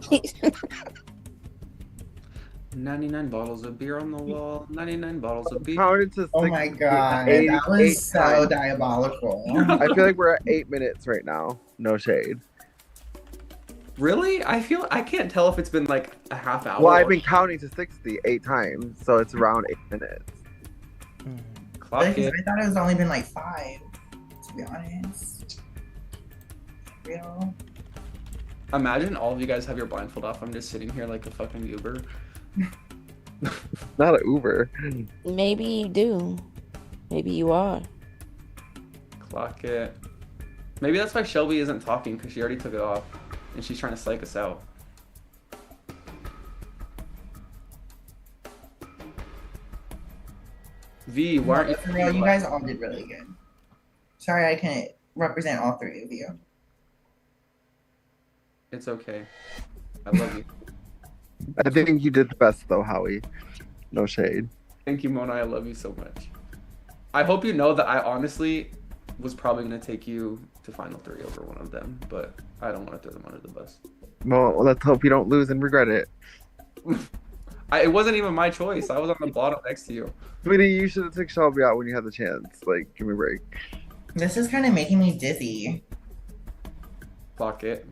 99 bottles of beer on the wall. 99 bottles of beer. Counted to Oh 60, my god, 88 that was so times. diabolical. I feel like we're at 8 minutes right now. No shade. Really? I can't tell if it's been like a half hour. Well, I've been counting to 60 8 times, so it's around 8 minutes. Clock Because it. I thought it was only been like 5, to be honest. Real. Imagine all of you guys have your blindfold off. I'm just sitting here like a fucking goober. Not an Uber. Maybe you do. Maybe you are. Clock it. Maybe that's why Shelby isn't talking, because she already took it off. And she's trying to psych us out. V, why aren't you... For real, you guys all did really good. Sorry I couldn't represent all three of you. It's okay. I love you. I think you did the best though, Howie. No shade. Thank you, Mona. I love you so much. I hope you know that I honestly was probably going to take you to final 3 over one of them, but I don't want to throw them under the bus. Well, let's hope you don't lose and regret it. It wasn't even my choice. I was on the bottom next to you. Sweetie, you should have took Shelby out when you had the chance. Like, give me a break. This is kind of making me dizzy. Fuck it.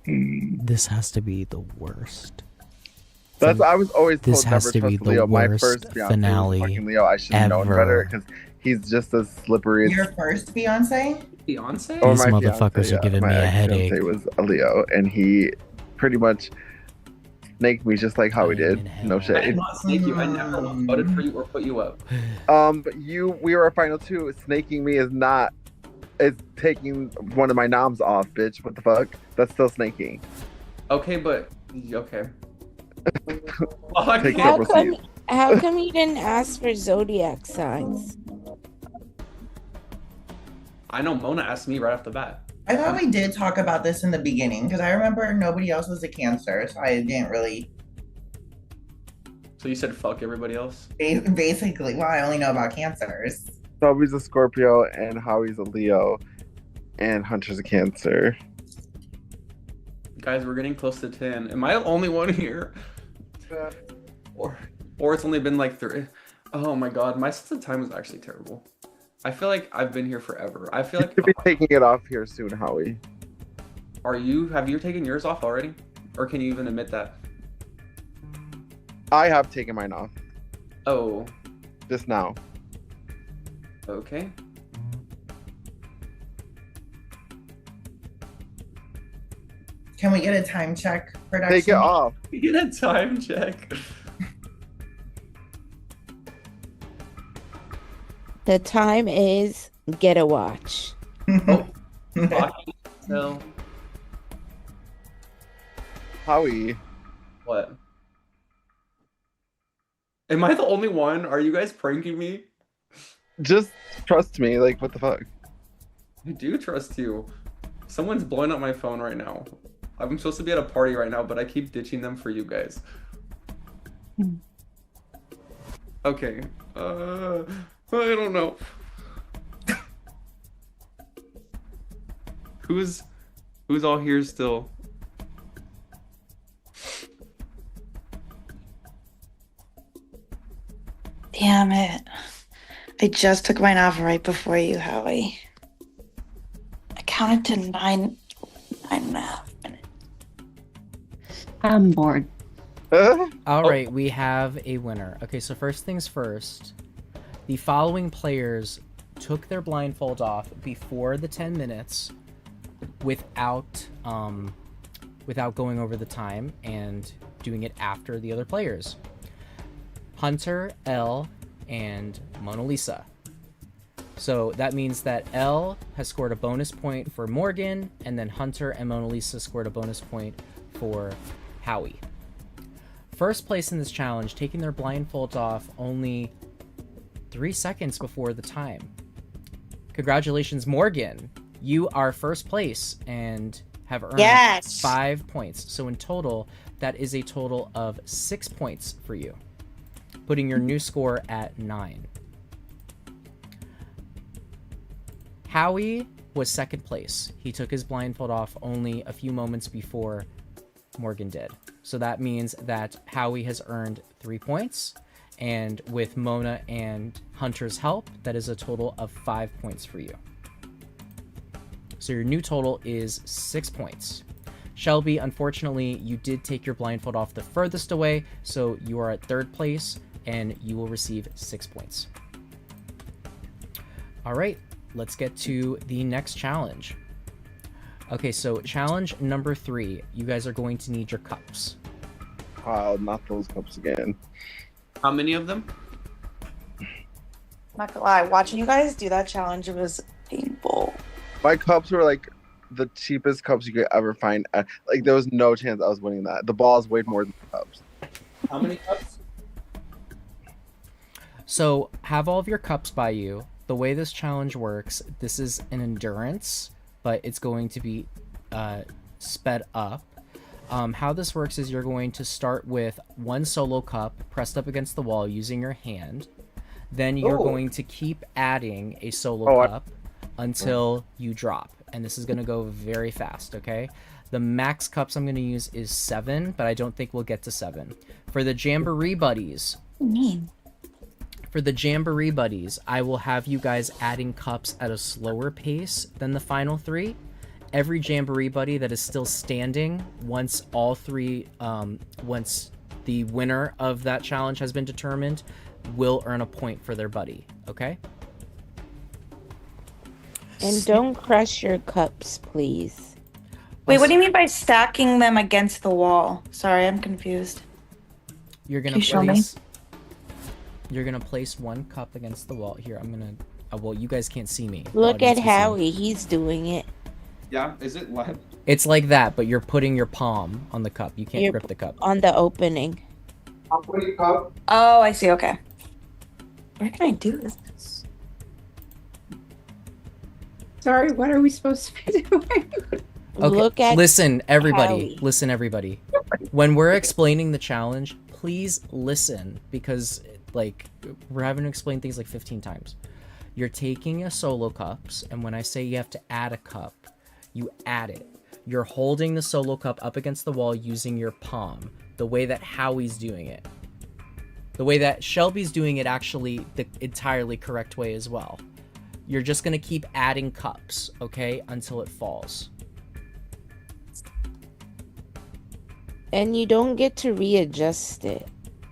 This has to be the worst. I was always This told has never to be trust the Leo. My worst first fiance finale was fucking Leo. I should have known better ever. because he's just as slippery as... Your first fiance? Fiance? Or These my motherfuckers fiance, are giving my me a ex-fiance headache. was a Leo, and he pretty much snaked me just like how he did. No I shade. did not snake you. I never once voted for you or put you up. But we were a final 2. Snaking me is not... It's taking one of my noms off, bitch. What the fuck? That's still snaking. Okay, but... Okay. Take How come you didn't ask for zodiac signs? I know Mona asked me right off the bat. I thought we did talk about this in the beginning because I remember nobody else was a Cancer, so I didn't really. So you said fuck everybody else? Basically, well, I only know about Cancers. Shelby's a Scorpio, and Howie's a Leo, and Hunter's a Cancer. Guys, we're getting close to 10. Am I the only one here? Or it's only been like 3. Oh my god, my sense of time is actually terrible. I feel like I've been here forever. I feel like... You should be taking it off here soon, Howie. Have you taken yours off already? Or can you even admit that? I have taken mine off. Oh. Just now. Okay. Can we get a time check, production? Take it off. Get a time check. The time is get a watch. No. Howie. What? Am I the only one? Are you guys pranking me? Just trust me. Like, what the fuck? I do trust you. Someone's blowing up my phone right now. I'm supposed to be at a party right now, but I keep ditching them for you guys. Okay. I don't know. Who's all here still? Damn it. I just took mine off right before you, Howie. I counted to 9.5 minutes. I'm bored. All right, we have a winner. Okay, so first things first. The following players took their blindfold off before the 10 minutes without going over the time and doing it after the other players. Hunter, Elle, and Mona Lisa. So that means that Elle has scored a bonus point for Morgan, and then Hunter and Mona Lisa scored a bonus point for Howie. First place in this challenge, taking their blindfolds off only 3 seconds before the time. Congratulations, Morgan. You are first place and have earned 5 points. So in total, that is a total of 6 points for you, putting your new score at 9. Howie was second place. He took his blindfold off only a few moments before Morgan did. So that means that Howie has earned 3 points, and with Mona and Hunter's help, that is a total of 5 points for you. So your new total is 6 points. Shelby, unfortunately, you did take your blindfold off the furthest away, so you are at third place, and you will receive 6 points. All right, let's get to the next challenge. Okay, so challenge number 3, you guys are going to need your cups. Wow, not those cups again. How many of them? Not gonna lie, watching you guys do that challenge was painful. My cups were like the cheapest cups you could ever find. Like there was no chance I was winning that. The balls weighed more than the cups. How many cups? So have all of your cups by you. The way this challenge works, this is an endurance, but it's going to be sped up. How this works is you're going to start with one solo cup pressed up against the wall using your hand. Then you're going to keep adding a solo cup until you drop. And this is going to go very fast, okay? The max cups I'm going to use is 7, but I don't think we'll get to 7. For the Jamboree Buddies... For the Jamboree Buddies, I will have you guys adding cups at a slower pace than the final 3. Every Jamboree Buddy that is still standing, once all 3, once the winner of that challenge has been determined, will earn a point for their buddy, okay? And don't crush your cups, please. Wait, what do you mean by stacking them against the wall? Sorry, I'm confused. You're gonna You're gonna place one cup against the wall. Here, I'm gonna. Well, you guys can't see me. Look at Howie. He's doing it. Yeah, is it live? It's like that, but you're putting your palm on the cup. You can't grip the cup. On the opening. I'll put your cup. Oh, I see. Okay. Where can I do this? Sorry, what are we supposed to be doing? Okay. Look at Listen, everybody. Howie. Listen, everybody. When we're explaining the challenge, please listen, because like we're having to explain things like 15 times. You're taking a solo cups, and when I say you have to add a cup, you add it. You're holding the solo cup up against the wall using your palm, the way that Howie's doing it. The way that Shelby's doing it, actually the entirely correct way as well. You're just gonna keep adding cups, okay, until it falls. And you don't get to readjust it,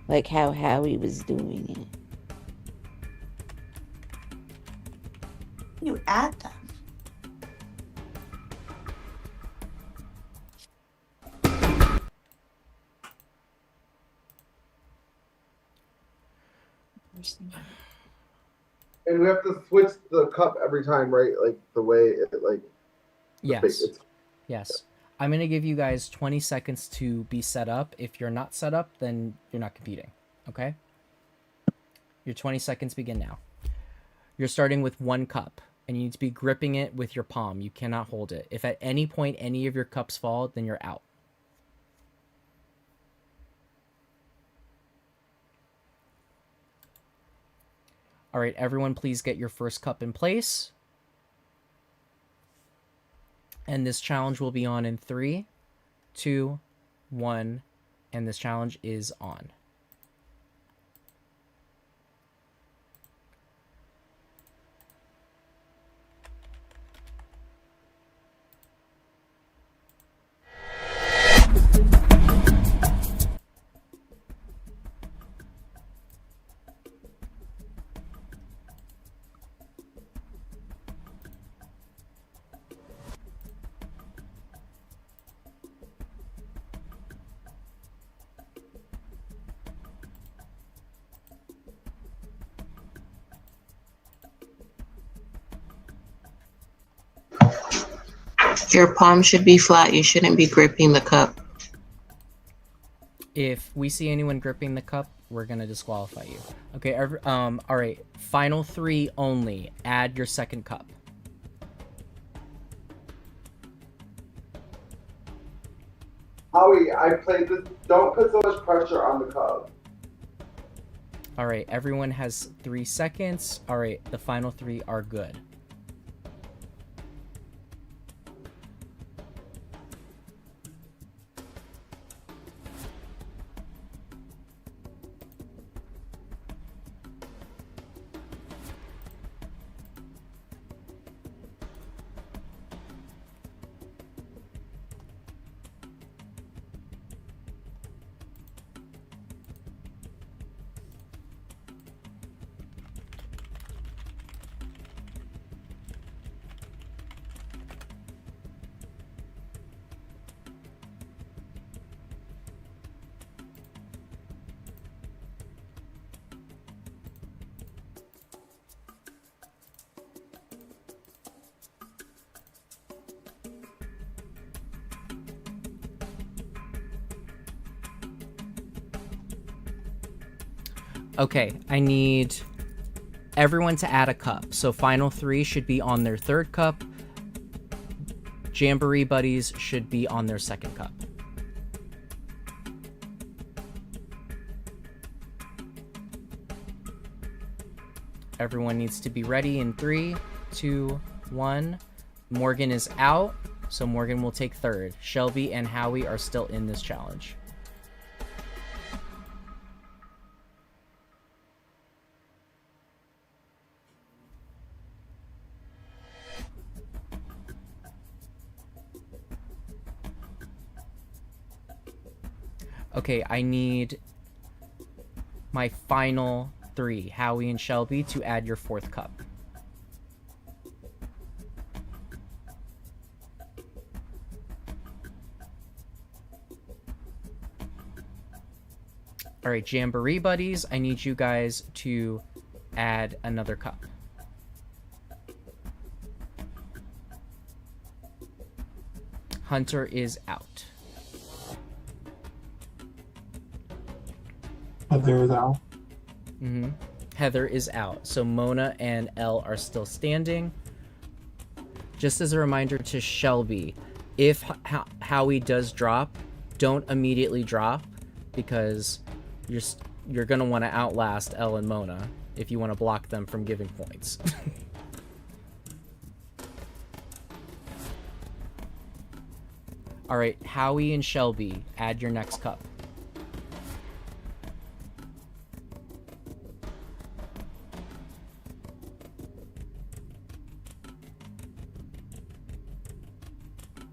like how Howie was doing it. You add them. And we have to switch the cup every time, right? Like the way it like. Yes. Yes. I'm going to give you guys 20 seconds to be set up. If you're not set up, then you're not competing. Okay? Your 20 seconds begin now. You're starting with one cup, and you need to be gripping it with your palm. You cannot hold it. If at any point any of your cups fall, then you're out. All right, everyone, please get your first cup in place. And this challenge will be on in 3, 2, 1, and this challenge is on. Your palm should be flat. You shouldn't be gripping the cup. If we see anyone gripping the cup, we're gonna disqualify you. Okay, all right, final 3 only. Add your second cup. Howie, I played this. Don't put so much pressure on the cup. All right, everyone has 3 seconds. All right, the final 3 are good. Okay, I need everyone to add a cup. So final three should be on their third cup. Jamboree buddies should be on their second cup. Everyone needs to be ready in 3, 2, 1. Morgan is out, so Morgan will take third. Shelby and Howie are still in this challenge. Okay, I need my final three, Howie and Shelby, to add your fourth cup. All right, Jamboree buddies, I need you guys to add another cup. Hunter is out. Heather is out. Heather is out. So Mona and Elle are still standing. Just as a reminder to Shelby, if Howie does drop, don't immediately drop, because you're gonna want to outlast Elle and Mona if you want to block them from giving points. All right, Howie and Shelby, add your next cup.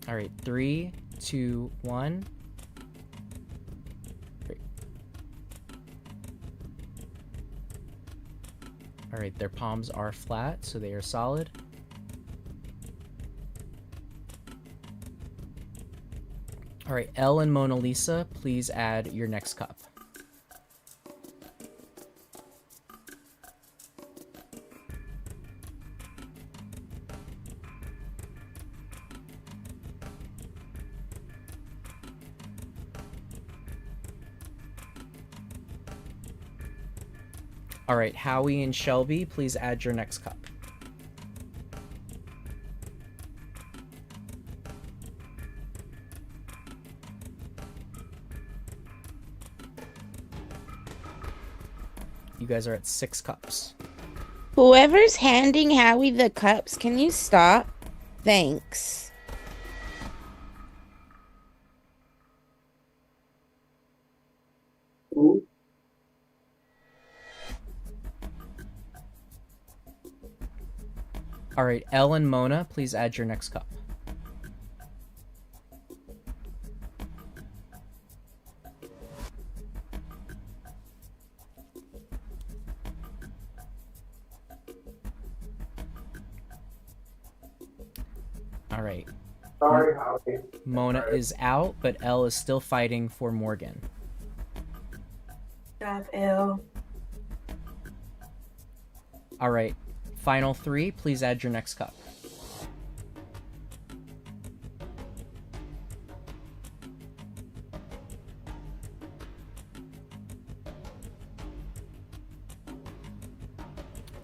All right, 3, 2, 1. Great. All right, their palms are flat, so they are solid. All right, Elle and Mona Lisa, please add your next cup. All right, Howie and Shelby, please add your next cup. You guys are at 6 cups. Whoever's handing Howie the cups, can you stop? Thanks. All right, Elle and Mona, please add your next cup. All right. Sorry, Howie. Mona is out, but Elle is still fighting for Morgan. Job, Elle. All right. Final 3, please add your next cup.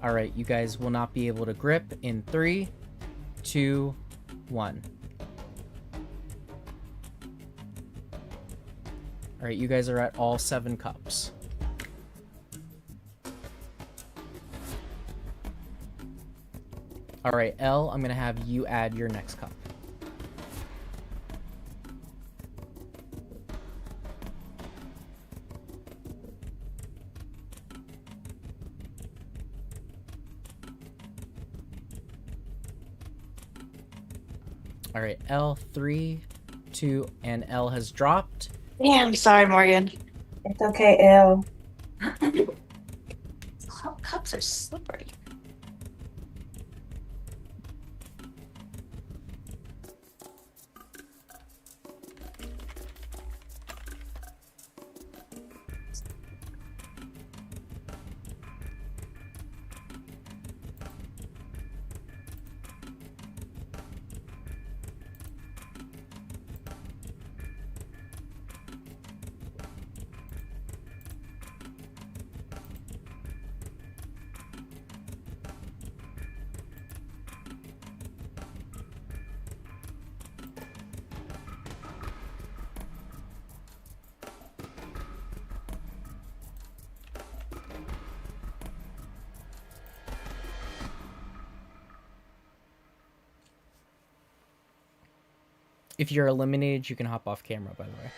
All right, you guys will not be able to grip in 3, 2, 1. All right, you guys are at all 7 cups. All right, Elle, I'm gonna have you add your next cup. All right, Elle, 3, 2, and Elle has dropped. Damn, sorry, Morgan. It's okay, Elle. Cups are slippery. If you're eliminated, you can hop off camera, by the way.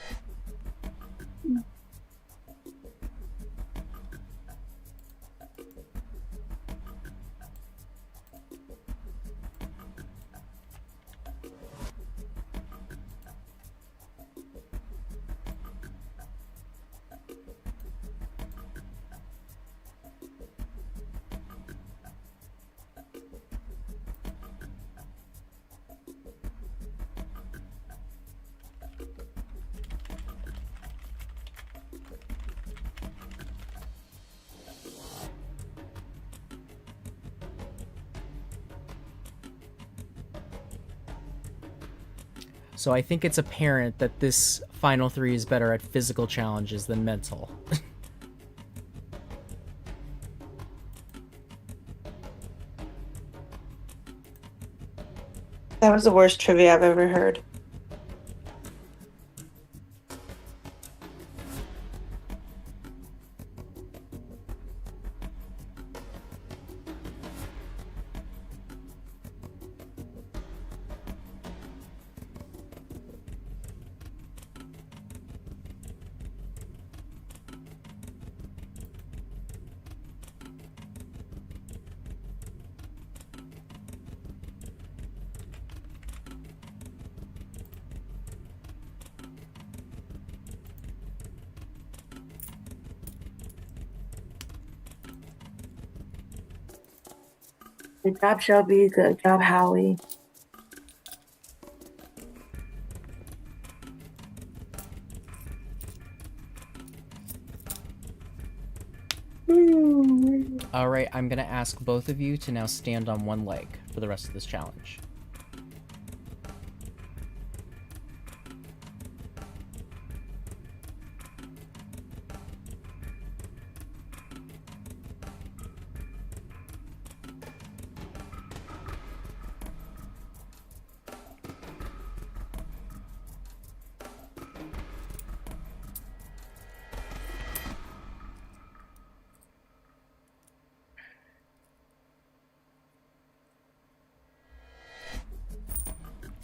So I think it's apparent that this final three is better at physical challenges than mental. That was the worst trivia I've ever heard. Good job, Shelby. Good job, Howie. All right, I'm gonna ask both of you to now stand on one leg for the rest of this challenge.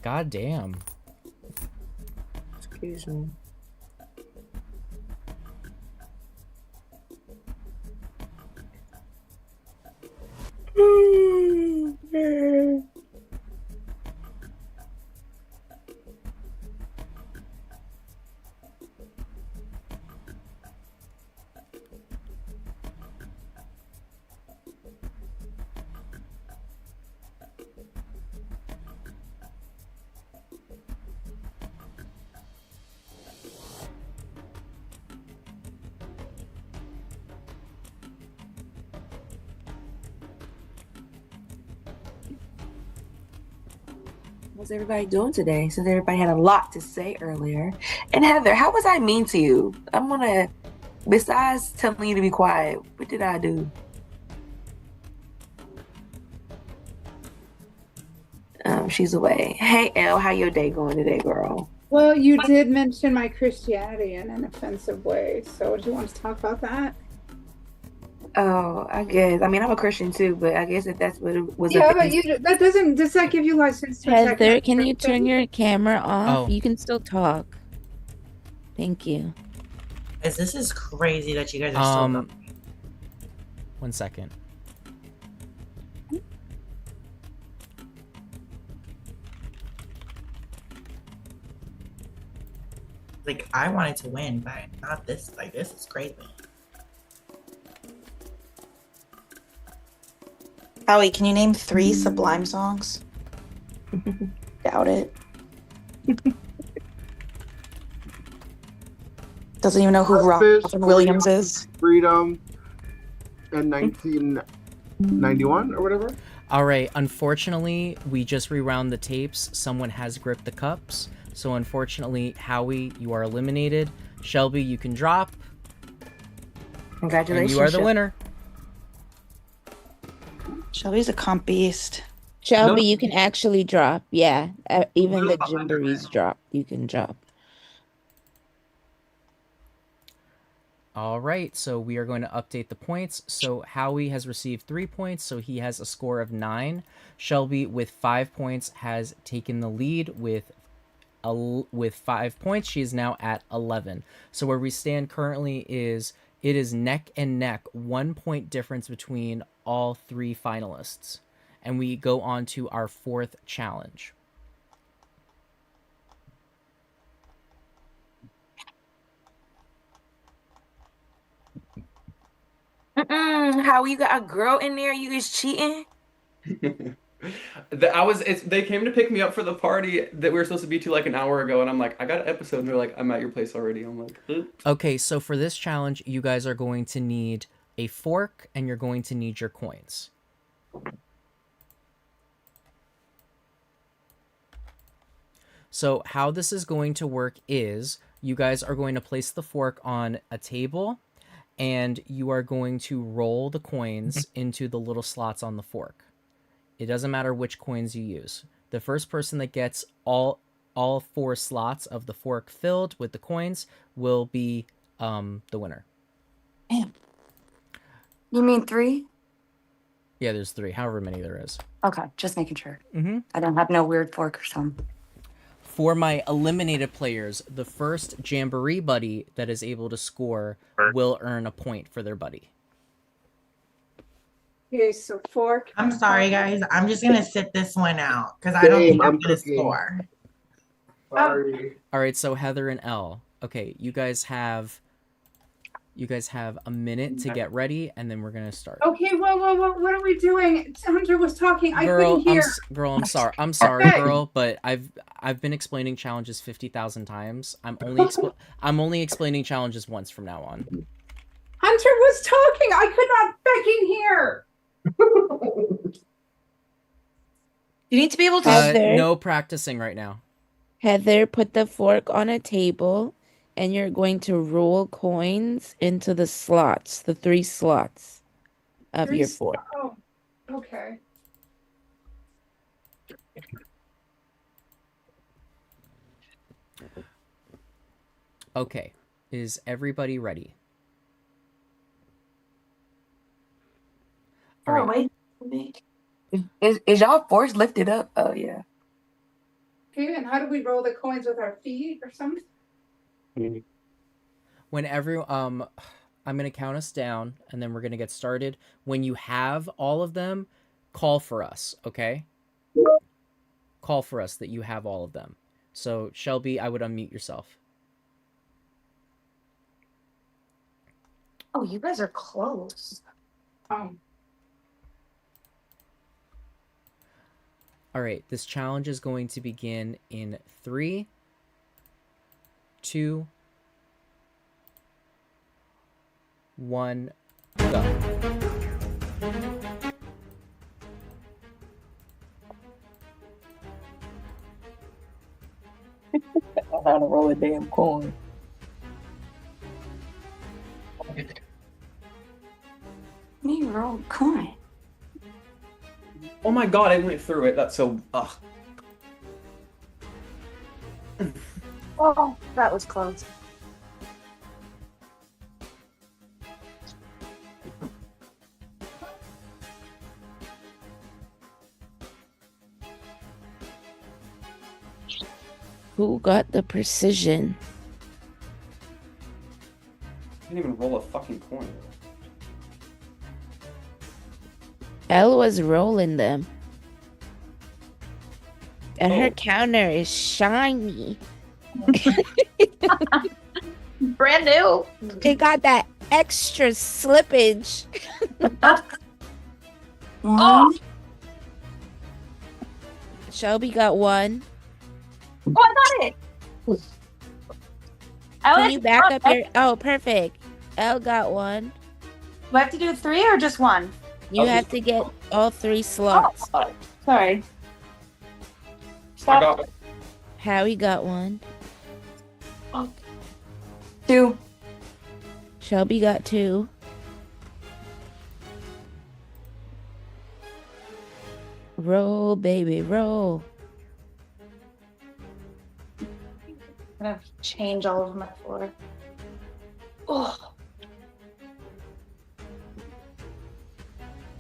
God damn. Excuse me. What's everybody doing today? Since everybody had a lot to say earlier. And Heather, how was I mean to you? I'm gonna, besides telling you to be quiet, what did I do? She's away. Hey, Elle, how your day going today, girl? Well, you did mention my Christianity in an offensive way. So do you want to talk about that? Oh, I guess. I mean, I'm a Christian too, but I guess if that's what it was. Yeah, but does that give you license to attack Heather, my can you Christian? turn your camera off? Oh. You can still talk. Thank you. Guys, this is crazy that you guys are still going. 1 second. Like, I wanted to win, but not this. Like, this is crazy. Howie, can you name 3 Sublime songs? Doubt it. Doesn't even know who Fish, Robin Williams is. Freedom in 1991 or whatever. All right, unfortunately, we just rewound the tapes. Someone has gripped the cups. So unfortunately, Howie, you are eliminated. Shelby, you can drop. Congratulations. And you are the winner. Shelby's a comp beast. Shelby, you can actually drop. Yeah, even the Gymborees drop. You can drop. All right, so we are going to update the points. So Howie has received 3 points, so he has a score of 9. Shelby, with 5 points, has taken the lead with with 5 points. She is now at 11. So where we stand currently is it is neck and neck, 1 point difference between all 3 finalists. And we go on to our 4th challenge. How you got a girl in there? You is cheating? They came to pick me up for the party that we were supposed to be to like an hour ago, and I'm like, I got an episode, and they're like, I'm at your place already. I'm like, oops. Okay, so for this challenge, you guys are going to need a fork and you're going to need your coins. So how this is going to work is you guys are going to place the fork on a table and you are going to roll the coins into the little slots on the fork. It doesn't matter which coins you use. The first person that gets all 4 slots of the fork filled with the coins will be the winner. Damn. You mean 3? Yeah, there's 3, however many there is. Okay, just making sure. Mm-hmm. I don't have no weird fork or something. For my eliminated players, the first Jamboree buddy that is able to score will earn a point for their buddy. Okay, so fork. I'm sorry, guys. I'm just gonna sit this one out because I don't think I'm gonna score. Sorry. All right, so Heather and Elle. Okay, you guys have a minute to get ready, and then we're gonna start. Okay, whoa, what are we doing? Hunter was talking. I couldn't hear. I'm sorry. I'm sorry, Okay. girl, but I've been explaining challenges 50,000 times. I'm only explaining challenges once from now on. Hunter was talking. I could not fucking hear. You need to be able to. Heather, no practicing right now. Heather, put the fork on a table, and you're going to roll coins into the slots, the 3 slots of your fork. Oh, okay. Okay, is everybody ready? All right. Wait. Is y'all force lifted up? Oh yeah. Okay, and how do we roll the coins with our feet or something? When I'm gonna count us down, and then we're gonna get started. When you have all of them, call for us, okay? Call for us that you have all of them. So Shelby, I would unmute yourself. Oh, you guys are close. All right, this challenge is going to begin in 3, 2, 1, go. I gotta roll a damn coin. Me roll a coin. Oh my god, I went through it. That's so. Ugh. Oh, that was close. Who got the precision? I didn't even roll a fucking coin. Elle was rolling them. And her counter is shiny. Brand new. It got that extra slippage. Oh, Shelby got 1. I got it. Can you back up your... Oh, perfect. Elle got 1. Do I have to do 3 or just 1? You have to get all 3 slots. Oh, sorry. I got it. Howie got 1. 2. Shelby got 2. Roll, baby, roll. I'm gonna change all of my floor. Oh.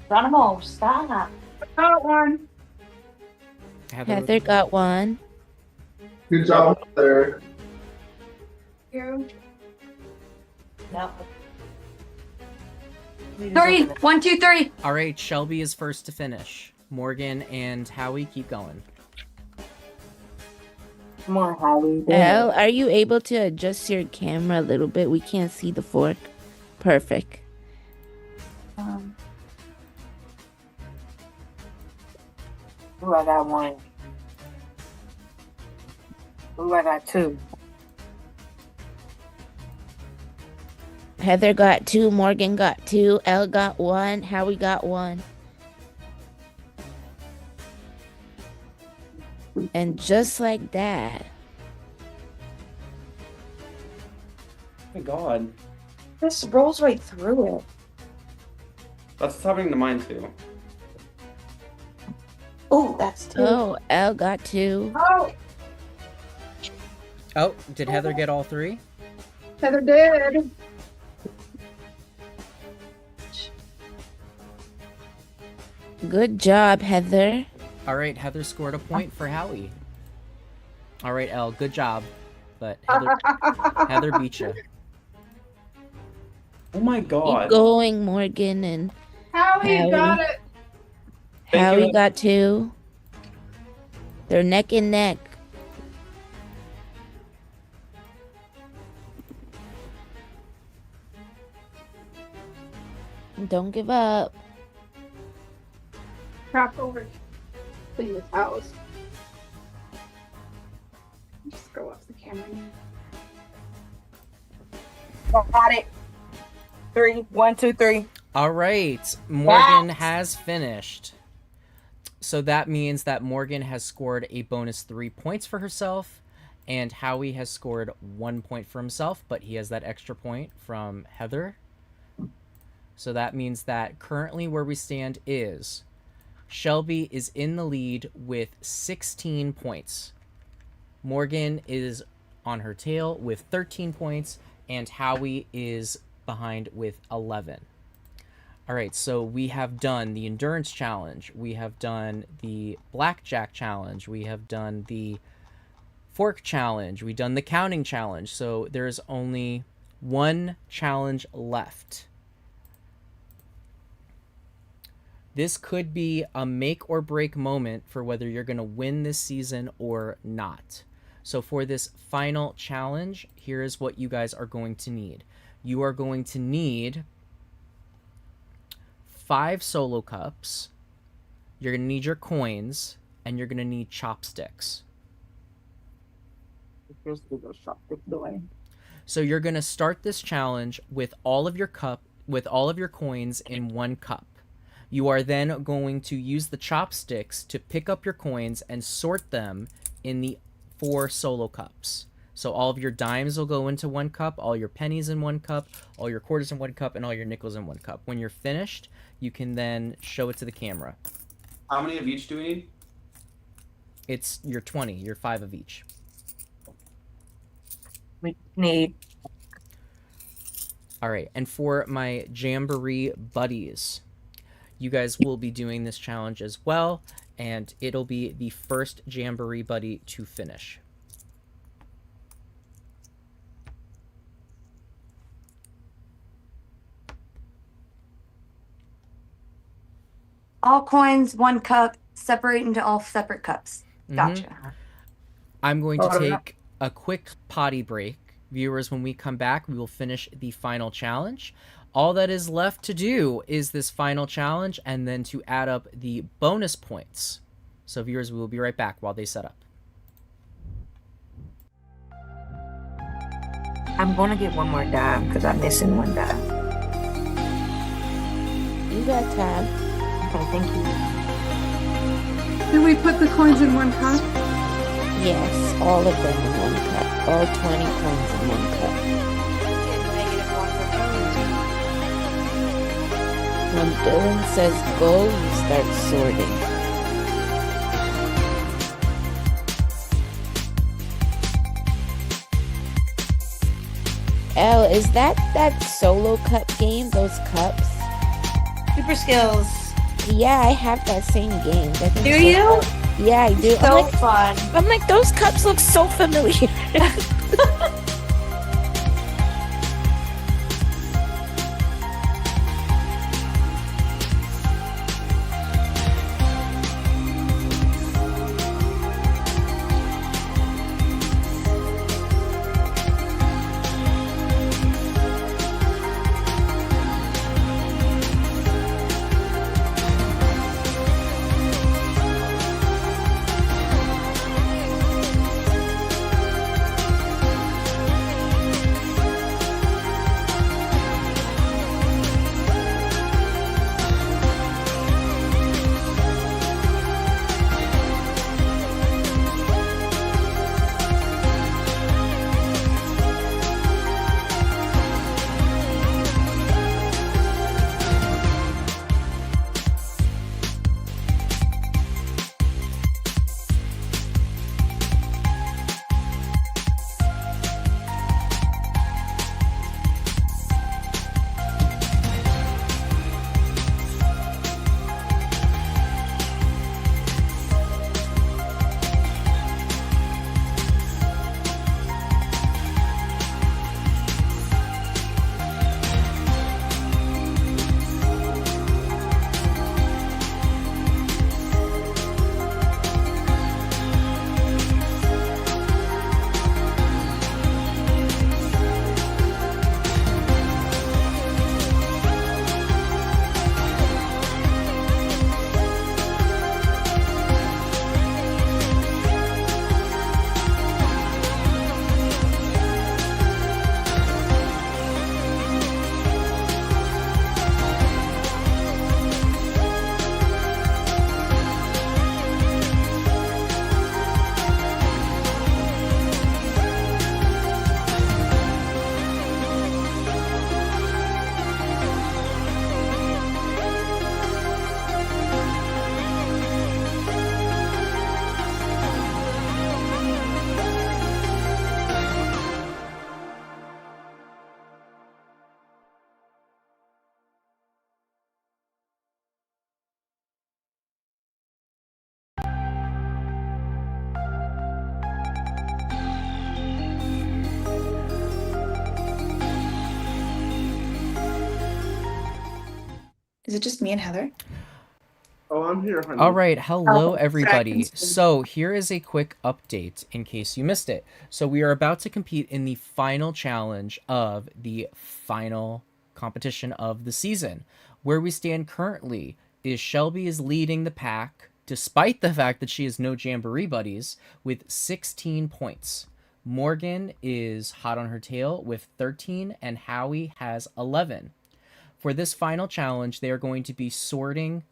Geronimo, stop. Got 1. Heather got 1. Good job, Heather. You. No. 3. 1, 2, 3. All right, Shelby is first to finish. Morgan and Howie keep going. Come on, Howie. Elle, are you able to adjust your camera a little bit? We can't see the fork. Perfect. Ooh, I got 1. Ooh, I got 2. Heather got 2, Morgan got 2, Elle got 1, Howie got 1. And just like that, Oh my god. This rolls right through it. That's what's happening to mine too. Oh, that's 2. oh, Elle got 2. Oh, Oh, did Heather get all 3? Heather did. Good job, Heather. All right, Heather scored a point for Howie. All right, Elle, good job. But Heather beat you. Oh my god. Keep going, Morgan and Howie, Howie. got it. Thank Howie you. got 2. They're neck and neck. Don't give up. Crap over. Clean this house. Just go off the camera. got it. 3. 1, 2, 3. All right, Morgan has finished. So that means that Morgan has scored a bonus 3 points for herself, and Howie has scored 1 point for himself, but he has that extra point from Heather. So that means that currently where we stand is Shelby is in the lead with 16 points. Morgan is on her tail with 13 points, and Howie is behind with 11. All right, so we have done the endurance challenge. We have done the blackjack challenge. We have done the fork challenge. We've done the counting challenge. So there's only one challenge left. This could be a make or break moment for whether you're going to win this season or not. So for this final challenge, here is what you guys are going to need. You are going to need 5 solo cups, you're going to need your coins, and you're going to need chopsticks. So you're going to start this challenge with all of your coins in 1 cup. You are then going to use the chopsticks to pick up your coins and sort them in the 4 solo cups. So all of your dimes will go into 1 cup, all your pennies in 1 cup, all your quarters in 1 cup, and all your nickels in 1 cup. When you're finished, you can then show it to the camera. How many of each do we need? It's your 20, your 5 of each. We need. All right, and for my Jamboree buddies, you guys will be doing this challenge as well, and it'll be the first Jamboree buddy to finish. All coins, 1 cup, separate into all separate cups. Gotcha. I'm going to take a quick potty break. Viewers, when we come back, we will finish the final challenge. All that is left to do is this final challenge and then to add up the bonus points. So viewers, we will be right back while they set up. I'm going to get 1 more dime because I'm missing 1 dime. You got time. Okay, thank you. Do we put the coins in 1 cup? Yes, all of them in 1 cup. All 20 coins in 1 cup. When Dylan says go, you start sorting. Elle, is that solo cup game, those cups? Super skills. Yeah, I have that same game. Do you? Yeah, I do. So fun. I'm like, those cups look so familiar. Is it just me and Heather? Oh, I'm here, honey. All right, hello Oh, everybody. sorry. So here is a quick update in case you missed it. So we are about to compete in the final challenge of the final competition of the season. Where we stand currently is Shelby is leading the pack despite the fact that she has no Jamboree buddies with 16 points. Morgan is hot on her tail with 13 and Howie has 11. For this final challenge, they are going to be sorting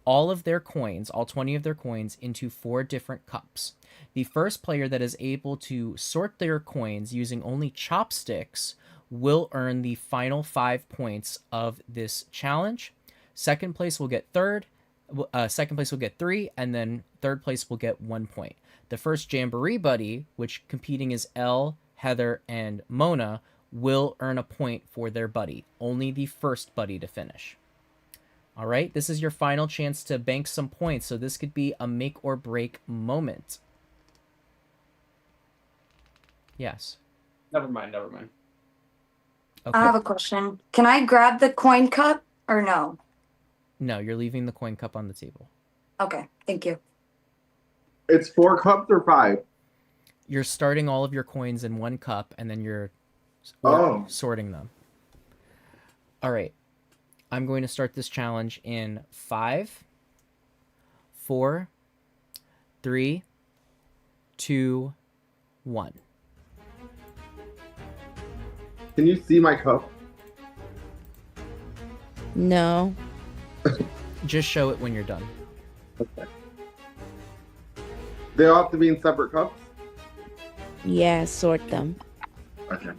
all of their coins, all 20 of their coins, into 4 different cups. The first player that is able to sort their coins using only chopsticks will earn the final 5 points of this challenge. Second place will get second place will get 3, and then third place will get 1 point. The first Jamboree buddy, which competing is Elle, Heather, and Mona, will earn a point for their buddy. Only the first buddy to finish. All right, this is your final chance to bank some points, so this could be a make or break moment. Yes. Never mind. Okay. I have a question. Can I grab the coin cup or no? No, you're leaving the coin cup on the table. Okay, thank you. It's 4 cups or 5? You're starting all of your coins in 1 cup, and then you're sorting them. All right. I'm going to start this challenge in 5, 4, 3, 2, 1. Can you see my cup? No. Just show it when you're done. Okay. They all have to be in separate cups? Yeah, sort them. Okay.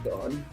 Done.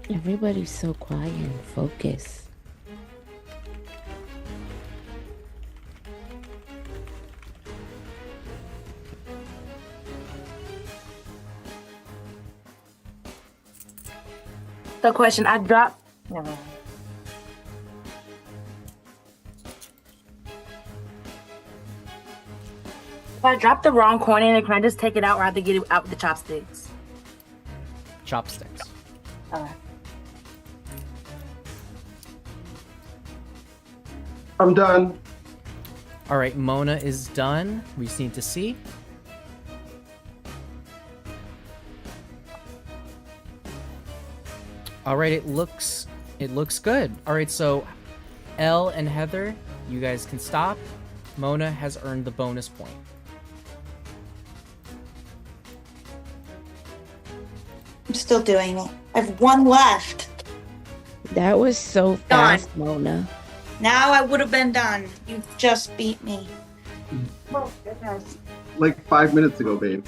Everybody's so quiet and focused. So, question, I dropped. Never mind. If I drop the wrong coin in it, can I just take it out or I have to get it out with the chopsticks? Chopsticks. Okay. I'm done. All right, Mona is done. We just need to see. All right, it looks good. All right, so Elle and Heather, you guys can stop. Mona has earned the bonus point. I'm still doing it. I have one left. That was so fast, Mona. Now I would have been done. You just beat me. Oh, goodness. Like 5 minutes ago, babe.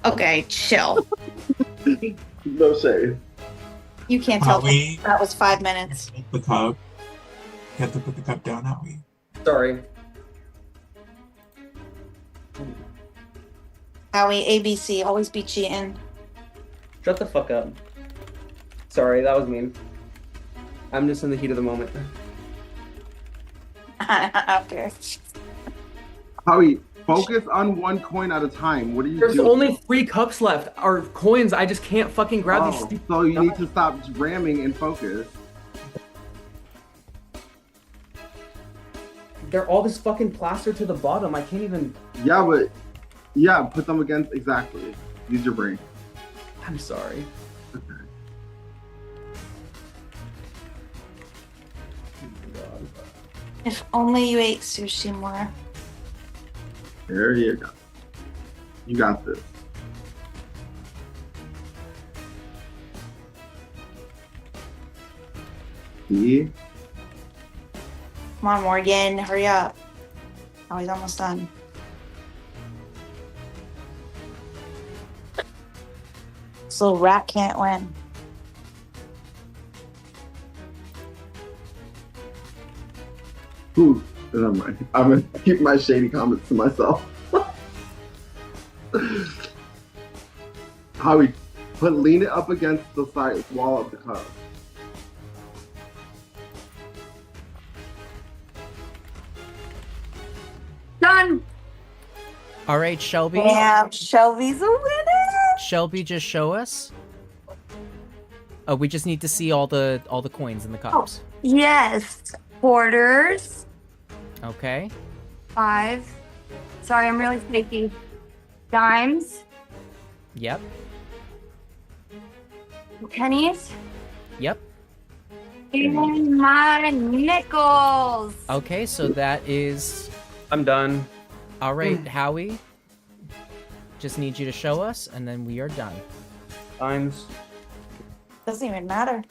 Okay, chill. No shade. You can't tell Howie. me that was 5 minutes. The cup. You have to put the cup down, Howie. Sorry. Howie, ABC, always be cheating. Shut the fuck up. Sorry, that was mean. I'm just in the heat of the moment. Okay. Howie, focus on one coin at a time. What are you There's doing? only 3 cups left, or coins. I just can't fucking grab these stupid. So you need to stop ramming and focus. They're all this fucking plastered to the bottom. I can't even. Yeah, but yeah, put them against exactly. Use your brain. I'm sorry. If only you ate sushi more. There you go. You got this. See? Come on, Morgan, hurry up. Oh, he's almost done. This little rat can't win. Ooh, never mind. I'm gonna keep my shady comments to myself. Howie, lean it up against the side wall of the cup. Done. All right, Shelby. Damn, Shelby's a winner. Shelby, just show us. Oh, we just need to see all the coins in the cups. Yes. Quarters. Okay. 5. Sorry, I'm really flaky. Dimes. Yep. Pennies. Yep. And my nickels. Okay, so that is. I'm done. All right, Howie. Just need you to show us, and then we are done. Dimes. Doesn't even matter.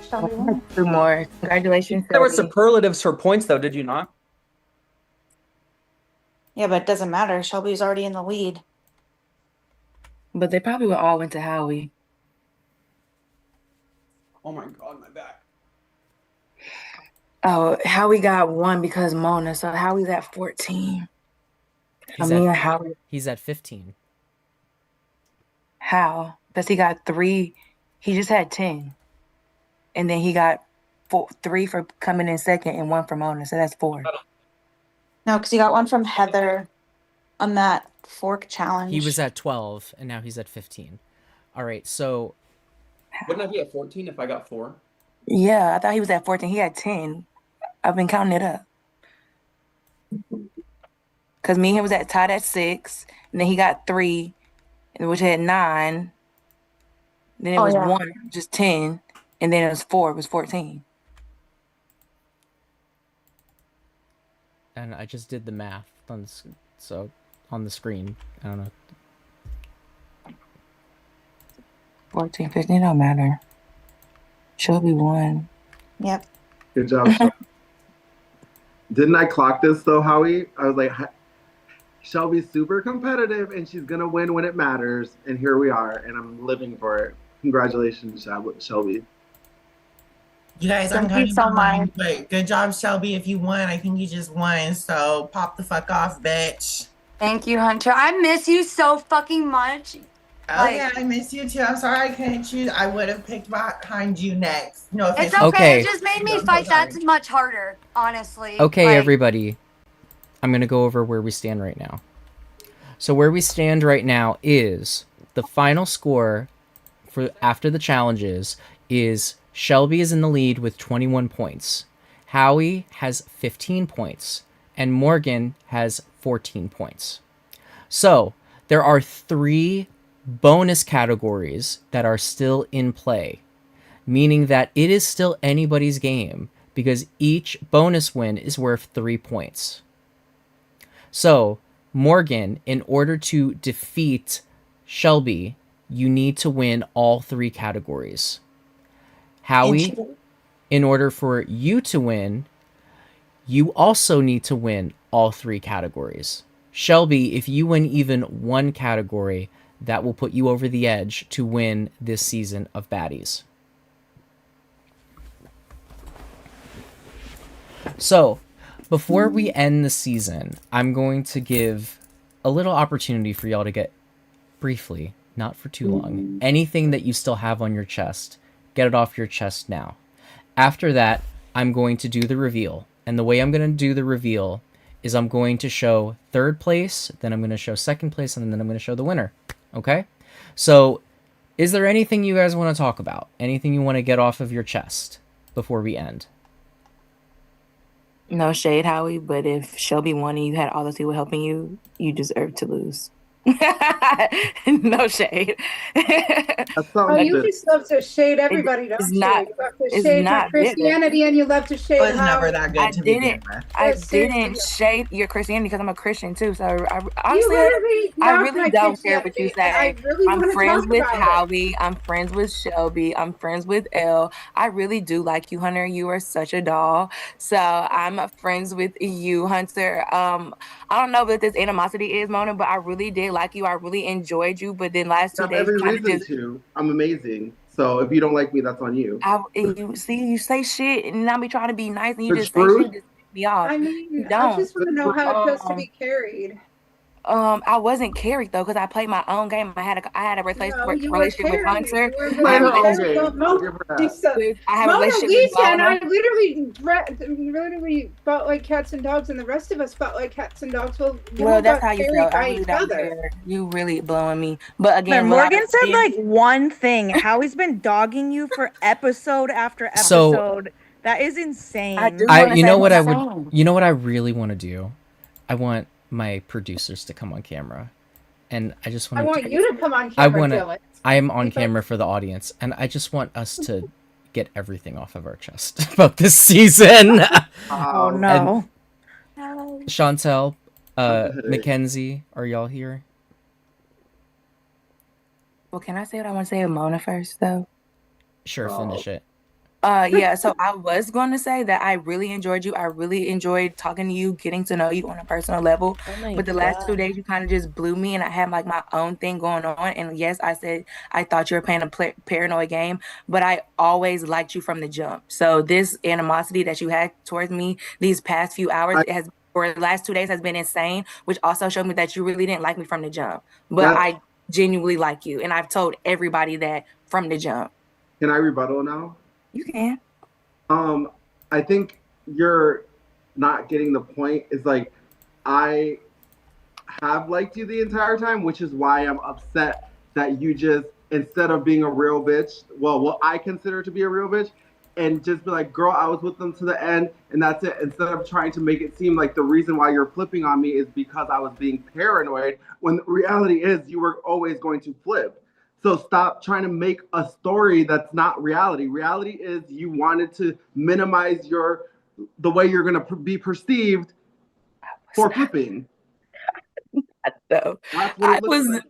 Shelby I won. had 2 more. Congratulations. There were Shelby. superlatives for points, though, did you not? Yeah, but it doesn't matter. Shelby's already in the lead. But they probably would all went to Howie. Oh my god, my back. Oh, Howie got 1 because Mona, so Howie's at 14. Howie. He's at 15. How? Because he got 3. He just had 10. And then he got 3 for coming in second and 1 for Mona, so that's 4. No, because you got one from Heather on that fork challenge. He was at 12, and now he's at 15. All right, so... Wouldn't I be at 14 if I got 4? Yeah, I thought he was at 14. He had 10. I've been counting it up. Because me and him was tied at 6, and then he got 3, which had 9. Then it was 1, just 10, and then it was 4, it was 14. And I just did the math on on the screen. I don't know. 14, 15, it don't matter. Shelby won. Yep. Good job, Shelby. Didn't I clock this though, Howie? I was like, Shelby's super competitive and she's gonna win when it matters. And here we are, and I'm living for it. Congratulations, Shelby. You guys, I'm Thank kind you of so behind, but good job, Shelby. If you won, I think you just won. So pop the fuck off, bitch. Thank you, Hunter. I miss you so fucking much. Oh yeah, I miss you too. I'm sorry I couldn't choose. I would have picked behind you next. No offense. It's okay. Okay. It just made me fight that much harder, honestly. Okay, Like, everybody. I'm going to go over where we stand right now. So where we stand right now is the final score for after the challenges is Shelby is in the lead with 21 points. Howie has 15 points. And Morgan has 14 points. So there are 3 bonus categories that are still in play, meaning that it is still anybody's game because each bonus win is worth 3 points. So, Morgan, in order to defeat Shelby, you need to win all 3 categories. Howie, in order for you to win, you also need to win all 3 categories. Shelby, if you win even 1 category, that will put you over the edge to win this season of Baddies. So, before we end the season, I'm going to give a little opportunity for y'all to get briefly, not for too long, anything that you still have on your chest, get it off your chest now. After that, I'm going to do the reveal. And the way I'm going to do the reveal is I'm going to show 3rd place, then I'm going to show 2nd place, and then I'm going to show the winner. Okay? So, is there anything you guys want to talk about? Anything you want to get off of your chest before we end? No shade, Howie, but if Shelby won and you had all those people helping you, you deserve to lose. No shade. Oh, you just love to shade everybody, don't you? You love to shade my Christianity and you love to shade was how never that good to begin with. I didn't shade your Christianity because I'm a Christian too. So honestly, literally I knocked really my don't care what you Christianity, and I say. really I'm wanna friends talk with about it. Howie. I'm friends with Shelby. I'm friends with Elle. I really do like you, Hunter. You are such a doll. So I'm friends with you, Hunter. I don't know what this animosity is, Mona, but I really did like you. I really enjoyed you. But then last 2 Got days, every kind of reason just to. I'm amazing. So if you don't like me, that's on you. you see, you say shit, and I be trying to be nice, and you It's just say true. shit, just piss me off. I You mean, I don't. just want to know how it feels to be carried. I wasn't carried though, because I played my own game. I had a No, you were relationship with carried. Hunter. You were Play very her own carried. game. Mona I'll give her that. Lisa, I have a Mona relationship with Lisa and I Mona. literally felt like cats and dogs, and the rest of us felt like cats and dogs. Well, Well, that's how you carried felt. by I really each don't other. care. You really blowing me. But again, Morgan said like one thing. Howie's been dogging you for episode after So- episode. That is insane. You know what I really want to do? I want my producers to come on camera. And I just want I want you to come on camera, Dylan. I am on camera for the audience, and I just want us to get everything off of our chest about this season. Oh no. And Chantel, Mackenzie, are y'all here? Well, can I say what I want to say with Mona first, though? Sure, finish it. Yeah, so I was going to say that I really enjoyed you. I really enjoyed talking to you, getting to know you on a personal level. my But the last 2 God. days, you kind of just blew me, and I had like my own thing going on. And yes, I said I thought you were playing a paranoid game, but I always liked you from the jump. So this animosity that you had towards me these past few hours or the last 2 days has been insane, which also showed me that you really didn't like me from the jump. But I genuinely like you, and I've told everybody that from the jump. Can I rebuttal now? You can. I think you're not getting the point. Is like I have liked you the entire time, which is why I'm upset that you just, instead of being a real bitch, well, what I consider to be a real bitch, and just be like, girl, I was with them to the end, and that's it. Instead of trying to make it seem like the reason why you're flipping on me is because I was being paranoid, when the reality is you were always going to flip. So stop trying to make a story that's not reality. Reality is you wanted to minimize the way you're going to be perceived for flipping. So That's what I it looks was. like.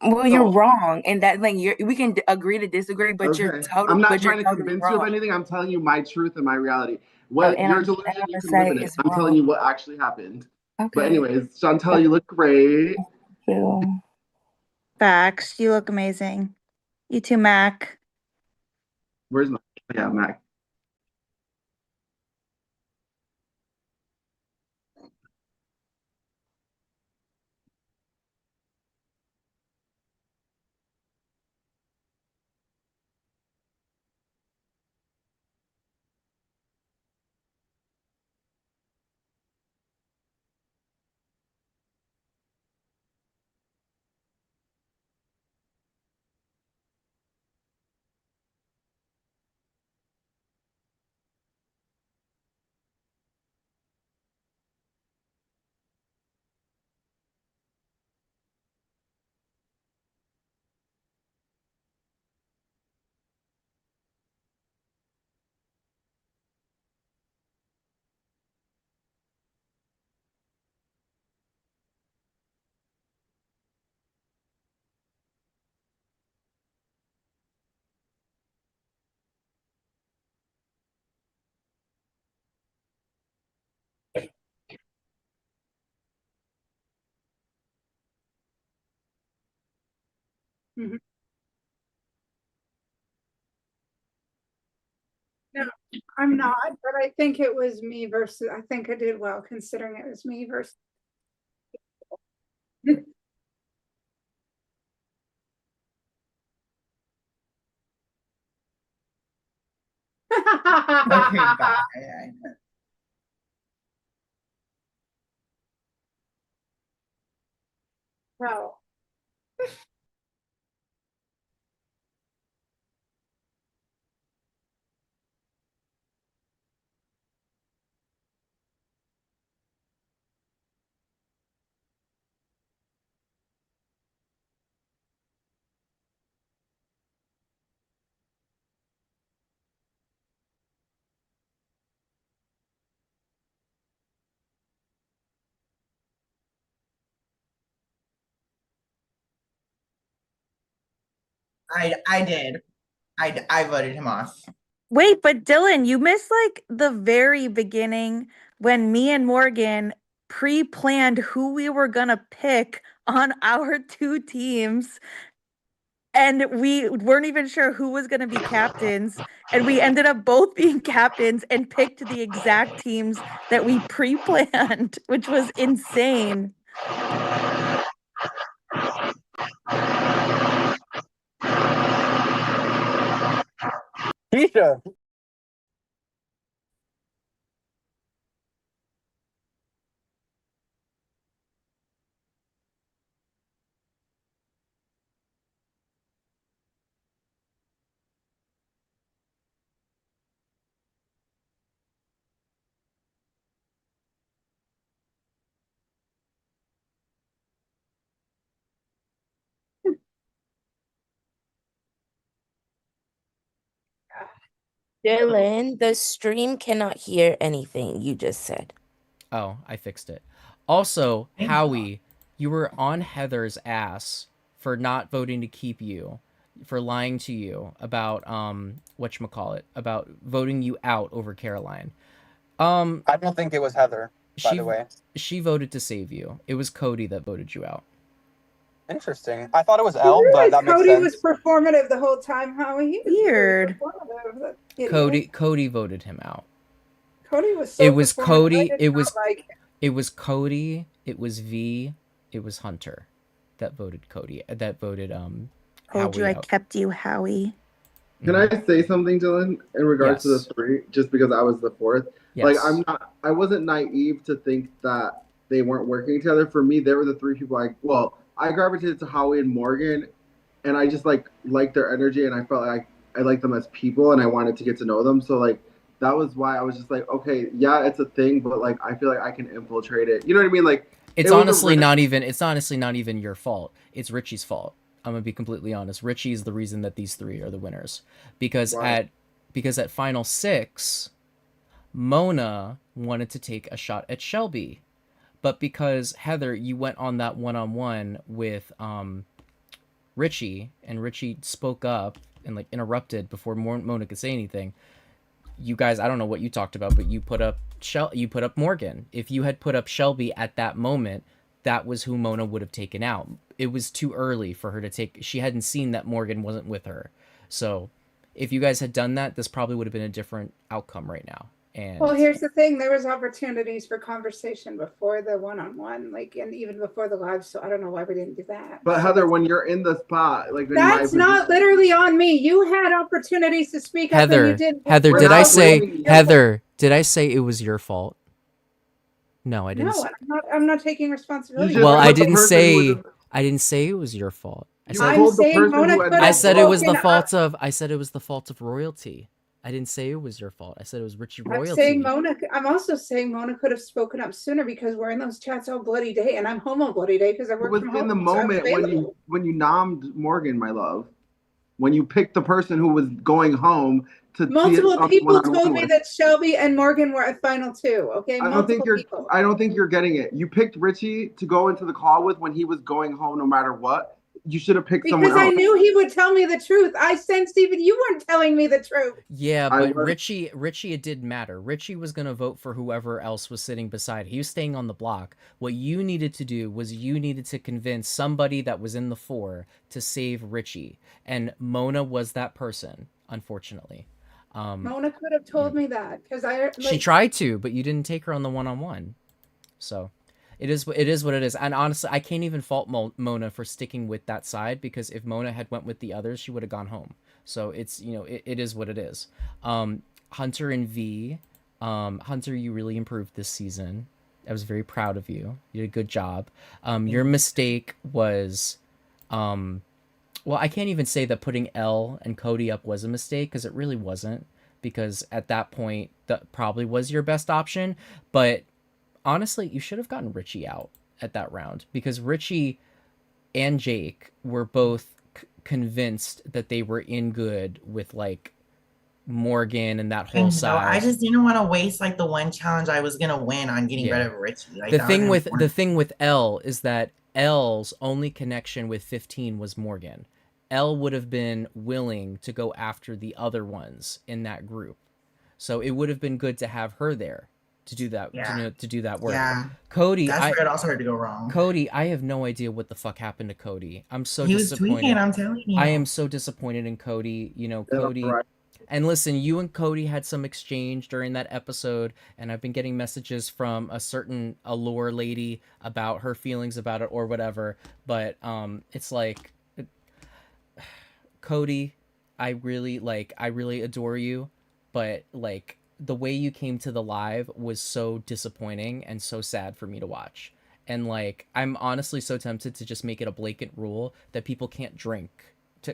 Well, you're wrong, and that like we can agree to disagree, but Okay. I'm not trying to totally convince you of wrong. anything. I'm telling you my truth and my reality. Oh, What and your I'm delusion, you gonna can live say in it. it's I'm telling wrong. you what actually happened. But Okay. anyways, Chantel, you look great. Thank you. Facts. You look amazing. You too, Mac. Where's my Mac? Mhm. No, I'm not, but I think it was me versus, I think I did well considering it was me versus. Okay, bye. Well. I did. I voted him off. Wait, but Dylan, you missed like the very beginning when me and Morgan pre-planned who we were gonna pick on our two teams. And we weren't even sure who was going to be captains. And we ended up both being captains and picked the exact teams that we pre planned, which was insane. Keisha. Dylan, the stream cannot hear anything you just said. Oh, I fixed it. Also, Howie, you were on Heather's ass for not voting to keep you, for lying to you about whatchamacallit, about voting you out over Caroline. I don't think it was Heather, by She the way. she voted to save you. It was Cody that voted you out. Interesting. I thought it was You Elle, but realize that makes Cody sense. was performative the whole time, Howie. He was very Weird. performative. That idiot. Cody voted him out. Cody was so It was performative. I Cody. did It not was like him. it was Cody. It was V. It was Hunter that voted Cody. That voted Told you Howie I out. kept you, Howie. Can I say something, Dylan, in regards to the Yes. three? Just because I was the fourth. Yes. Like I wasn't naive to think that they weren't working together. For me, they were the three people I gravitated to Howie and Morgan, and I just liked their energy, and I felt like I liked them as people, and I wanted to get to know them. So like that was why I was just like, okay, yeah, it's a thing, but like I feel like I can infiltrate it. You know what I mean? Like it's honestly not even your fault. It's Richie's fault. I'm gonna be completely honest. Richie is the reason that these three are the winners because at final 6, Mona wanted to take a shot at Shelby, but because Heather, you went on that one-on-one with Richie, and Richie spoke up and like interrupted before Mona could say anything. You guys, I don't know what you talked about, but you put up Morgan. If you had put up Shelby at that moment, that was who Mona would have taken out. It was too early for her to take. She hadn't seen that Morgan wasn't with her. So if you guys had done that, this probably would have been a different outcome right now. And well, here's the thing: there was opportunities for conversation before the one-on-one, like, and even before the live. So I don't know why we didn't do that. But Heather, when you're in the spot, like that's not literally on me. You had opportunities to speak up, and you didn't. Heather, did I say it was your fault? No, I didn't. No, I'm not taking responsibility. Well, I didn't say it was your fault. I said it was the fault of royalty. I didn't say it was your fault. I said it was Richie royalty. I'm also saying Mona could have spoken up sooner because we're in those chats all bloody day, and I'm home all bloody day because I work from home. In the moment when you nommed Morgan, my love, when you picked the person who was going home to multiple people told me that Shelby and Morgan were at final 2. Okay, I don't think you're getting it. You picked Richie to go into the call with when he was going home, no matter what. You should have picked someone else. Because I knew he would tell me the truth. I sensed even you weren't telling me the truth. Yeah, but Richie, it didn't matter. Richie was going to vote for whoever else was sitting beside. He was staying on the block. What you needed to do was you needed to convince somebody that was in the 4 to save Richie. And Mona was that person, unfortunately. Mona could have told me that because she tried to, but you didn't take her on the one-on-one. So it is what it is. And honestly, I can't even fault Mona for sticking with that side because if Mona had went with the others, she would have gone home. So it's, it is what it is. Hunter and V, Hunter, you really improved this season. I was very proud of you. You did a good job. Your mistake was, well, I can't even say that putting Elle and Cody up was a mistake because it really wasn't, because at that point that probably was your best option. But honestly, you should have gotten Richie out at that round because Richie and Jake were both convinced that they were in good with like Morgan and that whole side. I just didn't want to waste like the one challenge I was gonna win on getting rid of Richie. Like, the thing with Elle is that Elle's only connection with 15 was Morgan. Elle would have been willing to go after the other ones in that group, so it would have been good to have her there to do that. To do that work. Yeah. Cody, that's where it also had to go wrong. Cody, I have no idea what the fuck happened to Cody. I'm so he was disappointed. Tweaking, I'm telling you. I am so disappointed in Cody. Cody. Right. And listen, you and Cody had some exchange during that episode, and I've been getting messages from a certain Allure lady about her feelings about it or whatever. But it's like, Cody, I really adore you, but like the way you came to the live was so disappointing and so sad for me to watch. And like, I'm honestly so tempted to just make it a blanket rule that people can't drink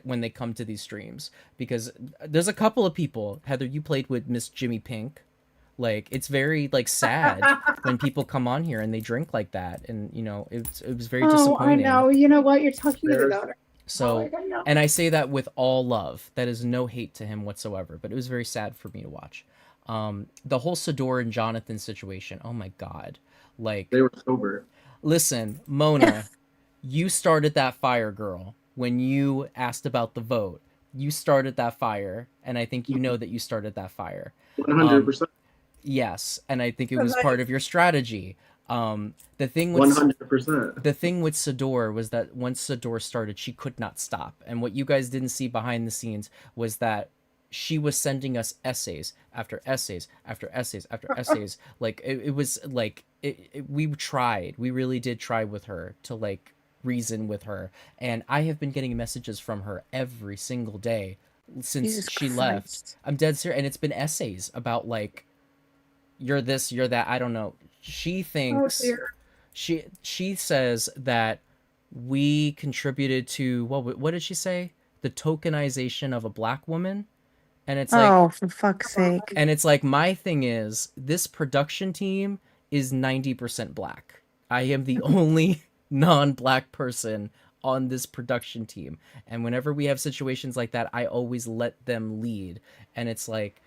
when they come to these streams, because there's a couple of people, Heather, you played with Miss Jimmy Pink. Like, it's very like sad when people come on here and they drink like that. And it was very disappointing. I know. You know what? You're talking to the daughter. So, and I say that with all love. That is no hate to him whatsoever, but it was very sad for me to watch. The whole Sador and Jonathan situation. Oh my God. Like, they were sober. Listen, Mona, you started that fire, girl. When you asked about the vote, you started that fire. And I think you know that you started that fire. 100%. Yes. And I think it was part of your strategy. The thing with 100%. The thing with Sador was that once Sador started, she could not stop. And what you guys didn't see behind the scenes was that she was sending us essays after essays after essays after essays. Like it was like we tried. We really did try with her to like reason with her. And I have been getting messages from her every single day since she left. I'm dead serious. And it's been essays about like, you're this, you're that. I don't know. She thinks she says that we contributed to what did she say? The tokenization of a black woman. And it's like, Oh, for fuck's sake. and it's like, my thing is, this production team is 90% black. I am the only non-black person on this production team. And whenever we have situations like that, I always let them lead. And it's like,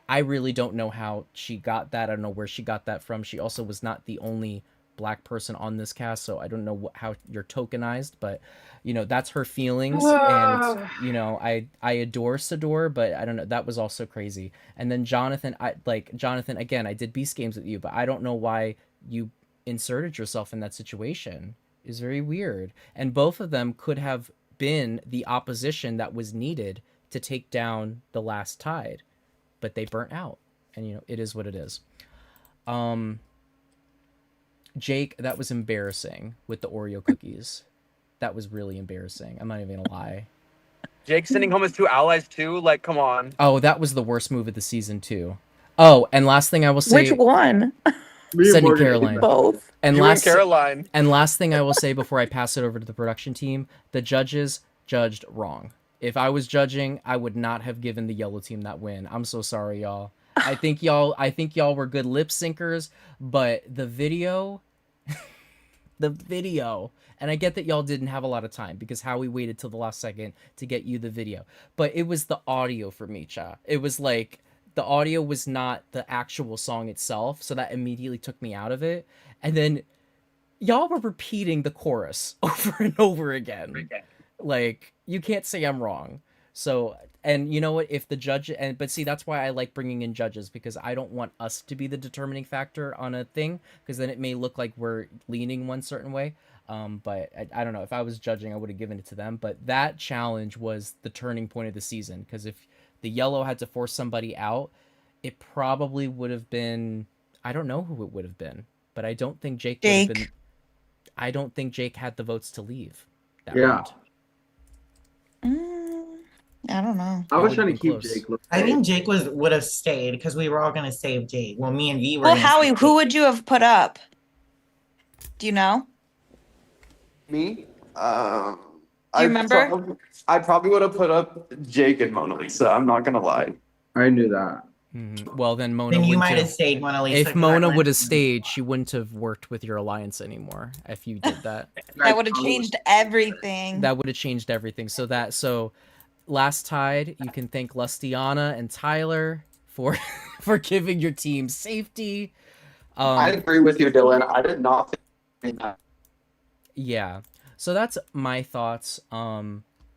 I really don't know how she got that. I don't know where she got that from. She also was not the only black person on this cast, so I don't know how you're tokenized, but that's her feelings. And I adore Sador, but I don't know, that was also crazy. And then Jonathan, Jonathan, again, I did Beast Games with you, but I don't know why you inserted yourself in that situation. Is very weird. And both of them could have been the opposition that was needed to take down the last Tide, but they burnt out, and it is what it is. Jake, that was embarrassing with the Oreo cookies. That was really embarrassing. I'm not even gonna lie. Jake sending home his 2 allies too? Like, come on. Oh, that was the worst move of the season too. Oh, and last thing I will say. Which one? Sending Caroline. Both. And Caroline. And last thing I will say before I pass it over to the production team, the judges judged wrong. If I was judging, I would not have given the yellow team that win. I'm so sorry, y'all. I think y'all were good lip syncers, but the video, and I get that y'all didn't have a lot of time because Howie waited till the last second to get you the video, but it was the audio for Micha. It was like the audio was not the actual song itself, so that immediately took me out of it. And then y'all were repeating the chorus over and over again. Like, you can't say I'm wrong. So, and you know what, if the judge, but see, that's why I like bringing in judges, because I don't want us to be the determining factor on a thing, because then it may look like we're leaning one certain way. But I don't know, if I was judging, I would have given it to them. But that challenge was the turning point of the season, because if the yellow had to force somebody out, it probably would have been, I don't know who it would have been, but I don't think Jake would have been, I don't think Jake had the votes to leave that round. I don't know. I was trying to keep Jake. I think Jake would have stayed because we were all gonna save Jake. Well, me and V were. Well, Howie, who would you have put up? Do you know? Me? Do you remember? I probably would have put up Jake and Mona Lisa. I'm not gonna lie. I knew that. Well, then Mona. Then you might have stayed, Mona Lisa. If Mona would have stayed, she wouldn't have worked with your alliance anymore. If you did that, That would have changed everything. that would have changed everything. So last Tide, you can thank Lustiana and Tyler for for giving your team safety. I agree with you, Dylan. I did not think that. Yeah. So that's my thoughts.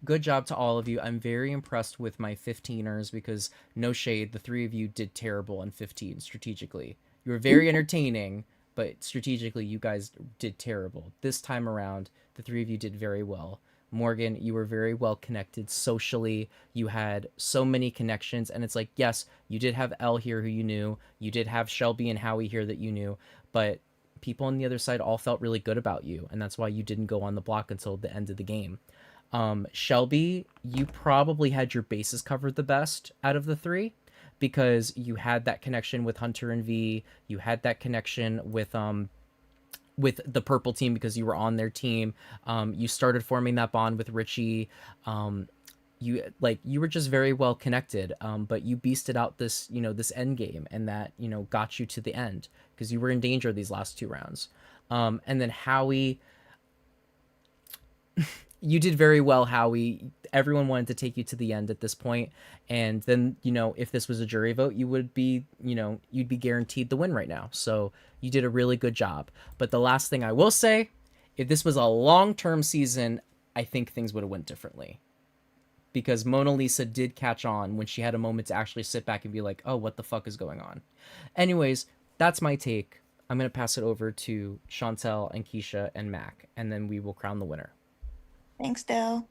Good job to all of you. I'm very impressed with my 15ers because, no shade, the 3 of you did terrible in 15 strategically. You were very entertaining, but strategically you guys did terrible. This time around, the 3 of you did very well. Morgan, you were very well connected socially. You had so many connections, and it's like, yes, you did have Elle here who you knew. You did have Shelby and Howie here that you knew, but people on the other side all felt really good about you, and that's why you didn't go on the block until the end of the game. Shelby, you probably had your bases covered the best out of the 3 because you had that connection with Hunter and V. You had that connection with the purple team because you were on their team. You started forming that bond with Richie. You were just very well connected, but you beasted out this end game, and that, got you to the end because you were in danger these last 2 rounds. And then Howie, you did very well, Howie. Everyone wanted to take you to the end at this point. And then, if this was a jury vote, you would be, you'd be guaranteed the win right now. So you did a really good job. But the last thing I will say, if this was a long-term season, I think things would have went differently. Because Mona Lisa did catch on when she had a moment to actually sit back and be like, oh, what the fuck is going on? Anyways, that's my take. I'm going to pass it over to Chantel and Keisha and Mac, and then we will crown the winner. Thanks, Dale.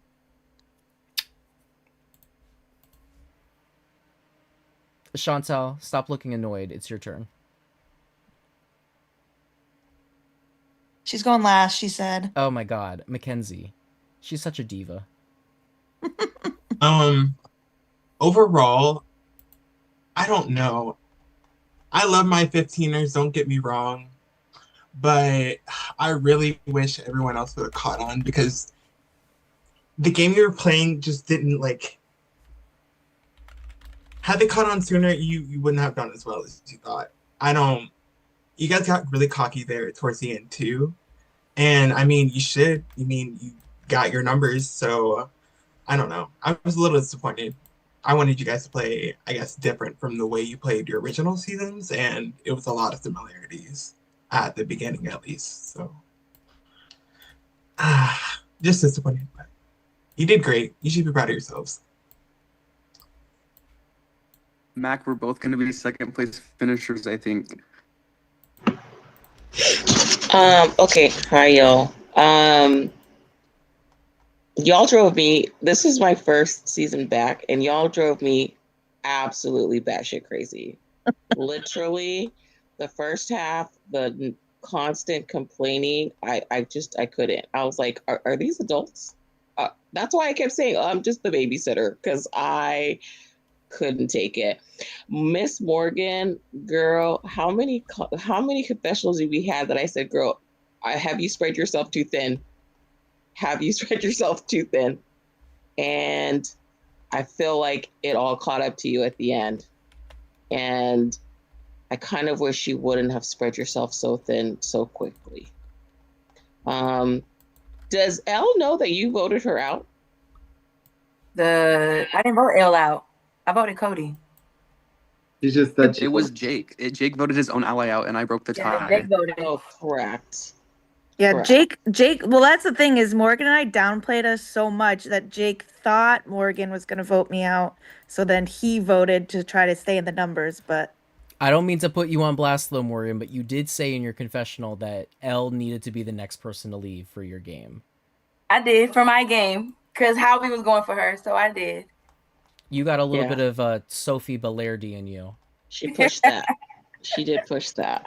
Chantel, stop looking annoyed. It's your turn. She's going last, she said. Oh my god, Mackenzie. She's such a diva. Overall, I don't know. I love my 15ers, don't get me wrong. but I really wish everyone else would have caught on because the game you were playing just didn't like. Had they caught on sooner, you wouldn't have done as well as you thought. I don't. You guys got really cocky there towards the end too, and I mean you should. I mean you got your numbers, so I don't know. I was a little disappointed. I wanted you guys to play, I guess, different from the way you played your original seasons, and it was a lot of similarities at the beginning, at least. So, just disappointed. But you did great. You should be proud of yourselves. Mac, we're both going to be second place finishers, I think. Okay. Hi, y'all. Y'all drove me. This is my first season back, and y'all drove me absolutely batshit crazy. Literally, the first half, the constant complaining, I couldn't. I was like, are these adults? That's why I kept saying, I'm just the babysitter, because I couldn't take it. Miss Morgan, girl, how many confessionals did we have that I said, girl, have you spread yourself too thin? Have you spread yourself too thin? And I feel like it all caught up to you at the end. And I kind of wish you wouldn't have spread yourself so thin so quickly. Does Elle know that you voted her out? I didn't vote Elle out. I voted Cody. She just said it was Jake. Jake voted his own ally out, and I broke the tie. Jake voted. Oh, correct. Yeah, Correct. Jake, well, that's the thing is Morgan and I downplayed us so much that Jake thought Morgan was going to vote me out. So then he voted to try to stay in the numbers, but I don't mean to put you on blast though, Morgan, but you did say in your confessional that Elle needed to be the next person to leave for your game. I did for my game because Howie was going for her, so I did. You got a little bit of Sophie Balerdi in you. She pushed that. She did push that.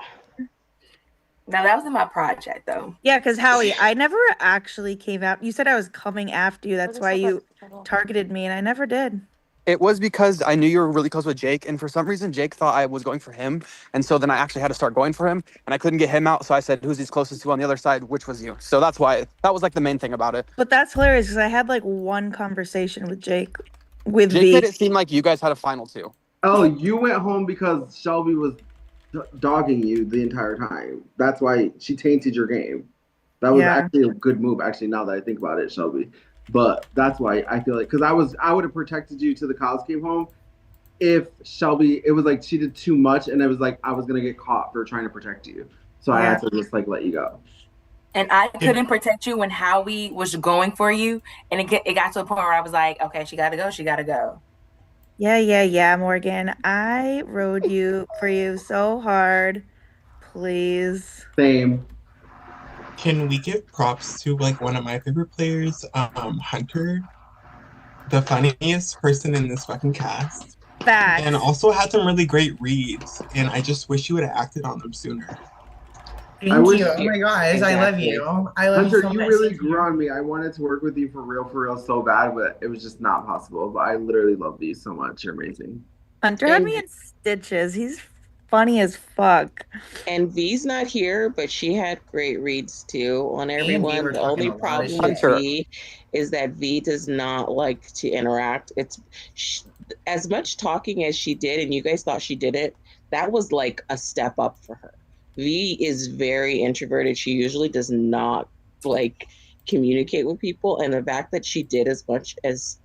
No, that was in my project though. yeah, because Howie, I never actually came out. You said I was coming after you. That's why you targeted me, and I never did. It was because I knew you were really close with Jake, and for some reason, Jake thought I was going for him, and so then I actually had to start going for him, and I couldn't get him out, so I said, who's he's closest to on the other side, which was you. So that's why, that was like the main thing about it. But that's hilarious because I had like one conversation with Jake. With Jake V. made it seem like you guys had a final too. Oh, you went home because Shelby was dogging you the entire time. That's why she tainted your game. That was actually a good move, actually, now that I think about it, Shelby. But that's why I feel like, because I would have protected you till the cows came home if Shelby, it was like she did too much, and it was like I was going to get caught for trying to protect you. So I had to just like let you go. And I couldn't protect you when Howie was going for you. And it got to a point where I was like, okay, she got to go. She got to go. Yeah, Morgan. I rode for you so hard. Please. Same. Can we give props to like one of my favorite players, Hunter, the funniest person in this fucking cast, Facts. and also had some really great reads. And I just wish you would have acted on them sooner. Thank you. Oh my gosh, Exactly. I love you. I love Hunter, you so you much. really grew on me. I wanted to work with you for real so bad, but it was just not possible. But I literally love you so much. You're amazing. Hunter had me in stitches. He's funny as fuck. And V's not here, but she had great reads too on everyone. were The talking only a lot of problem with shit. V is that V does not like to interact. As much talking as she did, and you guys thought she did it, that was like a step up for her. V is very introverted. She usually does not like communicate with people, and the fact that she did as much as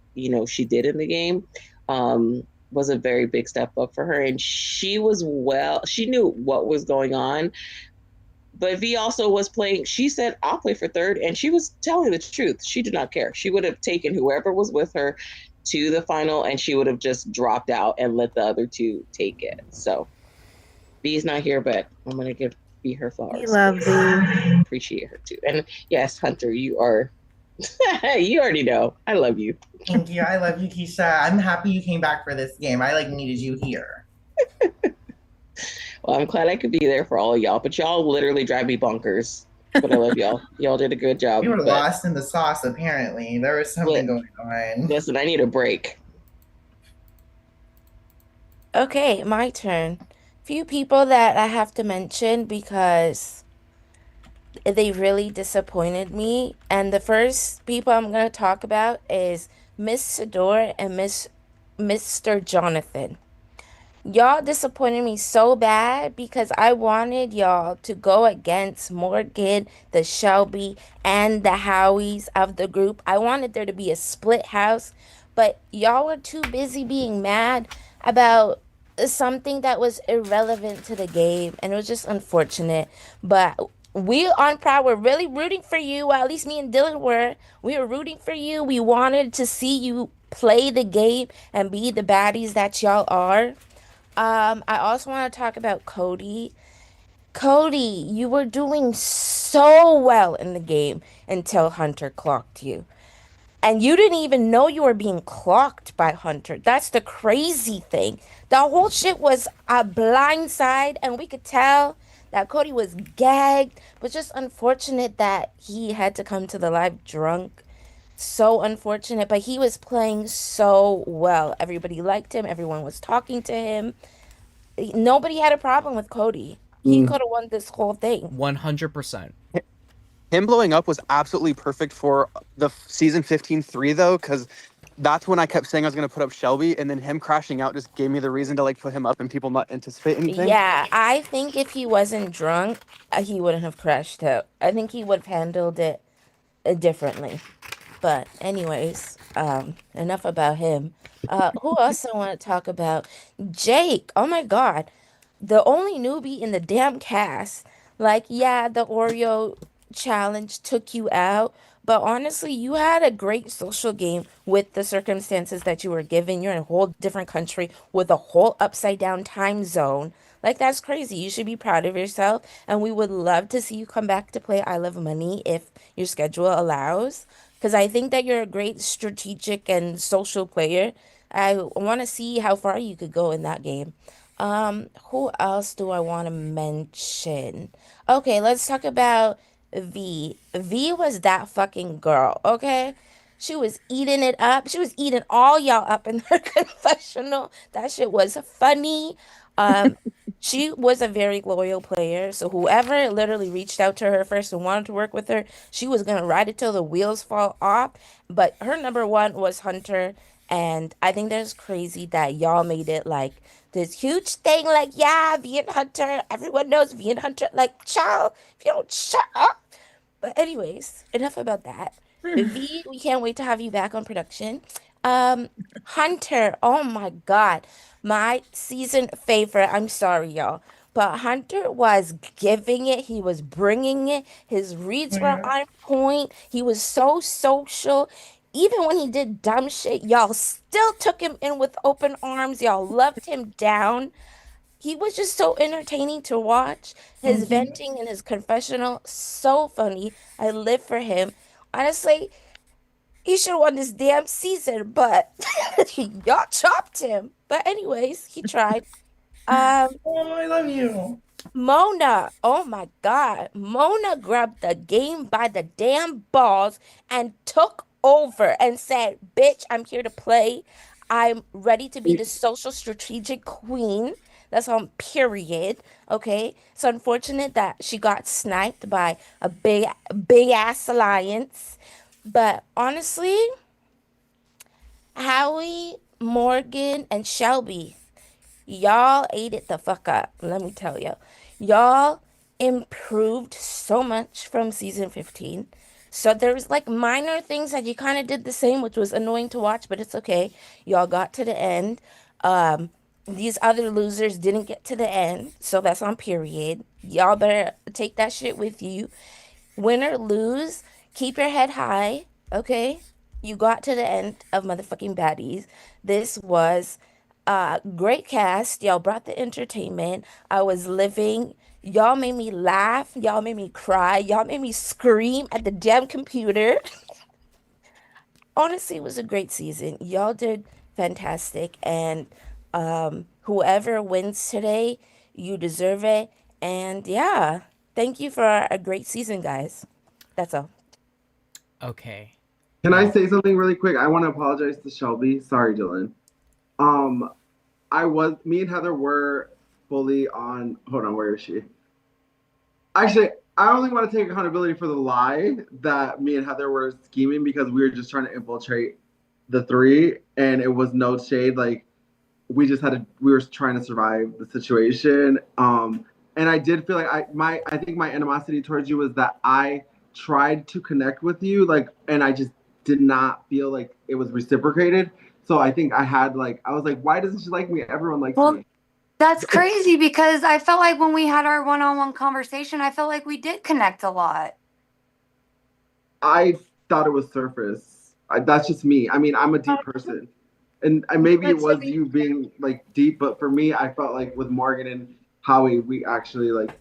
she did in the game was a very big step up for her. And she knew what was going on, but V also was playing. She said, I'll play for third, and she was telling the truth. She did not care. She would have taken whoever was with her to the final, and she would have just dropped out and let the other two take it. So V's not here, but I'm gonna give V her flowers. We love V. Appreciate her too. And yes, Hunter, you are you already know. I love you. Thank you. I love you, Keisha. I'm happy you came back for this game. I needed you here. Well, I'm glad I could be there for all of y'all, but y'all literally drive me bonkers. But I love y'all. Y'all did a good job. You were lost in the sauce, apparently. There was something going on. Listen, I need a break. Okay, my turn. Few people that I have to mention because They really disappointed me. And the first people I'm gonna talk about is Miss Sador and Mr. Jonathan. Y'all disappointed me so bad because I wanted y'all to go against Morgan, the Shelby, and the Howies of the group. I wanted there to be a split house, but y'all were too busy being mad about something that was irrelevant to the game, and it was just unfortunate. But we on Proud were really rooting for you. Well, at least me and Dylan were. We were rooting for you. We wanted to see you play the game and be the baddies that y'all are. I also want to talk about Cody. Cody, you were doing so well in the game until Hunter clocked you. And you didn't even know you were being clocked by Hunter. That's the crazy thing. The whole shit was a blindside, and we could tell that Cody was gagged. But just unfortunate that he had to come to the live drunk. So unfortunate, but he was playing so well. Everybody liked him, everyone was talking to him. Nobody had a problem with Cody. He could have won this whole thing. 100%. Him blowing up was absolutely perfect for the season 15-3 though, because that's when I kept saying I was going to put up Shelby, and then him crashing out just gave me the reason to like put him up and people not anticipate anything. Yeah, I think if he wasn't drunk, he wouldn't have crashed out. I think he would have handled it differently. But anyways, enough about him. Who else I want to talk about? Jake. Oh my God. The only newbie in the damn cast. Like, yeah, the Oreo challenge took you out, but honestly, you had a great social game with the circumstances that you were given. You're in a whole different country with a whole upside down time zone. Like, that's crazy. You should be proud of yourself, and we would love to see you come back to play I Love Money if your schedule allows. Because I think that you're a great strategic and social player. I want to see how far you could go in that game. Who else do I want to mention? Okay, let's talk about V. V was that fucking girl, okay? She was eating it up. She was eating all y'all up in her confessional. That shit was funny. Um, she was a very loyal player, so whoever literally reached out to her first and wanted to work with her, she was gonna ride it till the wheels fall off. But her number one was Hunter, and I think that's crazy that y'all made it like this huge thing. Like, yeah, V and Hunter, everyone knows V and Hunter. Like, child, if you don't shut up. But anyways, enough about that. V, we can't wait to have you back on production. Hunter, oh my God, my season favorite. I'm sorry, y'all, but Hunter was giving it. He was bringing it. His reads were on point. He was so social. Even when he did dumb shit, y'all still took him in with open arms. Y'all loved him down. He was just so entertaining to watch. His venting and his confessional, so funny. I live for him. Honestly, he should have won this damn season, but y'all chopped him. But anyways, he tried. Oh, I love you. Mona, oh my God. Mona grabbed the game by the damn balls and took over and said, bitch, I'm here to play. I'm ready to be the social strategic queen. That's on period. Okay. It's unfortunate that she got sniped by a big ass alliance. But honestly, Howie, Morgan, and Shelby, y'all ate it the fuck up. Let me tell you. Y'all improved so much from season 15. So there's like minor things that you kind of did the same, which was annoying to watch, but it's okay. Y'all got to the end. These other losers didn't get to the end, so that's on period. Y'all better take that shit with you. Win or lose, keep your head high, okay? You got to the end of motherfucking Baddies. This was a great cast. Y'all brought the entertainment. I was living. Y'all made me laugh. Y'all made me cry. Y'all made me scream at the damn computer. Honestly, it was a great season. Y'all did fantastic. And whoever wins today, you deserve it. And yeah, thank you for a great season, guys. That's all. Okay. Can I say something really quick? I want to apologize to Shelby. Sorry, Dylan. Me and Heather were fully on. Hold on, where is she? Actually, I only want to take accountability for the lie that me and Heather were scheming because we were just trying to infiltrate the three, and it was no shade. Like we just had to. We were trying to survive the situation. And I did feel like I think my animosity towards you was that I tried to connect with you, like, and I just did not feel like it was reciprocated. So I think I had like I was like, why doesn't she like me? Everyone likes Well, me. that's crazy because I felt like when we had our one-on-one conversation, I felt like we did connect a lot. I thought it was surface. That's just me. I mean, I'm a deep person, and maybe it was you being like deep, but for me, I felt like with Morgan and Howie, we actually like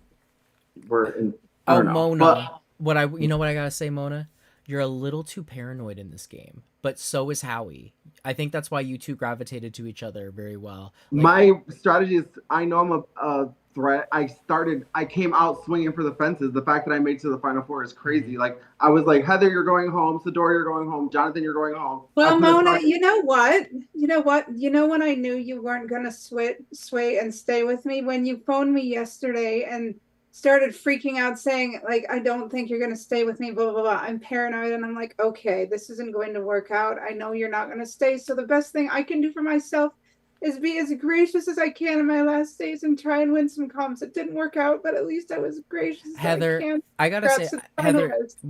were in. I don't know. Mona, you know what I gotta say, Mona? You're a little too paranoid in this game, but so is Howie. I think that's why you two gravitated to each other very well. Like, My strategy is I know I'm a threat. I came out swinging for the fences. The fact that I made it to the Final Four is crazy. Like, I was like, Heather, you're going home. Sador, you're going home. Jonathan, you're going home. Well, Mona, you know what? You know what? You know when I knew you weren't going to sway and stay with me? When you phoned me yesterday and started freaking out saying, like, I don't think you're going to stay with me, blah, blah, blah. I'm paranoid. And I'm like, okay, this isn't going to work out. I know you're not going to stay. So the best thing I can do for myself is be as gracious as I can in my last days and try and win some comps. It didn't work out, but at least I was gracious. Heather, I gotta say,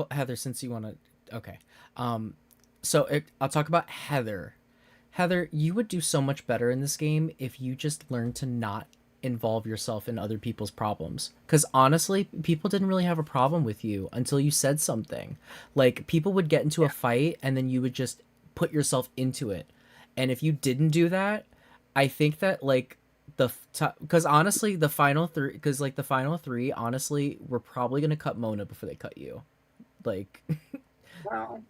Heather, since you want to, okay. I'll talk about Heather. Heather, you would do so much better in this game if you just learned to not involve yourself in other people's problems. Because honestly, people didn't really have a problem with you until you said something. Like, people would get into a fight and then you would just put yourself into it. And if you didn't do that, I think that, like, because honestly, the final three, honestly, we're probably going to cut Mona before they cut you. Like, wow.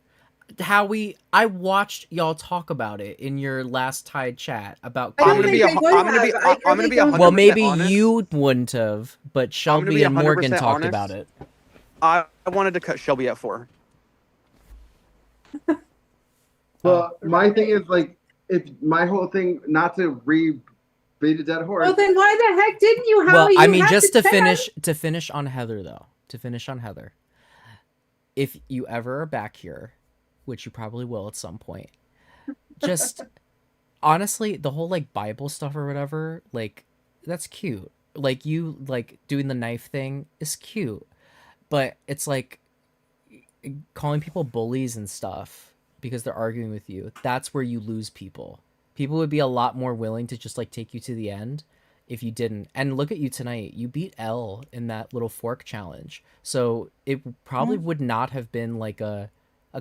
I watched y'all talk about it in your last tied chat about. I'm gonna be 100% Well, maybe honest. you wouldn't have, but Shelby and Morgan talked about it. I wanted to cut Shelby at 4. Well, my thing is like, if my whole thing not to beat a dead horse. Well, then why the heck didn't you? Well, I mean, just to finish on Heather though. To finish on Heather, if you ever are back here, which you probably will at some point, just honestly, the whole like Bible stuff or whatever, like that's cute. Like you like doing the knife thing is cute, but it's like calling people bullies and stuff because they're arguing with you. That's where you lose people. People would be a lot more willing to just like take you to the end if you didn't. And look at you tonight. You beat Elle in that little fork challenge. So it probably would not have been like a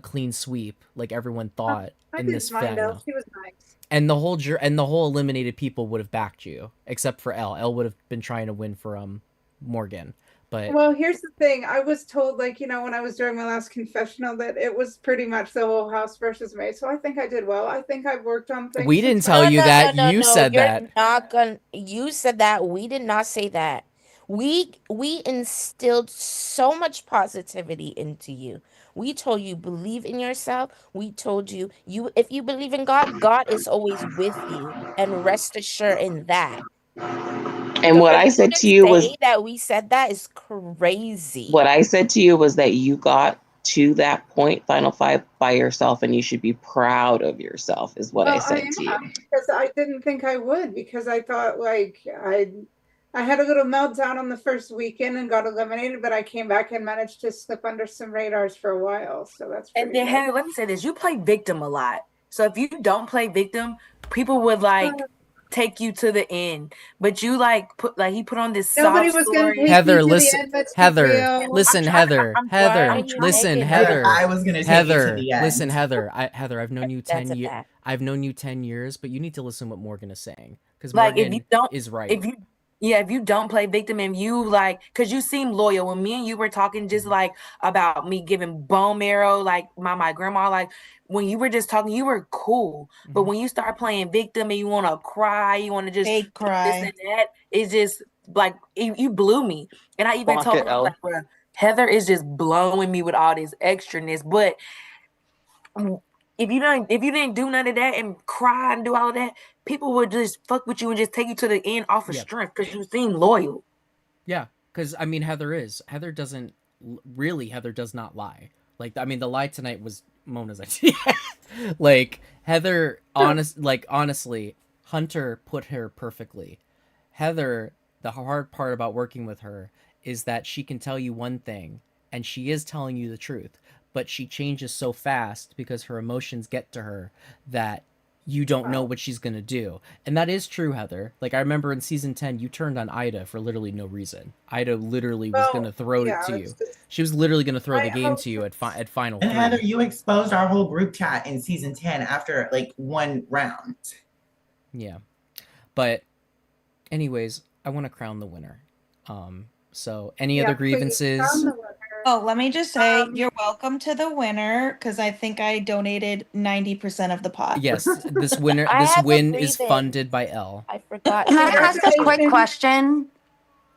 clean sweep like everyone thought in this final. She was nice. And the whole eliminated people would have backed you, except for Elle. Elle would have been trying to win for Morgan. But well, here's the thing. I was told, like, you know, when I was doing my last confessional, that it was pretty much the whole house versus me. So I think I did well. I think I've worked on things. We didn't tell you that. You said that. You said that. We did not say that. We instilled so much positivity into you. We told you believe in yourself. We told you if you believe in God, God is always with you, and rest assured in that. And what I said to you was that we said that is crazy. What I said to you was that you got to that point, Final Five, by yourself, and you should be proud of yourself, is what I said to you. Because I didn't think I would, because I thought like I had a little meltdown on the first weekend and got eliminated, but I came back and managed to slip under some radars for a while. So that's pretty and then Heather, let me say this: you play victim a lot. So if you don't play victim, people would like take you to the end, but you like he put on this nobody soft was gonna story. Heather, listen, Heather, listen, Heather, listen, Heather. I was gonna take Heather, you to the end. listen, Heather. Heather, I've known you 10 years. I've known you 10 years, but you need to listen to what Morgan is saying because Like Morgan if you don't, is right. If you don't play victim and you like, because you seem loyal. When me and you were talking just like about me giving bone marrow, like my grandma, like when you were just talking, you were cool. Mm-hmm. But when you start playing victim and you want to cry, you want to just fake cry, this and that, it's just like you blew me. And I even told her like, bro, Heather is just blowing me with all this extraness. But if you didn't do none of that and cry and do all of that, people would just fuck with you and just take you to the end off of strength because you seem loyal. Yeah, Because I mean, Heather doesn't really. Heather does not lie. Like, I mean, the lie tonight was Mona's idea. Like, honestly, Hunter put her perfectly. Heather, the hard part about working with her is that she can tell you one thing, and she is telling you the truth, but she changes so fast because her emotions get to her that you don't know what she's going to do. And that is true, Heather. Like, I remember in season 10, you turned on Ida for literally no reason. Ida literally was going to throw it to you. She was literally going to throw the game to you at final And 3. Heather, you exposed our whole group chat in season 10 after like one round. Yeah. But anyways, I want to crown the winner. So any other grievances? Oh, let me just say you're welcome to the winner because I think I donated 90% of the pot. Yes, this win is funded by L. I forgot. Can I ask a quick question?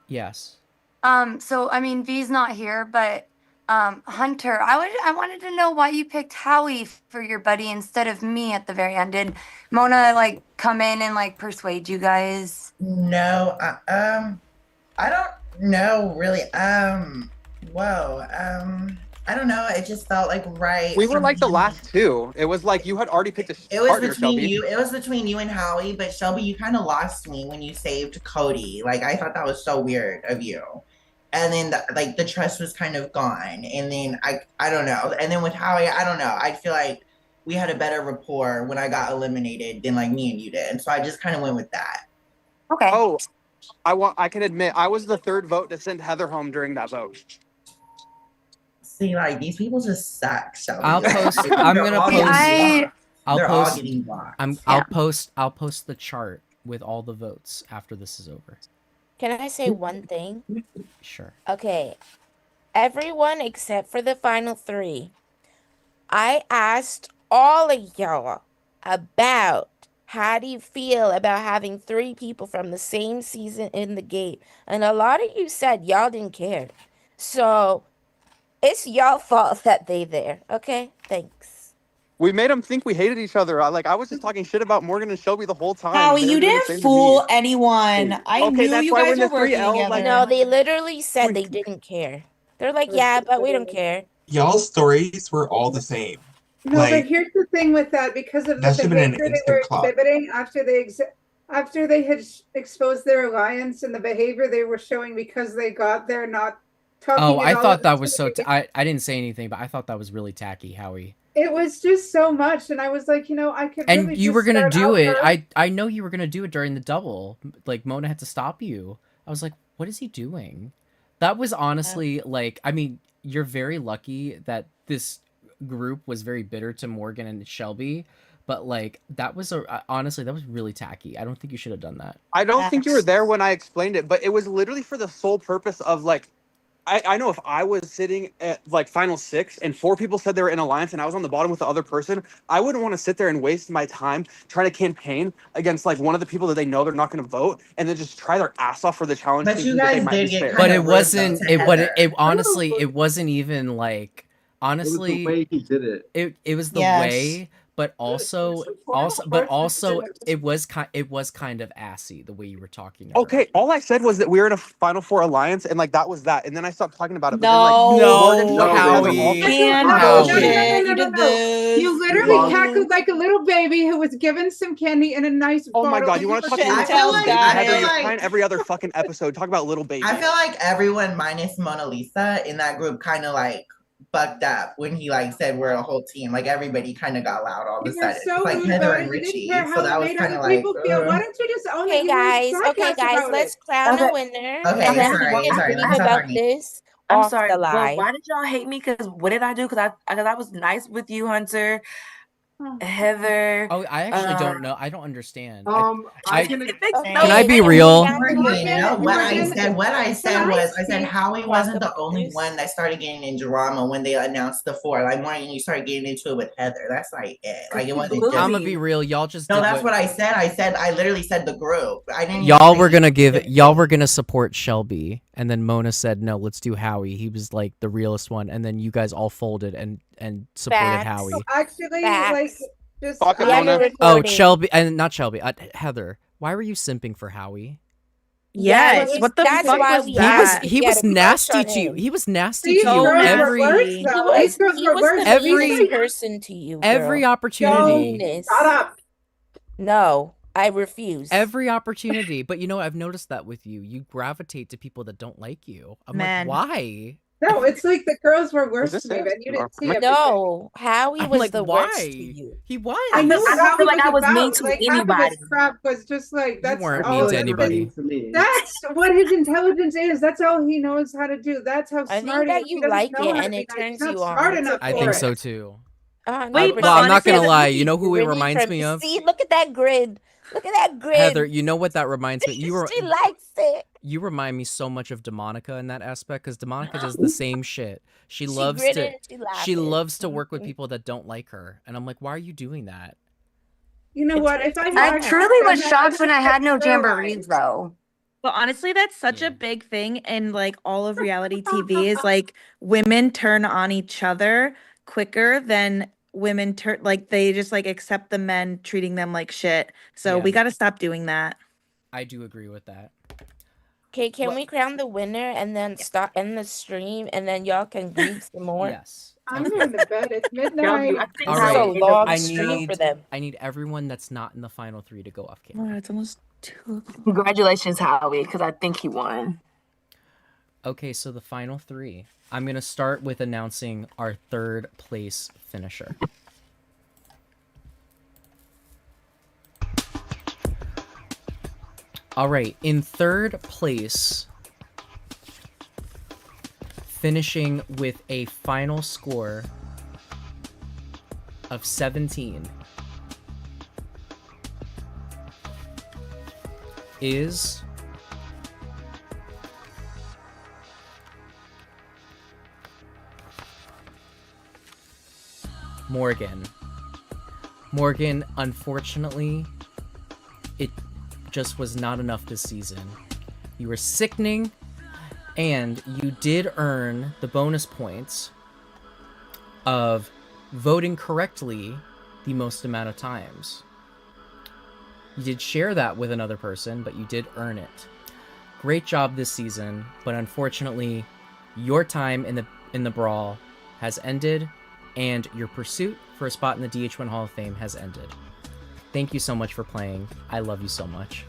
Yes. So I mean, V's not here, but Hunter, I wanted to know why you picked Howie for your buddy instead of me at the very end. Did Mona like come in and like persuade you guys? No, I don't know really. I don't know. It just felt like right. We were like the last two. It was like you had already picked a It was partner, between Shelby. you. It was between you and Howie, but Shelby, you kind of lost me when you saved Cody. Like I thought that was so weird of you. And then the trust was kind of gone. And then I don't know. And then with Howie, I don't know. I feel like we had a better rapport when I got eliminated than like me and you did. So I just kind of went with that. Okay. Oh, I can admit I was the third vote to send Heather home during that vote. See, like these people just suck. Shelby. I'll post. I'm gonna post. All getting blocked. I'll post the chart with all the votes after this is over. Can I say one thing? Sure. Okay. Everyone except for the final 3. I asked all of y'all about how do you feel about having 3 people from the same season in the game. And a lot of you said y'all didn't care. So it's y'all fault that they there. Okay? Thanks. We made them think we hated each other. I was just talking shit about Morgan and Shelby the whole time. Howie, and they you were doing the didn't same to fool me. anyone. I Okay, knew that's you why guys when were the 3 working L, together. No, they literally said they didn't care. They're like, yeah, but we don't care. Y'all's stories were all the same. No, Like, but here's the thing with that, because of the that should've been an behavior they instant were clock. exhibiting after they had exposed their alliance and the behavior they were showing because they got there, not talking. Oh, it I all thought up that to was the so. I didn't say anything, but I thought that was really tacky, Howie. It was just so much, and I was like, I could And really you just were gonna start do out it. her- I know you were gonna do it during the double. Like Mona had to stop you. I was like, what is he doing? That was honestly like. I mean, you're very lucky that this group was very bitter to Morgan and Shelby. But like that was honestly that was really tacky. I don't think you should have done that. I don't think you were there when I explained it, but it was literally for the sole purpose of like, I know if I was sitting at like final 6 and 4 people said they were in alliance and I was on the bottom with the other person, I wouldn't want to sit there and waste my time trying to campaign against like one of the people that they know they're not going to vote and then just try their ass off for the challenge. But you thinking that they guys might did be get fair. kind But of it rude, wasn't. though, to But Heather. it honestly it wasn't even like honestly the way he did it. It was the Yes. way, but also it was kind of assy the way you were talking to her. Okay, all I said was that we were in a Final 4 alliance and like that was that. And then I stopped talking about it. But No. then, like, Morgan, No, Shelby, Howie. Heather, And Howie. bullshit. You did this. You literally cackled like a little baby who was given some candy in a nice Oh my bottle. god, you want to talk Chantel's little baby? got Heather, it. you're crying every other fucking episode. Talk about little baby. I feel like everyone minus Mona Lisa in that group kind of like bucked up when he like said we're a whole team. Like everybody kind of got loud all of a You were sudden. so It's like rude Heather about and it. You Richie. didn't care So how that it was made kind of other like. people feel. Why don't you just own it? Okay, You were guys. sarcastic about Let's it. crown a Okay. winner. Okay, And then sorry, we can sorry, speak let me stop about talking. this I'm off sorry, the but live. why did y'all hate me? Because what did I do? Because I was nice with you, Hunter, Heather. Oh, I actually don't know. I don't understand. It makes Can I be Okay, real? Morgan, no, what I Morgan, said, can I was, I said speak? Howie wasn't the only one that started getting in drama when they announced the 4. Like Morgan, you started getting into it with Heather. That's like it. Like it wasn't just. I'm gonna be real. Y'all just No, did that's what I said. I literally said the group. I didn't. y'all were gonna support Shelby, and then Mona said no, let's do Howie. He was like the realest one, and then you guys all folded and supported Facts. Howie. Actually, Facts. like, just Fuck it, We have Mona. a Oh, recording. Shelby and not Shelby. Heather, why were you simping for Howie? Yes. What the That's fuck why was we that? He had was a crush nasty on to you. him. He was nasty These to you girls were every worse, He though. was These girls he were was worse. the These every meanest like, person to you, every girl. opportunity. Meanest. shut up. No, I refuse. Every opportunity. But you know, I've noticed that with you. You gravitate to people that don't like you. I'm Man. like, why? No, it's like the girls were worse this to me, it? but you didn't see everything. No, Howie I'm was like, the why? worst to you. He was. I know I what don't Howie feel like I was mean about. to Like Howie anybody. was crap was just like You that's weren't all. mean to that- anybody. To me. That's what his intelligence is. That's all he knows how to do. That's how I smart think he is. that He you doesn't like know it how to and be it nice. He's turns not you smart on. enough I for think it. so too. Wait, Well, I'm not honestly, gonna lie. You know who he Really reminds from- me of? See, look at that grid. Look at that grid. Heather, you know what that reminds me? She likes it. You remind me so much of Demonica in that aspect because Demonica does the same shit. She loves gritted to and she she laughing. loves to work with people that don't like her. And I'm like, why are you doing that? You know what? If I I had truly was I shocked when I had no realized- jamborees though. But honestly, that's such a big thing in like all of reality TV is like women turn on each other quicker than women turn like they just like accept the men treating them like shit. So Yeah. we got to stop doing that. I do agree with that. Okay, can we crown the winner and then start end the stream and then y'all can grieve some more? Yes. I'm going to bed. It's midnight. This All is right. a long I stream need for them. I need everyone that's not in the final three to go off camera. Oh, it's almost 2 o'clock. Congratulations, Howie, because I think he won. Okay, so the final three. I'm gonna start with announcing our third place finisher. All right, in third place, finishing with a final score of 17, is Morgan. Morgan, unfortunately, it just was not enough this season. You were sickening, and you did earn the bonus points of voting correctly the most amount of times. You did share that with another person, but you did earn it. Great job this season, but unfortunately, your time in the Brawl has ended, and your pursuit for a spot in the DH1 Hall of Fame has ended. Thank you so much for playing. I love you so much.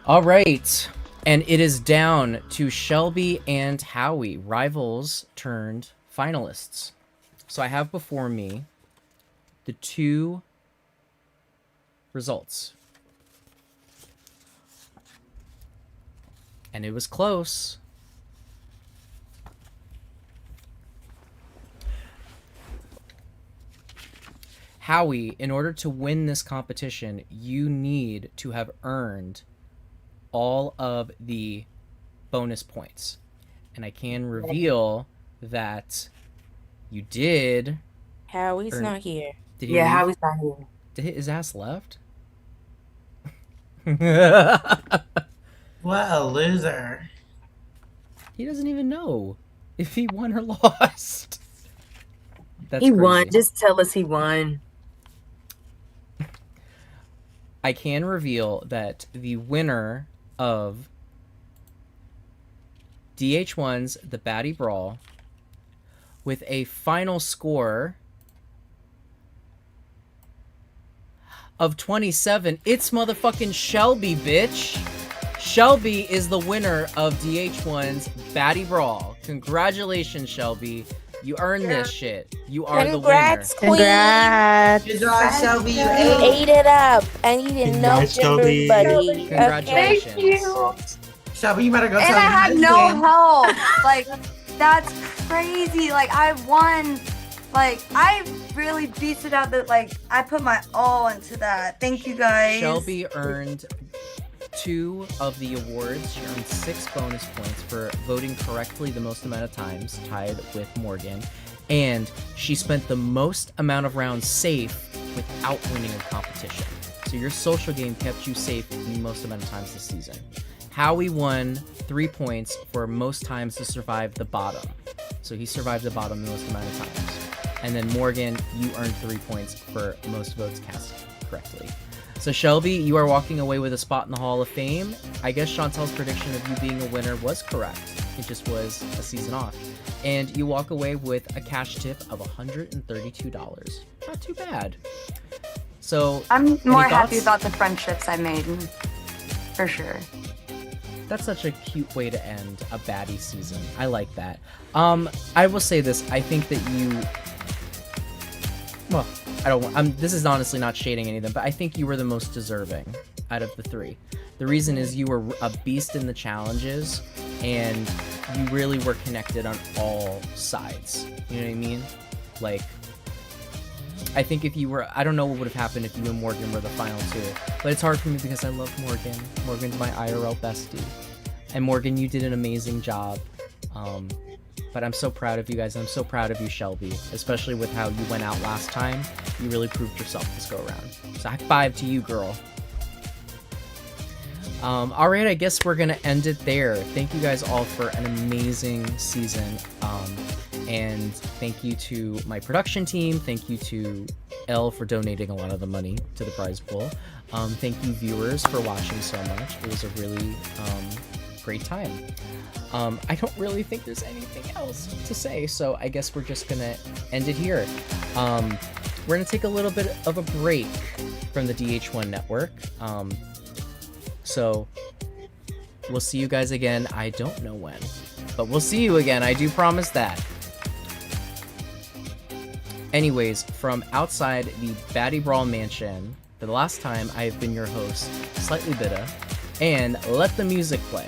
All right, and it is down to Shelby and Howie, rivals turned finalists. So I have before me the two results. And it was close. Howie, in order to win this competition, you need to have earned all of the bonus points. And I can reveal that you did. Howie's earn- not here. Did he Yeah, leave? Howie's not here. Did his ass left? What a loser. He doesn't even know if he won or lost. That's He won. crazy. Just tell us he won. I can reveal that the winner of DH1's The Baddie Brawl with a final score of 27, it's motherfucking Shelby, bitch. Shelby is the winner of DH1's Baddie Brawl. Congratulations, Shelby. You earned this shit. You are Congrats, the queen. Congrats. Good job, Shelby. You You ate. ate it up, and you didn't know Congrats, Shelby. everybody. Congratulations. Thank you. Shelby, you better go And tell I your had no husband. help. Like, that's crazy. Like, I won. Like, I really beat it out. That like, I put my all into that. Thank you guys. Shelby earned 2 of the awards. She earned 6 bonus points for voting correctly the most amount of times, tied with Morgan. And she spent the most amount of rounds safe without winning a competition. So your social game kept you safe the most amount of times this season. Howie won 3 points for most times to survive the bottom. So he survived the bottom the most amount of times. And then Morgan, you earned 3 points for most votes cast correctly. So Shelby, you are walking away with a spot in the Hall of Fame. I guess Chantel's prediction of you being a winner was correct. It just was a season off. And you walk away with a cash tip of $132. Not too bad. So I'm more happy thoughts? about the friendships I made, for sure. That's such a cute way to end a baddie season. I like that. I will say this. I think that you... Well, I don't want... this is honestly not shading any of them, but I think you were the most deserving out of the three. The reason is you were a beast in the challenges, and you really were connected on all sides. You know what I mean? Like, I think if you were... I don't know what would have happened if you and Morgan were the final two, but it's hard for me because I love Morgan. Morgan's my IRL bestie. And Morgan, you did an amazing job. But I'm so proud of you guys, and I'm so proud of you, Shelby, especially with how you went out last time. You really proved yourself this go around. So high five to you, girl. Alright, I guess we're gonna end it there. Thank you guys all for an amazing season. And thank you to my production team. Thank you to Elle for donating a lot of the money to the prize pool. Thank you, viewers, for watching so much. It was a really great time. I don't really think there's anything else to say, so I guess we're just gonna end it here. We're gonna take a little bit of a break from the DH1 network. So we'll see you guys again. I don't know when, but we'll see you again. I do promise that. Anyways, from outside the Baddie Brawl mansion, for the last time, I have been your host, Slightly Bitter, and let the music play.